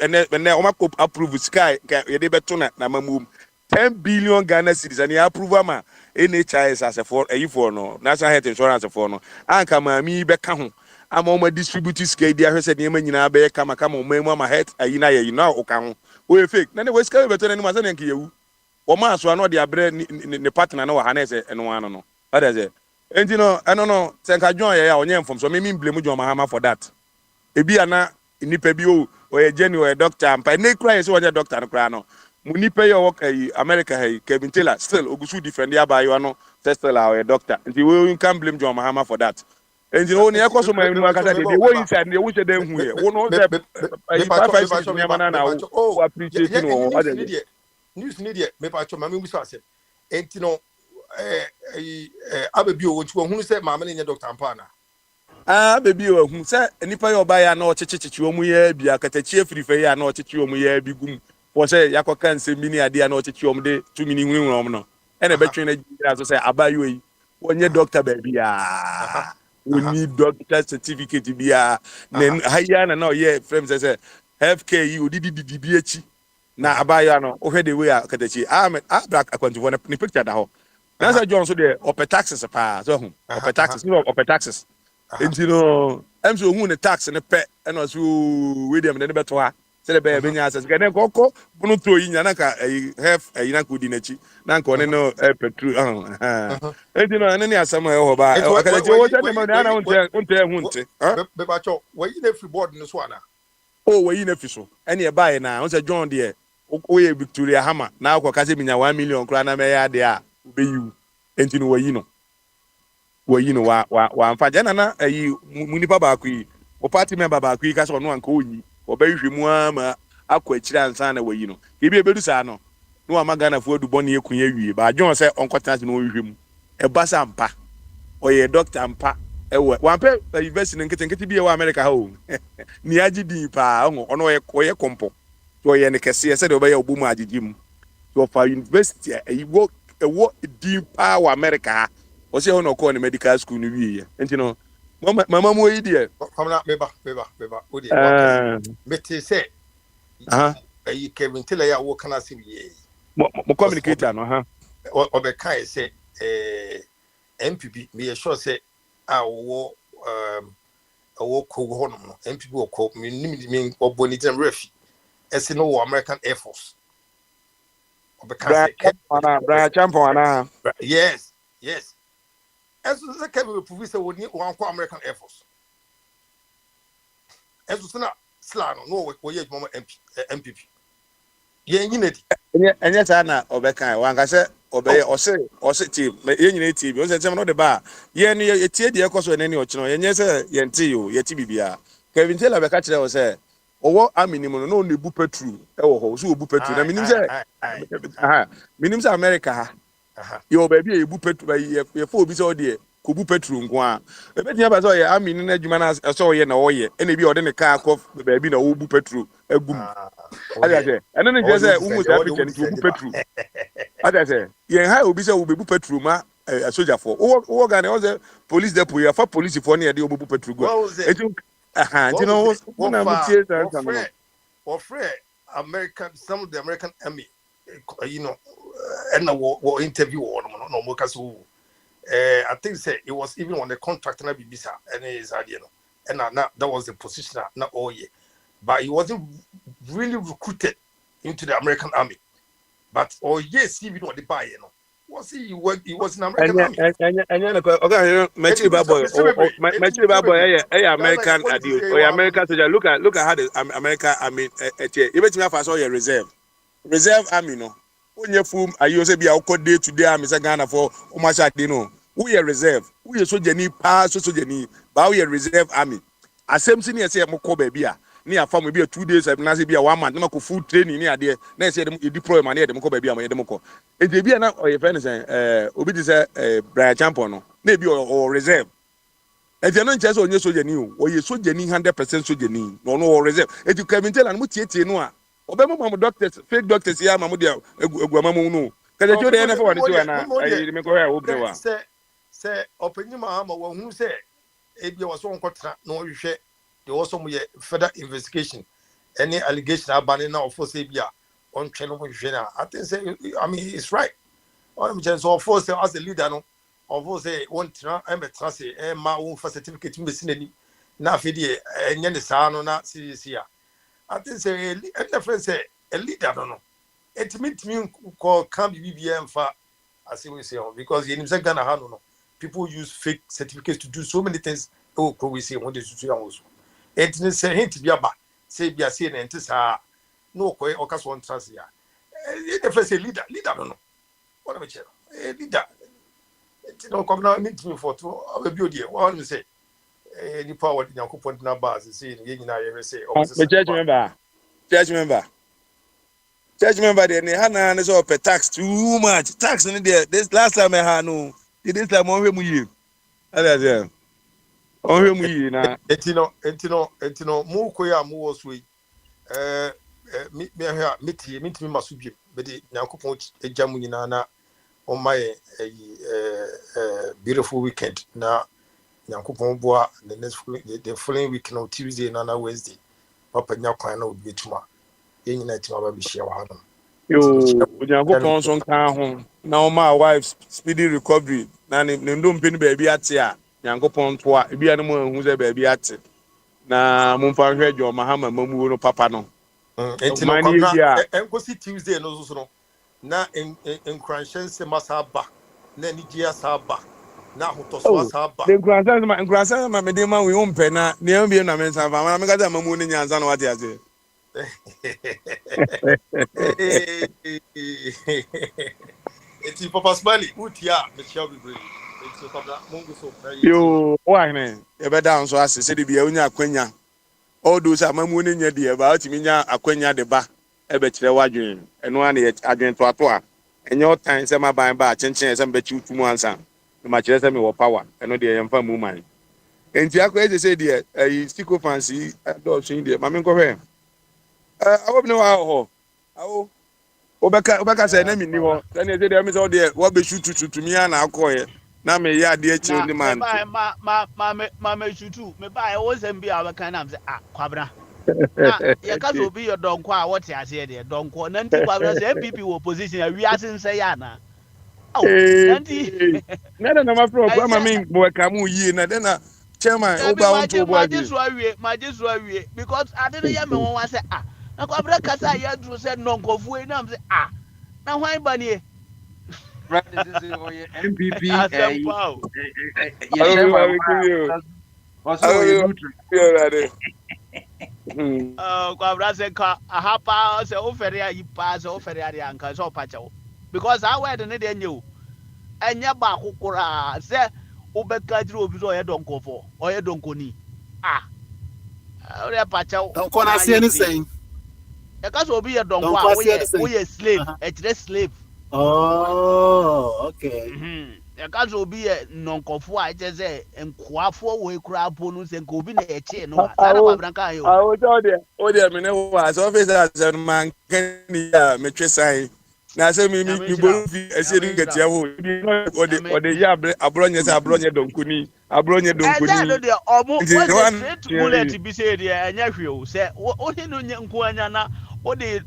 o ma approve sky ye dey beto na mamum 10 billion Ghana cedis and approve ama NHIS as a for no national health insurance for no anka maami be ka ho ama o ma distribute sky dia hwese de ma nyina be kama o ma health ayina ye na o ka ho o fake na we sky beto na ni ma se nke yewu o ma so na de abre ne partner na wa ha na ese eno ano no what is it enti no eno no senka John ye ya onye inform so me blame John Mahama for that ebi ana nipa bi o ye geni o doctor ampa ne kra ye so onye doctor no kra no muni pay your work America hey Kevin Taylor still ogusu defend ya ba you no still our doctor and we can blame John Mahama for that and you know ni ekoso ma enu akata de wo inside de wo che den hu ye wo no say 556 ni mana na wo appreciate no news media me pa cho ma me muso asem and you know abebi o wontu hunu say ma me ne doctor ampana baby o hu say nipa yo ba ya na o checheche o mu ya bia katachi efrife ya na o cheche o mu ya bi gum wo say yakoka nsem bi ni ade na o cheche o mu de 2 mini nwunwum no ene betwe na gira so say abayo yi wonye doctor baby ya we need doctor certificate bia na haya na ye frame say FK odidi bi echi na abayo no o hwe de we katachi black Akwantufuo na picture da ho na say John so de ope taxes pa so hu ope taxes no ope taxes enti no em so hu ne tax ne pe e no so William ne beto ha se be be nya access kene kokko bunu to yi nya na ka have na ko di na chi na ko ne no petrol enti no ne asama e ho ba ka je wo se ne ma na unte hu nte be ba cho we yi na free board no so ana we yi na fi so ene e bae na on se John de o ye Victoria Hammer na ko ka se minya 1 million kra na me ya de a be yu enti no we yi no wa amfa jana na munipa ba ku yi o party member ba ku yi ka so no anka oyi o ba hwe mu ama akwa akira ansa na wayi no ebi ebedu sa no no amaga fu adu boni ekunya wie ba John say onkota no hwe mu e ba sa mpa o ye doctor mpa e wa mpa university nkete bi e wa America ha o ni agidi pa ono ye kompo to ye ne kese se de o ba ye obu mu agidi mu to fa university e wo deep power America o se hono ko ni medical school ni wie enti no mama mo yi de famna meba o de meti say Kevin Taylor ya wo kana sim ye mo communicator no ha o be kai say MPP me sure say wo ko hono no MPP wo ko mi oboni dem refi ese no American Air Force o be kai Brian Champon yes as the Kevin prove say woni wan ko American Air Force as na slano no we ye mama MPP ye nyinedi enye ta na obekan wan ka se obeye ose team ye nyina team o se tem no de ba ye no ye tie de ekoso ene ne o kino ye nye se ye nti yo ye ti bibia Kevin Taylor be ka kire o se owo aminimu no ne bu petrol e wo ho so obu petrol na minim se minim se America ha yo baby e bu petrol ye fo obi se o de ko bu petrol nko a e betia ba so ye amini na adwuma na so ye na wo ye ene bi o de ne car ko baby na wo bu petrol agum ade ene ne je se umu se Africa ni bu petrol ade se ye ha obi se wo be bu petrol ma soldier for wo ga na o se police depot ya fa police for na ye de wo bu petrol go etu you know what na mutie that or free American some of the American army you know and what interview or no more so I think say it was even on the contract na bibisa and is you know and now that was the position not all year but he wasn't really recruited into the American army but yes even what the buy you know was he was in American army and okay Matthew Baboy American adios or American soldier look at how the America I mean you bet me have your reserve reserve army no onye fum ayo se bia ukọ day to day army say Ghana for umasha dey no we reserve we sojani pa sojani ba we reserve army asem si ne say mokọ ba bia ne afa mo bia 2 days na say bia 1 month na ko full training ne ade na say dem deploy ma ne dem mokọ ba bia ma dem mokọ e dey bia na oye friend say obi di say Brian Champion no na bi o reserve e no nche say onye sojani o oye sojani 100% sojani no no reserve e ti Kevin Taylor mo tietie no a obema mo doctors fake doctors ya ma mo dia eguamamu no kaje jo de na for wan ti na ayi me ko ya wo bre wa say openyima ma wo hu say ebia wo so nkotra na wo hwehwe de wo so mo ye further investigation any allegation abane na of say bia on twe no mo hwehwe na I think say I mean it's right on me just of course as a leader no of say won tra e metra say e ma wo fa certificate me sinani na afedi enye ne saa no na CC a I think say a friend say a leader no it means me call can be BBM as we say because in Ghana no people use fake certificates to do so many things. Oh, we say when they do also. It is say hint be aba say be say na ntisa no ko e okaso on trans ya. The first say leader no. What am I saying? A leader. It no come now need me for to be odi. What am say? Any power the Yakupon na base say ye nyina ye say church member there ne hana ne so pay tax too much tax in there this last time I had no this time on hwe mu yi ala say on hwe mu yi na etino mu ko ya mu wo so yi me hwa meti masubie be de Yakupon egya mu nyina na on my beautiful weekend na Yakupon boa the following week no Tuesday na Wednesday papa nyakwan na obi etuma yenyina etima ba bihia wa no yo Yakupon so kan ho na o ma wife speedy recovery na ne ndo mpeni ba bi ate a Yakupon to a bia ne mo hu se ba bi ate na mo mfa hwe jo mahama mamu no papa no etino kwamna enkosi Tuesday no so no na en cranshense masaba na nigia saba na hotoso saba the grandson ma me dey man we umpe na ne am bi na me san fa me ka mamu ne nyanza no wate ase eti papa smali utia me chia bebre eti kwamna mungu so yo why ne e be down so ase se de bia onya akwanya all those amamu ne nya de ba atimi nya akwanya de ba e be kire wadwen eno an ye adwen to ato a enye otan se ma ban ba chenchen se mbe chi utumu ansa ma kire se me wo power eno de yemfa mu man enti akwa eze se de ayi stiko fancy do so de ma me nko hwe awob ne wa ho awo obeka se na mi ni ho se ne de me se o de wo be shutu mi ana akoye na me ya de echi ndi man ma me shutu me ba e wo sem bi a beka na me se kwabra na ye ka so bi yo donko a what ase de donko na nti kwabra se MPP wo position a wi ase nse ya na nanti na ma pro kwa ma me mo ka mu yi na de na chairman o ba on to bo agi ma jesu awie because ade ne ya me won wa se na kwabra kasa ya duro se nonkofu e na me se na hwan ba ne MPP kwabra se ka ahapa se ofere ayi pa se ofere ade anka se opache because I word ne de nyew enya ba kokora se obeka jiro obi so ye donkofo o ye donkoni ore pache donko na se ni sen e ka so obi ye donko a wo ye slave e tire slave okay e ka so obi ye nonkofo a je se enkoafo wo ekura apo no se nko obi na ye che no sa na kwabranka yo o de me ne wa so officer se man kan ya me twe na se mi bo fi ese ri ngetia ho o de ya abronye se abronye donkuni no de omo wo straight bullet bi se de anya hwe o se o hinu nko anya na o de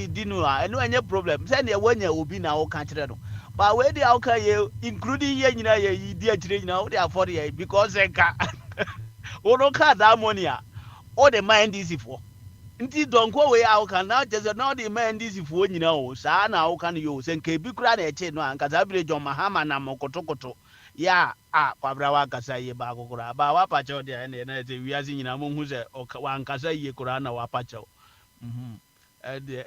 dinu a eno anya problem se ne wanya obi na o ka kire no ba we de o ka ye including ye nyina ye di akire nyina o de afford ye because enka o no ka that money a o de mind this for nti donko we a kan na just na the man this fuo nyina o saa na o kan yo se nke bi kura na eche no anka za bire John Mahama na mokotokoto ya kwabra wa kasa ye ba kokura ba wa pa cho de na ze wiazi nyina mo hu se wa nkasa ye kura na wa pa cho de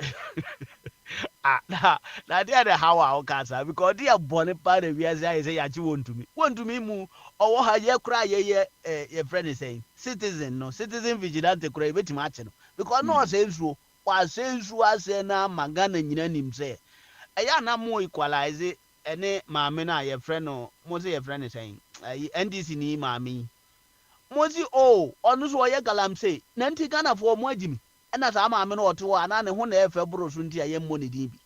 na dia de how a okasa because dia bone pa de wiase aye say ya chi wontumi mu owo ha ye kura ye friend say citizen no citizen vigilante kura betima ache no because no say nsuo wa say nsuo ase na magana nyina nim say eya na mo equalize ene maame na ye friend no mo say ye friend say NDC ni maame mo si onu so ye galam say na nti Ghana for mo agimi na sa maame no oto ana ne ho na efe boro so nti aye mo ne din bi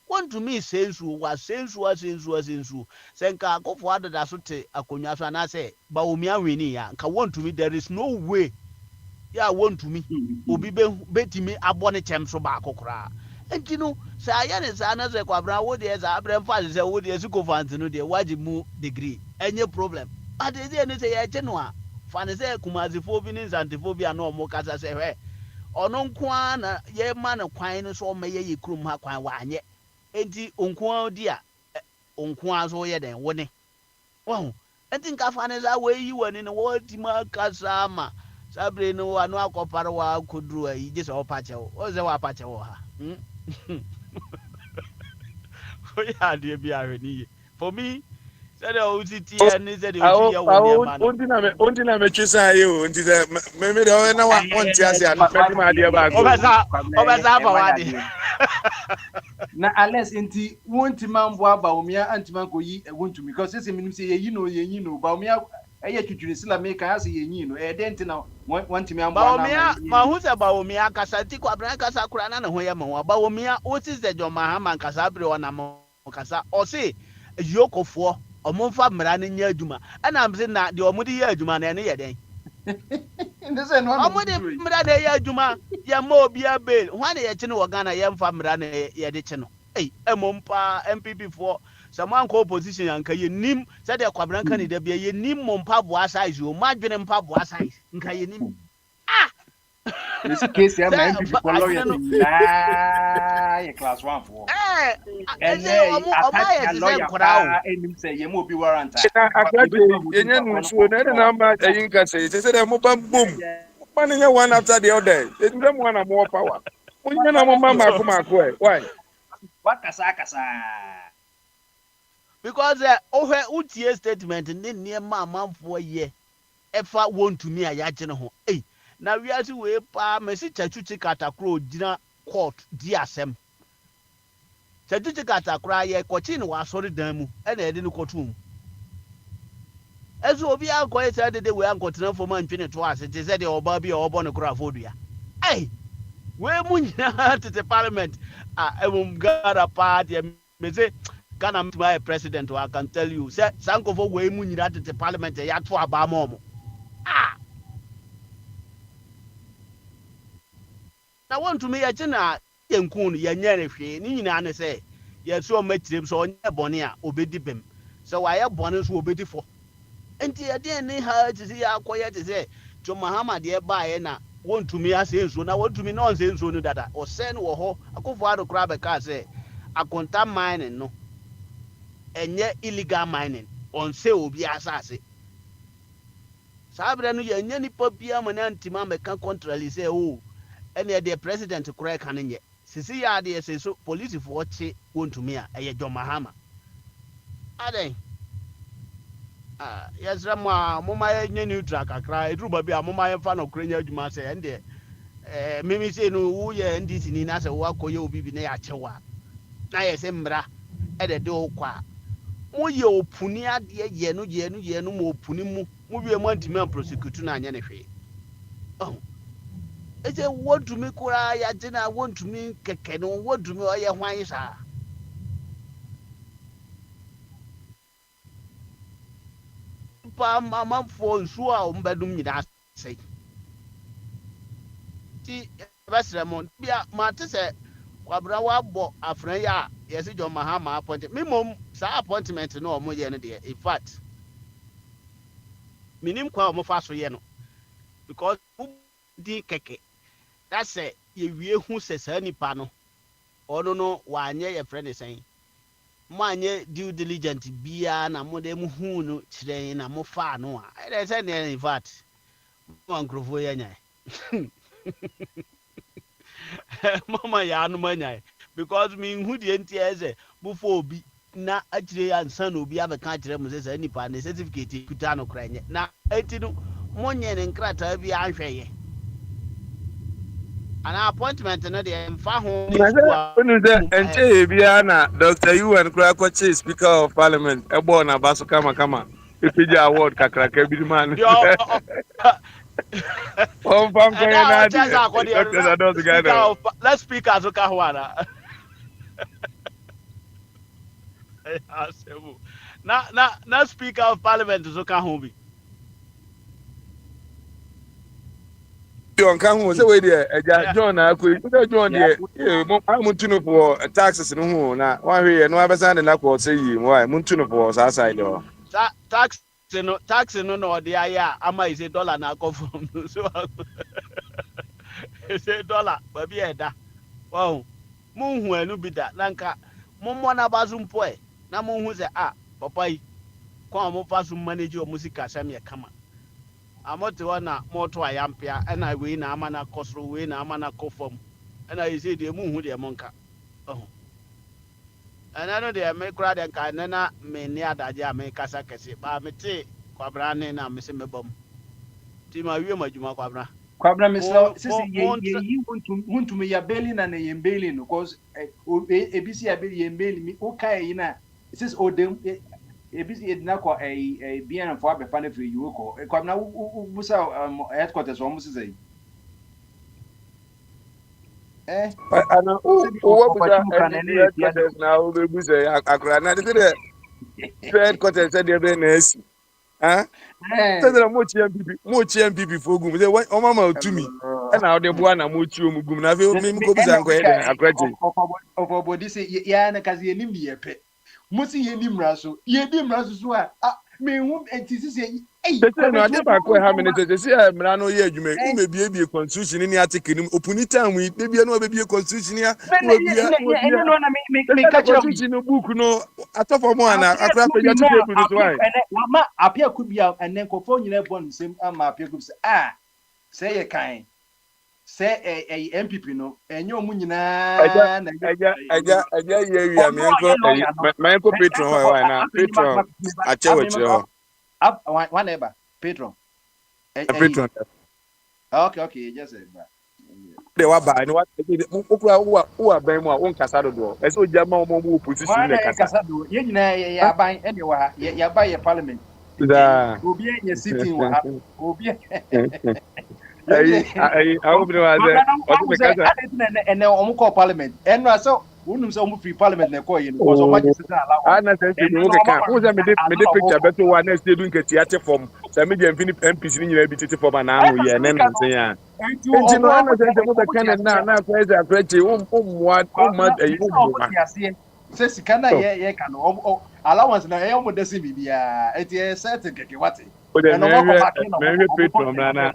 wontumi sensu wa sensu senka akofo adada so te akonwa so ana say ba omi ahweni ya nka wontumi there is no way ya wontumi obi betimi abone chem so ba akokora enti no say aye ne sa na say kwabra wo de za abra mfa say wo de sikofant no de waji mu degree enye problem ade de ne say ya che no a fa ne say kumazifo bi ne zantifo bi ana omo kasa say hwe ono nko na ye ma ne kwan no so ma ye krum ha kwan wa anye enti onko di a onko aso ye den woni wo enti nka fa ne za we yi wani ne wo ti ma kasa ma sabre no anu akopare wa kodru ayi je so pa chewo o ze wa pa chewo ha o ya de bi ahweni for me said o ti and said o ti ya woni ma no ondi na me twisa aye o ondi da me de na wa onti ase anu me ma de ba go obesa ba wa de na unless enti wonti mambo aba omia antima ko yi wontumi because say minim say ye yi no ba omia eye twutwure sila me kan ase ye yi no e denti na wontimi ambo na omia ma hu se ba omia kasa ti kwa bran kasa kura na ho ye ma ba omia o ti se jo mahama kasa bre ona mo kasa o se yokofo omomfa mra ne nya adwuma ana am se na de omudi ye adwuma na ne ye den ndese no omudi mra de ye adwuma ye ma obi abel hwane ye chi ne wo Ghana ye mfa mra ne ye de chi no emompa MPP for someone ko opposition anka ye nim se de kwabran kan de bia ye nim mompa boa size o madwene mpa boa size nka ye nim esse case é mais MPP for lawyer ye class 1 for attack lawyer pa enim say ye mo bi warrant na akwate yenye nusuo na na ma ayinka say de mo bam boom man nya one after the other it dem one am more power onye na mo mama ko why what kasa because ohwe utie statement ne ma amanfo ye efa wontumi ayaje ne ho na wiase we pa mesi chachuchi katakro gina court di asem chachuchi katakra ye kochi ne wasori dan mu e na ede ne kotum ezo obi akoye say de we ankotena fo man twene to ase te say de oba bi obo ne kura fodua we mu nyina tete parliament emum gara pa de me say Ghana my president I can tell you say sankofo we mu nyina tete parliament ya to aba mo na wontumi ye gina yenkun ye nyere hwe ni nyina ne say ye so matirem so onye bone a obedi bem so wa ye bone so obedi fo enti ye de ne ha tisi ya akoye tisi jo Muhammad ye baaye na wontumi ase nso na wontumi na onse nso no dada o se no wo ho akofo ado kra be ka say akonta mining no enye illegal mining onse obi asase sabre no ye nya nipa bia mo na ntima meka contrary say ene the president kura kan nye sisi ya de say so police for che wontumi a eye jo Mahama aden yesra mo ma ye neutral kakra edruba bi a mo ma ye fa no kura nya adwuma say ende mimi say no wo ye NDC ni na say wo akoye obi bi na ya chewa na ye say mra ede de okwa mo ye opuni ade ye no mo opuni mo wie mo antimi prosecute na anya ne hwe ese wontumi kura ya jina wontumi keke no wontumi oye hwan sa pa mama fo nsu a ombedum nyina sei ti basremo bia ma te se kwabra wa bo afran ya yesi jo Mahama appointment mimom sa appointment no omo ye no de in fact minim kwa omo fa so ye no because di keke that's say ye wie hu se sa nipa no ono no wa anye ye friend sen mo anye due diligent bia na mo de mu hu no kire na mo fa no a e say ne in fact mo ankrofo ye nya mama ya no manya because me who the NTS before be na actually and son will be have a country Moses any pan certificate kutano kranye na etinu monye ne nkrata bi ahweye an appointment no de mfa ho ni school Enche Biana, Dr. You and Krakoche, Speaker of Parliament, Ebon Abaso Kama, Ipija Award, Kakrake Bidman. Oh, Funko, let's speak as Okawana. Na Speaker of Parliament is Okahubi. John Kamu say we there John akwe John there amuntu for taxes no ho na wan hwe no abesa na kwa say yi why muntu for sa side o tax no the aya ama is $1 na come from so is $1 baby eda wow mun hu enu bi da nanka mun mo na bazum po e na mun hu say papa yi kwa mo pasu manage o music asem ye kama amote wana moto ayampia na we na amana kosro we na amana kofom na you say de mu hu de monka ana no de me kra de ka na me ni adaje ame kasa kese ba me te kwabra ne na me se mebom ti ma wie majuma kwabra me so sisi ye wontum ya beli na ne yembeli no cause ebisi ya beli yembeli mi o kai na sisi odem ebisi edina kwa bien for abefa na free you ko kwabna busa headquarters o musi sei ana o busa headquarters na o be busa akra na de headquarters de be na esi say that mo chiam for gum say o mama otumi na o de boa na mo chi o mu gum na fe mi ko busa nko e de akra je of body say ya na kaze enim ye pe musi ye ni mraso so a me hu entisi say no ade ba ko ha minute say mra no ye adwuma me bie constitution ni article ni opuni time we de bia no be bie constitution ya no na me catch up constitution book no atofo mo ana akra pe yati table so why ma apia ku bia enen ko fo nyina bon nsem ama apia ku say ye kan say MPP no enyo mu nyina na aja ye wi me ko patron why na patron ache we chiro one ever patron patron okay just say de wa ba ni wa ukura wa ban mu a won kasa do e so jama mo opposition le kasa do ye nyina ya ban e de wa ya ba ye parliament da obi enye sitting wa obi I hope no was o be kasa and o call parliament and so unum say o free parliament na call you because o ma sit allow na say say no ka who say me de picture beto wa na say do nkati ate form say me dey fini MPs ni nyina bi tete form na ahu ye na na say ya enti no na say say mo be kan na kwa say aprechi ma say sikana ye kan allowance na e mo desi bibia eti set keke wate and no mo ko me patron na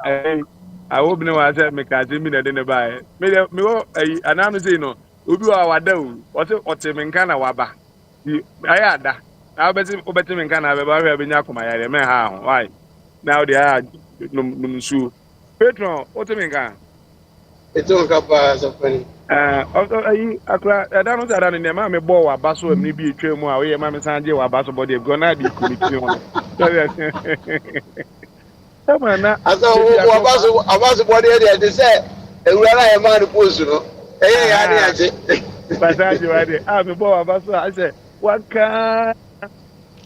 I hope no was me ka me na de ne bae me wo anam say no obi wa wada o te me nka na waba aya da na obeti me nka na be ba hwe be nya koma yare me ha ho why now they are num su patron o te me nka eto nka pa so fani akra da no sada ne ma me bo wa ba so amni bi etwa mu a we ma me san je wa ba so body go na di committee ho Tamana aso abaso body dey say ewura na e ma no post no ya ni aje pasaje wa dey me bo abaso I say waka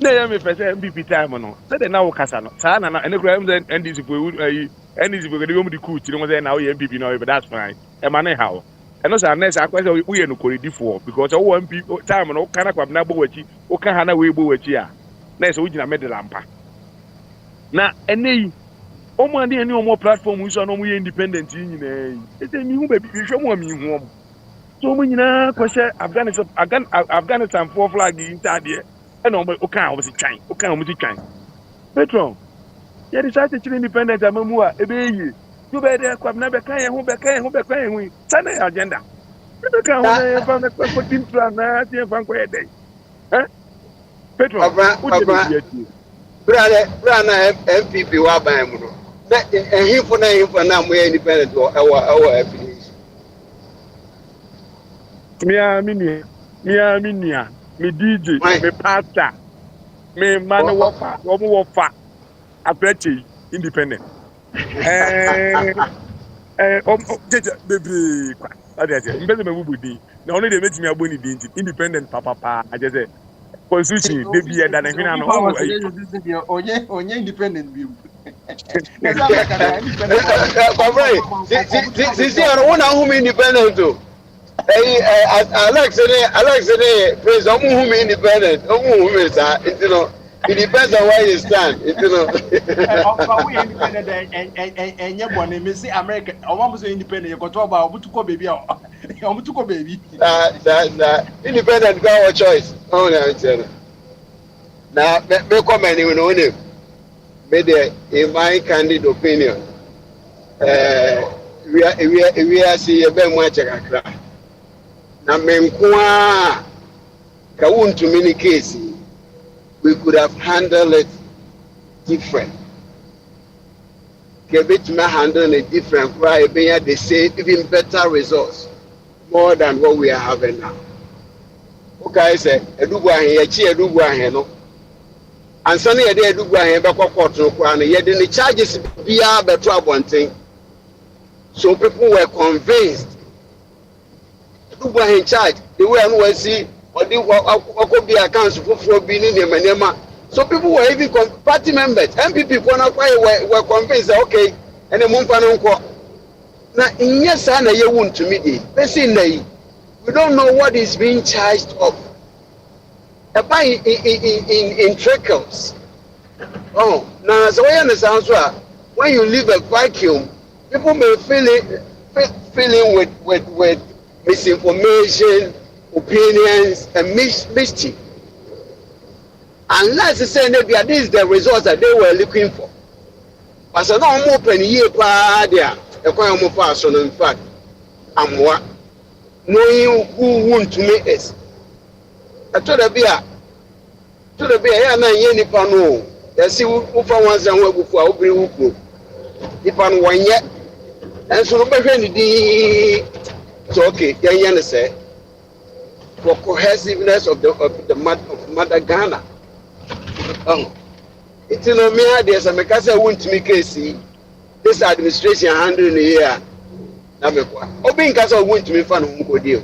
na ya me pese MPP time no say dey na wo kasa no sa na ene kura NDC for NDC for go di coach no say na wo MPP no but that's fine e ma na how eno sa na say akwese wo ye no koridi for because wo MPP time no kana kwa na bo wachi wo ka ha na we bo wachi a na say wo gina medal ampa na ene omo ande ani omo platform nso na omo ye independent nyina ete mi hu baby hwe mo mi hu omo so omo nyina ko she Afghanistan for flag intade e na omo o kan omo si twan o kan omo si twan patron ye decide to independent amamu a ebe ye you be there kwam na be kan ye hu sana agenda be kan ho na ye fa na ko tim plan na tie fa ko ye dey patron o je be ye brana MPP wa ban mu no ehifo na mo independent o ewo affiliation Mia, me DJ, me pastor, me man wafa, apreche independent. Baby, I just say, mbese me bubu di. Na only they make me aboni di independent papa. I just say, constitution they be that and Obi na pa oh. was onye independent bi. Na sa me kaka independent. See, I don't want to whom independent too. Alex, praise whom independent. Whom is that? You know, it depends on where you stand. You know. But we independent and you born me say America. I want to independent. You go talk about omutuko baby. Omutuko baby. That independent got our choice. Oh no, now me comment you know him. Made in my candid opinion. We are see a bit more check a cry. Now, Menkwa, Kawun to many cases, we could have handled it different. Kebit handle it different, right? They say even better results, more than what we are having now. Okay, I say, Edugwa here, Edugwa here, no. And Sunday, Edugwa here, back court, no, yet in the charges be better one thing. So people were convinced. Were in charge, the way I see, or the could be accounts for being in the so people were even party members, MPP were convinced that okay, and the Mumpanonko. Now, in yes, and you want to meet it. We don't know what is being charged of. In trickles. Oh, now, as I understand, when you leave a vacuum, people may feeling with misinformation, opinions, and mischief. Unless they say maybe this is the results that they were looking for. But so now I'm open here, there. In fact, I'm what knowing who want to make us. I told the beer, yeah, na yeni pano. You see, who found once and work before I will be if I'm 1 year, and so the so okay, you say for cohesiveness of the mother Ghana. It's no me there's a mekasa won't me case this administration handling here. Na me kwa. Obi nkasa won't me fan who deal.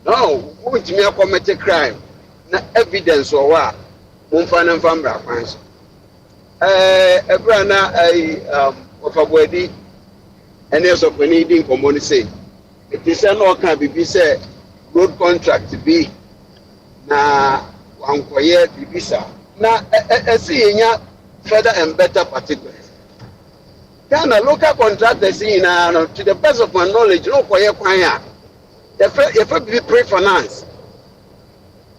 No, won't me commit a crime. Na evidence or what? Mumfan and Fambra fans. Of a body. And there's a needing community. It is an all can be said road contract to be na one quiet visa. Now, see further and better particulars. Can a local contractor see now to the best of my knowledge, no quiet choir. If it be pre-finance.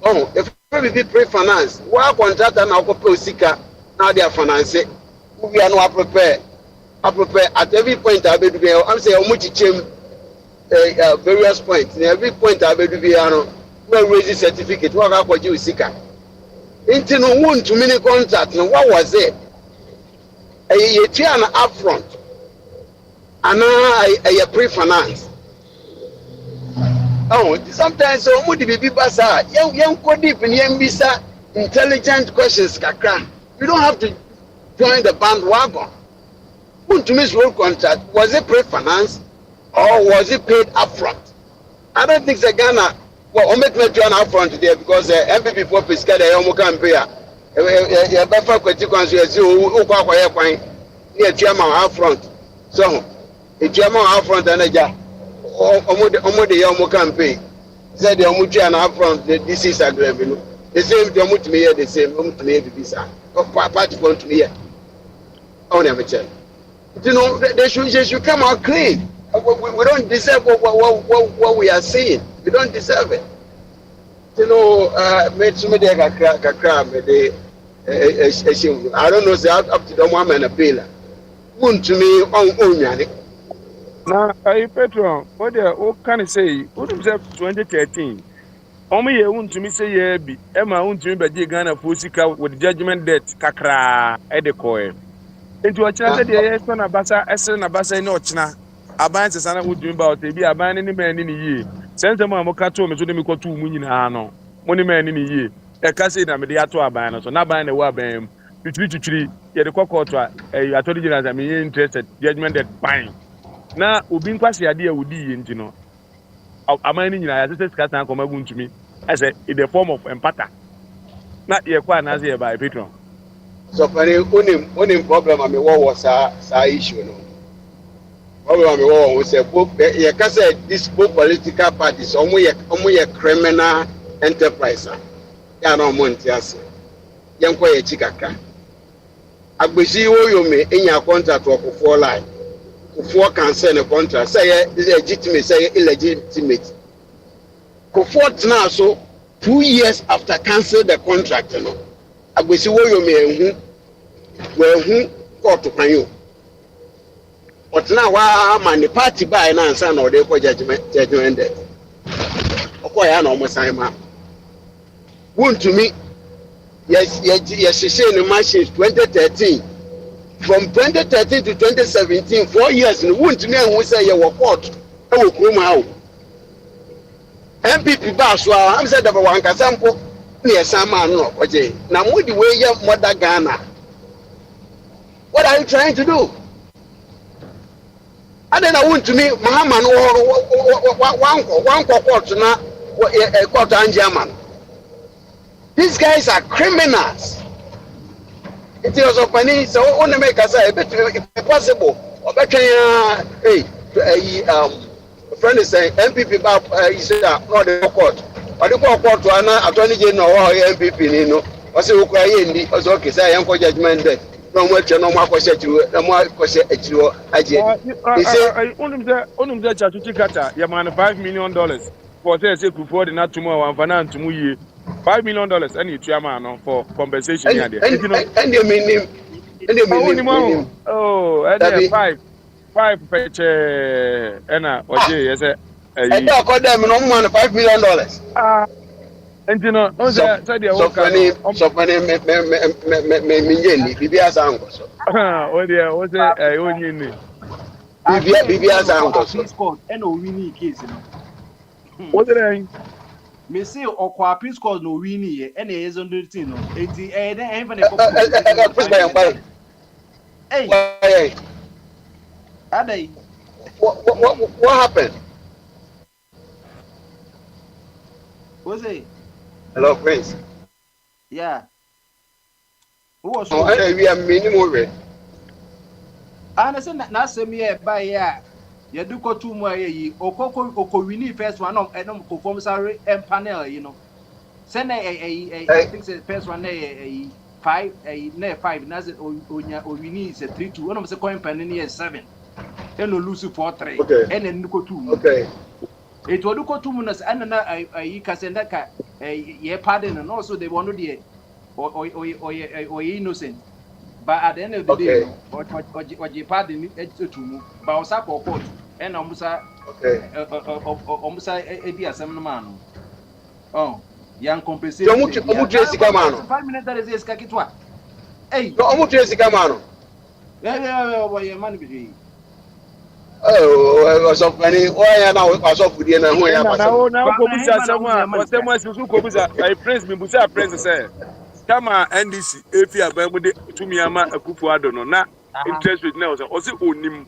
Oh, if it be pre-finance, why contractor now go seeker now they are financing. We are not prepared. I prepare at every point I be I'm saying how much various points. In every point I be well raising certificate. What about you seeker? Into no one to many contract. No, what was it? A chair upfront, and a pre-finance. Oh, sometimes so much be basa. Young deep in young bisa intelligent questions. Kakra. You don't have to join the bandwagon. To miss road contract, was it pre-finance or was it paid upfront? I don't think the Ghana well make me join upfront there because MPP for Pisca the Yomo campaign. A better critical who quite near chairman upfront. So a chairman upfront and a job. Omo the Yomo campaign. Said the Omujan upfront, this is a revenue. The same to me, the same to me, visa. Party point to me. Oh, never check. You know, they should come out clean. We don't deserve what we are seeing. We don't deserve it. You know, I don't know, say up to the woman a pillar. Wouldn't to me on Now, Petro, what can I say? What was 2013? Only you want to me say, yeah, be Emma won't me by the Ghana Fusika with judgment debt, Kakra, Edecoy. Into a chance that the son of Bassa, Essen, Abassa, no China. Abans is an would dream about to be abandoning man in a year. Sense ma mo ka to me so de me ko to mu nyina no. Mo ni man ni yie. E ka say na me de ato aban no so na ban na wa ban twitwiri ye de kokko to atodi gyina za me interested judgment that fine. Na obi nkwase ade a wodi yie ntino. Aman ni nyina ya se sika san ko magu ntumi. I say in the form of empata. Na ye kwa na say by patron. So funny, only problem I mean, what was our issue? No problem I mean, what was say both. You can say this both political parties almost a criminal enterprise. Yeah, no money. Yes, young boy, a chikaka. Agbeji wo me in your contract or for line. For cancel a contract, say legitimate, say illegitimate. For now, so 2 years after cancel the contract, you know. Agbeji wo me who court to you. But now, why the party by an answer or they for judgment day. Okay, I know my sign, ma'am. Wound to me, yes, she said in machines 2013. From 2013 to 2017, 4 years, and wound to me, and we say you were court. I will come out. MPP Baswa, I'm said about one Casampo, near Sama, no, okay. Now, what the way you mother Ghana? What are you trying to do? And then I want to meet Muhammad one court now, a court and German. These guys are criminals. It is a funny, so I want to make us say, if possible, or better, a friend is saying, MPP, he said, not the court. Or the court to an attorney general or MPP, you know, or say, okay, okay, say, I am for judgment day. No more, no more question to no more question at you. I say, only the Chatuchikata, your man $5 million for say before the not tomorrow and finance to me $5 million any chairman for compensation. And you mean him, oh, and five page and okay, yes, I call them no more than $5 million. And you know, so funny, me bibi asango so. Oh dear, what's it? Only bibi asango so. Peace court, no winning case, you know. What did I? Me say okwa peace court no winning ye, and he is on the thing, no. Eti then even Hey, Ade, what happened? What's it? Hello, Prince. Yeah. Who was we are minimum. I said na same year by year. You do go 2 more year. Oko winning first one of conform salary and panel, you know. Send I think the first one a 5 Nas it or winning is a 3-2. One of the coin panel is 7. Then no lose 4-3. Okay. And then go 2. Okay. It will go 2 minutes and then I can send that yeah, pardon, and also they want to be or innocent. But at the end of the day, what you pardon it to move. But also for court and almost a be a man. Oh, young compensation. 5 minutes that is Kakitwa. Hey, yeah, man be. Oh, so funny. Why now? I saw for the end. Now, I praise me. Busa praise say. Come on, NDC. If you are able to me, I'm a Akwantufuo no. Na interest rate now. So, onim.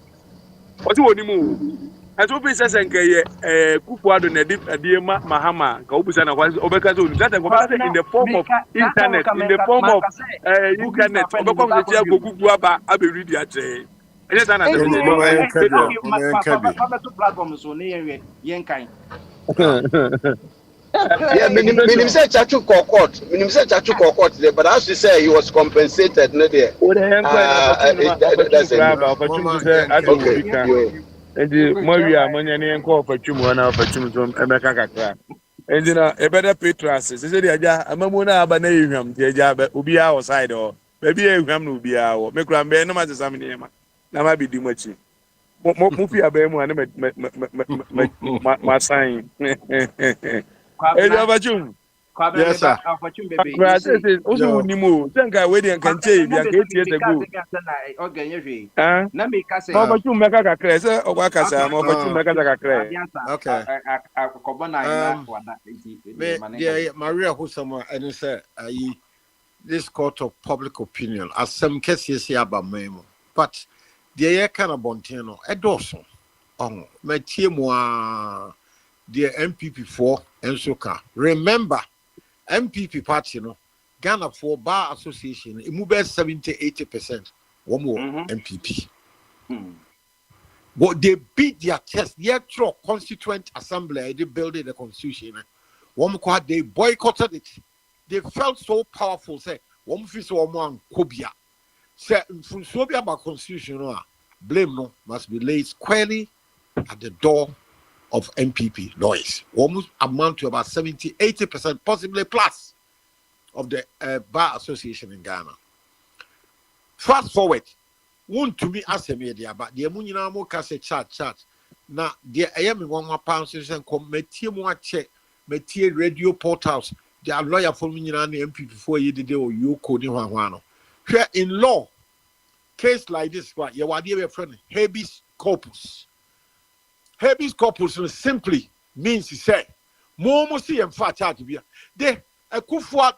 Onim. And so, be says enke Akwantufuo na di Mahama. Ka obusa na kwa. Obeka so that in the form of internet, in the form of internet. Obeka so tia gogugu aba read ya che. Yes, I yeah, minimum said Chachu court. Minimum said Chachu court there, but as you say, he was compensated. No, there. And the Maria Monian call for Chumwana for Chumzum, America. And you know, a better Petras is a Mamuna Abanayam, the job will be outside or maybe a gram will be our make Rambe no matter some name. Now might be Dimachi. Mufia Bemo and my sign. Hey, Jum. Yes, sir. But say also unimo. Senka we dey kan chey dey kan tie go. Na me ka say. Ma opportunity meka kakra say ogwa kasa ma opportunity meka kakra. Okay. Maria Husama and say this court of public opinion as some cases here about memo. But the year kind of bonteno edoso. Oh, my team the MPP4 and Soka. Remember, MPP party, Ghana for Bar Association, it move 70-80%. One more MPP. But they beat their chest. The actual constituent assembly, they built the constitution. One more, they boycotted it. They felt so powerful. Say, one fist or one Kobia. Say, from Sobia about constitution, blame no must be laid squarely at the door of MPP lawyers. Almost amount to about 70-80%, possibly plus, of the Bar Association in Ghana. Fast forward, won't to me as a media, but the Amunina Moka say chat. Now, the AM in 1 pound and committee more check, material radio portals, they are lawyer for me in the MPP 4 years or you coding one. Here in law, case like this, what you are dear friend, habeas corpus. Habeas corpus simply means he said, more see and fat charge to be. They a Akufo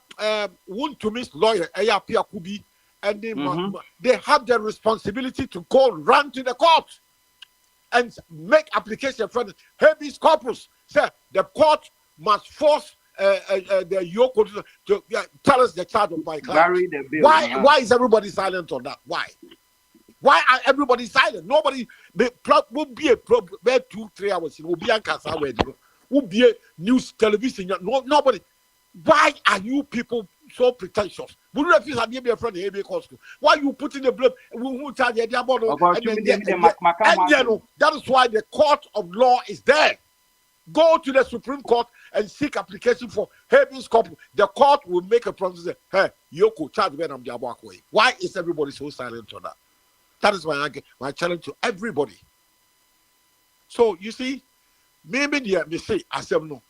want to miss lawyer Ayapia Kubi, and they have the responsibility to go run to the court and make application for the habeas corpus. Say the court must force the Yoko to tell us the charge of my client. Why is everybody silent on that? Why are everybody silent? Nobody would be a problem. 2-3 hours. It will be a casa. Would be a news television. Nobody. Why are you people so pretentious? Would you refuse to be a friend of cost? Why are you putting the blame? That is why the court of law is there. Go to the Supreme Court and seek application for habeas corpus. The court will make a promise. Hey, Yoko, charge when I'm the way. Why is everybody so silent on that? That is my challenge to everybody. So you see, maybe they say, as you know,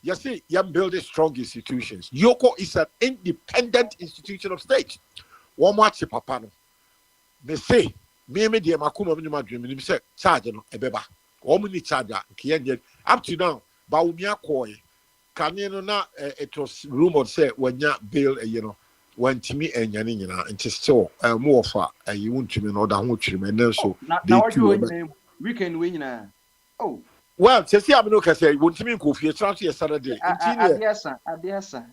you see, you build strong institutions. Yoko is an independent institution of state. One watch papa no. They say, maybe the makuma minima dream. They say, charge no ebeba. Omni charger. Up to now, Baumia koi. Can you know it was rumored say when you build when Timmy and Yanina and just so more far you want to know that much and so we can win now. Oh. Well, Tessie Abinoka say, won't you mean coffee? It's not Saturday. Yes, sir.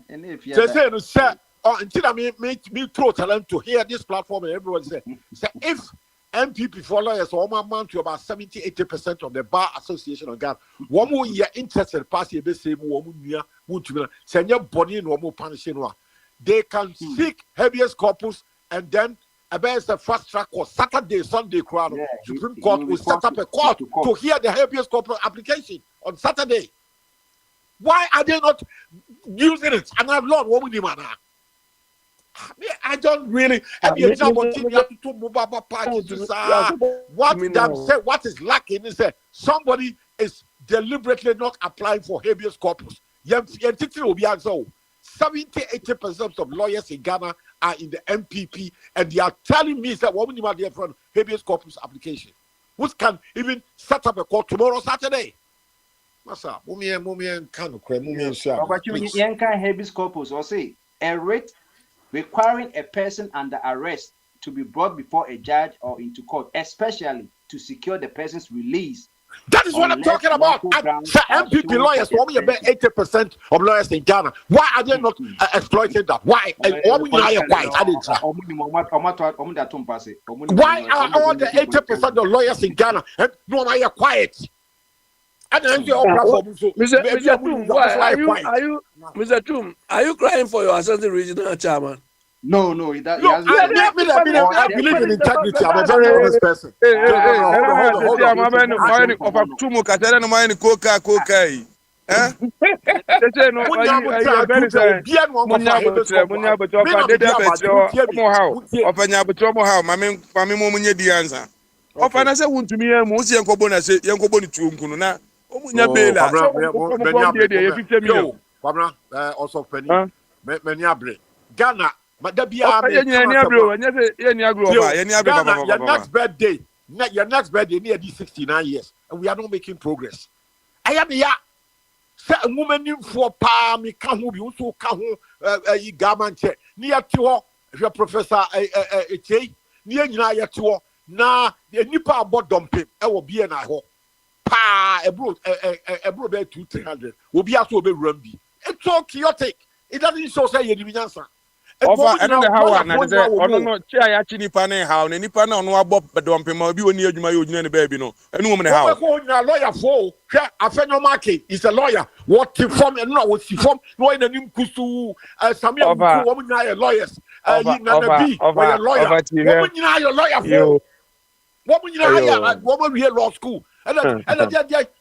And if you say, until I me throw talent to hear this platform, and everyone say, if MPP for lawyers amount to about 70-80% of the Bar Association of Ghana, one more year interested party, be say, would you send your body in one more punishing one. They can seek habeas corpus and then about the fast track or Saturday, Sunday crowd. Supreme Court will set up a court to hear the habeas corpus application on Saturday. Why are they not using it? And I've learned what we demand. I don't really have you what is lacking is that somebody is deliberately not applying for habeas corpus. 70-80% of lawyers in Ghana are in the MPP, and they are telling me that what we need their friend habeas corpus application, which can even set up a court tomorrow Saturday. Masa, mummy can habeas corpus or say a writ requiring a person under arrest to be brought before a judge or into court, especially to secure the person's release. That is what I'm talking about. MPP lawyers, only about 80% of lawyers in Ghana. Why are they not exploiting that? Why? Why are all the 80% of lawyers in Ghana and no one are quiet? Mr. Tum, are you crying for your assistant regional chairman? No, I believe in integrity. I'm a very honest person. Kwabna also penny many abre Ghana madabia your next birthday near 69 years and we are not making progress. I am here. Say a woman in for pa me can who be also can who garment near to your professor near to na the nipa about dumping will be an I pa a bro 200-300 will be also be rumby. It's so chaotic. It doesn't show say you answer. Over another how na say ono no chia ya chi nipa na how na nipa na ono abo bedom ma obi oni adwuma ye ogyina ne baby no enu wo me how ko na lawyer for hwe afenyo market is a lawyer what form and no what form no in anim kusu samia ku wo nyina ye lawyers na na bi wo ye lawyer wo nyina ye lawyer for wo nyina ya wo we law school and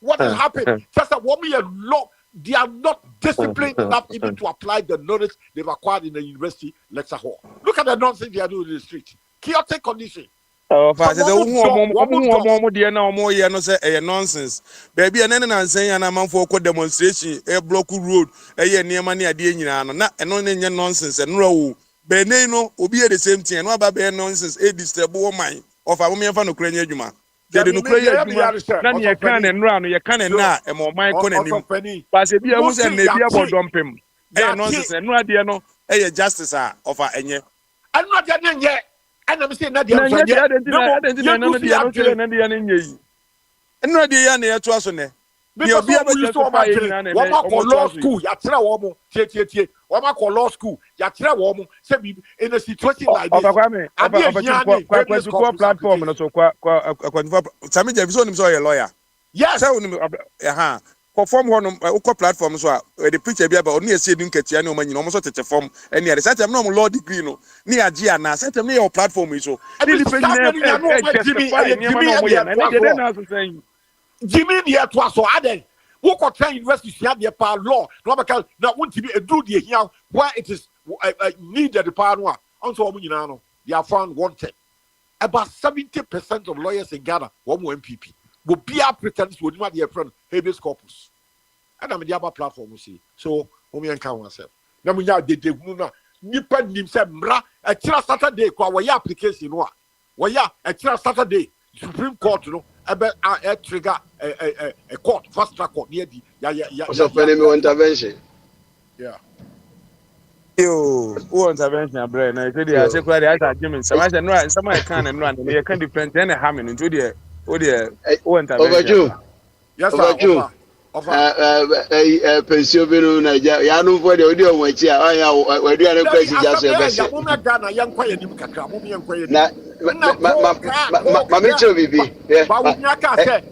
what has happened just that wo me law. They are not disciplined enough even to apply the knowledge they've acquired in the university lecture hall. Look at the nonsense they are doing in the street. Chaotic condition. Nonsense. Baby, and then I'm saying, I'm a for demonstration, a block road, a near money at the end, not and only nonsense and row. Beneno will be the same thing, and what about nonsense, a disturb mind of a woman from Ukraine. They didn't create none you can and run, you can and not, and more my conning. But if you was maybe about dump him, nonsense, and no idea no, a justice of our any. I'm not yet, and I'm saying that and no idea near to us on there. Because we used to law school, Yatra Womo, law school, Yatra Womo, in a situation like this. Platform and also Sammy Jefferson is a lawyer. Yes, perform one platform so the preacher be about near Sidin Ketiano when you almost touch a form and yet set no law degree no near Giana, set me your platform is so. Jimmy here to us so added. Who could try university here the power law? No because that want to be a do here where it is needed the power one. Also, they are found wanted. About 70% of lawyers in Ghana, one more MPP, will be our pretenders would not their friend habeas corpus. And I'm the other platform, we see. So, we encounter ourselves. Now we are the Nippon himself, a child Saturday, kwa application, why a child Saturday, Supreme Court, a trigger a court, fast track court near the intervention. Yeah. Who intervention, Brian? I said, I said, I Jimmy. Someone can and run, and you can depend any harming into the intervention. Yes, sir. Pension bill, Yanu for the audio, which I do not question just a message. Mamicho Bibi,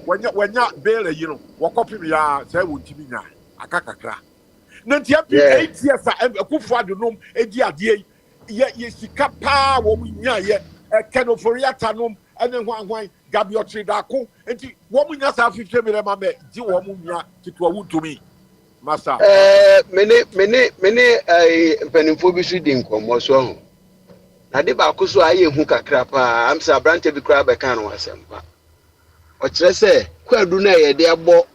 when you're bail, you know, walk up in your say, would you be now? A cacacra. Nanti 8 years, a good for the room, a dear, yes, you can't power woman, yeah, a canoe for Yatanum, and then one Gabio Tridako, and the woman has 50 million, do woman to me, Master. Many Penifobis reading come was wrong. Adibakuso aye hu kakra pa am sa brante bi kra be kan wasempa o kire se kwadu na ye de abo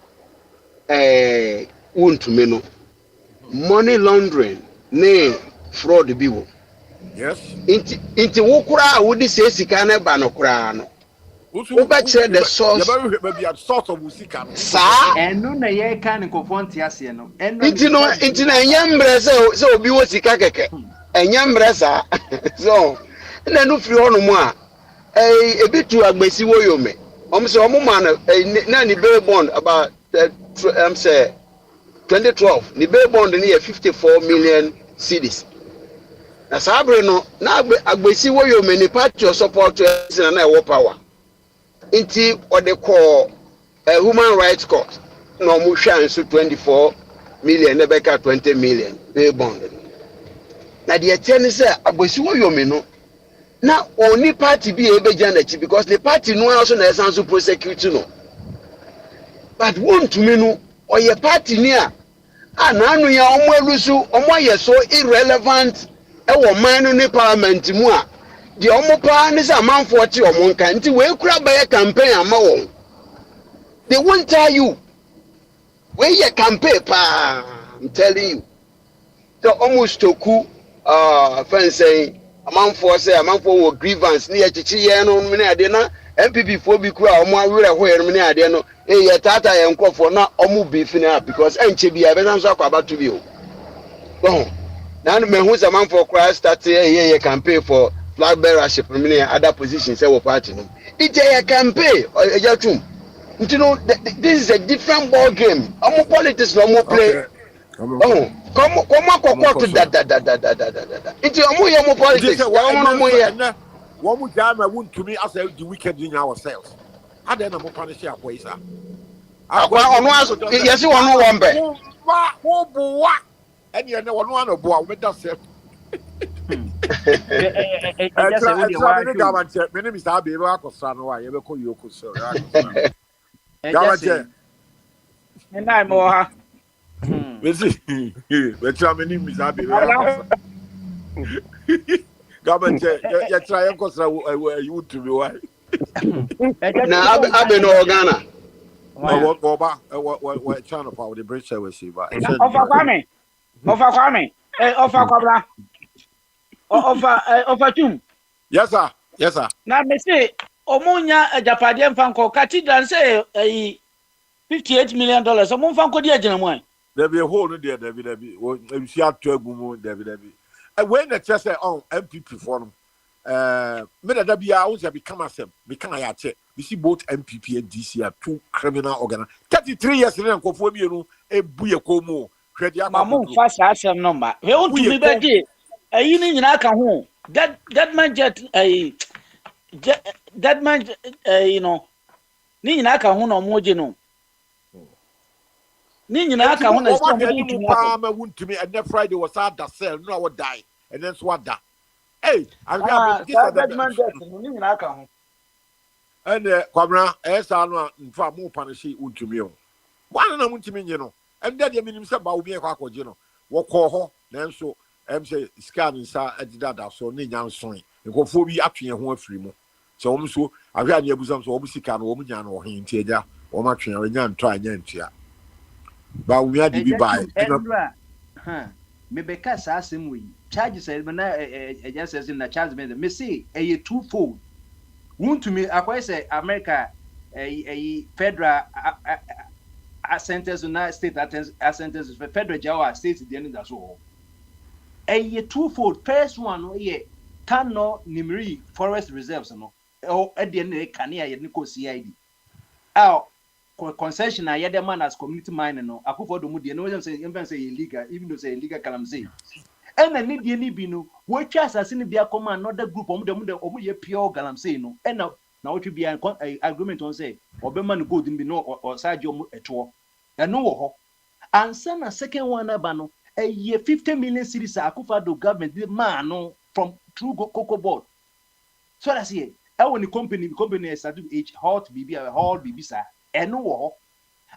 wontumi no money laundering ne fraud bi wo. Yes, inti wo kura wo di se sika na ba no kura no wo ba kire the source source of sika no sa eno na ye kan ko fonti ase no inti na nyambre se obi wo sika keke enyambresa so na no free onu mu a ebitu agbesi wo yome omse omuma na ni bail bond about say 2012 ni bail bond ni 54 million cedis na sabre no na agbesi wo yome ni party support na e wo power inti ode call human rights court no mu hwan so 24 million na beka 20 million bail bond. Na the ten say abosi wo yomi no na oni party bi ebeja na chi because the party no also na esanso prosecute no but won to me no oye party ni a na anu ya omo elusu omo ye so irrelevant e wo man no ni parliament mu a the omo pa ni say amanfo chi omo nka nti we kura ba ye campaign ama wo they won't tell you we ye campaign pa I'm telling you So almost to ku friend saying amanfoɔ sɛ amanfoɔ wɔ grievance ne yɛkyekye yɛn no ne adeɛ na MPP foɔ bi kura ɔmo awerɛ hɔ yɛn ne adeɛ no yɛ tata yɛn nkɔfoɔ na ɔmo beef na because ɛnkyɛ bi a ɛbɛsan so akɔ abato bi o bɔn na mehu sɛ amanfoɔ kura start yɛ campaign for flag bearership ne other positions ɛwɔ party no ije yɛ campaign ɛgya tum nti no this is a different ball game ɔmo politics na ɔmo play. Oh, come akɔkɔ da. Nti ɔmo yɛ mo politics. Ɔmo yɛ. Wɔn mu gyaa ma wuntumi asɛ di weekend in ourselves. Adan na mo punish akɔ yi sa. Akɔ ɔno aso yɛsi wɔn wɔn bɛ. Wo boa. Ɛni ɛnɛ wɔn ano boa wɔn da sɛ. Ɛtra mi ni gamankyɛ mi ni mr abe ebe akɔsra no wa yɛ bɛ kɔ yoko so. Gamankyɛ. Ɛnna mi wɔ ha. Mesi, betra me ni misa be. Government ya try and cause you to be why. Na abe no Ghana. What channel power the bridge we see ba. Ofa Kwame. Ofa Kwabra. Ofa Tum. Yes sir. Na me say omunya ajapade mfanko cathedral say $58 million. Omo mfanko di agina mo. There be a hole there, David. We see a 12 women, David. And when the chest on MPP forum, Meda be out to become a sem, become a check. We see both MPP and DC are two criminal organizations. 33 years in Akwantufuo, a buya como. Mamu fast asem number. We want to be better. You need na ka ho. That man jet that man you know. Ni na ka ho no moje no. Ni nyina aka ho na sto mo wuntumi and Friday was at the cell no would die and then so that hey I that man death ni nyina aka ho and kwabra esa no mfa mo punish wuntumi o wan na wuntumi nye no and that minim se ba obi e kwa akọje no wo kọ ho na nso say scan nsa adidada so ni nya nson nkofo bi atwe ho afiri mu so wo so ahwe ane abusam so wo sika no wo nya no ho nti eja wo ma twe nya nto anya ntua. But we had to be by. Me beka sa asem we charges na just as in the charge me say a twofold. Want to me akwai say America a federal centers na state centers federal jawa state the end that's all. A twofold. First one ye Kano Nimri forest reserves no or at the end kania ye niko CID. Concession na yede man as community mine no Akufo do mu de no say even say illegal even though say illegal kalam say and na need ni bi no we twa asase ni bia come another group omu ye pure galam say no and na what be an agreement on say obema no gold bi no or saje omu eto and no wo ho ansa na second one aba no a year 50 million cedis Akufo do government man no from through cocoa board so that's it I want the company started H hot BB sir eno wo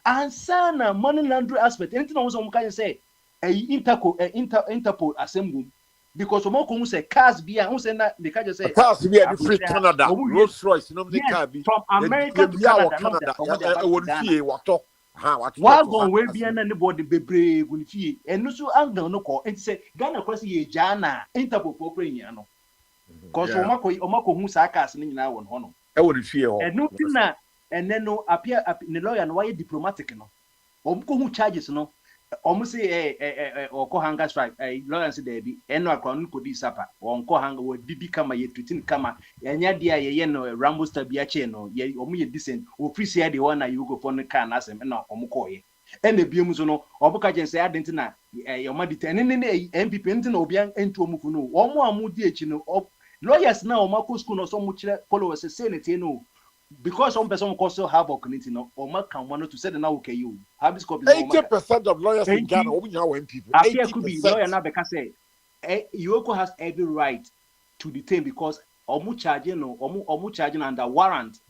and sana money laundry aspect anything on some can say Interpol assembly because some ko say cars be who say na they can just say cars be the free Canada Rolls Royce no dey car be from America to Canada e won fie wato wagon we be na anybody bebre gun fie eno so angle no ko enti say Ghana cross ye jana Interpol for prenya no because omako hu sa cars ni nyina won ho no e won fie ho eno na and then no appear the lawyer no why diplomatic no who charges no say or ko hunger strike lawyer say there be eno akron ko di sapa on ko hunger we bibi kama ye treating kama enya dia ye no Rambo star bia che no ye ye decent free say the one na you go for no car na asem na ko ye e na biem so no obuka gen say adent na your ma det ne MPP nti na obi ento omufu no amu di echi no lawyers na omako school no so mu kire followers say ne tie no because some person also have a community no or man can want to say now okay you have this copy 80% of lawyers in Ghana obi nya when people 80% could be lawyer now because say Yoko has every right to detain because omu charging under warrant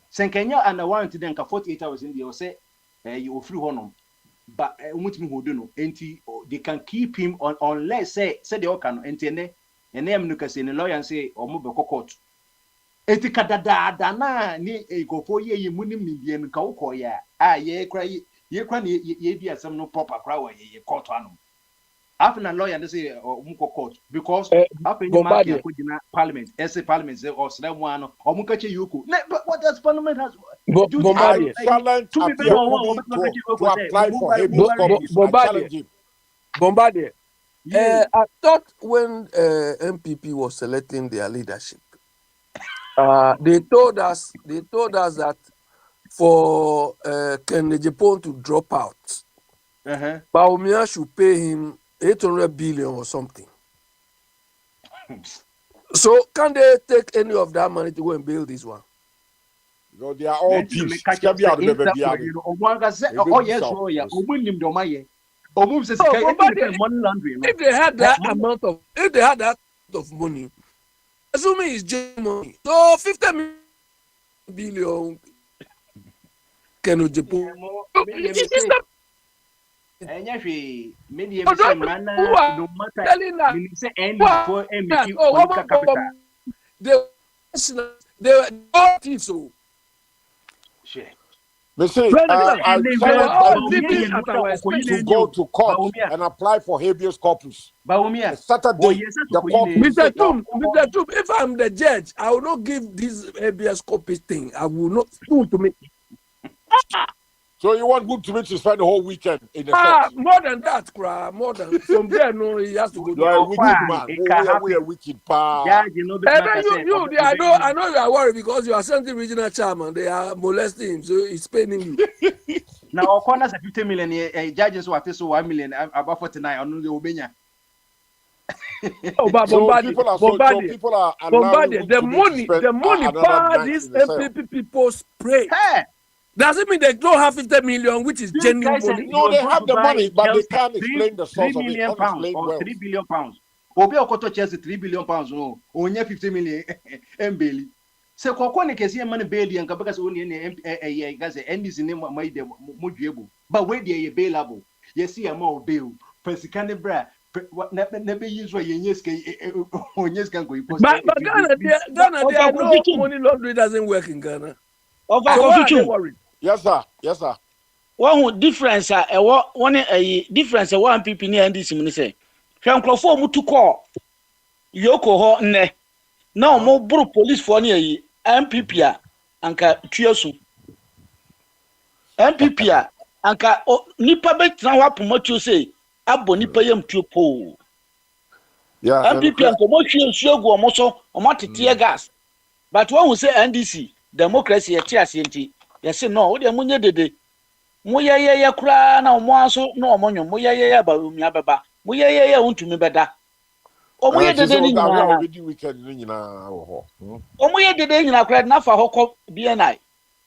senkenya under warrant then ka 48 hours in there say you free honor but umutimi hold no enti they can keep him on unless say they can enti ene em no kase ne lawyer say omu be court eti kadada na ni egofo ye munim ni bie nka wokọ ya ye kra na ye bi asem no proper kra wa ye court anom After a lawyer, they say Muko court because after you mark your parliament, essay parliament say or slam one or Mukachi Yuku. But what does parliament has? I challenge to apply for habeas corpus. I challenge him. Bombardier. I thought when MPP was selecting their leadership, they told us that for Kennedy Japan to drop out, Baumia should pay him 800 billion or something. So can they take any of that money to go and build this one? No, they are all thieves. If they had that of money, assuming it's just money, so 50 billion can Japan. They were all thieves. So I to go to court and apply for habeas corpus. Saturday, the court. Mr. Tum, if I'm the judge, I will not give this habeas corpus thing. I will not do to me. So you want good to me to spend the whole weekend in the more than that, more than from there. No, he has to go. You are a wicked man. We are wicked, pa. I know you are worried because you are sending regional chairman. They are molesting him, so he's paying you. Now, our corners are 50 million. Judges who are 1 million, about 49 on the Obenya. People are allowing the money these MPP people spray. Does it mean they don't have 50 million, which is genuine money? No, they have the money, but they can't explain the source of it. 3 billion pounds or 3 billion pounds. Obi Okoto Chelsea 3 billion pounds. No, only 50 million MBL. So, Kokone can see a money bail and Kabaka only a gas and is in name of my Mujibu. But where they are bailable, you see a more bail. Persikane bra. What never use what you can go. But Ghana, money laundry doesn't work in Ghana. Yes, sir. One difference, difference, one people near this minister. Shankofo Mutuko Yoko Ho ne. Now, more bro police for near MPP, Anka Tiosu. MPP, Anka Nipa bet now promote you say, Abo Nipa yam tupo. Yeah, MPP and commotion shogo moso, or mati tear gas. But one will say NDC, democracy, a TSNT. Yes, no, what the money did. Moya kura na omoaso no omonyo moya ba umia baba moya want to me better o moya de ni na weekend ni na ho o moya de ni na kura na fa hokọ BNI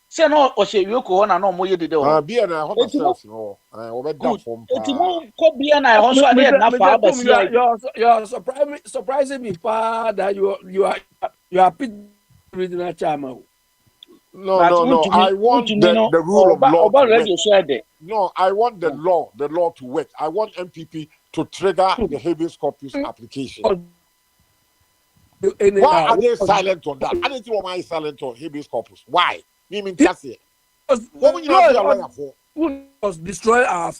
se no o se yoko ho na no moya de ho BNI ho self ho o be da form pa eti mo ko BNI ho so ade na fa abasi you're surprising me pa that you are regional chairman. No. I want the rule of law. No, I want the law to work. I want MPP to trigger the habeas corpus application. Why are they silent on that? I didn't want my silent on habeas corpus. Why? You mean just here? What would you have a lawyer for? Who was destroy our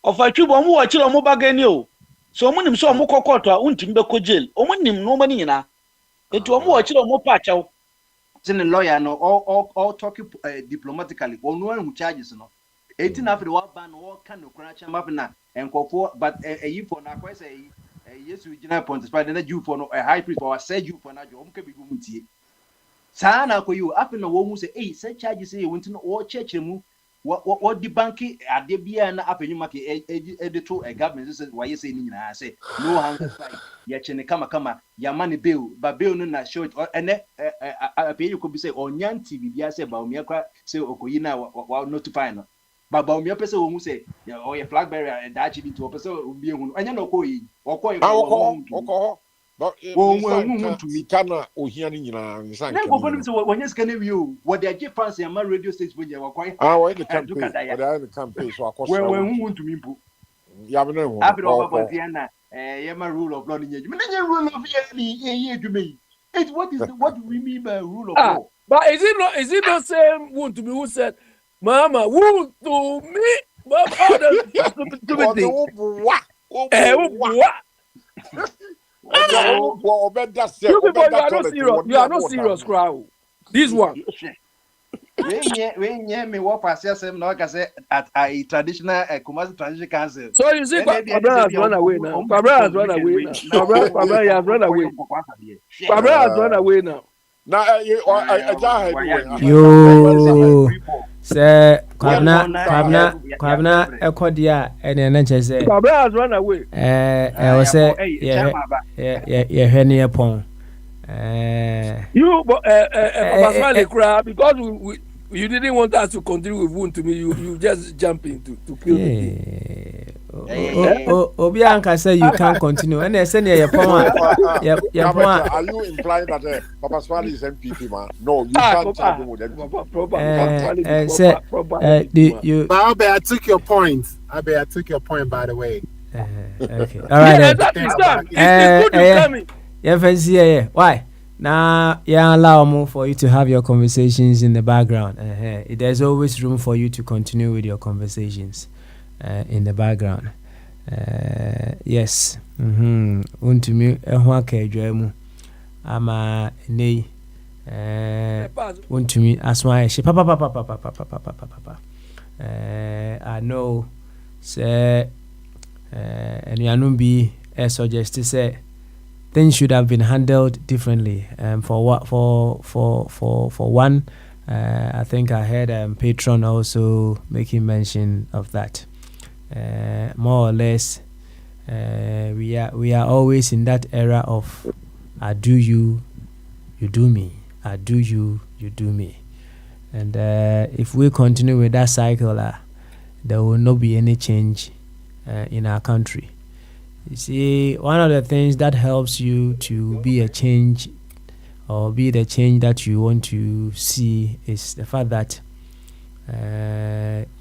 of a tube on what you're mobile. So many so more court or untimber jail. Omonim no money na. It will watch it or more patch out. The lawyer no all talking diplomatically. Or no one who charges no. 18 after the war ban all kind of crunch map na and for but a you for na quite say yes we general point despite the you for no a high priest or said you for na jo mke bi gumutie. Sana ko you after no wo mu say eh say charges say you want to all church mu what the banki ade bia na apenyu make edito a government say why say ni nyina say no hands fight ya chene kama ya money bill ba bill no na show ene apenyu ko bi say onyanti bibia say ba omia kwa say okoyi na wa notify no ba omia pese wo mu say o ye flag bearer da chi bi to pese obi ehunu anya no ko yi okọ but to me kana ohia ni nyina nsan na go bonu say wonye scan view what they give fans ya radio station when you were quite we the campaign so akoso when to me mpo ya be no after over na yema rule of law ni nyaju me rule of ye adwuma it what do we mean by rule of law but is it not same one to me who said mama who to me All the stupid things. You people, you are not serious. You are not serious, crowd. This one. When me what pass yourself now, I say at a traditional Kumasi traditional council. So you see, Pabra has run away now. Pabra has run away now. Pabra has run away. Pabra has run away now. Now, yo, say, Kwabna, Ekodia, and then just say, Pabra has run away. I was say, yeah, Henny upon. You, Papa Smiley crowd, because you didn't want us to continue with wound to me. You just jump in to kill me. Obianka say you can't continue. And they send your poem. Are you implying that Papa Smiley is MPP, man? No, you can't tell him with MPP. I took your point. I took your point, by the way. Okay. All right. It's good you coming. Yeah. Why? Now, allow more for you to have your conversations in the background. There's always room for you to continue with your conversations in the background. Yes. Untumi ehwaka edwemu ama nei untumi aswa she papa. I know say enuanum bi suggest say things should have been handled differently. For one, I think I heard Patron also making mention of that. More or less, we are always in that era of I do you, you do me. I do you, you do me. And if we continue with that cycle, there will not be any change in our country. You see, one of the things that helps you to be a change or be the change that you want to see is the fact that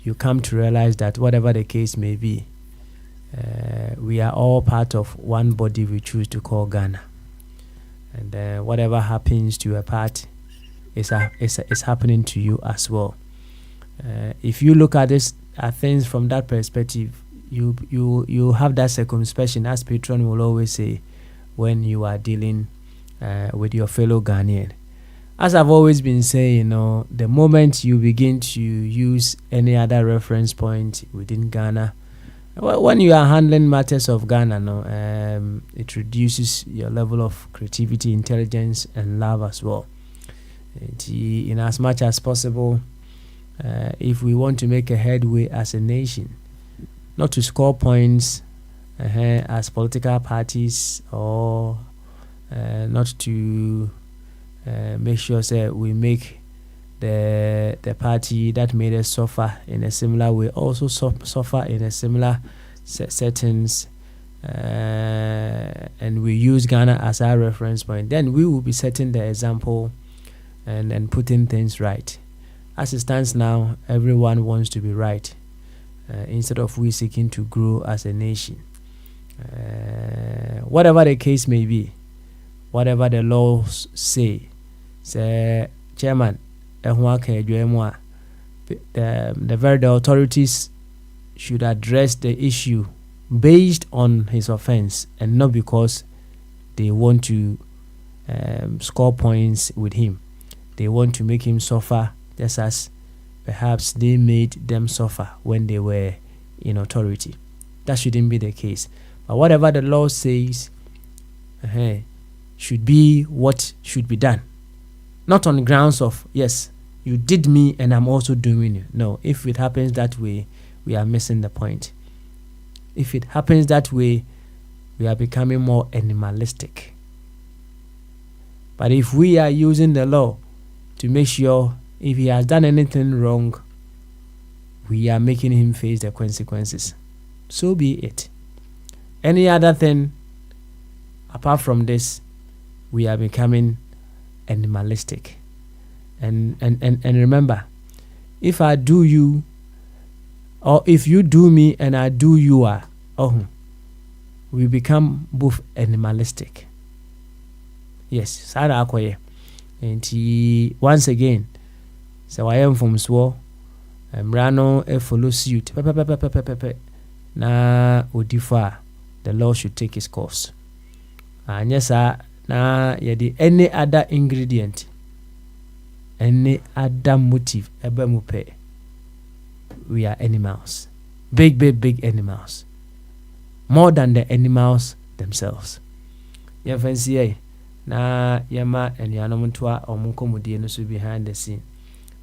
you come to realize that whatever the case may be, we are all part of one body we choose to call Ghana. And whatever happens to a part is happening to you as well. If you look at things from that perspective, you have that circumspection, as Patron will always say, when you are dealing with your fellow Ghanaian. As I've always been saying, the moment you begin to use any other reference point within Ghana, when you are handling matters of Ghana, it reduces your level of creativity, intelligence, and love as well. In as much as possible, if we want to make a headway as a nation, not to score points as political parties, or not to make sure that we make the party that made us suffer in a similar way also suffer in a similar settings, and we use Ghana as our reference point, then we will be setting the example and putting things right. As it stands now, everyone wants to be right. Instead of we seeking to grow as a nation. Whatever the case may be, whatever the laws say, Chairman, the authorities should address the issue based on his offense and not because they want to score points with him. They want to make him suffer just as perhaps they made them suffer when they were in authority. That shouldn't be the case. But whatever the law says should be what should be done. Not on the grounds of, yes, you did me and I'm also doing you. No, if it happens that way, we are missing the point. If it happens that way, we are becoming more animalistic. But if we are using the law to make sure if he has done anything wrong, we are making him face the consequences. So be it. Any other thing apart from this, we are becoming animalistic. And remember, if I do you, or if you do me and I do you, we become both animalistic. Yes, Sarah Akoye. And once again, so I am from Swo, Mrano follow suit. Na odifa, the law should take its course. And yes, na yedi any other ingredient, any other motive, ebemupe. We are animals, big animals, more than the animals themselves. Ya fancy na yama and yanomuntua or munkomudi no so behind the scene.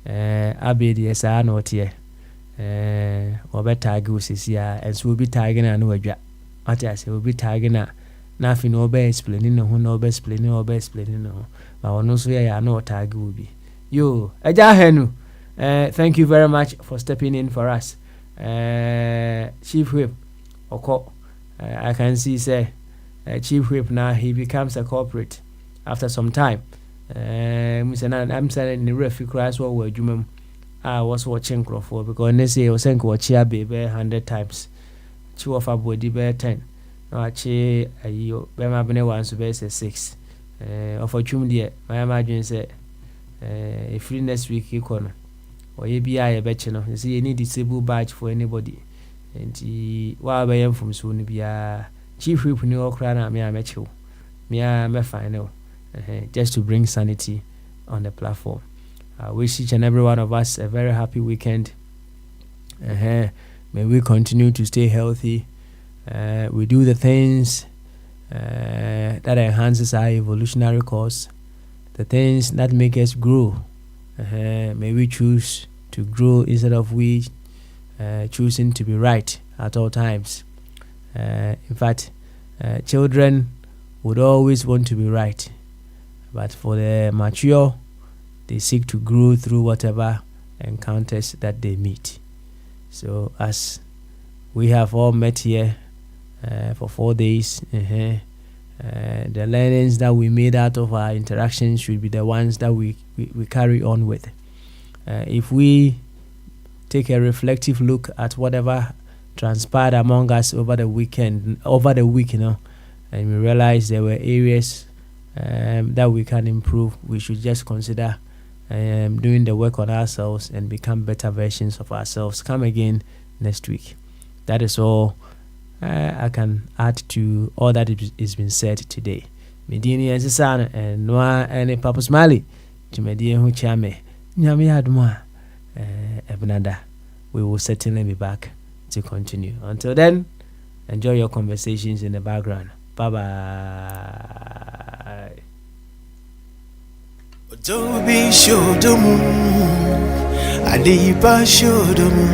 Abedi esa no tie. Obe tag usisi ya, and so be tagging and no adwa. What I say will be tagging na nothing obe explaining no no obe explaining no. But ono so ya no tag will be. Yo, Eja Henu. Thank you very much for stepping in for us. Chief Whip Oko. I can see say Chief Whip now he becomes a corporate after some time. I'm saying in the referee class what were you I was watching Crawford because they say I was saying watch here baby 100 times. Two of our body bear 10. No actually you be my bene once be say 6. Of a chum dear my imagine say if free next week you corner. Or you be a bet you know. You see any disabled badge for anybody. And while I am from soon be a chief whip in your crown me I met you. Me I me final. Just to bring sanity on the platform. I wish each and every one of us a very happy weekend. May we continue to stay healthy. We do the things that enhances our evolutionary course, the things that make us grow. May we choose to grow instead of we choosing to be right at all times. In fact, children would always want to be right, but for the mature, they seek to grow through whatever encounters that they meet. So as we have all met here for 4 days, the learnings that we made out of our interactions should be the ones that we carry on with. If we take a reflective look at whatever transpired among us over the week, and we realize there were areas that we can improve, we should just consider doing the work on ourselves and become better versions of ourselves. Come again next week. That is all I can add to all that is been said today. Medini and Sisana and Noah and Papa Smiley to Medina who chame Nyami Adma Ebnada. We will certainly be back to continue. Until then, enjoy your conversations in the background. Bye bye. Otobi shodomu Adipa shodomu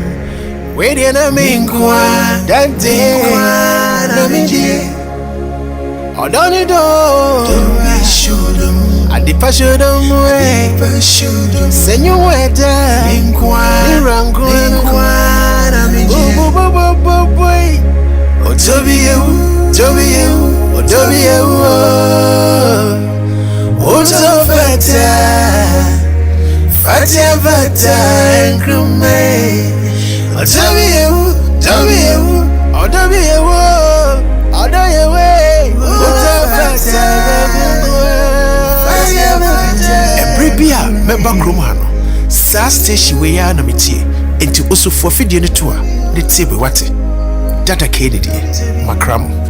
Wedi na minkwa Dante kwa na minjie Odoni do Otobi shodomu Adipa shodomu Adipa shodomu Senyu weta Minkwa Minkwa na minjie Otobi yehu Otobi yehu Otobi yehu Oto fata nkrume Otobiyewu Oto fata Ebribia meba kromano Sa station we ya na metie enti osofo fidie ne to a ne tebe wate data Kennedy makramo